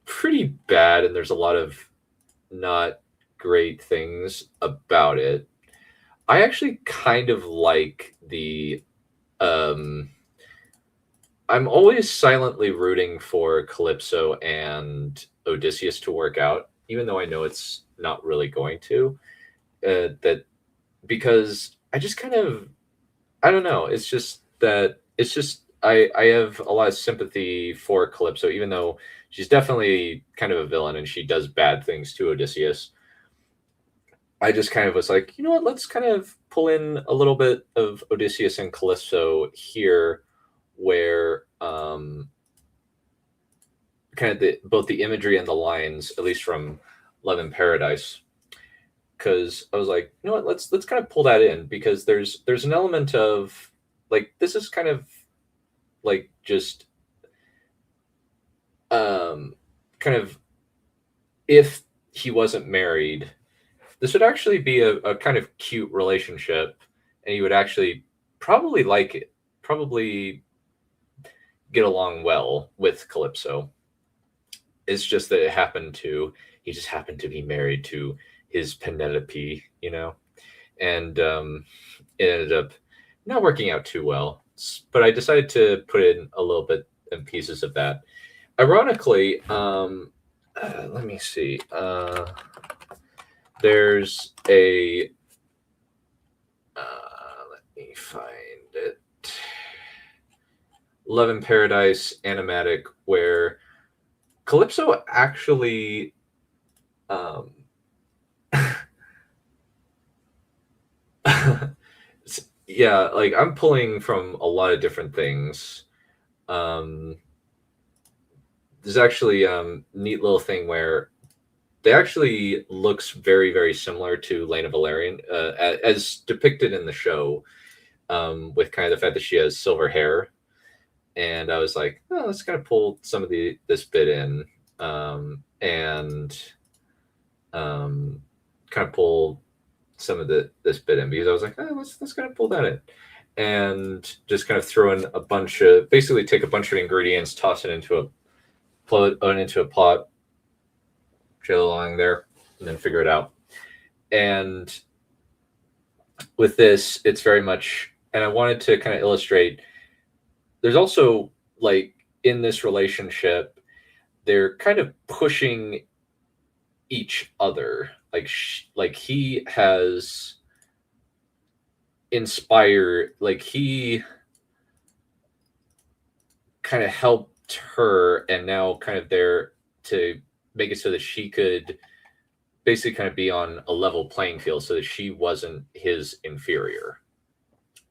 pretty bad and there's a lot of not great things about it, I actually kind of like I'm always silently rooting for Calypso and Odysseus to work out, even though I know it's not really going to. Because I just kind of, I don't know. It's just I have a lot of sympathy for Calypso, even though she's definitely kind of a villain and she does bad things to Odysseus. I just kind of was like, you know what? Let's kind of pull in a little bit of Odysseus and Calypso here, where kind of both the imagery and the lines, at least from Love in Paradise, because I was like, you know what? Let's kind of pull that in, because there's an element of like, this is kind of like just kind of, if he wasn't married, this would actually be a kind of cute relationship, and you would actually probably like it, probably get along well with Calypso. It's just that he just happened to be married to his Penelope, and it ended up not working out too well. But I decided to put in a little bit in pieces of that. Ironically, let me see. There's a let me find it. Love in Paradise animatic, where Calypso actually yeah, like I'm pulling from a lot of different things. There's actually neat little thing where they actually looks very, very similar to Lena Valerian, as depicted in the show, with kind of the fact that she has silver hair. And I was like, oh, let's kind of pull some of this bit in, and kind of pull some of this bit in, because I was like, oh, let's kind of pull that in, and just kind of throw in basically take a bunch of ingredients, toss it into a pot, chill along there, and then figure it out. And with this, it's very much, and I wanted to kind of illustrate, there's also, like, in this relationship, they're kind of pushing each other. Like he has inspired, like he kind of helped her, and now kind of there to make it so that she could basically kind of be on a level playing field, so that she wasn't his inferior.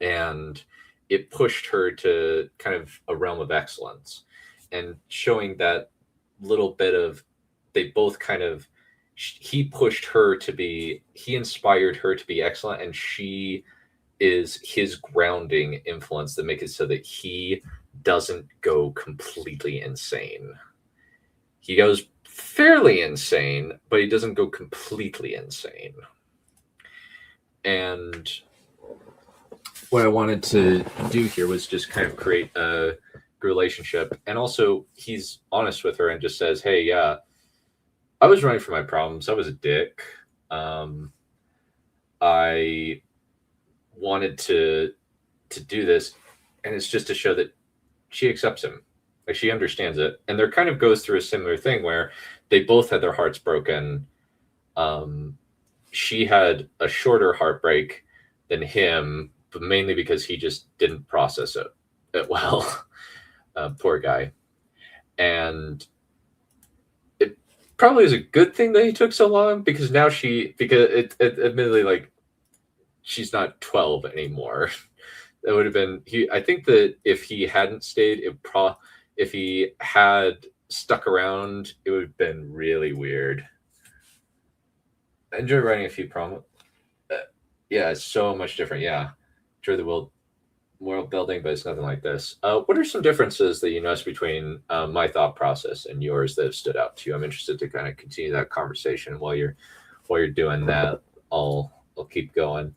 And it pushed her to kind of a realm of excellence, and showing that little bit of, they both kind of, he inspired her to be excellent, and she is his grounding influence that makes it so that he doesn't go completely insane. He goes fairly insane, but he doesn't go completely insane. And what I wanted to do here was just kind of create a relationship. And also, he's honest with her and just says, hey, yeah, I was running from my problems. I was a dick. I wanted to do this, and it's just to show that she accepts him. Like, she understands it. And there kind of goes through a similar thing where they both had their hearts broken. She had a shorter heartbreak than him, but mainly because he just didn't process it well. Poor guy. And it probably is a good thing that he took so long, because now because admittedly, like, she's not 12 anymore. That would have been I think that if he hadn't stayed, if he had stuck around, it would have been really weird. I enjoy writing a few promo. Yeah, it's so much different. Yeah, enjoy the world building, but it's nothing like this. What are some differences that you notice between my thought process and yours that have stood out to you? I'm interested to kind of continue that conversation while you're doing that. I'll keep going.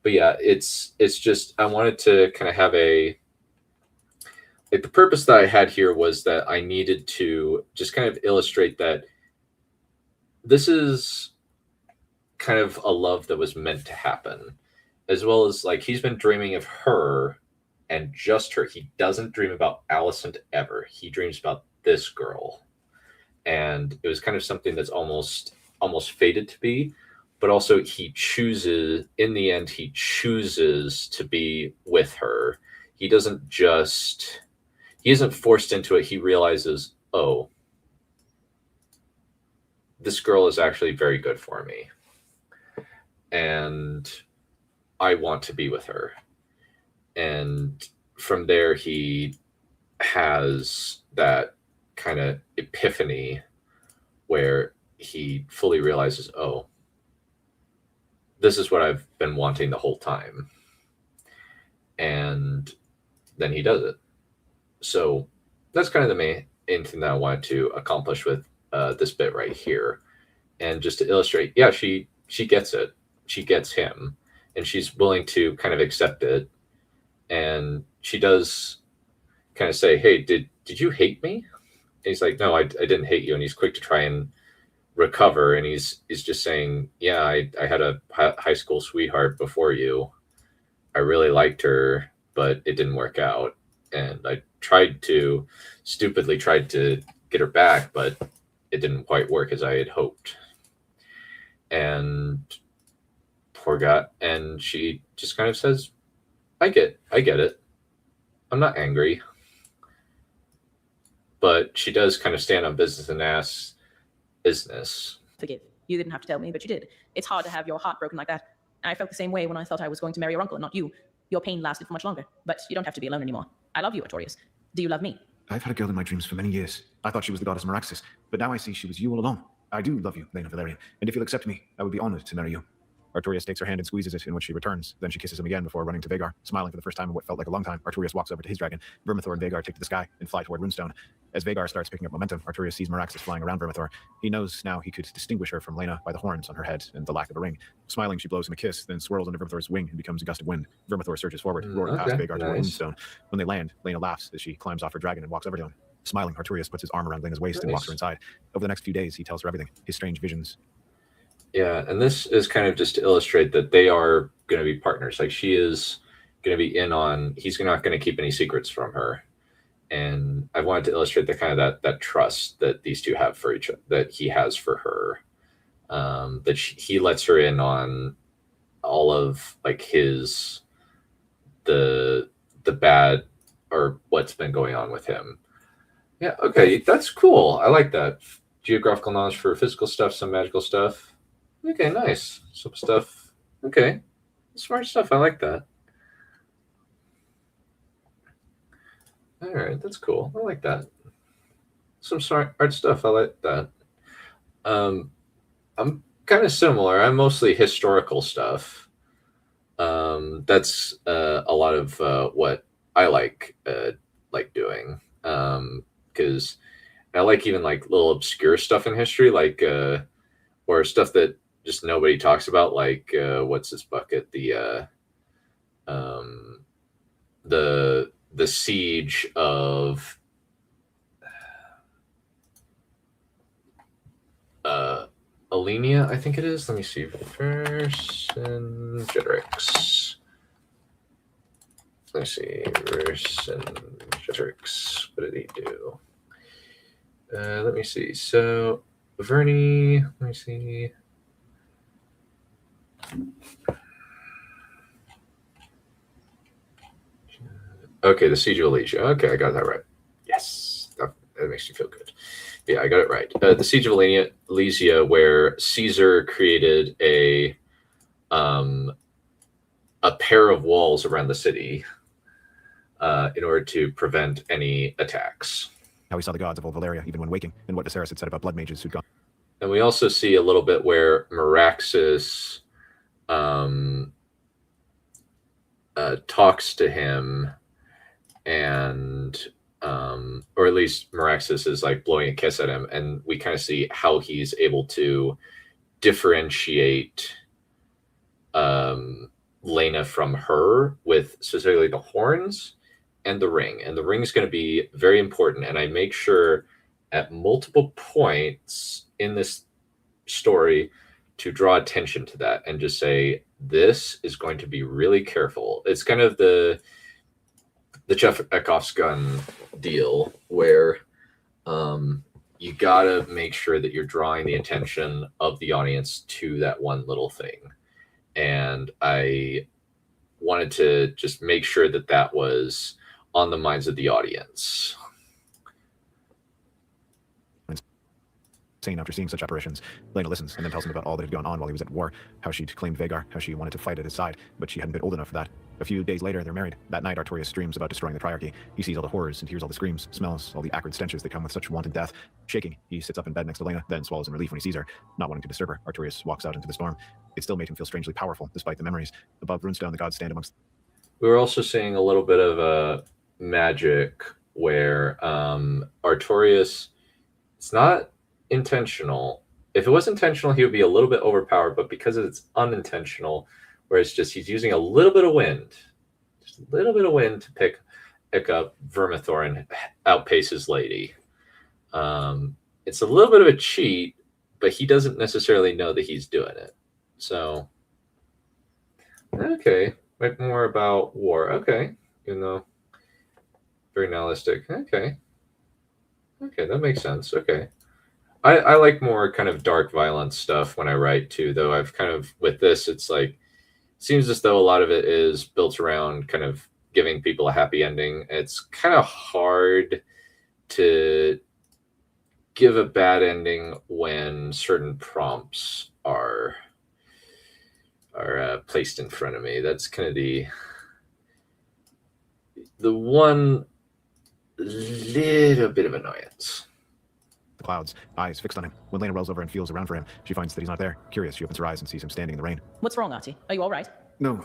But yeah, it's just, I wanted to kind of have the purpose that I had here was that I needed to just kind of illustrate that this is kind of a love that was meant to happen, as well as, like, he's been dreaming of her and just her. He doesn't dream about Alicent ever. He dreams about this girl. And it was kind of something that's almost fated to be, but also in the end, he chooses to be with her. He isn't forced into it. He realizes, oh, this girl is actually very good for me, and I want to be with her. And from there, he has that kind of epiphany where he fully realizes, oh, this is what I've been wanting the whole time. And then he does it. So that's kind of the main thing that I wanted to accomplish with this bit right here. And just to illustrate, yeah, she gets it. She gets him, and she's willing to kind of accept it. And she does kind of say, hey, did you hate me? And he's like, no, I didn't hate you. And he's quick to try and recover. And he's just saying, yeah, I had a high school sweetheart before you. I really liked her, but it didn't work out. And I stupidly tried to get her back, but it didn't quite work as I had hoped. And poor guy. And she just kind of says, I get it. I'm not angry. But she does kind of stand on business and ask business. Forgive. You didn't have to tell me, but you did. It's hard to have your heart broken like that. I felt the same way when I thought I was going to marry your uncle, not you. Your pain lasted for much longer, but you don't have to be alone anymore. I love you, Artorias. Do you love me? I've had a girl in my dreams for many years. I thought she was the goddess Meraxis, but now I see she was you all along. I do love you, Lena Valerian, and if you'll accept me, I would be honored to marry you. Artorias takes her hand and squeezes it, in which she returns. Then she kisses him again before running to Vhagar. Smiling for the first time in what felt like a long time, Artorias walks over to his dragon. Vermithor and Vhagar take to the sky and fly toward Runestone. As Vhagar starts picking up momentum, Artorias sees Meraxis flying around Vermithor. He knows now he could distinguish her from Lena by the horns on her head and the lack of a ring. Smiling, she blows him a kiss, then swirls under Vermithor's wing and becomes a gust of wind. Vermithor surges forward, roaring past Vhagar toward Runestone. When they land, Lena laughs as she climbs off her dragon and walks over to him. Smiling, Artorias puts his arm around Lena's waist and walks her inside. Over the next few days, he tells her everything, his strange visions. Yeah, and this is kind of just to illustrate that they are going to be partners. Like, she is going to be he's not going to keep any secrets from her. And I wanted to illustrate the kind of that trust that these two have for each other, that he has for her. That he lets her in on all of, like, the bad, or what's been going on with him. Yeah, okay, that's cool. I like that. Geographical knowledge for physical stuff, some magical stuff. Okay, nice. Some stuff. Okay. Smart stuff. I like that. All right, that's cool. I like that. Some smart art stuff. I like that. I'm kind of similar. I'm mostly historical stuff. That's a lot of what I like like doing, because I like even like little obscure stuff in history, like or stuff that just nobody talks about, like what's this bucket? The siege of Alenia, I think it is. Let me see. Vercingetorix. Let's see. Vercingetorix. What did he do? Let me see. So, Verni, let me see. Okay, the Siege of Alesia. Okay, I got that right. Yes, that makes me feel good. Yeah, I got it right. The Siege of Alesia, where Caesar created a pair of walls around the city in order to prevent any attacks. How he saw the gods of old Valeria even when waking, and what Viserys had said about blood mages who'd gone. And we also see a little bit where Meraxus talks to him, and or at least Meraxus is like blowing a kiss at him, and we kind of see how he's able to differentiate Lena from her with specifically the horns and the ring. And the ring is going to be very important, and I make sure at multiple points in this story to draw attention to that and just say, this is going to be really careful. It's kind of the Jeff Eckhoff's gun deal, where you gotta make sure that you're drawing the attention of the audience to that one little thing. And I wanted to just make sure that that was on the minds of the audience. Insane after seeing such apparitions. Lena listens and then tells him about all that had gone on while he was at war, how she'd claimed Vhagar, how she wanted to fight at his side, but she hadn't been old enough for that. A few days later, they're married. That night, Artorias dreams about destroying the Triarchy. He sees all the horrors and hears all the screams, smells, all the acrid stenches that come with such wanton death. Shaking, he sits up in bed next to Lena, then swallows in relief when he sees her. Not wanting to disturb her, Artorias walks out into the storm. It still made him feel strangely powerful, despite the memories. Above Runestone, the gods stand amongst... We were also seeing a little bit of magic where Artorias, it's not intentional. If it was intentional, he would be a little bit overpowered, but because it's unintentional, where it's just he's using a little bit of wind, just a little bit of wind to pick up Vermithor and outpace his lady. It's a little bit of a cheat, but he doesn't necessarily know that he's doing it. So, okay, like more about war. Okay, even though very nihilistic. Okay, that makes sense. Okay. I like more kind of dark, violent stuff when I write too, though I've kind of, with this, it's like, seems as though a lot of it is built around kind of giving people a happy ending. It's kind of hard to give a bad ending when certain prompts are placed in front of me. That's kind of the one little bit of annoyance. The clouds, eyes fixed on him. When Lena rolls over and feels around for him, she finds that he's not there. Curious, she opens her eyes and sees him standing in the rain. What's wrong, Artie? Are you all right? No,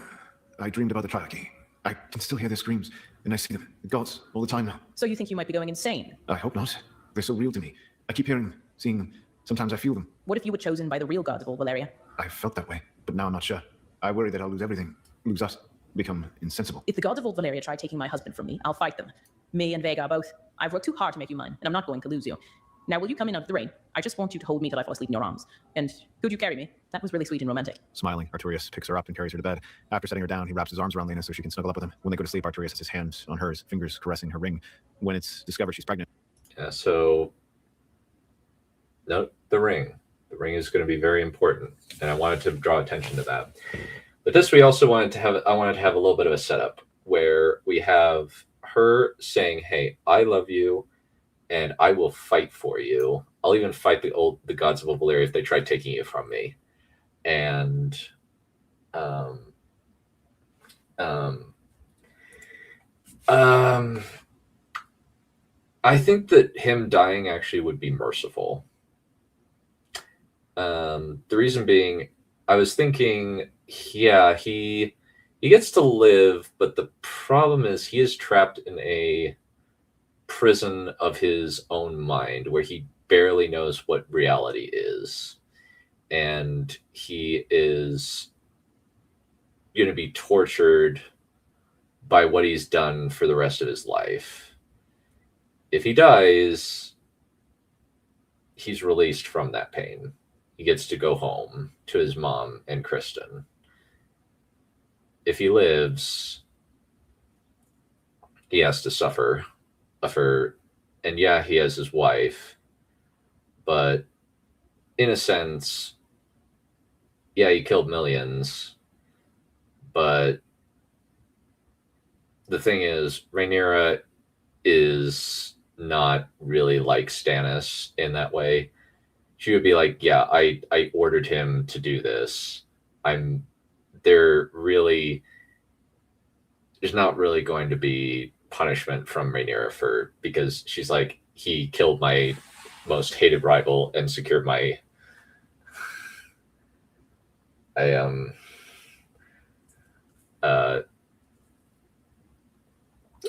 I dreamed about the Triarchy. I can still hear their screams, and I see them, the gods, all the time now. So you think you might be going insane? I hope not. They're so real to me. I keep hearing them, seeing them. Sometimes I feel them. What if you were chosen by the real gods of old Valeria? I felt that way, but now I'm not sure. I worry that I'll lose everything, lose us, become insensible. If the gods of old Valeria try taking my husband from me, I'll fight them. Me and Vhagar both. I've worked too hard to make you mine, and I'm not going to lose you. Now, will you come in out of the rain? I just want you to hold me till I fall asleep in your arms. And could you carry me? That was really sweet and romantic. Smiling, Artorias picks her up and carries her to bed. After setting her down, he wraps his arms around Lena so she can snuggle up with him. When they go to sleep, Artorias has his hand on hers, fingers caressing her ring. When it's discovered she's pregnant. Yeah, so note the ring. The ring is going to be very important, and I wanted to draw attention to that. But this, I wanted to have a little bit of a setup where we have her saying, "Hey, I love you, and I will fight for you. I'll even fight the gods of old Valeria if they try taking you from me." And I think that him dying actually would be merciful. The reason being, I was thinking, yeah, he gets to live, but the problem is he is trapped in a prison of his own mind where he barely knows what reality is. And he is going to be tortured by what he's done for the rest of his life. If he dies, he's released from that pain. He gets to go home to his mom and Kristen. If he lives, he has to suffer. And yeah, he has his wife, but in a sense, yeah, he killed millions. But the thing is, Rhaenyra is not really like Stannis in that way. She would be like, yeah, I ordered him to do this. There's not really going to be punishment from Rhaenyra because she's like, he killed my most hated rival and secured my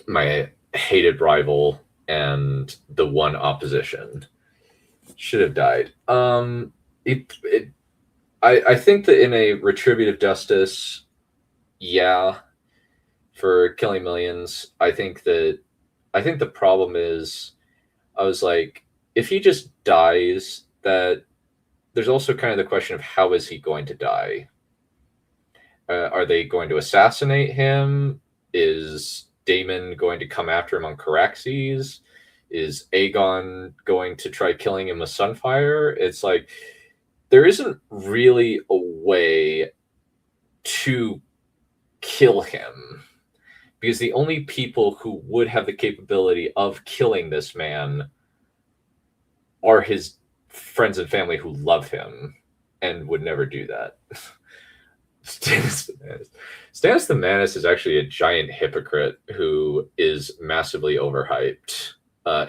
my hated rival and the one opposition. Should have died. I think that in a retributive justice, yeah, for killing millions, I think the problem is, I was like, if he just dies, that there's also kind of the question of how is he going to die? Are they going to assassinate him? Is Daemon going to come after him on Caraxes? Is Aegon going to try killing him with Sunfire? It's like, there isn't really a way to kill him, because the only people who would have the capability of killing this man are his friends and family who love him and would never do that. Stannis the Manus is actually a giant hypocrite who is massively overhyped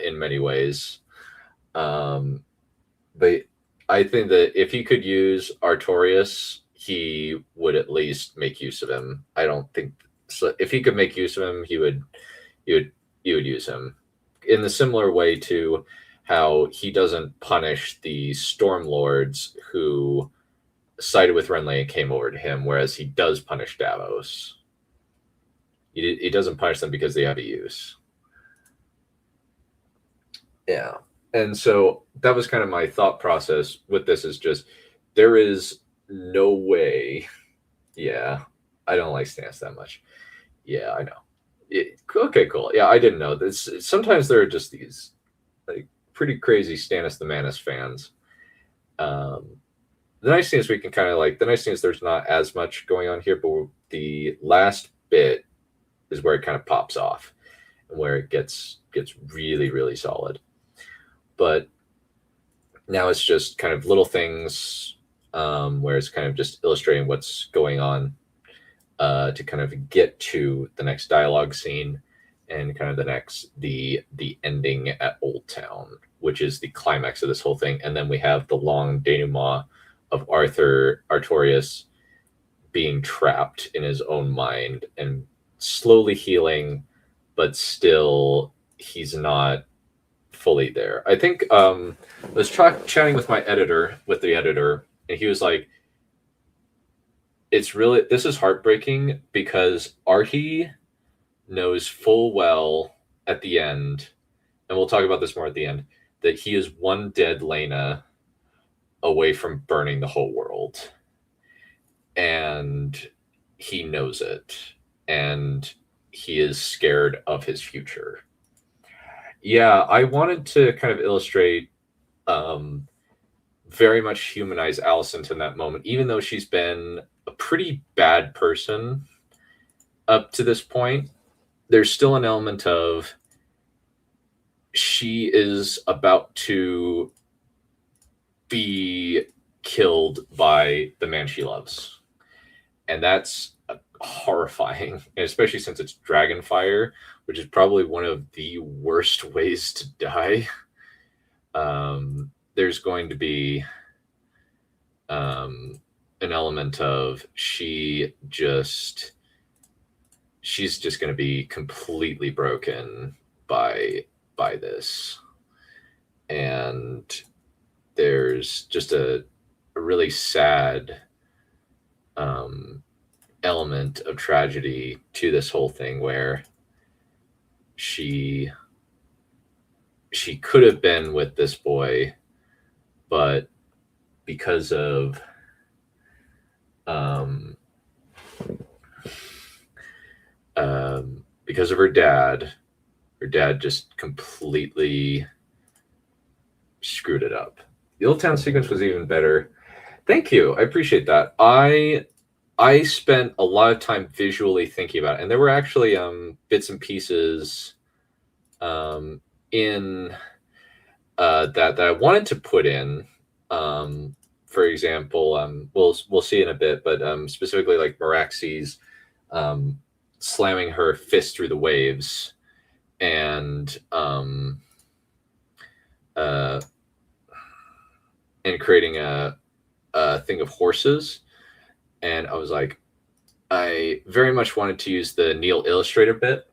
in many ways. But I think that if he could use Artorias, he would at least make use of him. I don't think so. If he could make use of him, he would use him in the similar way to how he doesn't punish the Stormlords who sided with Renly and came over to him, whereas he does punish Davos. He doesn't punish them because they have a use. Yeah. And so that was kind of my thought process with this, is just, there is no way. Yeah. I don't like Stannis that much. Yeah, I know. Okay, cool. Yeah, I didn't know this. Sometimes there are just these like pretty crazy Stannis the Manus fans. The nice thing is there's not as much going on here, but the last bit is where it kind of pops off and where it gets really, really solid. But now it's just kind of little things where it's kind of just illustrating what's going on to kind of get to the next dialogue scene and kind of the ending at Old Town, which is the climax of this whole thing. And then we have the long denouement of Artorias being trapped in his own mind and slowly healing, but still he's not fully there. I think I was chatting with the editor, and he was like, this is heartbreaking because Artie knows full well at the end, and we'll talk about this more at the end, that he is one dead Laena away from burning the whole world. And he knows it. And he is scared of his future. Yeah, I wanted to kind of illustrate, very much humanize Alicent in that moment, even though she's been a pretty bad person up to this point. There's still an element of she is about to be killed by the man she loves. And that's horrifying, and especially since it's Dragonfire, which is probably one of the worst ways to die. There's going to be an element of she's just going to be completely broken by by this, and there's just a really sad element of tragedy to this whole thing, where she could have been with this boy, but because of because of her dad just completely screwed it up. The Old Town sequence was even better. Thank you. I appreciate that. I spent a lot of time visually thinking about it, and there were actually bits and pieces in that I wanted to put in. For example, we'll see in a bit, but specifically like Meraxes slamming her fist through the waves, and creating a thing of horses. And I was like, I very much wanted to use the Neil Illustrator bit.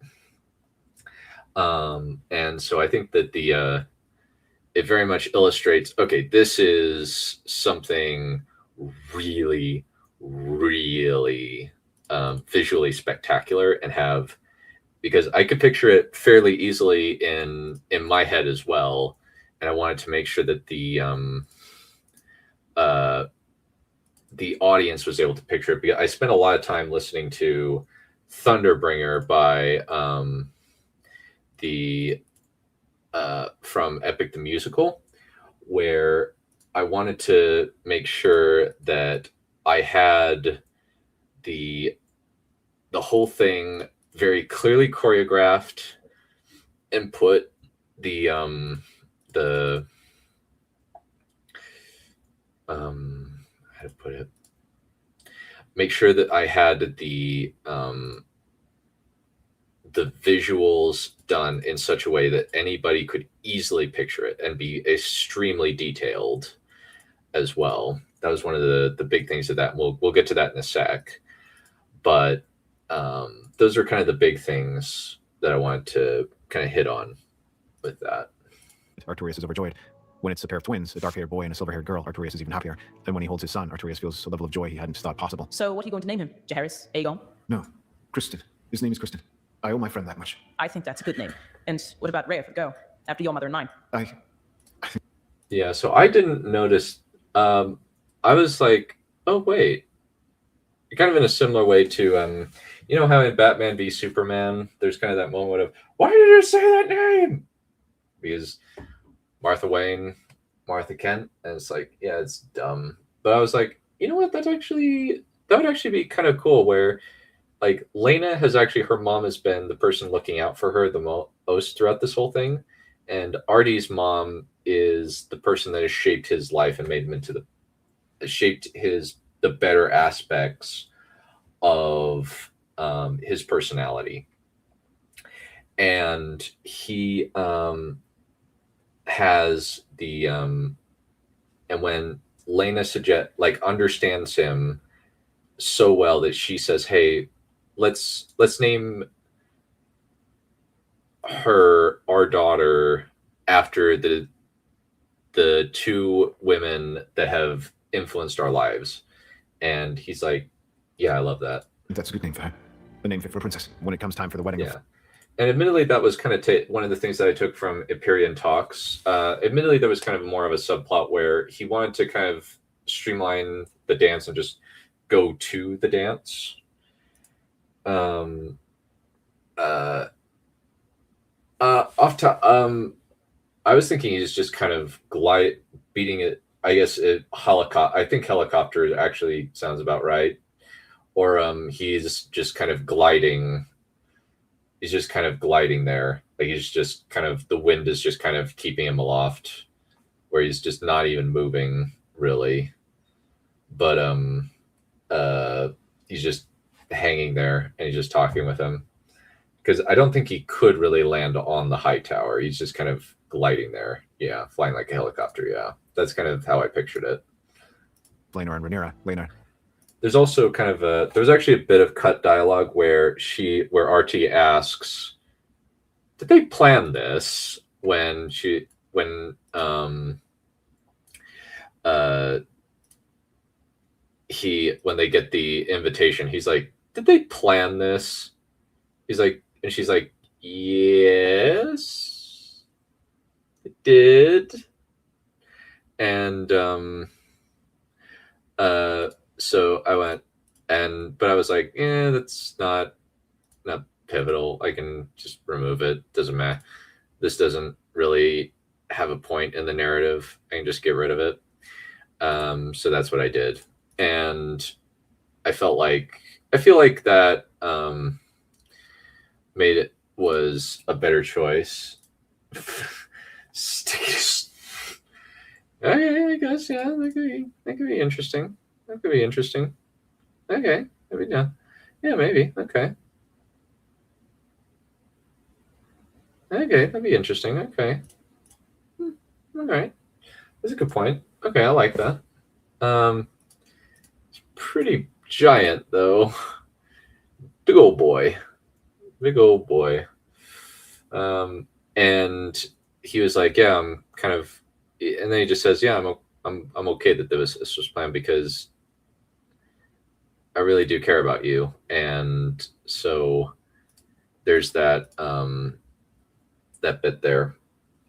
And so I think that it very much illustrates, okay, this is something really, really visually spectacular, and because I could picture it fairly easily in my head as well. And I wanted to make sure that the audience was able to picture it, because I spent a lot of time listening to Thunderbringer by from Epic the Musical, where I wanted to make sure that I had the whole thing very clearly choreographed, and put how to put it, make sure that I had the visuals done in such a way that anybody could easily picture it, and be extremely detailed as well. That was one of the big things of that. We'll get to that in a sec, but those are kind of the big things that I wanted to kind of hit on with that. Artorias is overjoyed. When it's a pair of twins, a dark-haired boy and a silver-haired girl, Artorias is even happier. Then when he holds his son, Artorias feels a level of joy he hadn't thought possible. So what are you going to name him? Jaehaerys? Aegon? No, Kristen. His name is Kristen. I owe my friend that much. I think that's a good name. And what about Rhea for go? After your mother and mine. Yeah, so I didn't notice. I was like, oh, wait. Kind of in a similar way to, you know how in Batman v Superman, there's kind of that moment of, why did you say that name? Because Martha Wayne, Martha Kent, and it's like, yeah, it's dumb. But I was like, you know what? That would actually be kind of cool, where like Lena her mom has been the person looking out for her the most throughout this whole thing. And Artie's mom is the person that has shaped his life and made him into the better aspects of his personality. And he has and when Lena understands him so well that she says, hey, let's name our daughter after the two women that have influenced our lives. And he's like, yeah, I love that. That's a good name for her. A name fit for a princess when it comes time for the wedding. Yeah. And admittedly, that was kind of one of the things that I took from Empyrean Talks. Admittedly, there was kind of more of a subplot where he wanted to kind of streamline the dance and just go to the dance. I was thinking he's just kind of beating it. I guess I think helicopter actually sounds about right. Or he's just kind of gliding. He's just kind of gliding there. Like he's just kind of, the wind is just kind of keeping him aloft, where he's just not even moving really. But he's just hanging there, and he's just talking with him. Because I don't think he could really land on the high tower. He's just kind of gliding there. Yeah, flying like a helicopter. Yeah, that's kind of how I pictured it. Lena and Rhaenyra. Lena. There's also kind of there's actually a bit of cut dialogue where Artie asks, did they plan this? when when they get the invitation, he's like, did they plan this? He's like, and she's like, yes, it did. And so I went, but I was like, yeah, that's not pivotal. I can just remove it. Doesn't matter. This doesn't really have a point in the narrative. I can just get rid of it. So that's what I did. And I feel like that made it was a better choice. Okay, I guess, yeah, that could be interesting. That could be interesting. Okay, maybe not. Yeah, maybe. Okay. Okay, that'd be interesting. Okay. All right. That's a good point. Okay, I like that. It's pretty giant though. Big old boy. And he was like, yeah, I'm kind of, and then he just says, yeah, I'm okay that this was planned because I really do care about you. And so there's that that bit there.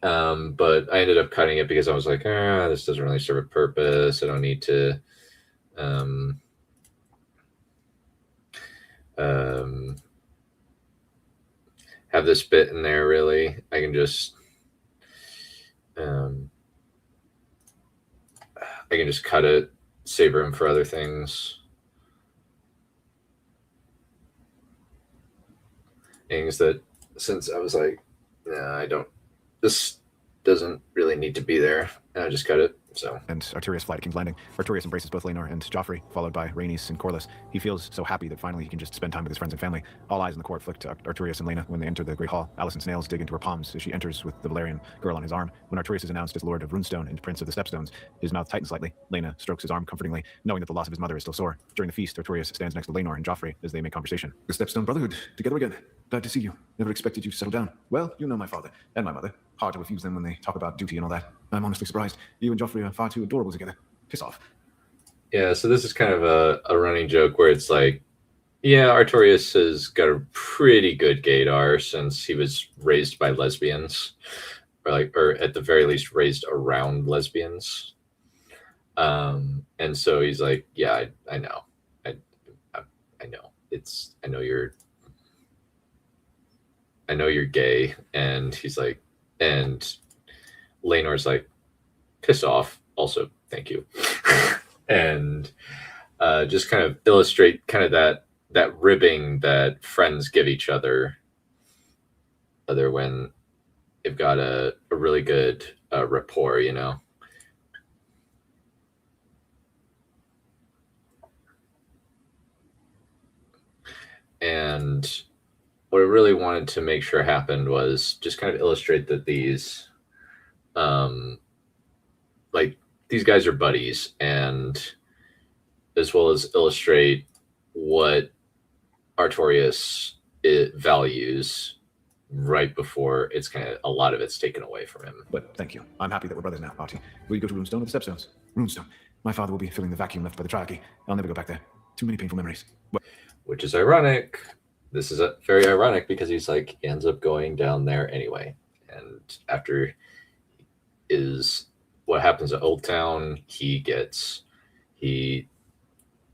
But I ended up cutting it because I was like, this doesn't really serve a purpose. I don't need to have this bit in there really. I can just cut it, save room for other things. Things that, since I was like, this doesn't really need to be there, and I just cut it. So. And Artorias fly to King's Landing. Artorias embraces both Laenor and Joffrey, followed by Rhaenys and Corlys. He feels so happy that finally he can just spend time with his friends and family. All eyes in the court flick to Artorias and Laena when they enter the Great Hall. Alicent's nails dig into her palms as she enters with the Valerian girl on his arm. When Artorias is announced as Lord of Runestone and Prince of the Stepstones, his mouth tightens slightly. Laena strokes his arm comfortingly, knowing that the loss of his mother is still sore. During the feast, Artorias stands next to Laenor and Joffrey as they make conversation. The Stepstone Brotherhood, together again. Glad to see you. Never expected you to settle down. Well, you know my father and my mother. Hard to refuse them when they talk about duty and all that. I'm honestly surprised. You and Joffrey are far too adorable together. Piss off. Yeah, so this is kind of a running joke where it's like, yeah, Artorias has got a pretty good gaydar since he was raised by lesbians, or at the very least raised around lesbians. And so he's like, yeah, I know. I know. I know you're gay. And he's like, and Laenor's like, piss off. Also, thank you. And just kind of illustrate kind of that ribbing that friends give each other when they've got a really good rapport, you know. And what I really wanted to make sure happened was just kind of illustrate that these these guys are buddies, and as well as illustrate what Artorias values right before it's kind of a lot of it's taken away from him. But thank you. I'm happy that we're brothers now, Artie. Will you go to Runestone or the Stepstones? Runestone. My father will be filling the vacuum left by the Triarchy. I'll never go back there. Too many painful memories. Which is ironic. This is very ironic because he's like, he ends up going down there anyway. And after is what happens at Old Town, he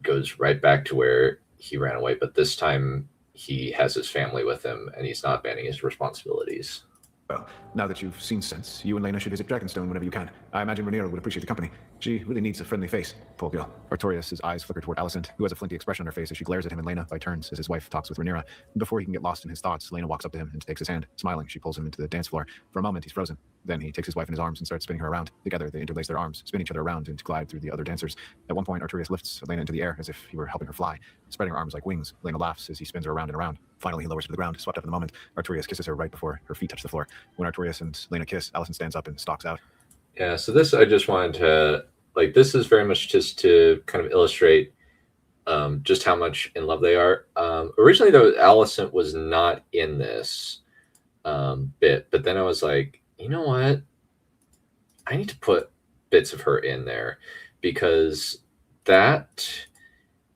goes right back to where he ran away, but this time he has his family with him and he's not abandoning his responsibilities. Well, now that you've seen sense, you and Laena should visit Dragonstone whenever you can. I imagine Rhaenyra would appreciate the company. She really needs a friendly face, poor girl. Artorias' eyes flicker toward Alicent, who has a flinty expression on her face as she glares at him and Laena by turns as his wife talks with Rhaenyra. Before he can get lost in his thoughts, Laena walks up to him and takes his hand. Smiling, she pulls him into the dance floor. For a moment, he's frozen. Then he takes his wife in his arms and starts spinning her around. Together, they interlace their arms, spin each other around, and glide through the other dancers. At one point, Artorias lifts Laena into the air as if he were helping her fly, spreading her arms like wings. Laena laughs as he spins her around and around. Finally, he lowers her to the ground, swept up in the moment. Artorias kisses her right before her feet touch the floor. When Artorias and Laena kiss, Alicent stands up and stalks out. Yeah, so this, I just wanted to, this is very much just to kind of illustrate just how much in love they are. Originally, though, Alicent was not in this bit, but then I was like, you know what? I need to put bits of her in there because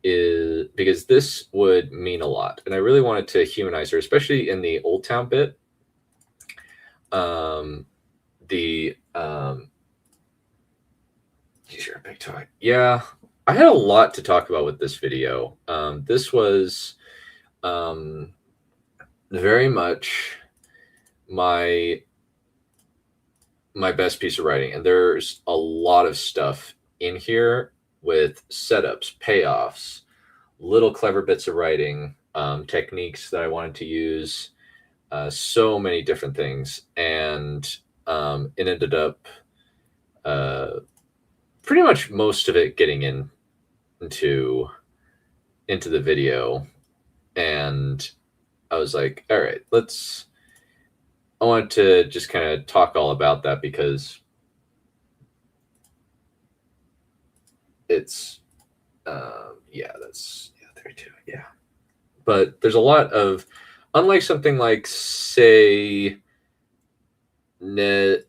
this would mean a lot. And I really wanted to humanize her, especially in the Old Town bit. You're a big toy. Yeah, I had a lot to talk about with this video. This was very much my best piece of writing, and there's a lot of stuff in here with setups, payoffs, little clever bits of writing, techniques that I wanted to use, so many different things, and it ended up pretty much most of it getting into the video, and I was like, all right, I wanted to just kind of talk all about that because it's, 32, yeah. But there's a lot of, unlike something like, say, what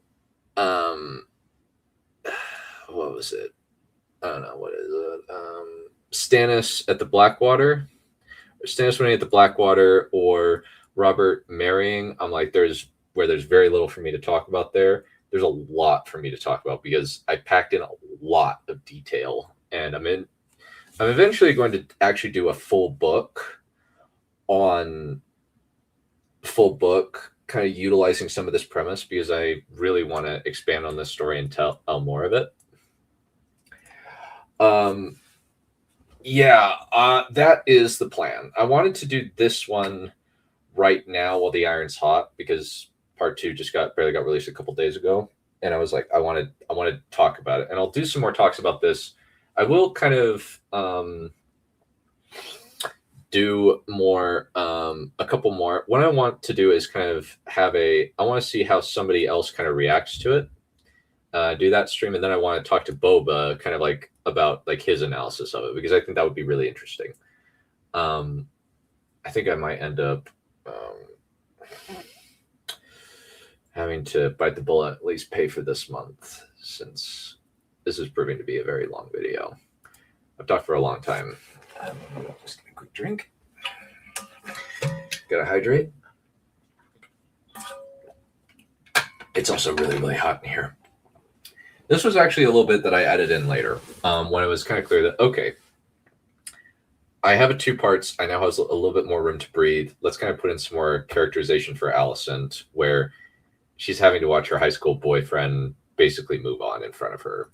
was it? I don't know, what is it? Stannis at the Blackwater, or Stannis winning at the Blackwater, or Robert marrying. I'm like, there's very little for me to talk about there. There's a lot for me to talk about because I packed in a lot of detail, and I'm eventually going to actually do a full book, kind of utilizing some of this premise because I really want to expand on this story and tell more of it. That is the plan. I wanted to do this one right now while the iron's hot because part 2 just barely got released a couple days ago, and I was like, I want to talk about it, and I'll do some more talks about this. I will kind of do more, a couple more. What I want to do is kind of I want to see how somebody else kind of reacts to it. Do that stream, and then I want to talk to Boba kind of like about like his analysis of it because I think that would be really interesting. I think I might end up having to bite the bullet, at least pay for this month, since this is proving to be a very long video. I've talked for a long time. Just get a quick drink. Gotta hydrate. It's also really, really hot in here. This was actually a little bit that I added in later when it was kind of clear that, okay, I have a 2 parts. I now have a little bit more room to breathe. Let's kind of put in some more characterization for Alicent, where she's having to watch her high school boyfriend basically move on in front of her.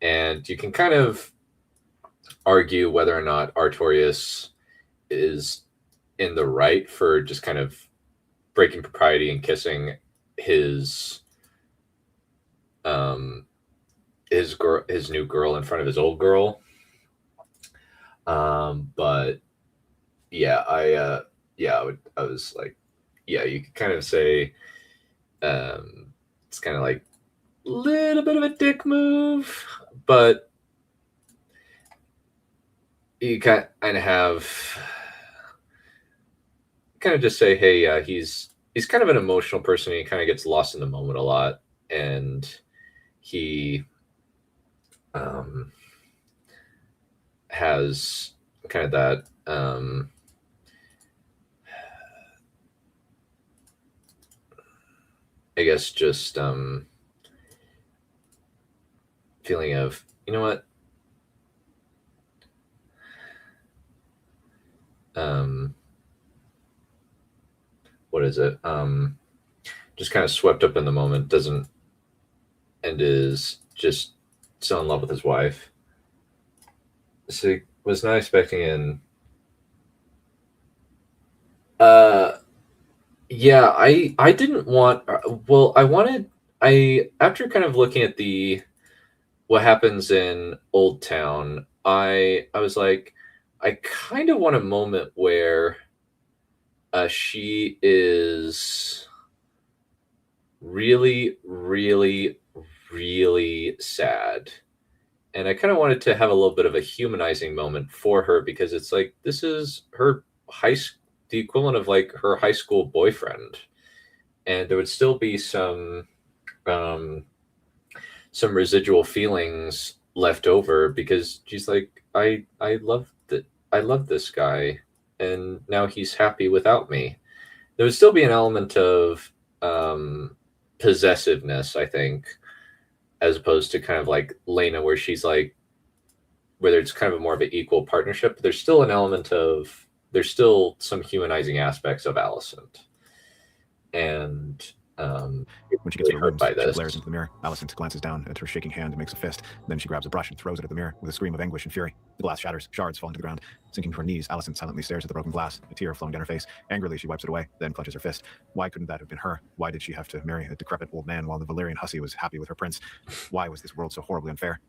And you can kind of argue whether or not Artorias is in the right for just kind of breaking propriety and kissing his new girl in front of his old girl. But yeah, I was like, yeah, you could kind of say it's kind of like a little bit of a dick move, but you kind of just say, hey, he's kind of an emotional person. He kind of gets lost in the moment a lot, and he has kind of that I guess just feeling of, you know what, what is it, just kind of swept up in the moment, and is just so in love with his wife. So was not expecting in. Yeah, I didn't want. Well, after kind of looking at what happens in Old Town, I was like, I kind of want a moment where she is really, really, really sad. And I kind of wanted to have a little bit of a humanizing moment for her because it's like, this is her the equivalent of like her high school boyfriend. And there would still be some some residual feelings left over, because she's like, I love this guy, and now he's happy without me. There would still be an element of possessiveness, I think, as opposed to kind of like Lena, where she's like, where it's kind of more of an equal partnership. But there's still an element of, there's still some humanizing aspects of Alicent, and when she gets her wound, by she this. glares into the mirror. Alicent glances down at her shaking hand and makes a fist. Then she grabs a brush and throws it at the mirror with a scream of anguish and fury. The glass shatters, shards fall into the ground. Sinking to her knees, Alicent silently stares at the broken glass, a tear flowing down her face. Angrily, she wipes it away, then clutches her fist. Why couldn't that have been her? Why did she have to marry a decrepit old man while the Valyrian hussy was happy with her prince? Why was this world so horribly unfair?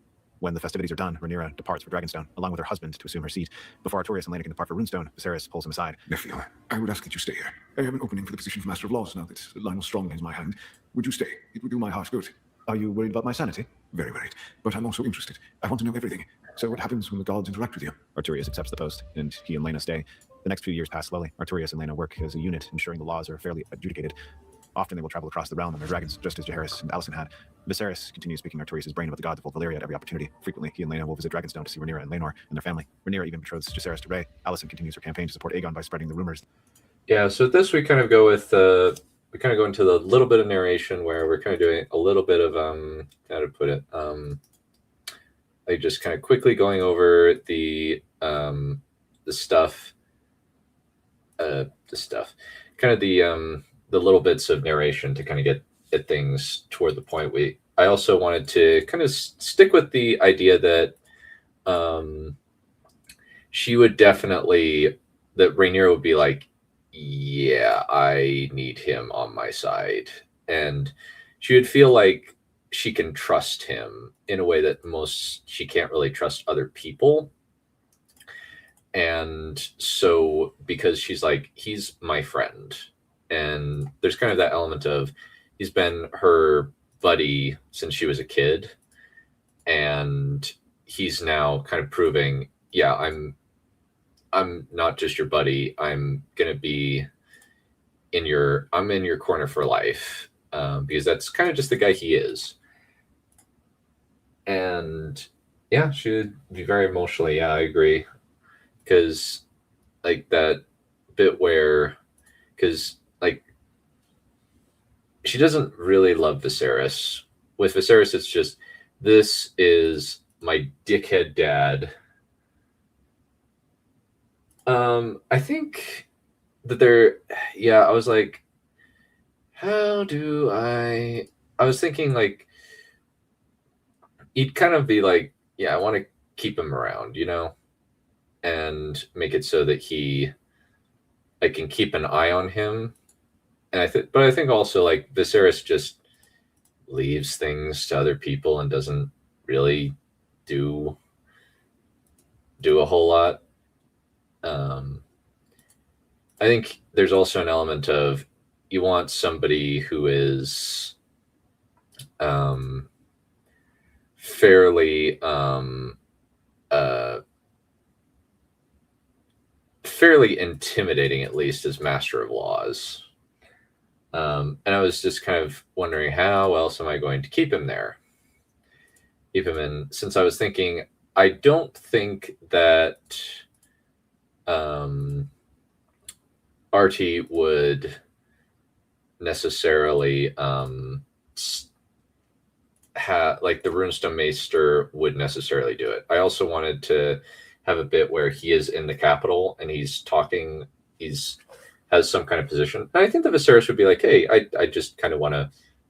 When the festivities are done, Rhaenyra departs for Dragonstone, along with her husband, to assume her seat. Before Artorias and Lena can depart for Runestone, Viserys pulls him aside. Nephew, I would ask that you stay here. I have an opening for the position of Master of Laws now that Lionel Strong is my hand. Would you stay? It would do my heart good. Are you worried about my sanity? Very worried. But I'm also interested. I want to know everything. So what happens when the gods interact with you? Artorias accepts the post, and he and Lena stay. The next few years pass slowly. Artorias and Lena work as a unit, ensuring the laws are fairly adjudicated. Often they will travel across the realm on their dragons, just as Jaehaerys and Alicent had. Viserys continues speaking Artorias' brain about the gods of old Valyria at every opportunity. Frequently, he and Lena will visit Dragonstone to see Rhaenyra and Laenor and their family. Rhaenyra even betroths Jaehaerys to Rhea. Alicent continues her campaign to support Aegon by spreading the rumors. Yeah, so at this we kind of go with we kind of go into the little bit of narration where we're kind of doing a little bit of how to put it, like just kind of quickly going over the stuff, kind of the little bits of narration to kind of get things toward the point. I also wanted to kind of stick with the idea that she would definitely, that Rhaenyra would be like, yeah, I need him on my side. And she would feel like she can trust him in a way that she can't really trust other people. And so, because she's like, he's my friend. And there's kind of that element of, he's been her buddy since she was a kid. And he's now kind of proving, yeah, I'm not just your buddy. I'm going to be in your corner for life, because that's kind of just the guy he is. And yeah, she would be very emotionally. Yeah, I agree. Because like that bit where, because like she doesn't really love Viserys. With Viserys, it's just, this is my dickhead dad. I think that I was like, I was thinking like, he'd kind of be like, yeah, I want to keep him around, and make it so that I can keep an eye on him. And but I think also like Viserys just leaves things to other people and doesn't really do a whole lot. I think there's also an element of, you want somebody who is fairly intimidating, at least as Master of Laws. And I was just kind of wondering, how else am I going to keep him there? Keep him in, since I was thinking, I don't think that Artie would necessarily like the Runestone Maester would necessarily do it. I also wanted to have a bit where he is in the capital and he's talking, has some kind of position. And I think the Viserys would be like, hey, I just kind of want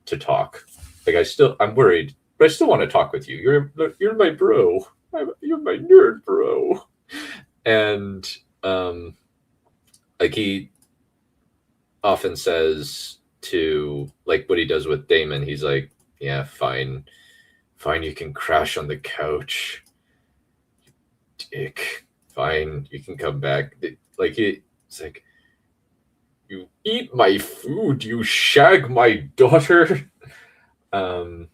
to talk. Like, I'm worried, but I still want to talk with you. You're my bro. You're my nerd bro. And like he often says to, like, what he does with Daemon, he's like, yeah, fine, you can crash on the couch, dick. Fine, you can come back. Like, it's like, you eat my food, you shag my daughter. But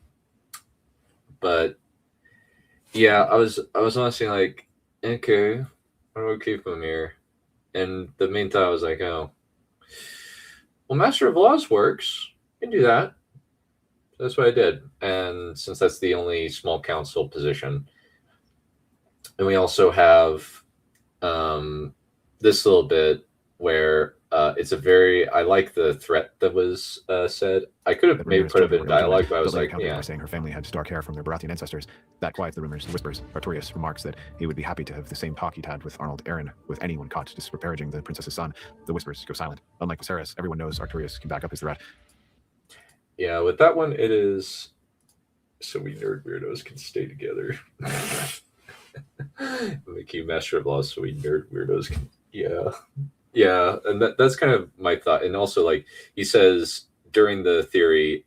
yeah, I was honestly like, okay, how do I keep him here? And the main thought, I was like, oh, well, Master of Laws works. You can do that. That's what I did. And since that's the only small council position, and we also have this little bit where it's a very, I like the threat that was said. I could have maybe put it in dialogue, but I was like, yeah. Saying her family had dark hair from their Baratheon ancestors. That quiets the rumors, the whispers. Artorias remarks that he would be happy to have the same talk he'd had with Arnold Arryn with anyone caught disparaging the princess's son. The whispers go silent. Unlike Viserys, everyone knows Artorias can back up his threat. Yeah, with that one, it is so we nerd weirdos can stay together. Making master of laws so we nerd weirdos can, yeah, and that's kind of my thought. And also, like he says during the theory,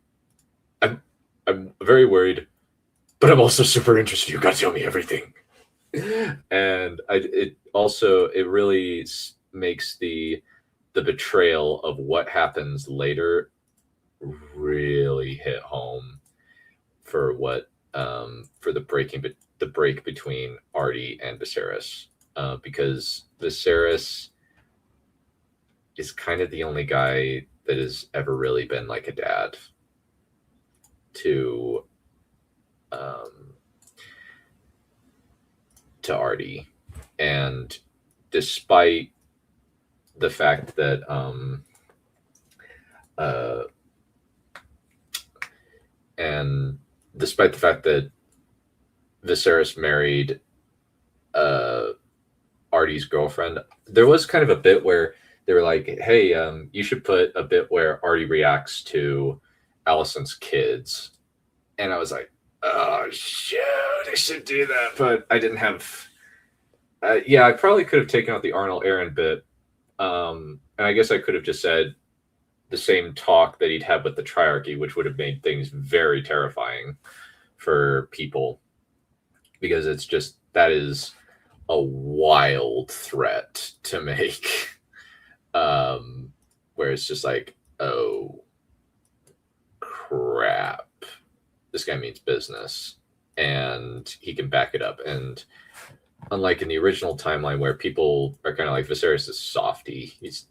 I'm very worried, but I'm also super interested. You gotta tell me everything. And it really makes the betrayal of what happens later really hit home for what for the break between Artie and Viserys, because Viserys is kind of the only guy that has ever really been like a dad to Artie, and despite the fact that Viserys married Artie's girlfriend, there was kind of a bit where they were like, hey, you should put a bit where Artie reacts to Alicent's kids. And I was like, oh, shoot, I should do that. But I didn't have... I probably could have taken out the Arnold Arryn bit. And I guess I could have just said the same talk that he'd had with the Triarchy, which would have made things very terrifying for people. Because it's just, that is a wild threat to make. Where it's just like, oh, crap. This guy means business. And he can back it up. And unlike in the original timeline where people are kind of like, Viserys is softy. He's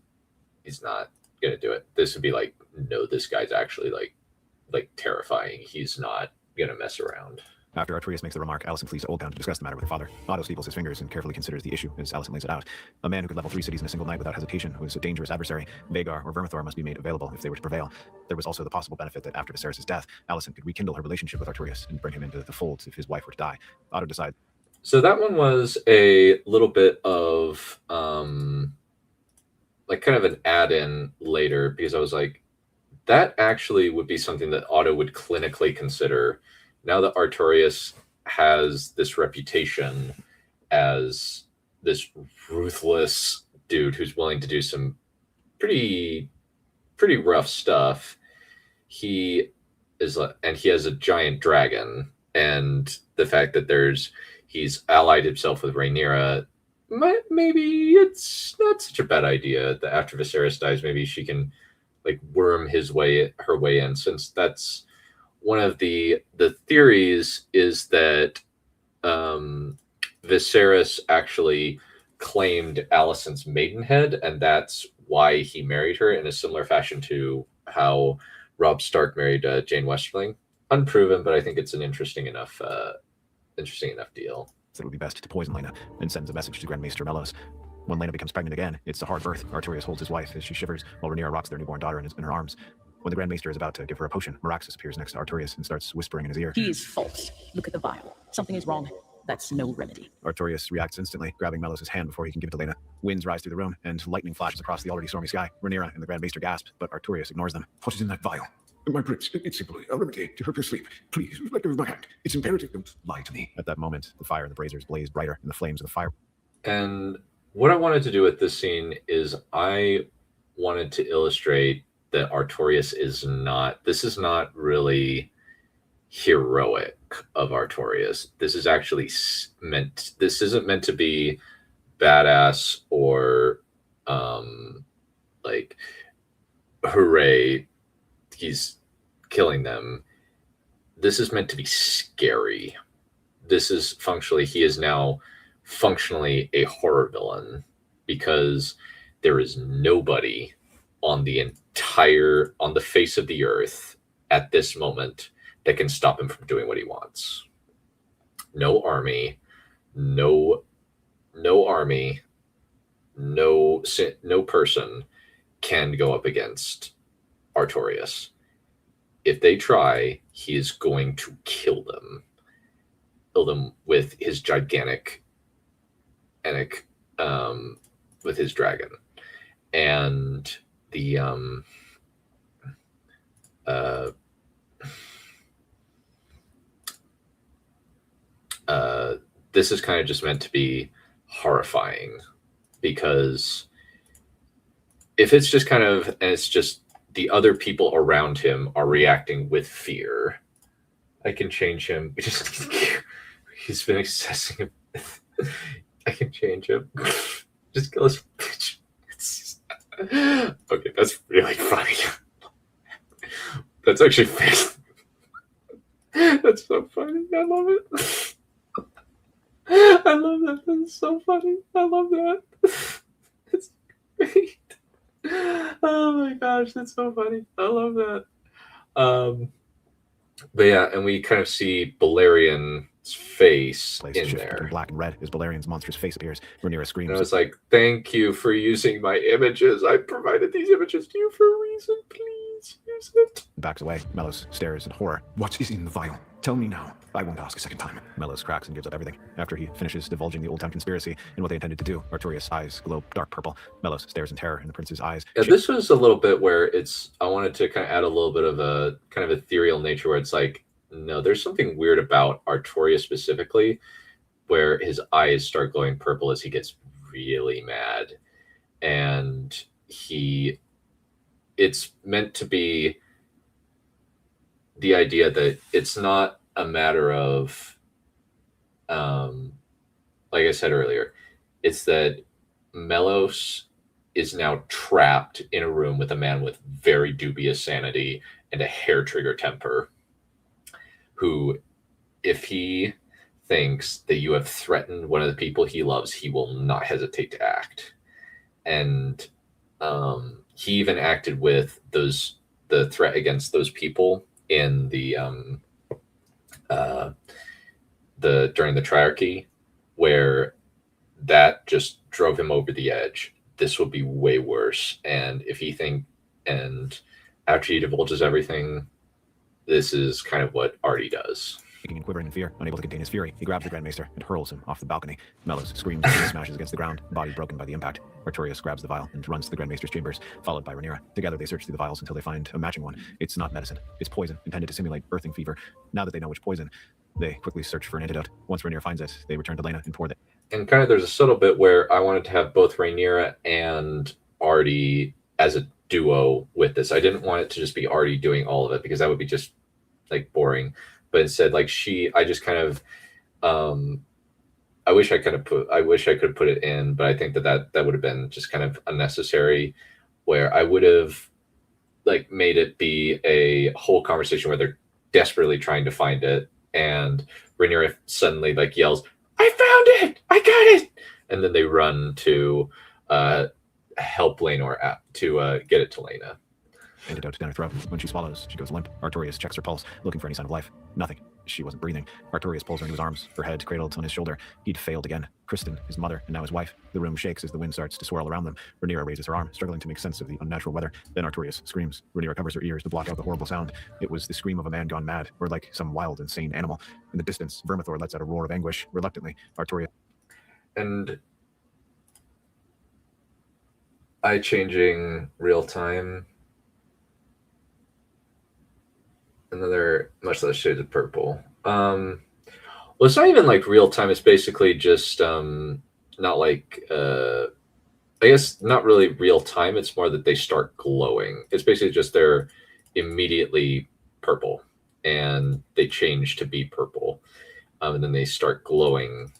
not going to do it. This would be like, no, this guy's actually like terrifying. He's not going to mess around. After Artorias makes the remark, Alicent flees to Old Town to discuss the matter with her father. Otto steeples his fingers and carefully considers the issue as Alicent lays it out. A man who could level 3 cities in a single night without hesitation, who is a dangerous adversary. Vhagar or Vermithor must be made available if they were to prevail. There was also the possible benefit that after Viserys' death, Alicent could rekindle her relationship with Artorias and bring him into the fold if his wife were to die. Otto decides. So that one was a little bit of like kind of an add-in later, because I was like, that actually would be something that Otto would clinically consider. Now that Artorias has this reputation as this ruthless dude who's willing to do some pretty rough stuff, he has a giant dragon, and the fact that he's allied himself with Rhaenyra, maybe it's not such a bad idea that after Viserys dies, maybe she can like worm her way in, since that's one of the theories is that Viserys actually claimed Alicent's maidenhead, and that's why he married her in a similar fashion to how Robb Stark married Jane Westerling. Unproven, but I think it's an interesting enough deal. It would be best to poison Laena and sends a message to Grand Maester Mellos. When Laena becomes pregnant again, it's a hard birth. Artorias holds his wife as she shivers, while Rhaenyra rocks their newborn daughter in her arms. When the Grand Maester is about to give her a potion, Meraxes appears next to Artorias and starts whispering in his ear. He is false. Look at the vial. Something is wrong. That's no remedy. Artorias reacts instantly, grabbing Mellos' hand before he can give it to Laena. Winds rise through the room, and lightning flashes across the already stormy sky. Rhaenyra and the Grand Maester gasp, but Artorias ignores them. What is in that vial? My prince, it's simply a remedy to help you sleep. Please, let go of my hand. It's imperative. Don't lie to me. At that moment, the fire in the braziers blaze brighter, and the flames of the fire. And what I wanted to do with this scene is I wanted to illustrate that Artorias is not really heroic of Artorias. This is actually this isn't meant to be badass or like hooray, he's killing them. This is meant to be scary. This is he is now functionally a horror villain, because there is nobody on the face of the earth at this moment that can stop him from doing what he wants. No army, no army, no person can go up against Artorias. If they try, he is going to kill them with his gigantic, with his dragon, and the this is kind of just meant to be horrifying, because if it's just kind of, and it's just the other people around him are reacting with fear, I can change him. He's been accessing him. I can change him. Just kill this bitch. Okay, that's really funny. That's actually fake. That's so funny. I love it. I love that. That's so funny. I love that. It's great. Oh my gosh, that's so funny. I love that. But yeah, and we kind of see Balerian's face in there. Between black and red as Balerian's monstrous face appears. Rhaenyra screams. And I was like, thank you for using my images. I provided these images to you for a reason. Please use it. Backs away. Melos stares in horror. What is in the vial? Tell me now. I won't ask a second time. Melos cracks and gives up everything. After he finishes divulging the old-time conspiracy and what they intended to do, Artorias' eyes glow dark purple. Melos stares in terror in the prince's eyes. Yeah, this was a little bit where I wanted to kind of add a little bit of a kind of ethereal nature, where it's like, no, there's something weird about Artorias specifically, where his eyes start glowing purple as he gets really mad. And it's meant to be the idea that it's not a matter of, like I said earlier, it's that Melos is now trapped in a room with a man with very dubious sanity and a hair trigger temper, who, if he thinks that you have threatened one of the people he loves, he will not hesitate to act. And he even acted with the threat against those people in the during the Triarchy, where that just drove him over the edge. This will be way worse. And after he divulges everything, this is kind of what Artie does. Shaking and quivering in fear, unable to contain his fury, he grabs the Grand Maester and hurls him off the balcony. Melos screams and smashes against the ground, body broken by the impact. Artorias grabs the vial and runs to the Grand Maester's chambers, followed by Rhaenyra. Together they search through the vials until they find a matching one. It's not medicine. It's poison, intended to simulate earthing fever. Now that they know which poison, they quickly search for an antidote. Once Rhaenyra finds it, they return to Laena and pour the... And kind of there's a subtle bit where I wanted to have both Rhaenyra and Artie as a duo with this. I didn't want it to just be Artie doing all of it, because that would be just like boring. But instead, like I just kind of, I wish I could have put it in, but I think that would have been just kind of unnecessary, where I would have like made it be a whole conversation where they're desperately trying to find it, and Rhaenyra suddenly like yells, "I found it! I got it!" And then they run to help Laenor to get it to Laena. Antidote down her throat. When she swallows, she goes limp. Artorias checks her pulse, looking for any sign of life. Nothing. She wasn't breathing. Artorias pulls her into his arms, her head cradled on his shoulder. He'd failed again. Kristen, his mother, and now his wife. The room shakes as the wind starts to swirl around them. Rhaenyra raises her arm, struggling to make sense of the unnatural weather. Then Artorias screams. Rhaenyra covers her ears to block out the horrible sound. It was the scream of a man gone mad, or like some wild, insane animal. In the distance, Vermithor lets out a roar of anguish. Reluctantly, Artorias... And eye changing real time. Another much less shades of purple. Well, it's not even like real time. It's basically just not like I guess not really real time. It's more that they start glowing. It's basically just they're immediately purple and they change to be purple, and then they start glowing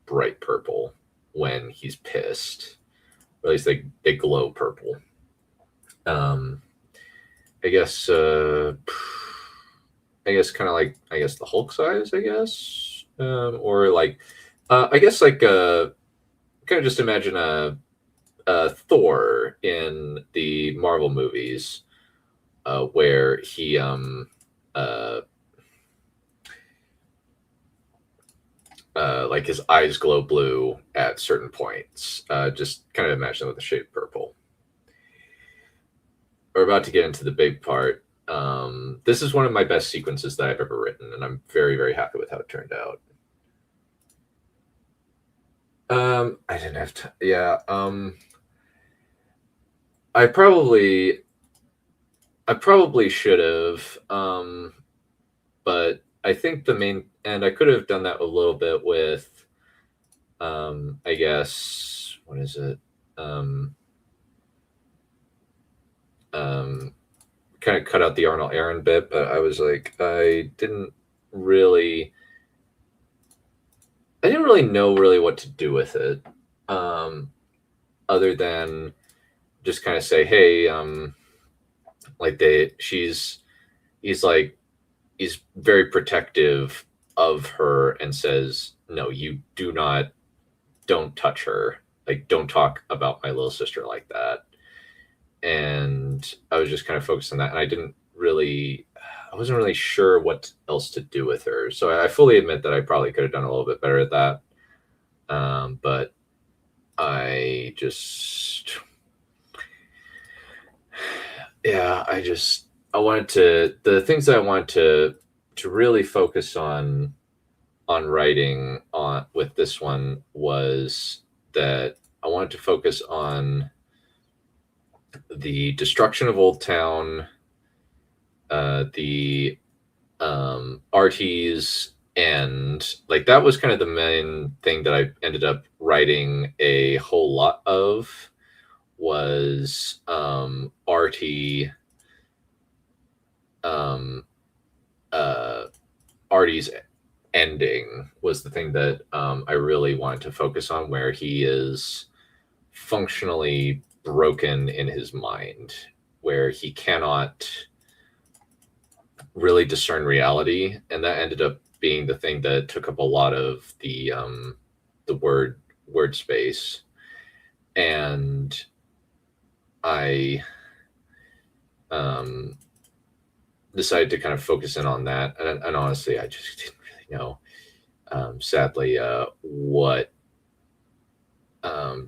bright purple when he's pissed. Or at least they glow purple. I guess kind of like, the Hulk size, I guess. Or like, I guess like, kind of just imagine a Thor in the Marvel movies, where he, like his eyes glow blue at certain points. Just kind of imagine with a shade of purple. We're about to get into the big part. This is one of my best sequences that I've ever written, and I'm very, very happy with how it turned out. I didn't have to. Yeah. I probably should have. But I think the main, and I could have done that a little bit with, I guess, what is it? Kind of cut out the Arnold Aaron bit, but I was like, I didn't really know what to do with it, other than just kind of say, hey, like he's very protective of her and says, no, you don't touch her. Like, don't talk about my little sister like that. And I was just kind of focused on that. And I wasn't really sure what else to do with her. So I fully admit that I probably could have done a little bit better at that. But I just, yeah, the things that I wanted to really focus on writing on with this one was that I wanted to focus on the destruction of Old Town, the Artie's end. Like, that was kind of the main thing that I ended up writing a whole lot of, was Artie, Artie's ending was the thing that I really wanted to focus on, where he is functionally broken in his mind, where he cannot really discern reality, and that ended up being the thing that took up a lot of the word space. And I decided to kind of focus in on that, and honestly, I just didn't really know, sadly, what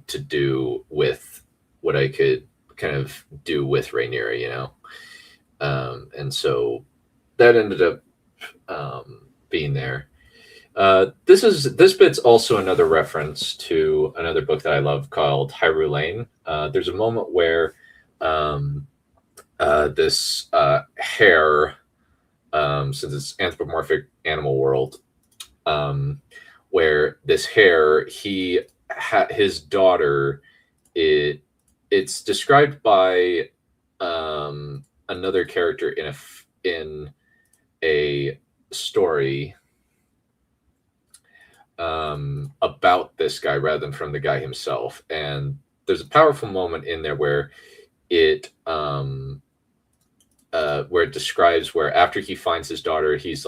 to do with what I could kind of do with Rhaenyra, you know. And so that ended up being there. This bit's also another reference to another book that I love called Hyrule Lane. There's a moment where this hare, since it's anthropomorphic animal world, where this hare, his daughter, it's described by another character in a story about this guy rather than from the guy himself. And there's a powerful moment in there where it describes where after he finds his daughter, he's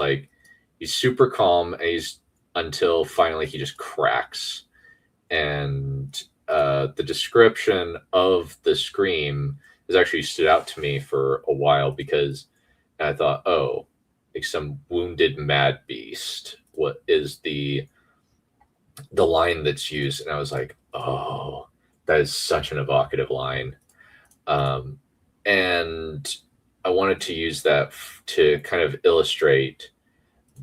super calm, and until finally he just cracks. And the description of the scream has actually stood out to me for a while, because I thought, oh, like some wounded mad beast, what is the line that's used? And I was like, oh, that is such an evocative line. And I wanted to use that to kind of illustrate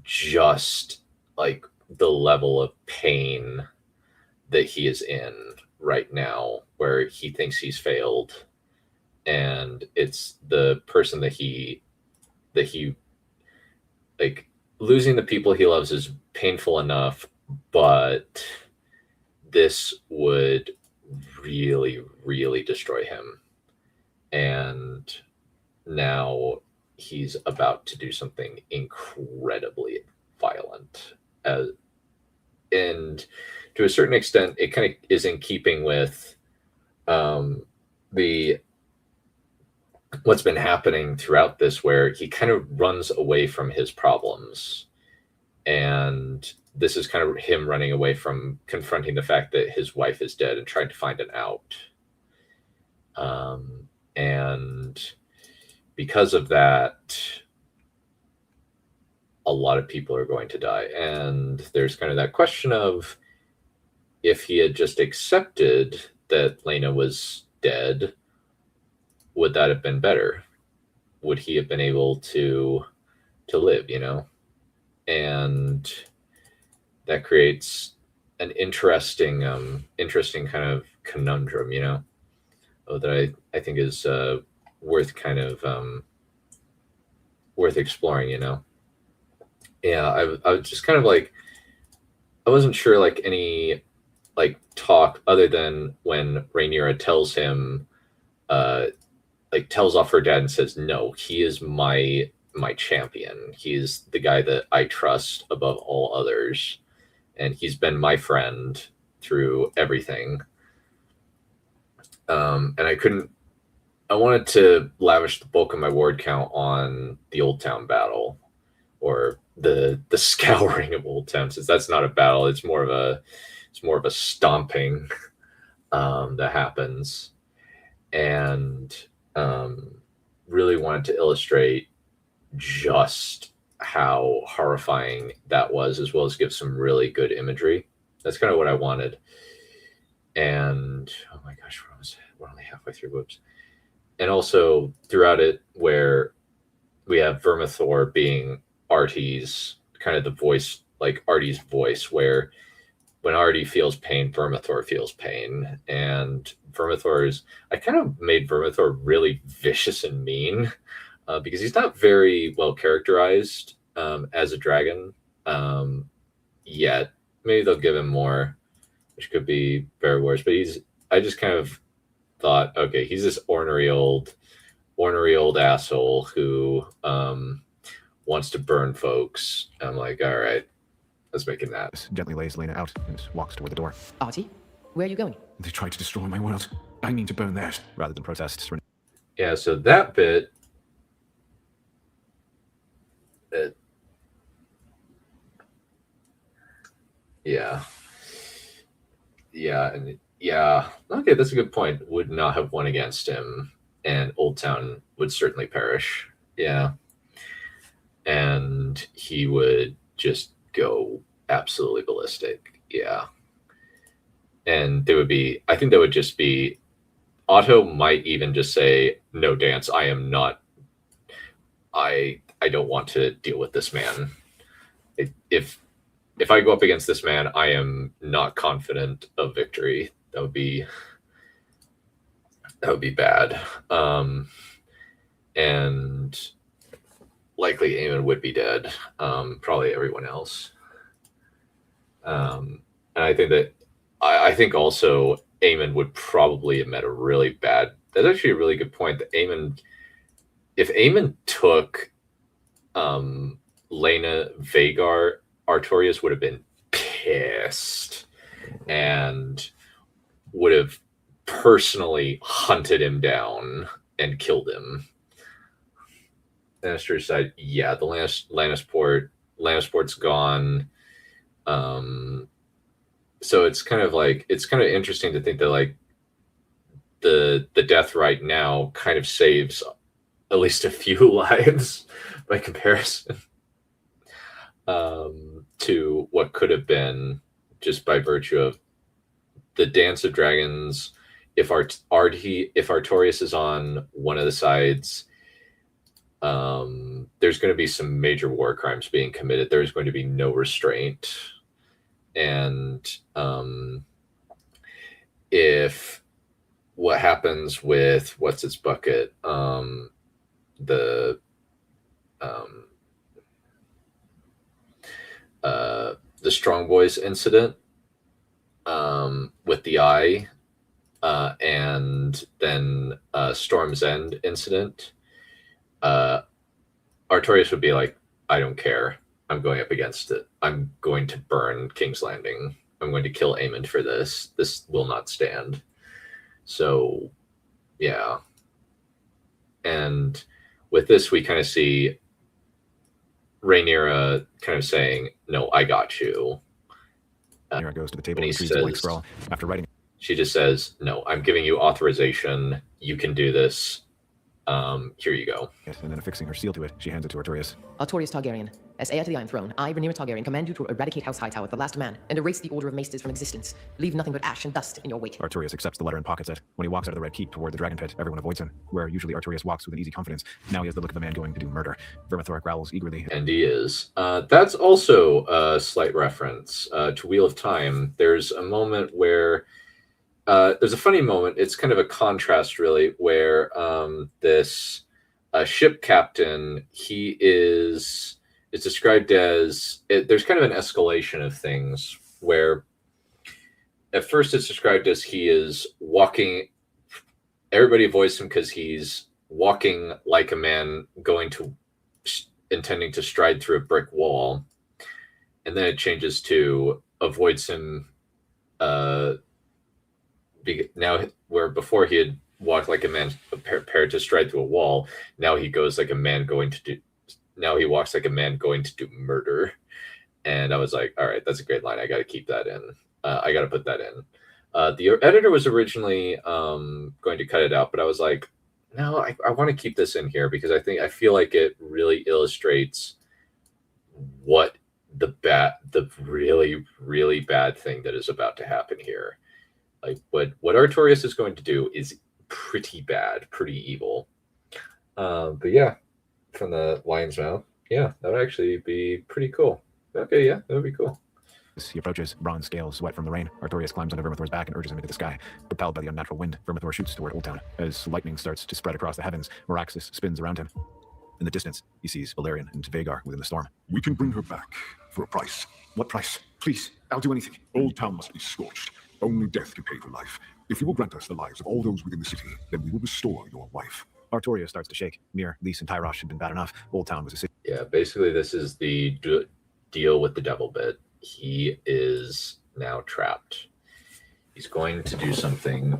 just like the level of pain that he is in right now, where he thinks he's failed, and it's the person that he like, losing the people he loves is painful enough, but this would really, really destroy him. And now he's about to do something incredibly violent. And to a certain extent, it kind of is in keeping with what's been happening throughout this, where he kind of runs away from his problems. And this is kind of him running away from confronting the fact that his wife is dead and trying to find an out. And because of that, a lot of people are going to die. And there's kind of that question of, if he had just accepted that Lena was dead, would that have been better? Would he have been able to live, you know? And that creates an interesting kind of conundrum, you know, that I think is worth kind of worth exploring, you know. Yeah, I was just kind of like, I wasn't sure like any like talk other than when Rhaenyra tells him, like tells off her dad and says, no, he is my champion. He's the guy that I trust above all others. And he's been my friend through everything. And I wanted to lavish the bulk of my word count on the Old Town battle, or the scouring of Old Town, since that's not a battle. It's more of a stomping that happens. And really wanted to illustrate just how horrifying that was, as well as give some really good imagery. That's kind of what I wanted. And oh my gosh, we're only halfway through. Whoops. And also throughout it, where we have Vermithor being Artie's kind of the voice, like Artie's voice, where when Artie feels pain, Vermithor feels pain. And I kind of made Vermithor really vicious and mean, because he's not very well characterized as a dragon yet. Maybe they'll give him more, which could be very worse. But I just kind of thought, okay, he's this ornery old asshole who wants to burn folks. I'm like, all right, let's make it that. Gently lays Lena out and walks toward the door. Artie, where are you going? They tried to destroy my world. I mean to burn theirs. Rather than protest. Yeah, so that bit, okay, that's a good point. Would not have won against him, and Old Town would certainly perish. Yeah. And he would just go absolutely ballistic. Yeah. And I think there would just be, Otto might even just say, no, Dance, I am not, I don't want to deal with this man. If I go up against this man, I am not confident of victory. That would be bad. And likely Aemon would be dead. Probably everyone else. And I think also Aemon would probably have met a really bad. That's actually a really good point. That if Aemon took Lena Vhagar, Artorias would have been pissed and would have personally hunted him down and killed him. Lannister said, yeah, the Lannisport's gone. So it's kind of interesting to think that like the death right now kind of saves at least a few lives by comparison to what could have been, just by virtue of the Dance of Dragons. If Artorias is on one of the sides, there's going to be some major war crimes being committed. There's going to be no restraint. And if what happens with what's its bucket, the Strong Boys incident with the eye, and then Storm's End incident, Artorias would be like, I don't care. I'm going up against it. I'm going to burn King's Landing. I'm going to kill Aemon for this. This will not stand. So, yeah. And with this, we kind of see Rhaenyra kind of saying, no, I got you. Rhaenyra goes to the table and retrieves a blank scroll. After writing, she just says, no, I'm giving you authorization. You can do this. Here you go. And then affixing her seal to it, she hands it to Artorias. Artorias Targaryen, as heir to the Iron Throne, I, Rhaenyra Targaryen, command you to eradicate House Hightower, the last man, and erase the Order of Maesters from existence. Leave nothing but ash and dust in your wake. Artorias accepts the letter and pockets it. When he walks out of the Red Keep toward the Dragon Pit, everyone avoids him. Where usually Artorias walks with an easy confidence, now he has the look of a man going to do murder. Vermithor growls eagerly. And he is. That's also a slight reference to Wheel of Time. There's a moment where there's a funny moment. It's kind of a contrast, really, where this ship captain, it's described as, there's kind of an escalation of things where at first it's described as he is walking, everybody avoids him because he's walking like a man intending to stride through a brick wall. And then it changes to avoids him now, where before he had walked like a man prepared to stride through a wall, now he goes like a man now he walks like a man going to do murder. And I was like, all right, that's a great line. I got to keep that in. I got to put that in. The editor was originally going to cut it out, but I was like, no, I want to keep this in here because I feel like it really illustrates what the really, really bad thing that is about to happen here. Like what Artorias is going to do is pretty bad, pretty evil. But yeah, from the lion's mouth, yeah, that would actually be pretty cool. Okay, yeah, that would be cool. As he approaches, bronze scales wet from the rain. Artorias climbs onto Vermithor's back and urges him into the sky. Propelled by the unnatural wind, Vermithor shoots toward Old Town. As lightning starts to spread across the heavens, Meraxis spins around him. In the distance, he sees Valerian and Vhagar within the storm. We can bring her back for a price. What price? Please, I'll do anything. Old Town must be scorched. Only death can pay for life. If you will grant us the lives of all those within the city, then we will restore your wife. Artorias starts to shake. Mir, Lys, and Tyrosh had been bad enough. Old Town was a city. Yeah, basically this is the deal with the devil bit. He is now trapped. He's going to do something.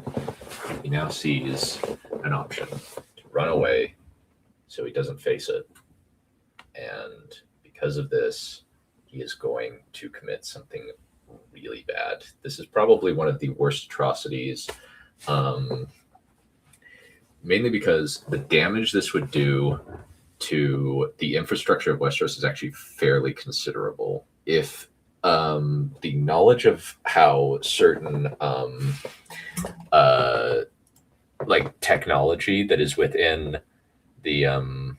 He now sees an option to run away so he doesn't face it. And because of this, he is going to commit something really bad. This is probably one of the worst atrocities, mainly because the damage this would do to the infrastructure of Westeros is actually fairly considerable. If the knowledge of how certain like technology that is within the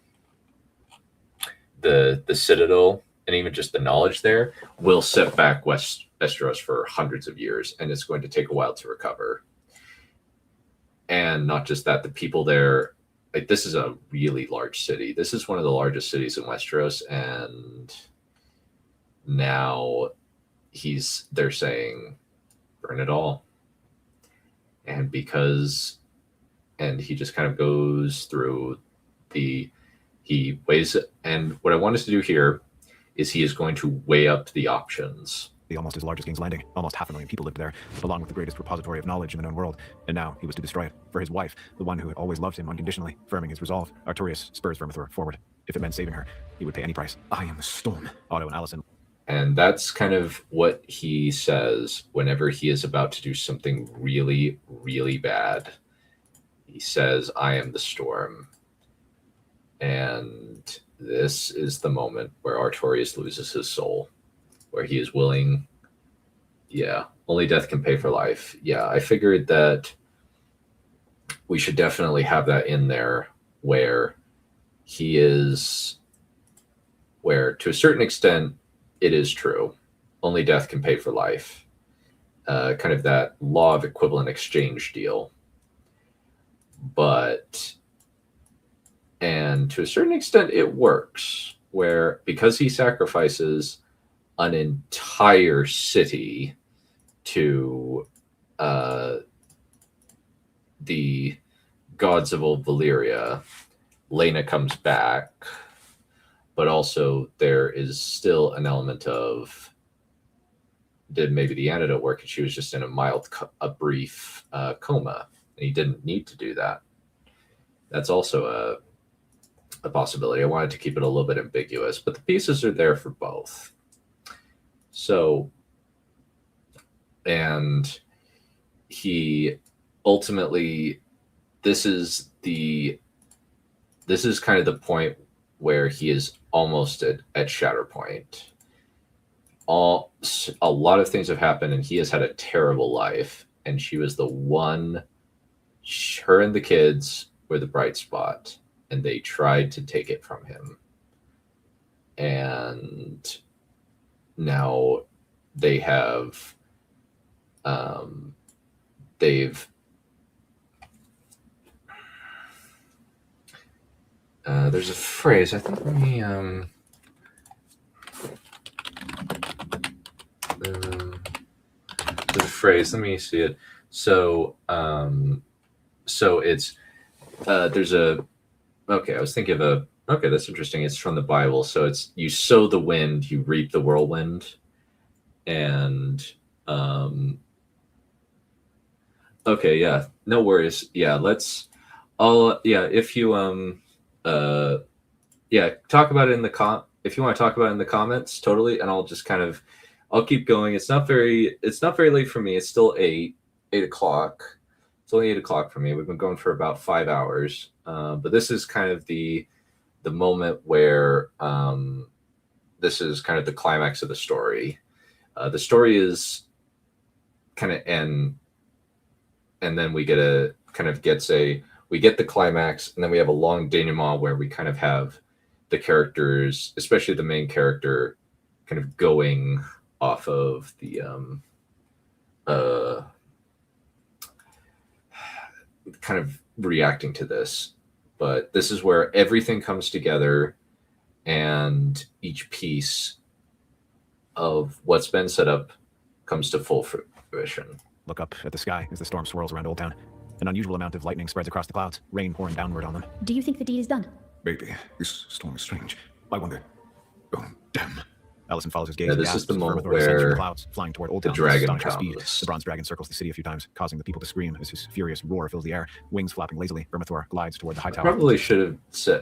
Citadel, and even just the knowledge there, will set back Westeros for hundreds of years, and it's going to take a while to recover. And not just that, the people there, like, this is a really large city. This is one of the largest cities in Westeros, and now they're saying, burn it all. And he just kind of goes through he weighs it. And what I want us to do here is he is going to weigh up the options. Almost as large as King's Landing. Almost 500,000 people lived there, along with the greatest repository of knowledge in the known world. And now he was to destroy it. For his wife, the one who had always loved him unconditionally, firming his resolve, Artorias spurs Vermithor forward. If it meant saving her, he would pay any price. I am the storm. Otto and Alicent. And that's kind of what he says whenever he is about to do something really, really bad. He says, I am the storm. And this is the moment where Artorias loses his soul, where he is willing. Yeah, only death can pay for life. Yeah, I figured that we should definitely have that in there, where to a certain extent, it is true. Only death can pay for life. Kind of that law of equivalent exchange deal. And to a certain extent, it works, where because he sacrifices an entire city to the gods of old Valyria, Laena comes back, but also there is still an element of, did maybe the antidote work? And she was just in a brief coma, and he didn't need to do that. That's also a possibility. I wanted to keep it a little bit ambiguous, but the pieces are there for both. So, and he ultimately, this is the this is kind of the point where he is almost at Shatterpoint. A lot of things have happened, and he has had a terrible life. And she was the one. Her and the kids were the bright spot, and they tried to take it from him. And now they have. They've. There's a phrase. I think. Let me. There's a phrase. Let me see it. So it's there's a. Okay, I was thinking of a. Okay, that's interesting. It's from the Bible. So it's you sow the wind, you reap the whirlwind, and okay, yeah, no worries. Yeah, let's. If you talk about it in the if you want to talk about it in the comments, totally, and I'll just kind of, I'll keep going. It's not very late for me. It's still 8 o'clock. It's only 8 o'clock for me. We've been going for about 5 hours, but this is kind of the moment where this is kind of the climax of the story. The story is kind of end, and then we get the climax, and then we have a long denouement where we kind of have the characters, especially the main character, kind of going off of the kind of reacting to this. But this is where everything comes together, and each piece of what's been set up comes to full fruition. Look up at the sky as the storm swirls around Old Town. An unusual amount of lightning spreads across the clouds, rain pouring downward on them. Do you think the deed is done? Maybe. This storm is strange. I wonder. Oh, damn. Allison follows his gaze. Yeah, and this is gasps the as moment Vermithor descends through where the clouds, flying toward Old the Town dragon with astonishing comes. speed. The bronze dragon circles the city a few times, causing the people to scream as his furious roar fills the air. Wings flapping lazily, Vermithor glides toward the high tower. Probably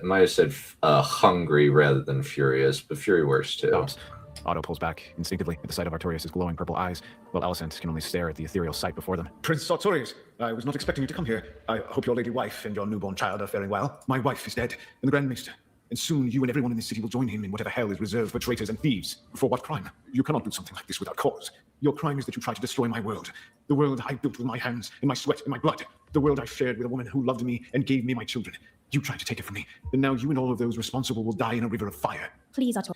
might have said hungry rather than furious, but fury works too. Stops. Otto pulls back instinctively at the sight of Artorias' glowing purple eyes, while Alicent can only stare at the ethereal sight before them. Prince Artorias, I was not expecting you to come here. I hope your lady wife and your newborn child are faring well. My wife is dead, and the Grand Maester. And soon you and everyone in this city will join him in whatever hell is reserved for traitors and thieves. For what crime? You cannot do something like this without cause. Your crime is that you tried to destroy my world. The world I built with my hands, and my sweat, and my blood. The world I shared with a woman who loved me and gave me my children. You tried to take it from me, and now you and all of those responsible will die in a river of fire. Please, Artorias.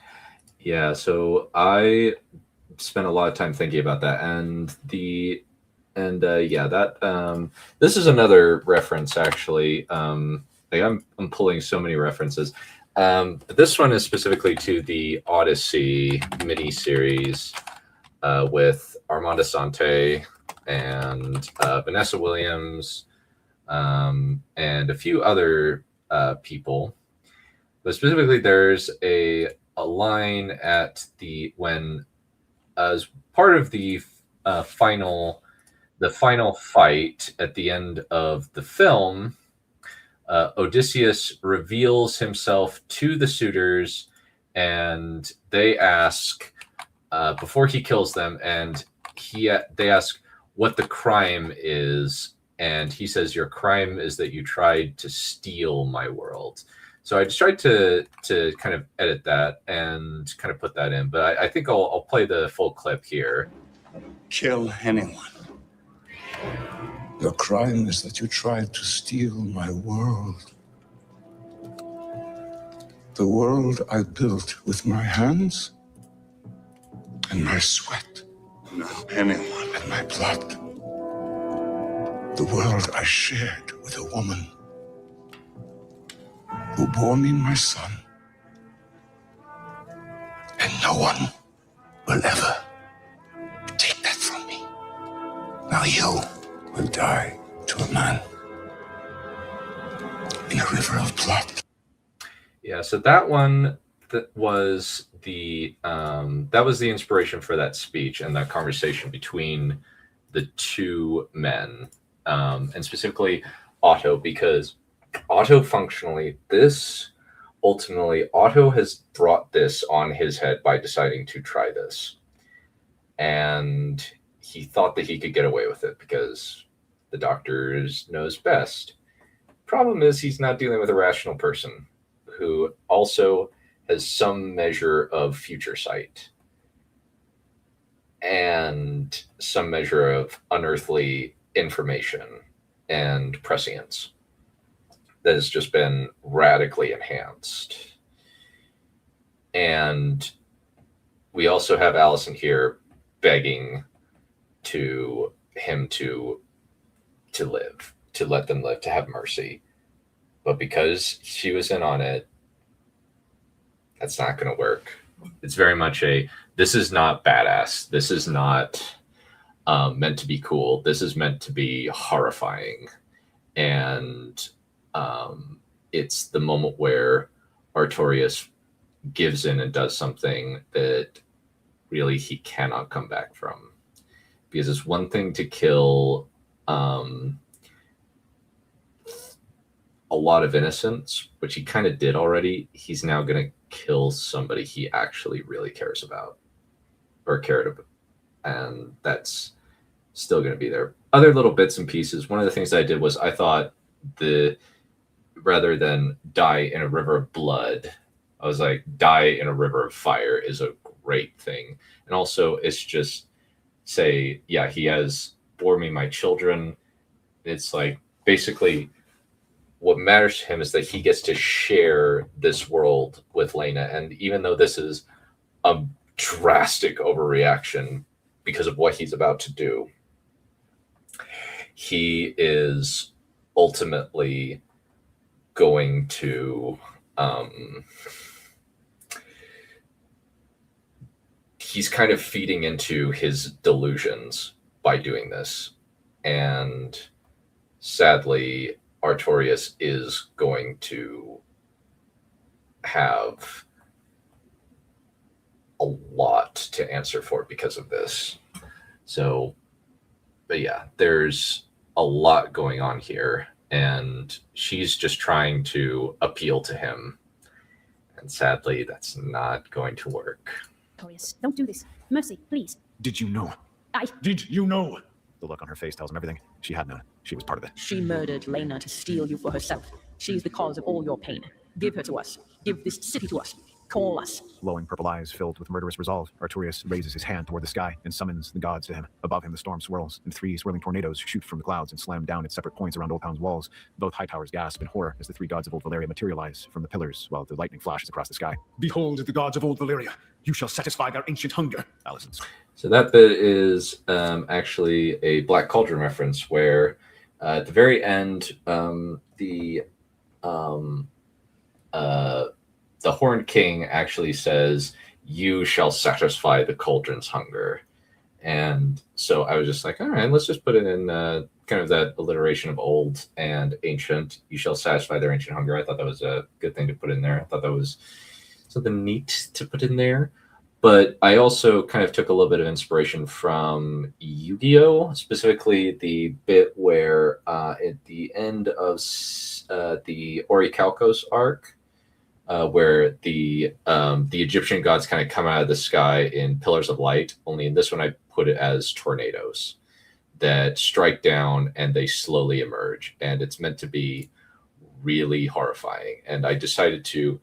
Yeah, so I spent a lot of time thinking about that, this is another reference actually. I'm pulling so many references, but this one is specifically to the Odyssey mini-series with Armand Assante and Vanessa Williams and a few other people. But specifically, there's a line at when as part of the final fight at the end of the film, Odysseus reveals himself to the suitors, and they ask before he kills them, and they ask what the crime is, and he says, "Your crime is that you tried to steal my world." So I just tried to kind of edit that and kind of put that in, but I think I'll play the full clip here. Kill anyone. Your crime is that you tried to steal my world. The world I built with my hands and my sweat. Not anyone and my blood. The world I shared with a woman who bore me my son. And no one will ever take that from me. Now you will die to a man in a river of blood. Yeah, so that one was the inspiration for that speech and that conversation between the two men, and specifically Otto, because Otto functionally, Otto has brought this on his head by deciding to try this. And he thought that he could get away with it because the doctors knows best. problem is he's not dealing with a rational person who also has some measure of future sight and some measure of unearthly information and prescience that has just been radically enhanced. And we also have Allison here begging him to live, to let them live, to have mercy. But because she was in on it, that's not going to work. It's very much this is not badass. This is not meant to be cool. This is meant to be horrifying. And it's the moment where Artorias gives in and does something that really he cannot come back from. Because it's one thing to kill a lot of innocents, which he kind of did already. He's now going to kill somebody he actually really cares about or cared about. And that's still going to be there. Other little bits and pieces. One of the things I did was I thought rather than die in a river of blood, I was like, die in a river of fire is a great thing. And also it's just say, yeah, he has bore me my children. It's like basically what matters to him is that he gets to share this world with Lena. And even though this is a drastic overreaction because of what he's about to do, he is ultimately going to he's kind of feeding into his delusions by doing this. And sadly, Artorias is going to have a lot to answer for because of this. So, but yeah, there's a lot going on here, and she's just trying to appeal to him. And sadly, that's not going to work. Artorias, don't do this. Mercy, please. Did you know? Did you know? The look on her face tells him everything. She had known. She was part of it. She murdered Lena to steal you for herself. She's the cause of all your pain. Give her to us. Give this city to us. Call us. Glowing purple eyes filled with murderous resolve, Artorias raises his hand toward the sky and summons the gods to him. Above him, the storm swirls, and 3 swirling tornadoes shoot from the clouds and slam down at separate points around Old Town's walls. Both high towers gasp in horror as the 3 gods of Old Valeria materialize from the pillars while the lightning flashes across the sky. Behold the gods of Old Valeria. You shall satisfy their ancient hunger. Allison's. So that bit is actually a Black Cauldron reference where at the very end, the Horned King actually says, "You shall satisfy the cauldron's hunger." And so I was just like, all right, let's just put it in kind of that alliteration of old and ancient. You shall satisfy their ancient hunger. I thought that was a good thing to put in there. I thought that was something neat to put in there. But I also kind of took a little bit of inspiration from Yu-Gi-Oh!, specifically the bit where at the end of the Orichalcos arc, where the Egyptian gods kind of come out of the sky in pillars of light. Only in this one, I put it as tornadoes that strike down and they slowly emerge. And it's meant to be really horrifying. And I decided to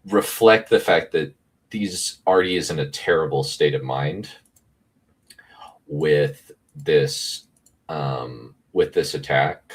reflect the fact that Artie is in a terrible state of mind with this attack,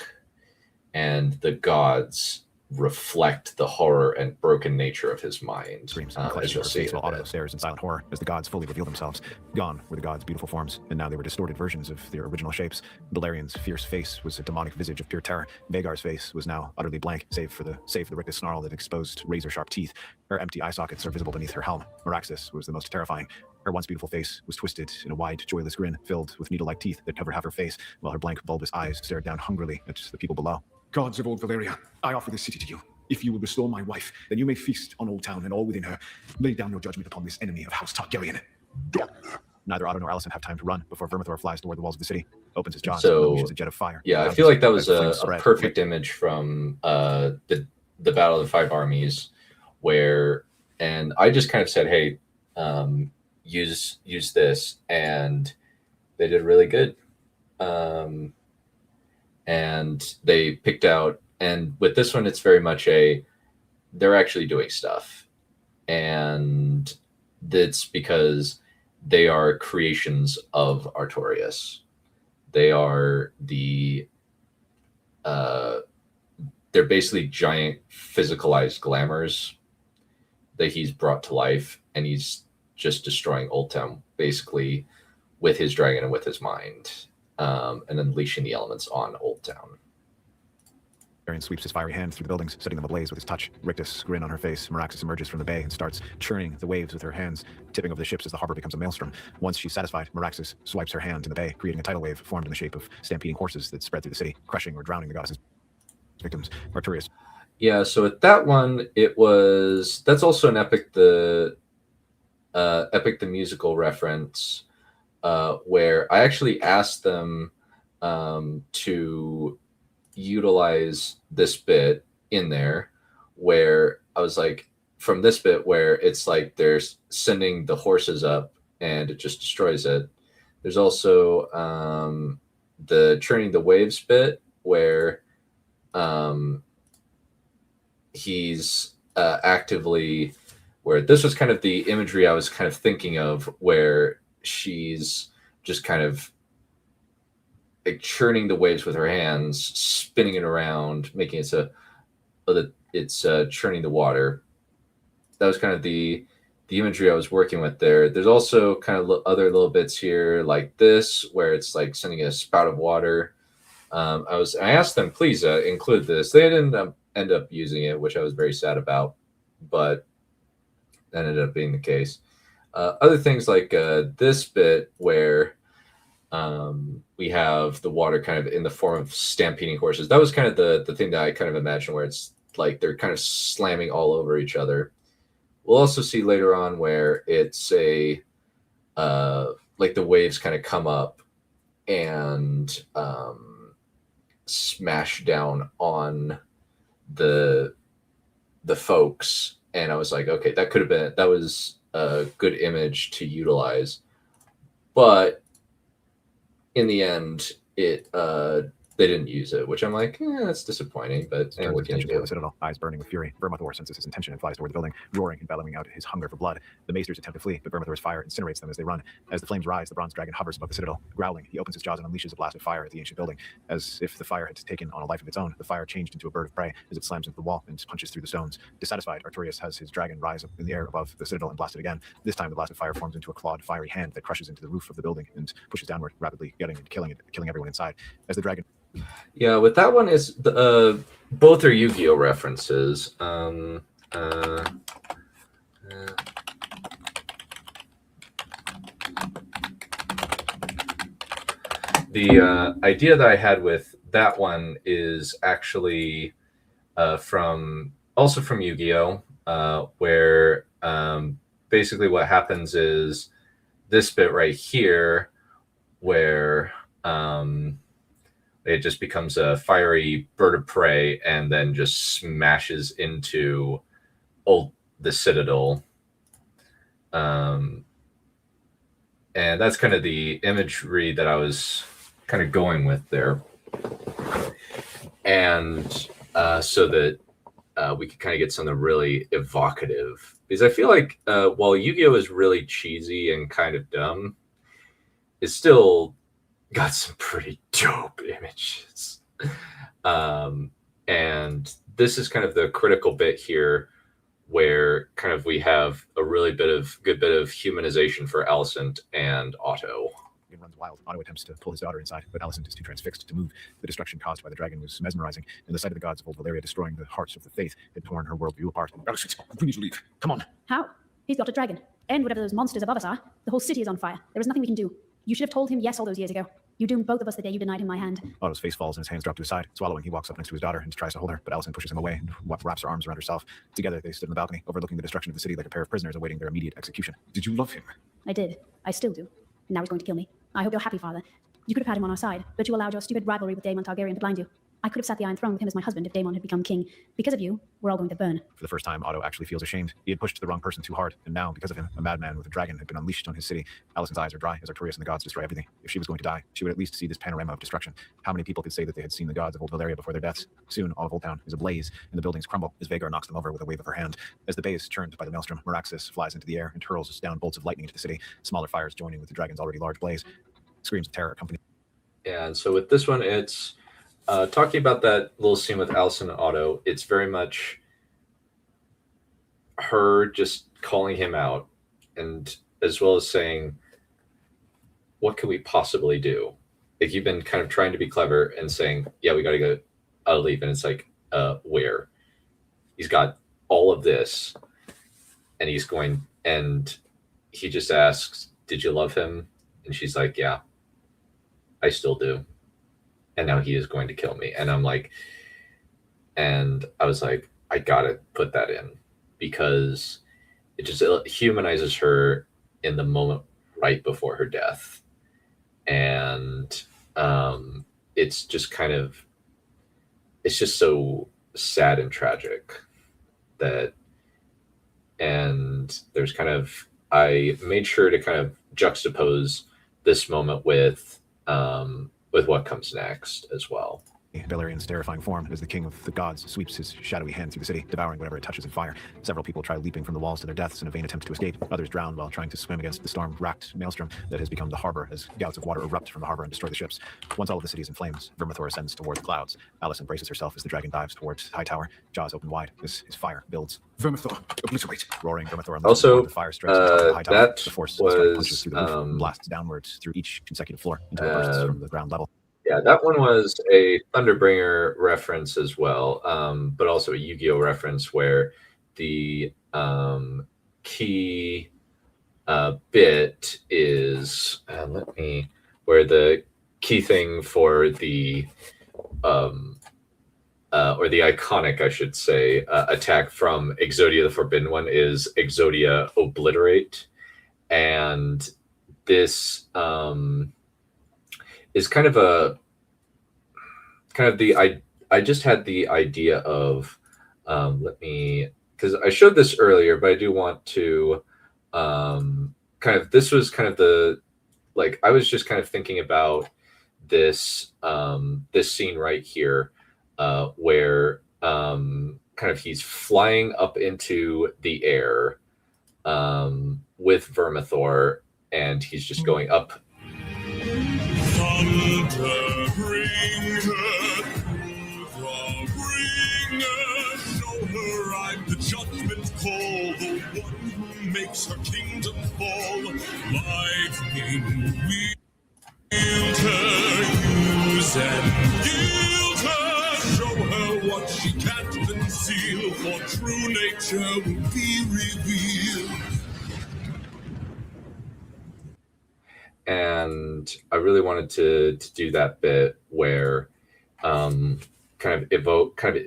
and the gods reflect the horror and broken nature of his mind. Screams and clutches her face while Otto stares in silent horror as the gods fully reveal themselves. Gone were the gods' beautiful forms, and now they were distorted versions of their original shapes. Valerian's fierce face was a demonic visage of pure terror. Vagar's face was now utterly blank, save for the rictus snarl that exposed razor-sharp teeth. Her empty eye sockets are visible beneath her helm. Meraxis was the most terrifying. Her once beautiful face was twisted in a wide, joyless grin filled with needle-like teeth that covered half her face, while her blank, bulbous eyes stared down hungrily at the people below. Gods of Old Valeria, I offer this city to you. If you will restore my wife, then you may feast on Old Town and all within her. Lay down your judgment upon this enemy of House Targaryen. Neither Otto nor Allison have time to run before Vermithor flies toward the walls of the city, opens his jaws, So, and unleashes a jet of fire. Yeah, I feel like that was a perfect image from the Battle of the Five Armies, where, and I just kind of said, hey, use this, and they did really good. And they picked out And with this one, it's very much they're actually doing stuff. And that's because they are creations of Artorias. They are they're basically giant physicalized glamours that he's brought to life, and he's just destroying Old Town basically with his dragon and with his mind, and unleashing the elements on Old Town. Arian sweeps his fiery hand through the buildings, setting them ablaze with his touch. Rictus, grin on her face, Meraxis emerges from the bay and starts churning the waves with her hands, tipping over the ships as the harbor becomes a maelstrom. Once she's satisfied, Meraxis swipes her hand in the bay, creating a tidal wave formed in the shape of stampeding horses that spread through the city, crushing or drowning the goddess's victims. Artorias. Yeah, so at that one, that's also an Epic the musical reference, where I actually asked them to utilize this bit in there, where I was like, from this bit where it's like they're sending the horses up and it just destroys it. There's also the churning the waves bit where he's actively, where this was kind of the imagery I was kind of thinking of, where she's just kind of like churning the waves with her hands, spinning it around, making it so that it's churning the water. That was kind of the imagery I was working with there. There's also kind of other little bits here like this, where it's like sending a spout of water. I asked them, please include this. They didn't end up using it, which I was very sad about, but that ended up being the case. Other things like this bit where we have the water kind of in the form of stampeding horses. That was kind of the thing that I kind of imagined, where it's like they're kind of slamming all over each other. We'll also see later on where it's like the waves kind of come up and smash down on the folks. And I was like, okay, that was a good image to utilize. But in the end, they didn't use it, which I'm like, that's disappointing. But what can you do? The citadel, eyes burning with fury. Vermithor senses his intention and flies toward the building, roaring and bellowing out his hunger for blood. The maesters attempt to flee, but Vermithor's fire incinerates them as they run. As the flames rise, the bronze dragon hovers above the citadel. Growling, he opens his jaws and unleashes a blast of fire at the ancient building. As if the fire had taken on a life of its own, the fire changed into a bird of prey as it slams into the wall and punches through the stones. Dissatisfied, Artorias has his dragon rise up in the air above the citadel and blast it again. This time, the blast of fire forms into a clawed, fiery hand that crushes into the roof of the building and pushes downward, rapidly getting and killing everyone inside. As the dragon... Yeah, with that one is both are Yu-Gi-Oh references. The idea that I had with that one is actually from Yu-Gi-Oh, where basically what happens is this bit right here, where it just becomes a fiery bird of prey and then just smashes into the citadel. And that's kind of the imagery that I was kind of going with there. And so that we could kind of get something really evocative. Because I feel like while Yu-Gi-Oh! Is really cheesy and kind of dumb, it's still got some pretty dope images. And this is kind of the critical bit here, where kind of we have a really good bit of humanization for Alicent and Otto. He runs wild. Otto attempts to pull his daughter inside, but Alicent is too transfixed to move. The destruction caused by the dragon was mesmerizing, and the sight of the gods of old Valeria destroying the hearts of the faith had torn her worldview apart. Alicent, we need to leave. Come on. How? He's got a dragon. And whatever those monsters above us are. The whole city is on fire. There is nothing we can do. You should have told him yes all those years ago. You doomed both of us the day you denied him my hand. Otto's face falls and his hands drop to his side. Swallowing, he walks up next to his daughter and tries to hold her, but Alicent pushes him away and wraps her arms around herself. Together, they stood on the balcony, overlooking the destruction of the city like a pair of prisoners awaiting their immediate execution. Did you love him? I did. I still do. And now he's going to kill me. I hope you're happy, Father. You could have had him on our side, but you allowed your stupid rivalry with Daemon Targaryen to blind you. I could have sat the Iron Throne with him as my husband if Daemon had become king. Because of you, we're all going to burn. For the first time, Otto actually feels ashamed. He had pushed the wrong person too hard, and now, because of him, a madman with a dragon had been unleashed on his city. Alicent's eyes are dry as Artorias and the gods destroy everything. If she was going to die, she would at least see this panorama of destruction. How many people could say that they had seen the gods of Old Valyria before their deaths? Soon, all of Old Town is ablaze, and the buildings crumble as Vhagar knocks them over with a wave of her hand. As the bay is churned by the maelstrom, Meraxes flies into the air and hurls down bolts of lightning into the city, smaller fires joining with the dragon's already large blaze. Screams of terror accompany. Yeah, and so with this one, it's talking about that little scene with Alicent and Otto. It's very much her just calling him out, and as well as saying, what could we possibly do? Like, you've been kind of trying to be clever and saying, yeah, we got to go out of leave. And it's like, where? He's got all of this, and he's going, and he just asks, did you love him? And she's like, yeah, I still do. And now he is going to kill me. And I'm like, and I was like, I gotta put that in, because it just humanizes her in the moment right before her death. And it's just kind of, it's just so sad and tragic that, and there's kind of, I made sure to kind of juxtapose this moment with what comes next as well. Valyrian's terrifying form as the king of the gods sweeps his shadowy hand through the city, devouring whatever it touches in fire. Several people try leaping from the walls to their deaths in a vain attempt to escape. Others drown while trying to swim against the storm-racked maelstrom that has become the harbor as gouts of water erupt from the harbor and destroy the ships. Once all of the city is in flames, Vermithor ascends toward the clouds. Alicent braces herself as the dragon dives towards Hightower, jaws open wide as his fire builds. Vermithor, obliterate. Roaring Vermithor also, the fire strikes on top of the Hightower. that The force was, punches through the roof and blasts downwards through each consecutive floor until it bursts from the ground level. Yeah, that one was a Thunderbringer reference as well, but also a Yu-Gi-Oh reference where the key bit is, where the key thing for the, or the iconic, I should say, attack from Exodia the Forbidden One is Exodia Obliterate. And this is kind of I just had the idea of, because I showed this earlier, but I do want to this was kind of the, like, I was just kind of thinking about this, this scene right here, where kind of he's flying up into the air with Vermithor, and he's just going up. Judgment call, the one who makes her kingdom fall. Lightning wield her, use and gild her. Show her what she can't conceal, for true nature will be revealed. And I really wanted to do that bit where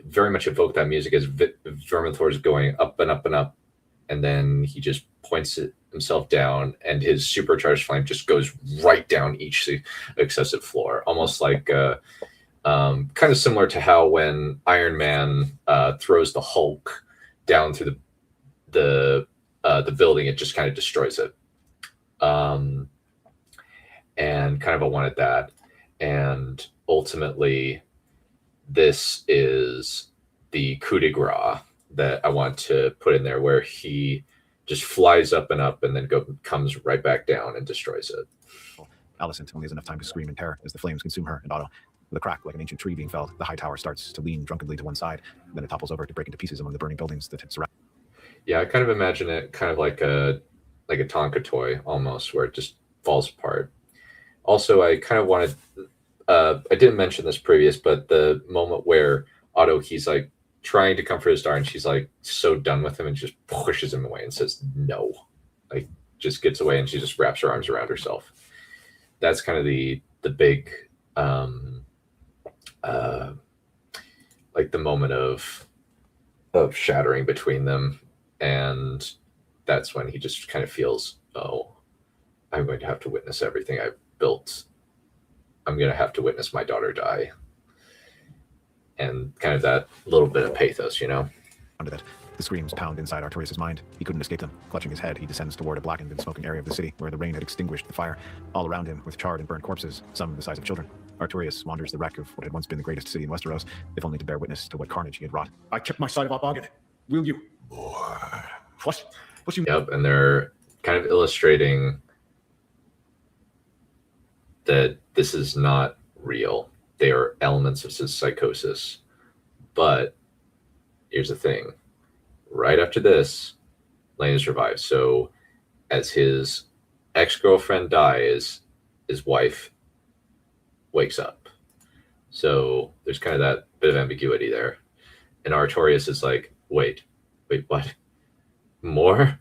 very much evoke that music as Vermithor's going up and up and up, and then he just points himself down, and his supercharged flame just goes right down each successive floor, almost like kind of similar to how when Iron Man throws the Hulk down through the building, it just kind of destroys it. And kind of I wanted that, and ultimately, this is the coup de grace that I want to put in there, where he just flies up and up and then comes right back down and destroys it. Alicent only has enough time to scream in terror as the flames consume her and Otto. With a crack like an ancient tree being felled, the high tower starts to lean drunkenly to one side, then it topples over to break into pieces among the burning buildings that surround. Yeah, I kind of imagine it kind of like a Tonka toy almost, where it just falls apart. Also, I kind of wanted, I didn't mention this previous, but the moment where Otto, he's like trying to comfort his daughter, and she's like so done with him and just pushes him away and says no, like just gets away, and she just wraps her arms around herself. That's kind of the big like the moment of shattering between them, and that's when he just kind of feels, oh, I'm going to have to witness everything I've built. I'm going to have to witness my daughter die. and kind of that little bit of pathos, you know. Under that, the screams pound inside Artorias' mind. He couldn't escape them. Clutching his head, he descends toward a blackened and smoking area of the city where the rain had extinguished the fire. All around him, with charred and burnt corpses, some the size of children, Artorias wanders the wreck of what had once been the greatest city in Westeros, if only to bear witness to what carnage he had wrought. I kept my side of our bargain. Will you? What? What you? Yep, and they're kind of illustrating that this is not real. They are elements of his psychosis. But here's the thing. Right after this, Lena survives. So as his ex-girlfriend dies, his wife wakes up. So there's kind of that bit of ambiguity there. And Artorias is like, wait, what? More?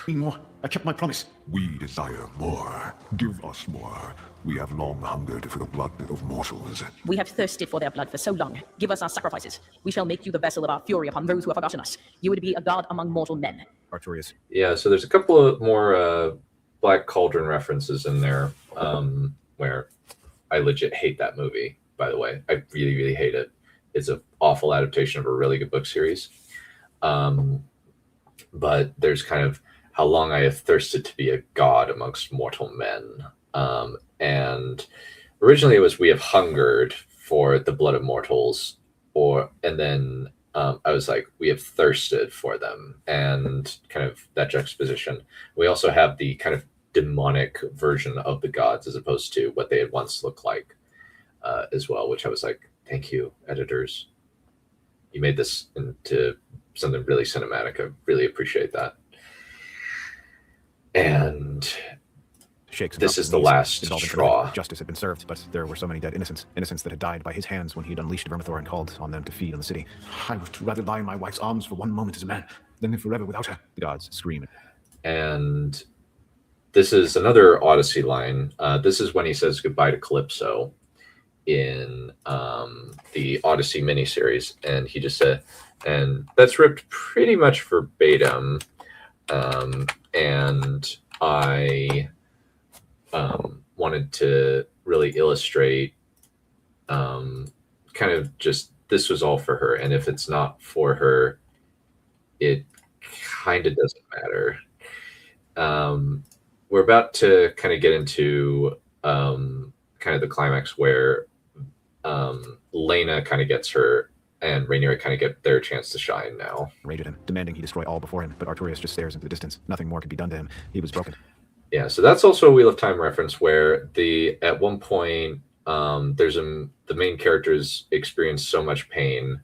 More. I kept my promise. We desire more. Give us more. We have long hungered for the blood of mortals. We have thirsted for their blood for so long. Give us our sacrifices. We shall make you the vessel of our fury upon those who have forgotten us. You would be a god among mortal men. Artorias. Yeah, so there's a couple of more Black Cauldron references in there where I legit hate that movie, by the way. I really, really hate it. It's an awful adaptation of a really good book series. But there's kind of how long I have thirsted to be a god amongst mortal men. And originally it was we have hungered for the blood of mortals, and then I was like, we have thirsted for them, and kind of that juxtaposition. We also have the kind of demonic version of the gods as opposed to what they had once looked like as well, which I was like, thank you, editors. You made this into something really cinematic. I really appreciate that. And this is the last straw. Justice had been served, but there were so many dead innocents that had died by his hands when he had unleashed Vermithor and called on them to feed on the city. I would rather lie in my wife's arms for one moment as a man than live forever without her. The gods scream. And this is another Odyssey line. This is when he says goodbye to Calypso in the Odyssey miniseries, and he just said, and that's ripped pretty much verbatim. And I wanted to really illustrate kind of just this was all for her, and if it's not for her, it kind of doesn't matter. We're about to kind of get into kind of the climax where Lena kind of gets her and Rhaenyra kind of get their chance to shine now. Raided him, demanding he destroy all before him, but Artorias just stares into the distance. Nothing more could be done to him. He was broken. Yeah, so that's also a Wheel of Time reference where at one point there's the main characters experience so much pain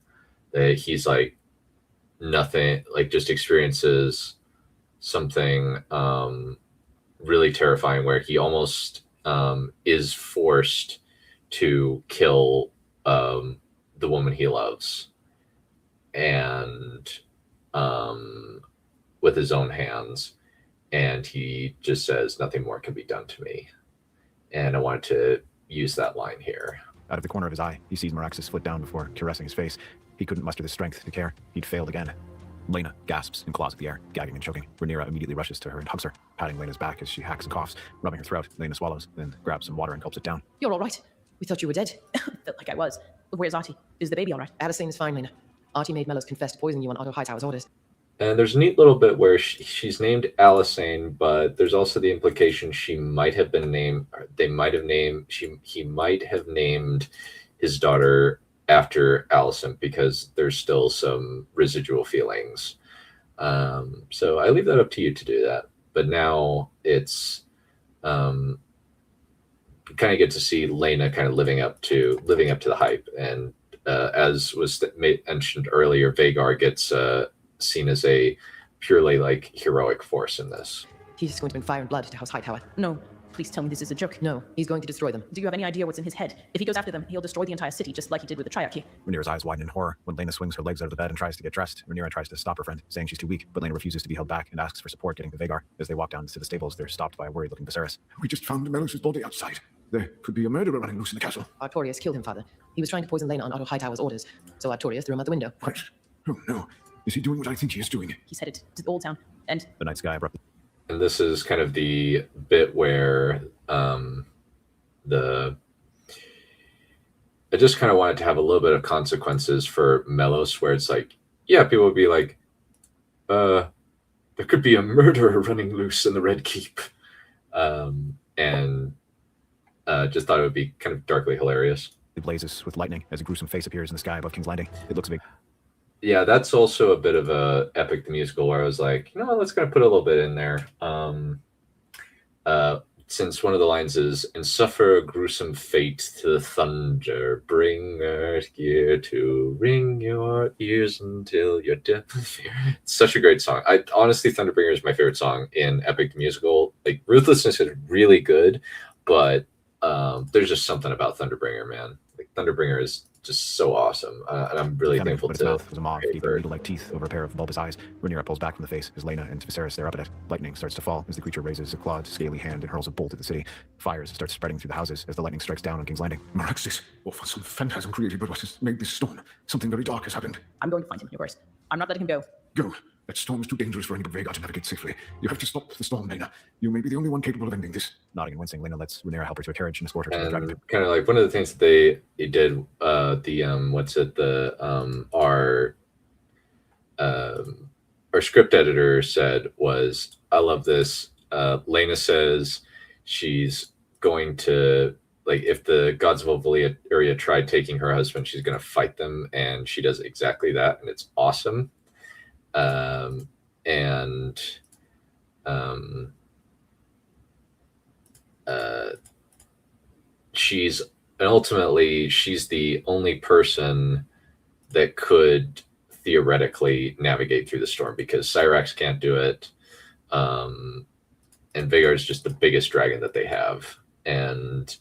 that he's like nothing, like just experiences something really terrifying where he almost is forced to kill the woman he loves, and with his own hands, and he just says nothing more can be done to me. And I wanted to use that line here. Out of the corner of his eye, he sees Merax's foot down before caressing his face. He couldn't muster the strength to care. He'd failed again. Lena gasps and claws at the air, gagging and choking. Rhaenyra immediately rushes to her and hugs her, patting Lena's back as she hacks and coughs, rubbing her throat. Lena swallows, then grabs some water and gulps it down. You're all right. We thought you were dead. Felt like I was. Where's Artie? Is the baby all right? Addisane is fine, Lena. Artie made Mellows confess to poisoning you on Otto Hightower's orders. And there's a neat little bit where she's named Alysanne, but there's also the implication she might have been named, he might have named his daughter after Alicent because there's still some residual feelings. So I leave that up to you to do that. But now it's kind of get to see Lena kind of living up to the hype. And as was mentioned earlier, Vhagar gets seen as a purely like heroic force in this. He's just going to bring fire and blood to House Hightower. No, please tell me this is a joke. No, he's going to destroy them. Do you have any idea what's in his head? If he goes after them, he'll destroy the entire city, just like he did with the Triarchy. Rhaenyra's eyes widen in horror when Lena swings her legs out of the bed and tries to get dressed. Rhaenyra tries to stop her friend, saying she's too weak, but Lena refuses to be held back and asks for support getting to Vhagar. As they walk down to the stables, they're stopped by a worried-looking Viserys. We just found Melos's body outside. There could be a murderer running loose in the castle. Artorias killed him, father. He was trying to poison Lena on Otto Hightower's orders, so Artorias threw him out the window. What? Oh no. Is he doing what I think he is doing? He's headed to the Old Town, and the night sky abruptly. And this is kind of the bit where I just kind of wanted to have a little bit of consequences for Melos, where it's like, yeah, people would be like, there could be a murderer running loose in the Red Keep. And just thought it would be kind of darkly hilarious. It blazes with lightning as a gruesome face appears in the sky above King's Landing. It looks big. Yeah, that's also a bit of a Epic the Musical where I was like, you know what, let's kind of put a little bit in there. Since one of the lines is, and suffer a gruesome fate to the thunder bringer here to ring your ears until your death of fear. It's such a great song. Honestly, Thunderbringer is my favorite song in Epic the Musical. Like, Ruthlessness is really good, but there's just something about Thunderbringer, man. Like, Thunderbringer is just so awesome, and I'm really thankful but to. His mouth was a maw, deep needle-like teeth over a pair of bulbous eyes. Rhaenyra pulls back from the face as Lena and Viserys stare up at it. Lightning starts to fall as the creature raises a clawed, scaly hand and hurls a bolt at the city. Fires start spreading through the houses as the lightning strikes down on King's Landing. Meraxis, for some phantasm created, but what has made this storm? Something very dark has happened. I'm going to find him, your Grace. I'm not letting him go. Go. That storm is too dangerous for any but Vhagar to navigate safely. You have to stop the storm, Lena. You may be the only one capable of ending this. Nodding and wincing, Lena lets Rhaenyra help her to a carriage and escort her to the dragon pit. Kind of like one of the things that they did, our script editor said was, I love this. Lena says she's going to, like, if the gods of Valyria tried taking her husband, she's going to fight them, and she does exactly that, and it's awesome. She's the only person that could theoretically navigate through the storm, because Cyrax can't do it, and Vhagar is just the biggest dragon that they have, and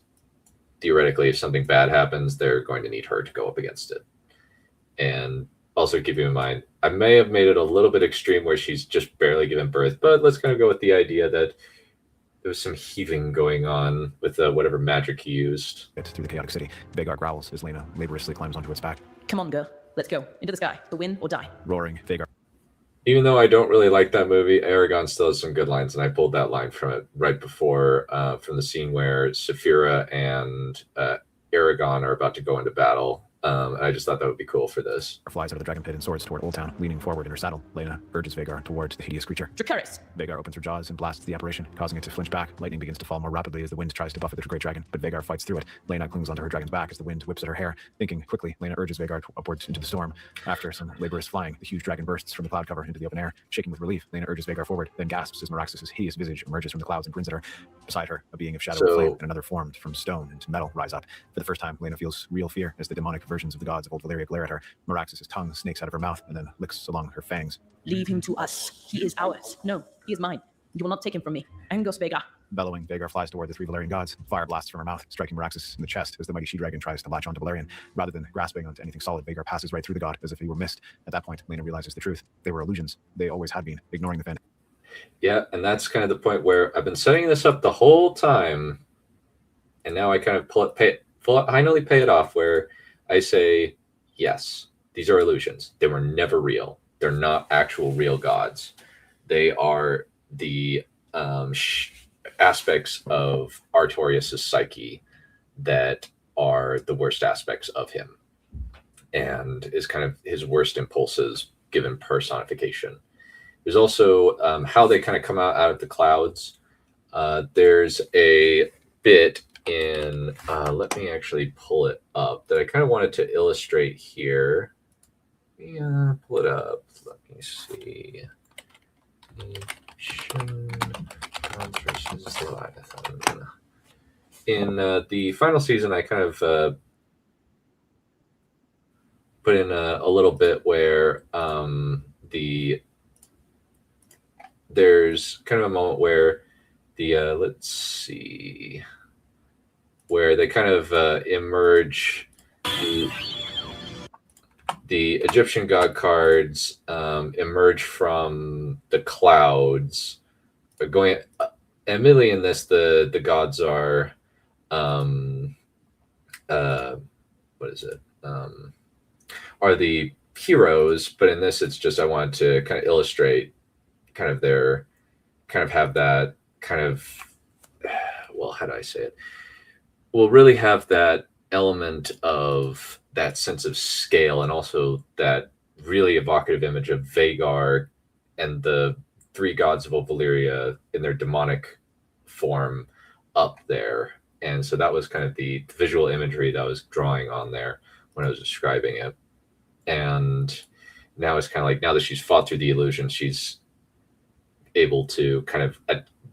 theoretically, if something bad happens, they're going to need her to go up against it. And also keep in mind, I may have made it a little bit extreme where she's just barely given birth, but let's kind of go with the idea that there was some heaving going on with whatever magic he used. Through the chaotic city, Vhagar growls as Lena laboriously climbs onto its back. Come on, girl. Let's go. Into the sky. To win or die. Roaring, Vhagar. Even though I don't really like that movie, Aragon still has some good lines, and I pulled that line from it right before, from the scene where Saphira and Aragon are about to go into battle. And I just thought that would be cool for this. Flies out of the dragon pit and soars toward Old Town, leaning forward in her saddle. Lena urges Vhagar towards the hideous creature. Dracarys! Vhagar opens her jaws and blasts the apparition, causing it to flinch back. Lightning begins to fall more rapidly as the wind tries to buffet the great dragon, but Vhagar fights through it. Lena clings onto her dragon's back as the wind whips at her hair. Thinking quickly, Lena urges Vhagar upwards into the storm. After some laborious flying, the huge dragon bursts from the cloud cover into the open air. Shaking with relief, Lena urges Vhagar forward, then gasps as Meraxis' hideous visage emerges from the clouds and grins at her. Beside her, a being of shadow and flame and another formed from stone and metal rise up. For the first time, Lena feels real fear as the demonic versions of the gods of Old Valyria glare at her. Meraxis' tongue snakes out of her mouth and then licks along her fangs. Leave him to us. He is ours. No, he is mine. You will not take him from me. Angos Vhagar. Bellowing, Vhagar flies toward the three Valyrian gods. Fire blasts from her mouth, striking Meraxis in the chest as the mighty she-dragon tries to latch onto Valerian. Rather than grasping onto anything solid, Vhagar passes right through the god as if he were mist. At that point, Lena realizes the truth. They were illusions. They always had been, ignoring the fan. Yeah, and that's kind of the point where I've been setting this up the whole time, and now I kind of finally pay it off, where I say, yes, these are illusions. They were never real. They're not actual real gods. They are the aspects of Artorias' psyche that are the worst aspects of him, and is kind of his worst impulses given personification. There's also how they kind of come out of the clouds. There's a bit in, let me actually pull it up, that I kind of wanted to illustrate here. Yeah, pull it up. Let me see. Versus Leviathan. In the final season, I kind of put in a little bit where there's kind of a moment where let's see, where they kind of emerge. The Egyptian god cards emerge from the clouds. Going admittedly in this, the gods are what is it? Are the heroes, but in this it's just I wanted to kind of illustrate kind of their have that kind of, well, how do I say it? We'll really have that element of that sense of scale, and also that really evocative image of Vagar and the three gods of old Valyria in their demonic form up there. And so that was kind of the visual imagery that I was drawing on there when I was describing it. And now it's kind of like, now that she's fought through the illusion, she's able to kind of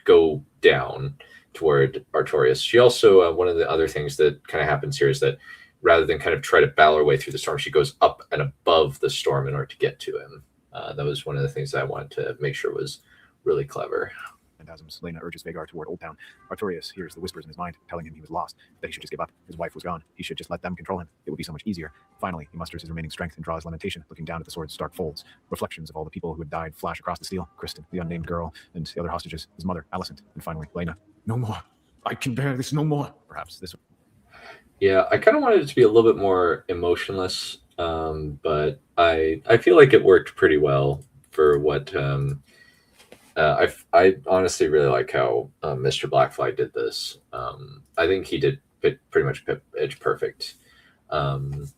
go down toward Artorias. She also, one of the other things that kind of happens here is that rather than kind of try to battle her way through the storm, she goes up and above the storm in order to get to him. That was one of the things that I wanted to make sure was really clever. Phantasms, Lena urges Vagar toward Old Town. Artorias hears the whispers in his mind, telling him he was lost, that he should just give up. His wife was gone. He should just let them control him. It would be so much easier. Finally, he musters his remaining strength and draws lamentation, looking down at the sword's stark folds. Reflections of all the people who had died flash across the steel. Kristen, the unnamed girl, and the other hostages, his mother, Alicent, and finally, Lena. No more. I can bear this no more. Perhaps this... Yeah, I kind of wanted it to be a little bit more emotionless, but I feel like it worked pretty well for what... I honestly really like how Mr. Blackfly did this. I think he did pretty much pitch perfect. And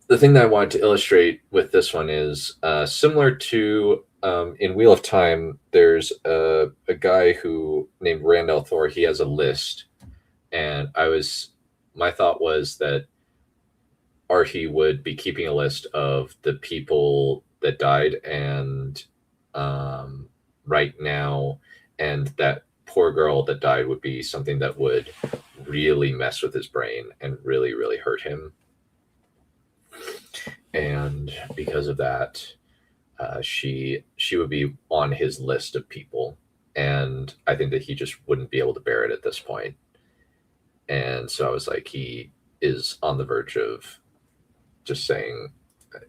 the thing that I wanted to illustrate with this one is similar to in Wheel of Time, there's a guy who named Randall Thor. He has a list. And my thought was that Artie would be keeping a list of the people that died and right now, and that poor girl that died would be something that would really mess with his brain and really, really hurt him. And because of that, she would be on his list of people. And I think that he just wouldn't be able to bear it at this point. And so I was like, he is on the verge of just saying,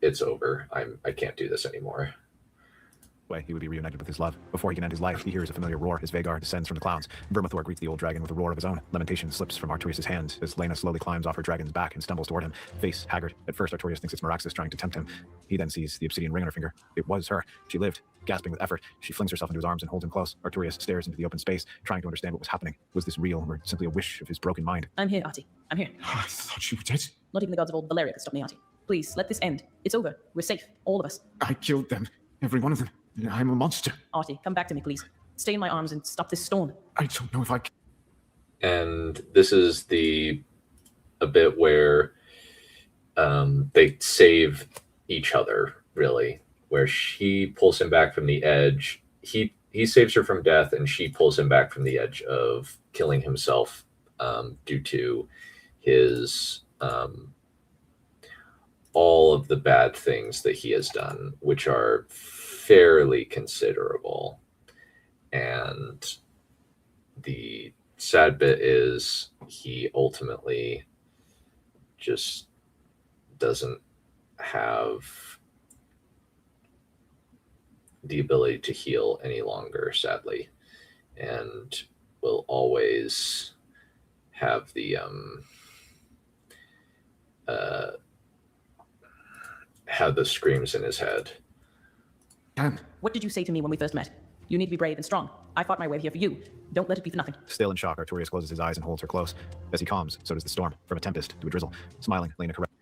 it's over. I can't do this anymore. He would be reunited with his love. Before he can end his life, he hears a familiar roar as Vagar descends from the clouds. Vermithor greets the old dragon with a roar of his own. Lamentation slips from Artorias' hands as Lena slowly climbs off her dragon's back and stumbles toward him, face haggard. At first, Artorias thinks it's Meraxis trying to tempt him. He then sees the obsidian ring on her finger. It was her. She lived. Gasping with effort, she flings herself into his arms and holds him close. Artorias stares into the open space, trying to understand what was happening. Was this real, or simply a wish of his broken mind? I'm here, Artie. I'm here. I thought you were dead. Not even the gods of old Valyria could stop me, Artie. Please, let this end. It's over. We're safe. All of us. I killed them. Every one of them. I'm a monster. Artie, come back to me, please. Stay in my arms and stop this storm. I don't know if I can. And this is a bit where they save each other, really, where she pulls him back from the edge. He saves her from death, and she pulls him back from the edge of killing himself due to his all of the bad things that he has done, which are fairly considerable. And the sad bit is he ultimately just doesn't have the ability to heal any longer, sadly, and will always have the screams in his head. What did you say to me when we first met? You need to be brave and strong. I fought my way here for you. Don't let it be for nothing. Still in shock, Artorias closes his eyes and holds her close. As he calms, so does the storm, from a tempest to a drizzle. Smiling, Lena corrects.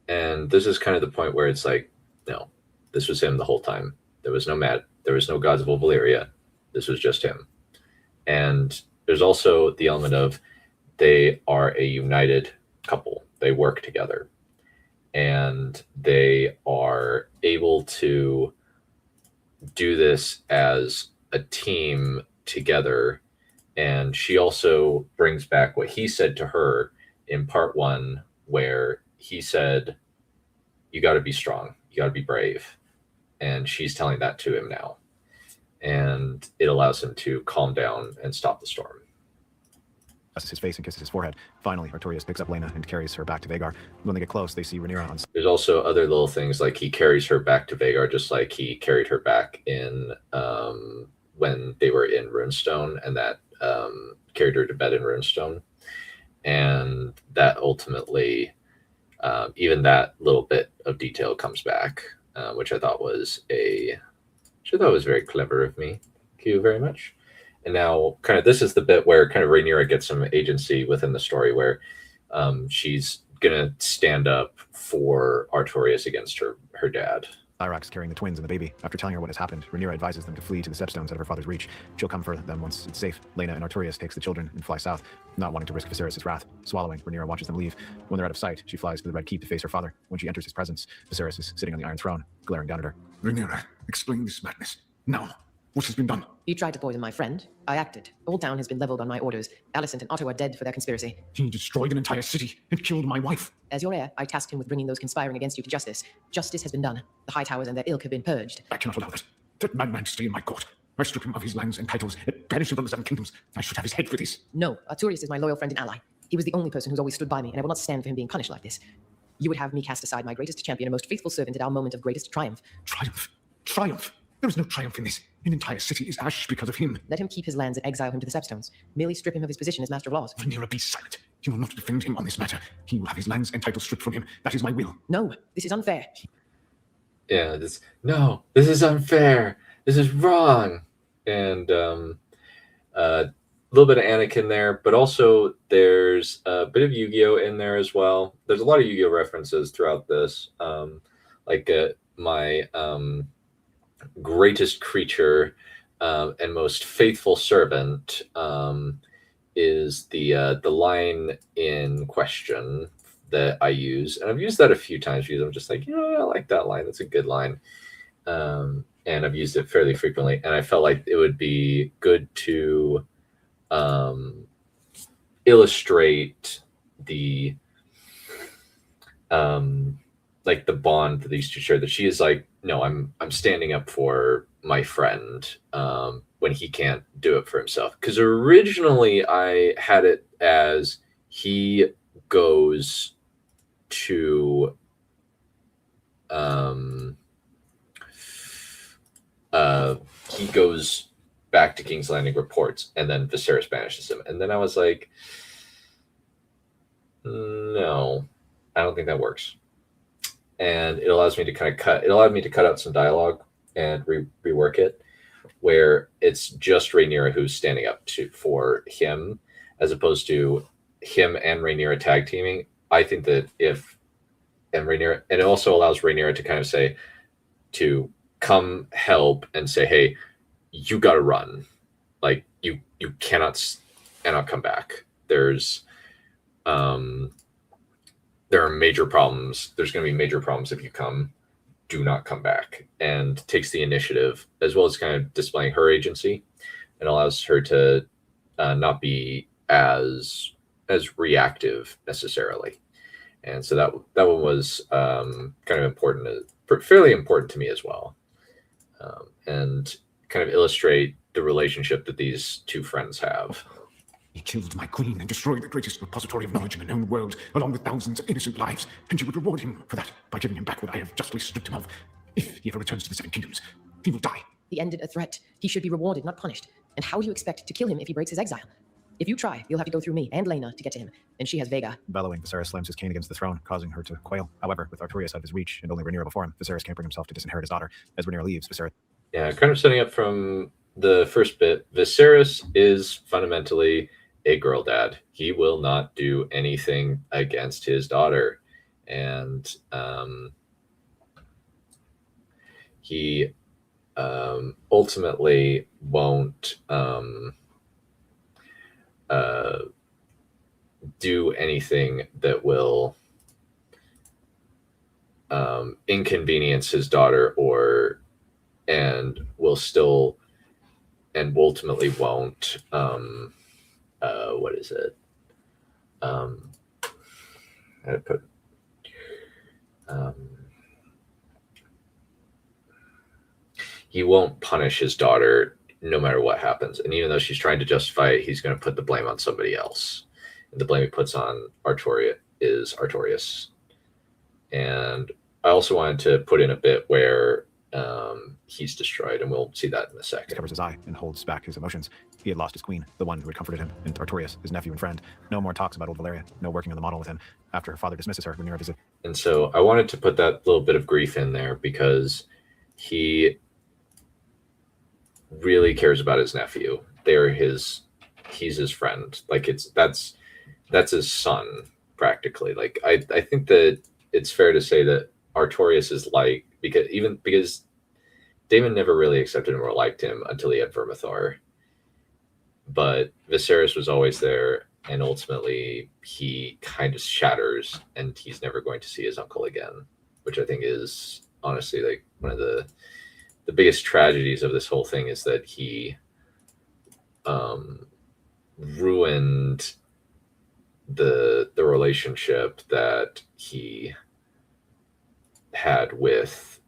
And this is kind of the point where it's like, no, this was him the whole time. There was no gods of old Valyria. This was just him. And there's also the element of they are a united couple. They work together. And they are able to do this as a team together. And she also brings back what he said to her in part one, where he said, you got to be strong. You got to be brave. And she's telling that to him now. And it allows him to calm down and stop the storm. His face and kisses his forehead. Finally, Artorias picks up Lena and carries her back to Vagar. When they get close, they see Rhaenyra on. There's also other little things, like he carries her back to Vagar, just like he carried her back in when they were in Runestone, and that carried her to bed in Runestone. And that ultimately, even that little bit of detail comes back, which I thought was very clever of me. Thank you very much. And now kind of this is the bit where kind of Rhaenyra gets some agency within the story where she's going to stand up for Artorias against her dad. Thyrax carrying the twins and the baby. After telling her what has happened, Rhaenyra advises them to flee to the stepstones out of her father's reach. She'll come for them once it's safe. Laena and Artorias takes the children and fly south, not wanting to risk Viserys' wrath. Swallowing, Rhaenyra watches them leave. When they're out of sight, she flies to the Red Keep to face her father. When she enters his presence, Viserys is sitting on the Iron Throne, glaring down at her. Rhaenyra, explain this madness. Now, what has been done? You tried to poison my friend. I acted. Old Town has been leveled on my orders. Alicent and Otto are dead for their conspiracy. He destroyed an entire city and killed my wife. As your heir, I tasked him with bringing those conspiring against you to justice. Justice has been done. The High Towers and their ilk have been purged. I cannot allow that. That madman stay in my court. I strip him of his lands and titles and banish him from the Seven Kingdoms. I should have his head for this. No, Artorias is my loyal friend and ally. He was the only person who's always stood by me, and I will not stand for him being punished like this. You would have me cast aside my greatest champion and most faithful servant at our moment of greatest triumph. Triumph? Triumph? There is no triumph in this. An entire city is ash because of him. Let him keep his lands and exile him to the Stepstones. Merely strip him of his position as Master of Laws. Rhaenyra, be silent. You will not defend him on this matter. He will have his lands and titles stripped from him. That is my will. No, this is unfair. Yeah, this is unfair. This is wrong. And a little bit of Anakin there, but also there's a bit of Yu-Gi-Oh in there as well. There's a lot of Yu-Gi-Oh references throughout this. My greatest creature and most faithful servant is the line in question that I use, and I've used that a few times because I'm just like, I like that line. That's a good line, and I've used it fairly frequently. And I felt like it would be good to illustrate the the bond that these two share. That she is like, no, I'm standing up for my friend when he can't do it for himself. Because originally I had it as he goes to he goes back to King's Landing, reports, and then Viserys banishes him. And then I was like, no, I don't think that works. And it allows me to cut out some dialogue and rework it, where it's just Rhaenyra who's standing up for him, as opposed to him and Rhaenyra tag teaming. I think that and it also allows Rhaenyra to kind of say, to come help and say, hey, you got to run. Like you cannot come back. There are major problems. There's going to be major problems if you come. Do not come back. And takes the initiative, as well as kind of displaying her agency, and allows her to not be as reactive necessarily. And so that one was kind of important, fairly important to me as well, and kind of illustrate the relationship that these two friends have. He killed my queen and destroyed the greatest repository of knowledge in the known world, along with thousands of innocent lives, and you would reward him for that by giving him back what I have justly stripped him of. If he ever returns to the Seven Kingdoms, he will die. He ended a threat. He should be rewarded, not punished. And how do you expect to kill him if he breaks his exile? If you try, you'll have to go through me and Laena to get to him, and she has Vega. Bellowing, Viserys slams his cane against the throne, causing her to quail. However, with Artorias out of his reach and only Rhaenyra before him, Viserys can't bring himself to disinherit his daughter. As Rhaenyra leaves, Viserys... Yeah, kind of setting up from the first bit, Viserys is fundamentally a girl dad. He will not do anything against his daughter. And he ultimately won't do anything that will inconvenience his daughter, and ultimately won't what is it? I put he won't punish his daughter no matter what happens. And even though she's trying to justify it, he's going to put the blame on somebody else. And the blame he puts on Artorias is Artorias. And I also wanted to put in a bit where he's destroyed, and we'll see that in a second. He covers his eye and holds back his emotions. He had lost his queen, the one who had comforted him, and Artorias, his nephew and friend. No more talks about old Valeria, no working on the model with him. After her father dismisses her, Rhaenyra visits. And so I wanted to put that little bit of grief in there because he really cares about his nephew, he's his friend. Like that's his son practically. Like I think that it's fair to say that Artorias is like, because Daemon never really accepted him or liked him until he had Vermithor. But Viserys was always there, and ultimately he kind of shatters, and he's never going to see his uncle again, which I think is honestly like one of the biggest tragedies of this whole thing, is that he ruined the relationship that he had with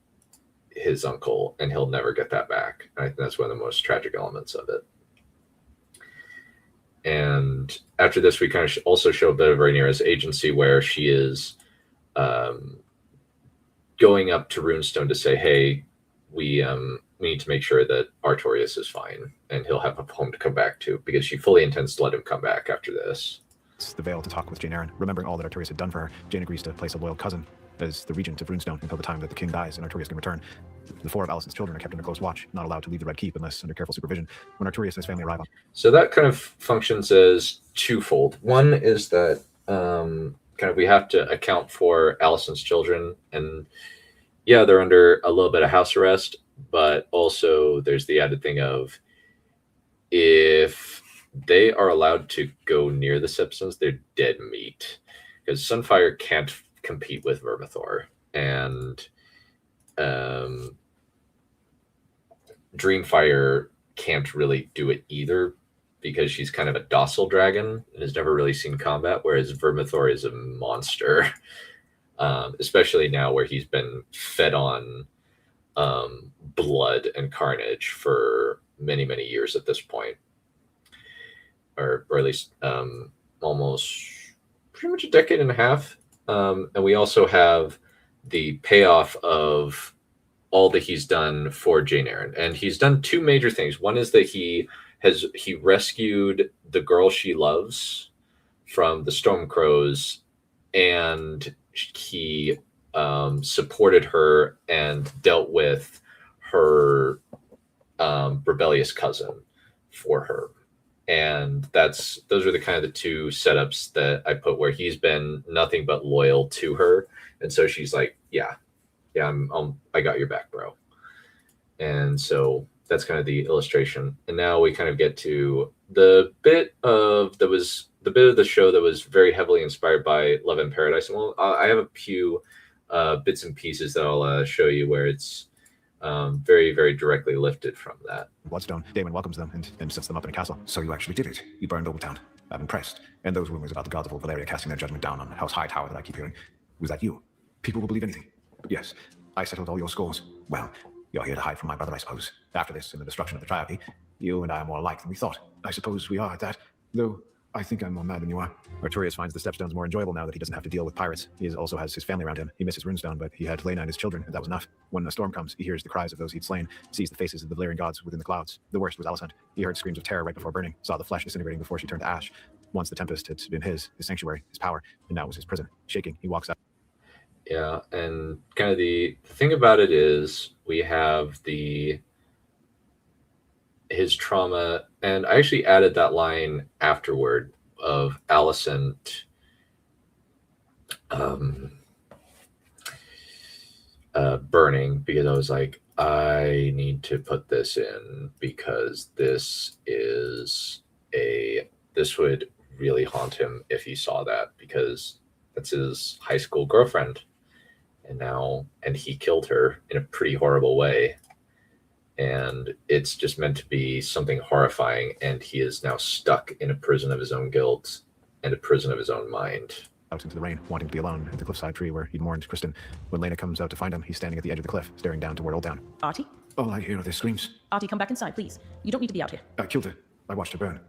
his uncle, and he'll never get that back. I think that's one of the most tragic elements of it. And after this, we kind of also show a bit of Rhaenyra's agency, where she is going up to Runestone to say, hey, we need to make sure that Artorias is fine and he'll have a home to come back to, because she fully intends to let him come back after this. It's the Vale to talk with Jane Eyre. Remembering all that Artorias had done for her, Jane agrees to place a loyal cousin as the regent of Runestone until the time that the king dies and Artorias can return. The 4 of Alicent's children are kept under close watch, not allowed to leave the Red Keep unless under careful supervision. When Artorias and his family arrive on... So that kind of functions as twofold. One is that kind of we have to account for Alicent's children, and yeah, they're under a little bit of house arrest, but also there's the added thing of, if they are allowed to go near the Septons, they're dead meat, because Sunfire can't compete with Vermithor, and Dreamfire can't really do it either, because she's kind of a docile dragon and has never really seen combat, whereas Vermithor is a monster, especially now where he's been fed on blood and carnage for many, many years at this point, or at least almost pretty much a decade and a half. And we also have the payoff of all that he's done for Jane Eyre, and he's done 2 major things. One is that he rescued the girl she loves from the Stormcrows, and he supported her and dealt with her rebellious cousin for her. And those are the kind of the 2 setups that I put, where he's been nothing but loyal to her, and so she's like, yeah, I got your back, bro. And so that's kind of the illustration. And now we kind of get to the bit of the show that was very heavily inspired by Love in Paradise. And I have a few bits and pieces that I'll show you where it's very, very directly lifted from that. Bloodstone, Daemon welcomes them and sets them up in a castle. So you actually did it. You burned Oldtown. I'm impressed. And those rumors about the gods of old Valyria casting their judgment down on House Hightower that I keep hearing, was that you? People will believe anything. But yes, I settled all your scores. Well, you're here to hide from my brother, I suppose. After this and the destruction of the Triarchy, you and I are more alike than we thought. I suppose we are at that, though I think I'm more mad than you are. Artorias finds the Stepstones more enjoyable now that he doesn't have to deal with pirates. He also has his family around him. He misses Runestone, but he had Laena and his children, and that was enough. When a storm comes, he hears the cries of those he'd slain, sees the faces of the Valyrian gods within the clouds. The worst was Alicent. He heard screams of terror right before burning, saw the flesh disintegrating before she turned to ash. Once the Tempest had been his sanctuary, his power, and now it was his prison. Shaking, he walks out. Yeah, and kind of the thing about it is we have his trauma, and I actually added that line afterward of Alicent burning, because I was like, I need to put this in, because this would really haunt him if he saw that, because that's his high school girlfriend, and he killed her in a pretty horrible way. And it's just meant to be something horrifying, and he is now stuck in a prison of his own guilt and a prison of his own mind. Out into the rain, wanting to be alone at the cliffside tree where he'd mourned Kristen. When Laena comes out to find him, he's standing at the edge of the cliff, staring down toward Oldtown. Artie? All I hear are their screams. Artie, come back inside, please. You don't need to be out here. I killed her. I watched her burn.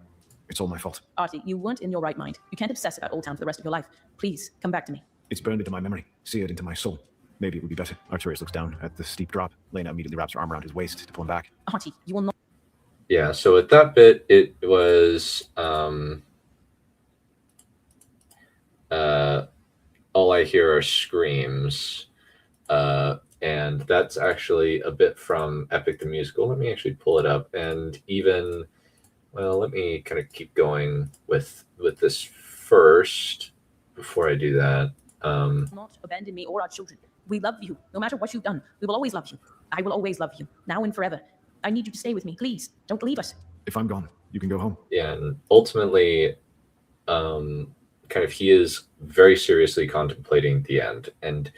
It's all my fault. Artie, you weren't in your right mind. You can't obsess about Oldtown for the rest of your life. Please, come back to me. It's burned into my memory, seared into my soul. Maybe it would be better. Artorias looks down at the steep drop. Laena immediately wraps her arm around his waist to pull him back. Artie, you will not... Yeah, so at that bit, it was... all I hear are screams. And that's actually a bit from Epic the Musical. Let me actually pull it up. And even Well, let me kind of keep going with this first before I do that. Not abandon me or our children. We love you. No matter what you've done, we will always love you. I will always love you, now and forever. I need you to stay with me. Please, don't leave us. If I'm gone, you can go home. Yeah, and ultimately, kind of he is very seriously contemplating the end, and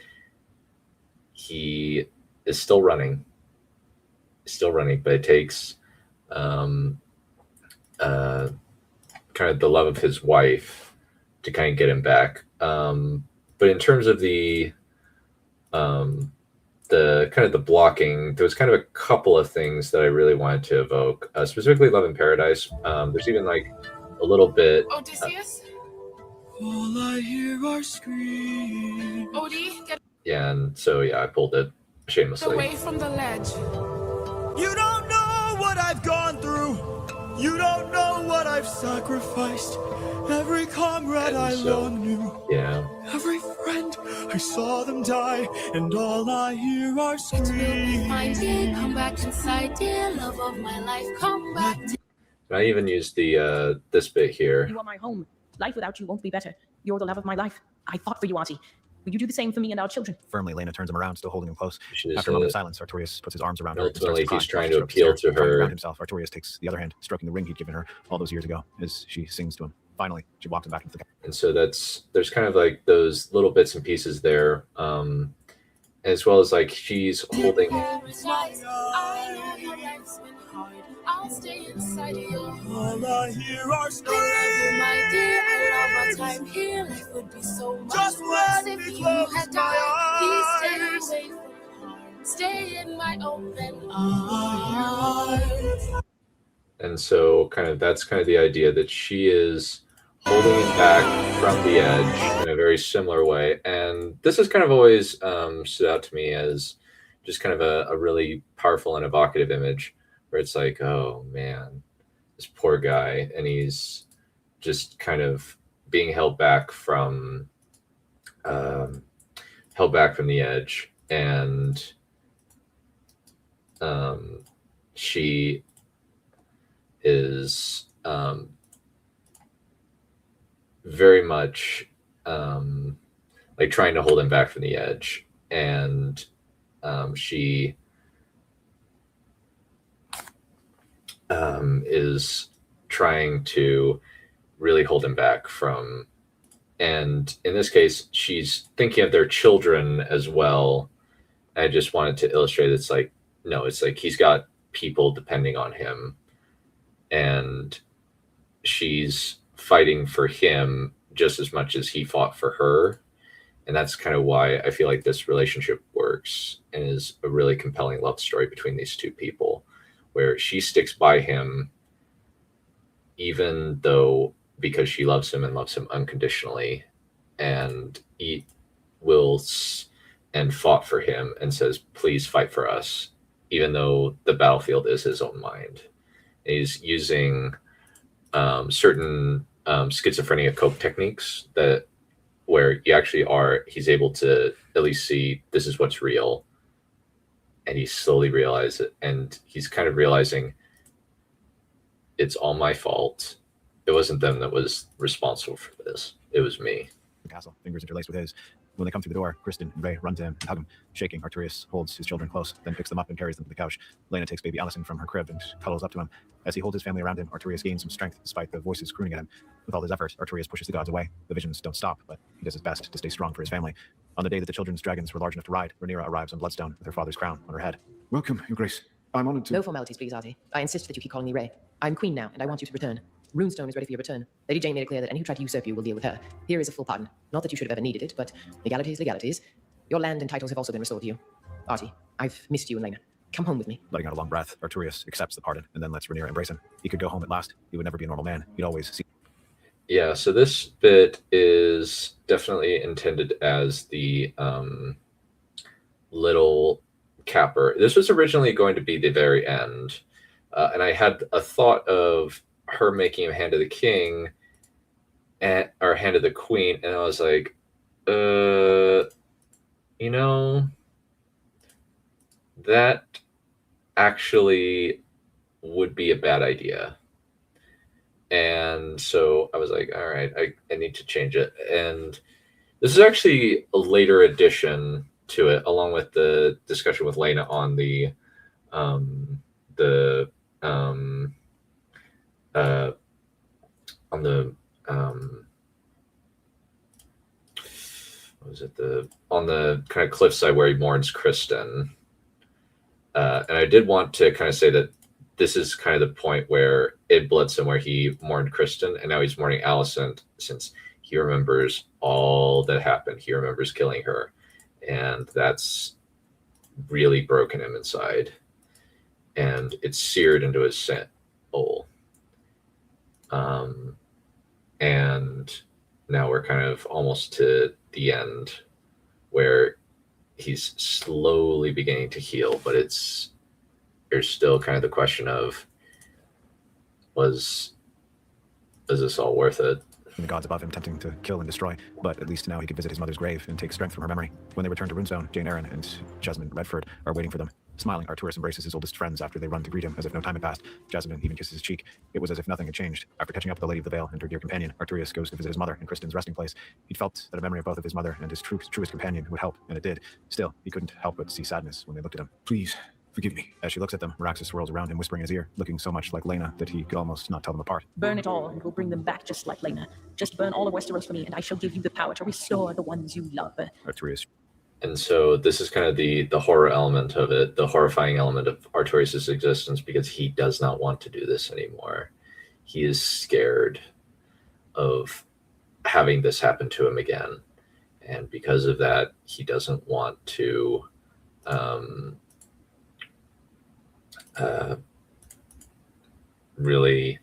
he is still running, but it takes kind of the love of his wife to kind of get him back. But in terms of the kind of the blocking, there was kind of a couple of things that I really wanted to evoke, specifically Love in Paradise. There's even like a little bit. Odysseus? All I hear are screams. Odie, get Yeah, and so yeah, I pulled it shamelessly. away from the ledge. You don't know what I've gone through. You don't know what I've sacrificed. Every comrade I long knew. Yeah. Every friend, I saw them die, and all I hear are screams. My dear, come back inside, dear love of my life, come back. And I even used the this bit here. You are my home. Life without you won't be better. You're the love of my life. I fought for you, Artie. Will you do the same for me and our children? Firmly, Lena turns him around, still holding him close. She's, After a moment of silence, Artorias puts his arms around her. ultimately, and starts he's cry. trying She to strokes appeal his to hair. Finally, her. around himself, Artorias takes the other hand, stroking the ring he'd given her all those years ago as she sings to him. Finally, she walks him back into the And so there's kind of like those little bits and pieces there, as well as like she's holding. I'll stay inside of your All I hear are screams. my dear. I love our time here. Life would be so much Just worse let if me you close had my died. Please eyes. stay away from harm. Stay in my open arms. And so kind of that's kind of the idea that she is holding him back from the edge in a very similar way. And this has kind of always stood out to me as just kind of a really powerful and evocative image where it's like, oh man, this poor guy, and he's just kind of being held back from the edge, and she is very much like trying to hold him back from the edge, and she is trying to really hold him back from, and in this case she's thinking of their children as well. I just wanted to illustrate it's like, no, it's like he's got people depending on him, and she's fighting for him just as much as he fought for her. And that's kind of why I feel like this relationship works and is a really compelling love story between these two people, where she sticks by him even though, because she loves him and loves him unconditionally, and he wills and fought for him and says, please fight for us, even though the battlefield is his own mind. And he's using certain schizophrenia cope techniques that where you actually he's able to at least see this is what's real, and he slowly realizes it, and he's kind of realizing it's all my fault. It wasn't them that was responsible for this. It was me. The castle, fingers interlaced with his. When they come through the door, Kristen and Ray run to him and hug him. Shaking, Artorias holds his children close, then picks them up and carries them to the couch. Lena takes baby Allison from her crib and cuddles up to him. As he holds his family around him, Artorias gains some strength despite the voices crooning at him. With all his effort, Artorias pushes the gods away. The visions don't stop, but he does his best to stay strong for his family. On the day that the children's dragons were large enough to ride, Rhaenyra arrives on Bloodstone with her father's crown on her head. Welcome, Your Grace. I'm honored to... No formalities, please, Artie. I insist that you keep calling me Ray. I'm queen now, and I want you to return. Runestone is ready for your return. Lady Jane made it clear that any who try to usurp you will deal with her. Here is a full pardon. Not that you should have ever needed it, but legalities, legalities. Your land and titles have also been restored to you. Artie, I've missed you and Lena. Come home with me. Letting out a long breath, Artorias accepts the pardon and then lets Rhaenyra embrace him. He could go home at last. He would never be a normal man. He'd always see. Yeah, so this bit is definitely intended as the little capper. This was originally going to be the very end, and I had a thought of her making him hand to the king or hand to the queen, and I was like, you know, that actually would be a bad idea, And so I was like, all right, I need to change it. And this is actually a later addition to it, along with the discussion with Lena on the um, the um, on the what was it, the on the kind of cliffside where he mourns Kristen. And I did want to kind of say that this is kind of the point where it blitz him, where he mourned Kristen, and now he's mourning Alicent, since he remembers all that happened. He remembers killing her, and that's really broken him inside, and it's seared into his soul. And now we're kind of almost to the end, where he's slowly beginning to heal, but there's still kind of the question of, was this all worth it? And the gods above him tempting to kill and destroy, but at least now he could visit his mother's grave and take strength from her memory. When they return to Runestone, Jane Eyre and Jessamine Redford are waiting for them. Smiling, Artorias embraces his oldest friends after they run to greet him as if no time had passed. Jessamine even kisses his cheek. It was as if nothing had changed. After catching up with the Lady of the Vale and her dear companion, Artorias goes to visit his mother in Kristen's resting place. He'd felt that a memory of both of his mother and his truest companion would help, and it did. Still, he couldn't help but see sadness when they looked at him. Please, forgive me. As she looks at them, Meraxes swirls around him, whispering in his ear, looking so much like Lena that he could almost not tell them apart. Burn it all, and we'll bring them back just like Lena. Just burn all of Westeros for me, and I shall give you the power to restore the ones you love. Artorias. And so this is kind of the horror element of it, the horrifying element of Artorias' existence, because he does not want to do this anymore. He is scared of having this happen to him again. And because of that, he doesn't want to really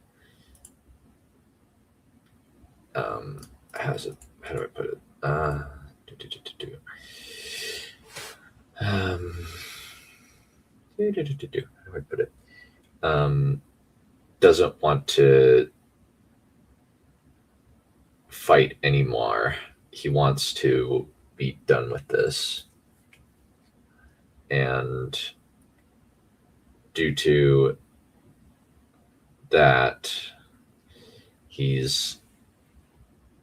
how do I put it? How do I put it? Doesn't want to fight anymore. He wants to be done with this. And due to that, he's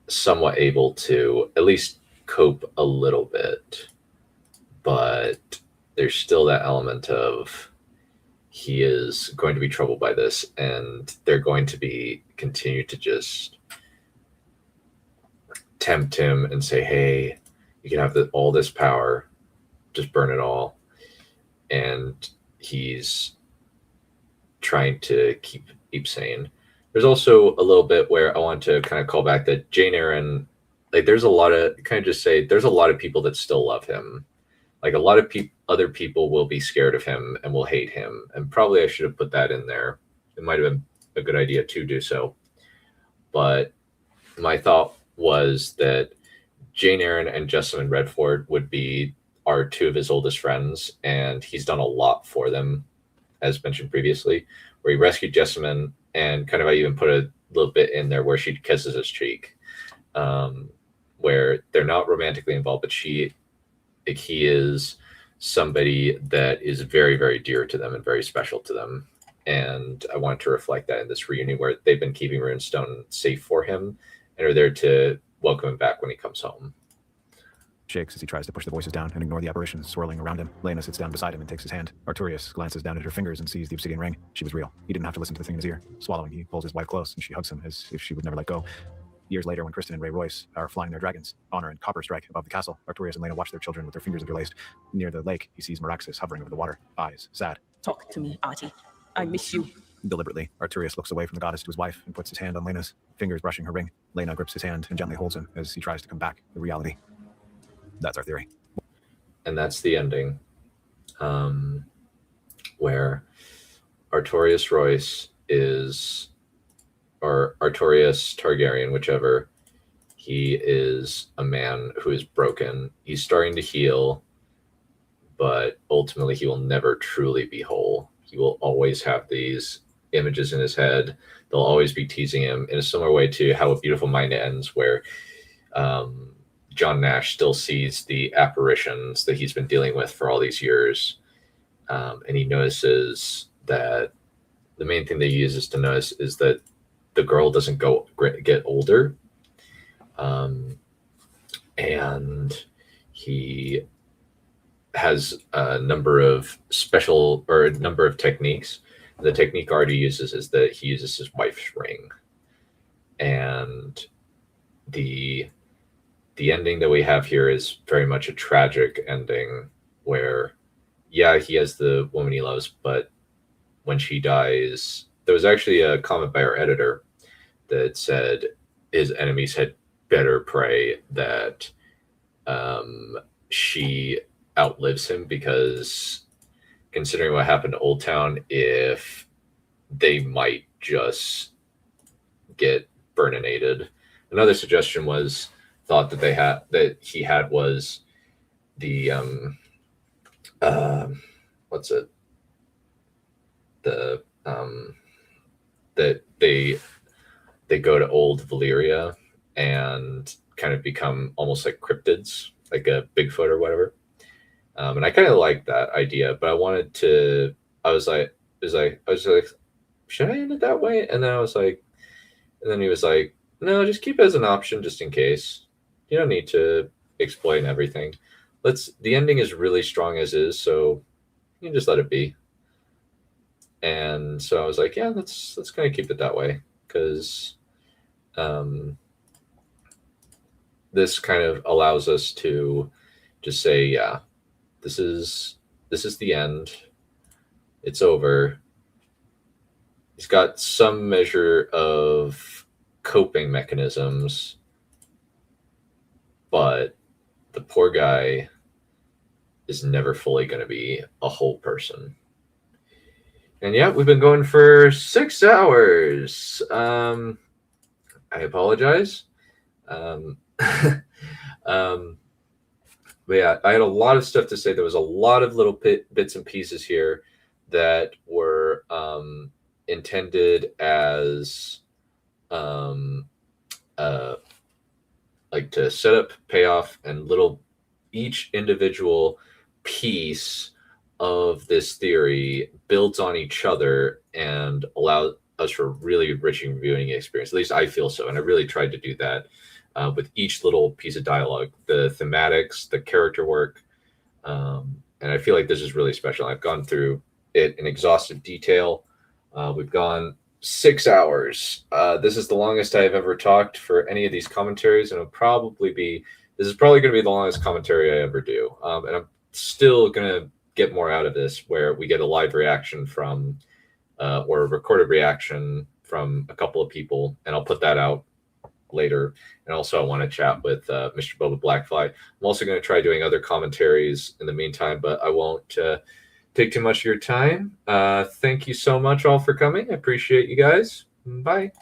somewhat able to at least cope a little bit, but there's still that element of he is going to be troubled by this, and they're going to be continue to just tempt him and say, hey, you can have all this power, just burn it all. And he's trying to keep sane. There's also a little bit where I want to kind of call back that Jane Eyre, like, there's a lot of, kind of just say, there's a lot of people that still love him. Like, a lot of other people will be scared of him and will hate him. And probably I should have put that in there. It might have been a good idea to do so. But my thought was that Jane Eyre and Jessamine Redford are two of his oldest friends, and he's done a lot for them, as mentioned previously, where he rescued Jessamine, and kind of I even put a little bit in there where she kisses his cheek, where they're not romantically involved, but he is somebody that is very, very dear to them and very special to them. And I wanted to reflect that in this reunion, where they've been keeping Runestone safe for him and are there to welcome him back when he comes home. Shakes as he tries to push the voices down and ignore the apparitions swirling around him. Lena sits down beside him and takes his hand. Artorias glances down at her fingers and sees the obsidian ring. She was real. He didn't have to listen to the thing in his ear. Swallowing, he pulls his wife close, and she hugs him as if she would never let go. Years later, when Kristen and Royce are flying their dragons, Honor and Copper strike above the castle, Artorias and Lena watch their children with their fingers interlaced. Near the lake, he sees Meraxes hovering over the water, eyes sad. Talk to me, Artie. I miss you. Deliberately, Artorias looks away from the goddess to his wife and puts his hand on Lena's, fingers brushing her ring. Lena grips his hand and gently holds him as he tries to come back to reality. That's our theory. And that's the ending, where Artorias Royce or Artorias Targaryen, whichever, he is a man who is broken. He's starting to heal, but ultimately he will never truly be whole. He will always have these images in his head. They'll always be teasing him in a similar way to How a Beautiful Mind Ends, where John Nash still sees the apparitions that he's been dealing with for all these years. And he notices that the main thing that he uses to notice is that the girl doesn't get older. And he has a number of techniques. The technique Artie uses is that he uses his wife's ring. And the ending that we have here is very much a tragic ending where, yeah, he has the woman he loves, but when she dies, there was actually a comment by our editor that said his enemies had better pray that she outlives him, because considering what happened to Old Town, if they might just get burninated. Another suggestion thought that he had was the what's it, the that they go to old Valyria and kind of become almost like cryptids, like a Bigfoot or whatever. And I kind of like that idea, but I was like, should I end it that way? And then he was like, no, just keep it as an option just in case. You don't need to explain everything. The ending is really strong as is, so you can just let it be. And so I was like, yeah, let's kind of keep it that way, because this kind of allows us to just say, yeah, this is the end. It's over. He's got some measure of coping mechanisms, but the poor guy is never fully going to be a whole person. And yeah, we've been going for 6 hours. I apologize. But yeah, I had a lot of stuff to say. There was a lot of little bits and pieces here that were intended as like to set up, payoff, and each individual piece of this theory builds on each other and allows us for a really enriching viewing experience. At least I feel so, and I really tried to do that with each little piece of dialogue, the thematics, the character work, and I feel like this is really special. I've gone through it in exhaustive detail. We've gone 6 hours. This is the longest I've ever talked for any of these commentaries, and this is probably going to be the longest commentary I ever do. And I'm still going to get more out of this, where we get a live reaction from, or a recorded reaction from a couple of people, and I'll put that out later. And also I want to chat with Mr. Boba Blackfly. I'm also going to try doing other commentaries in the meantime, but I won't take too much of your time. Thank you so much all for coming. I appreciate you guys. Bye.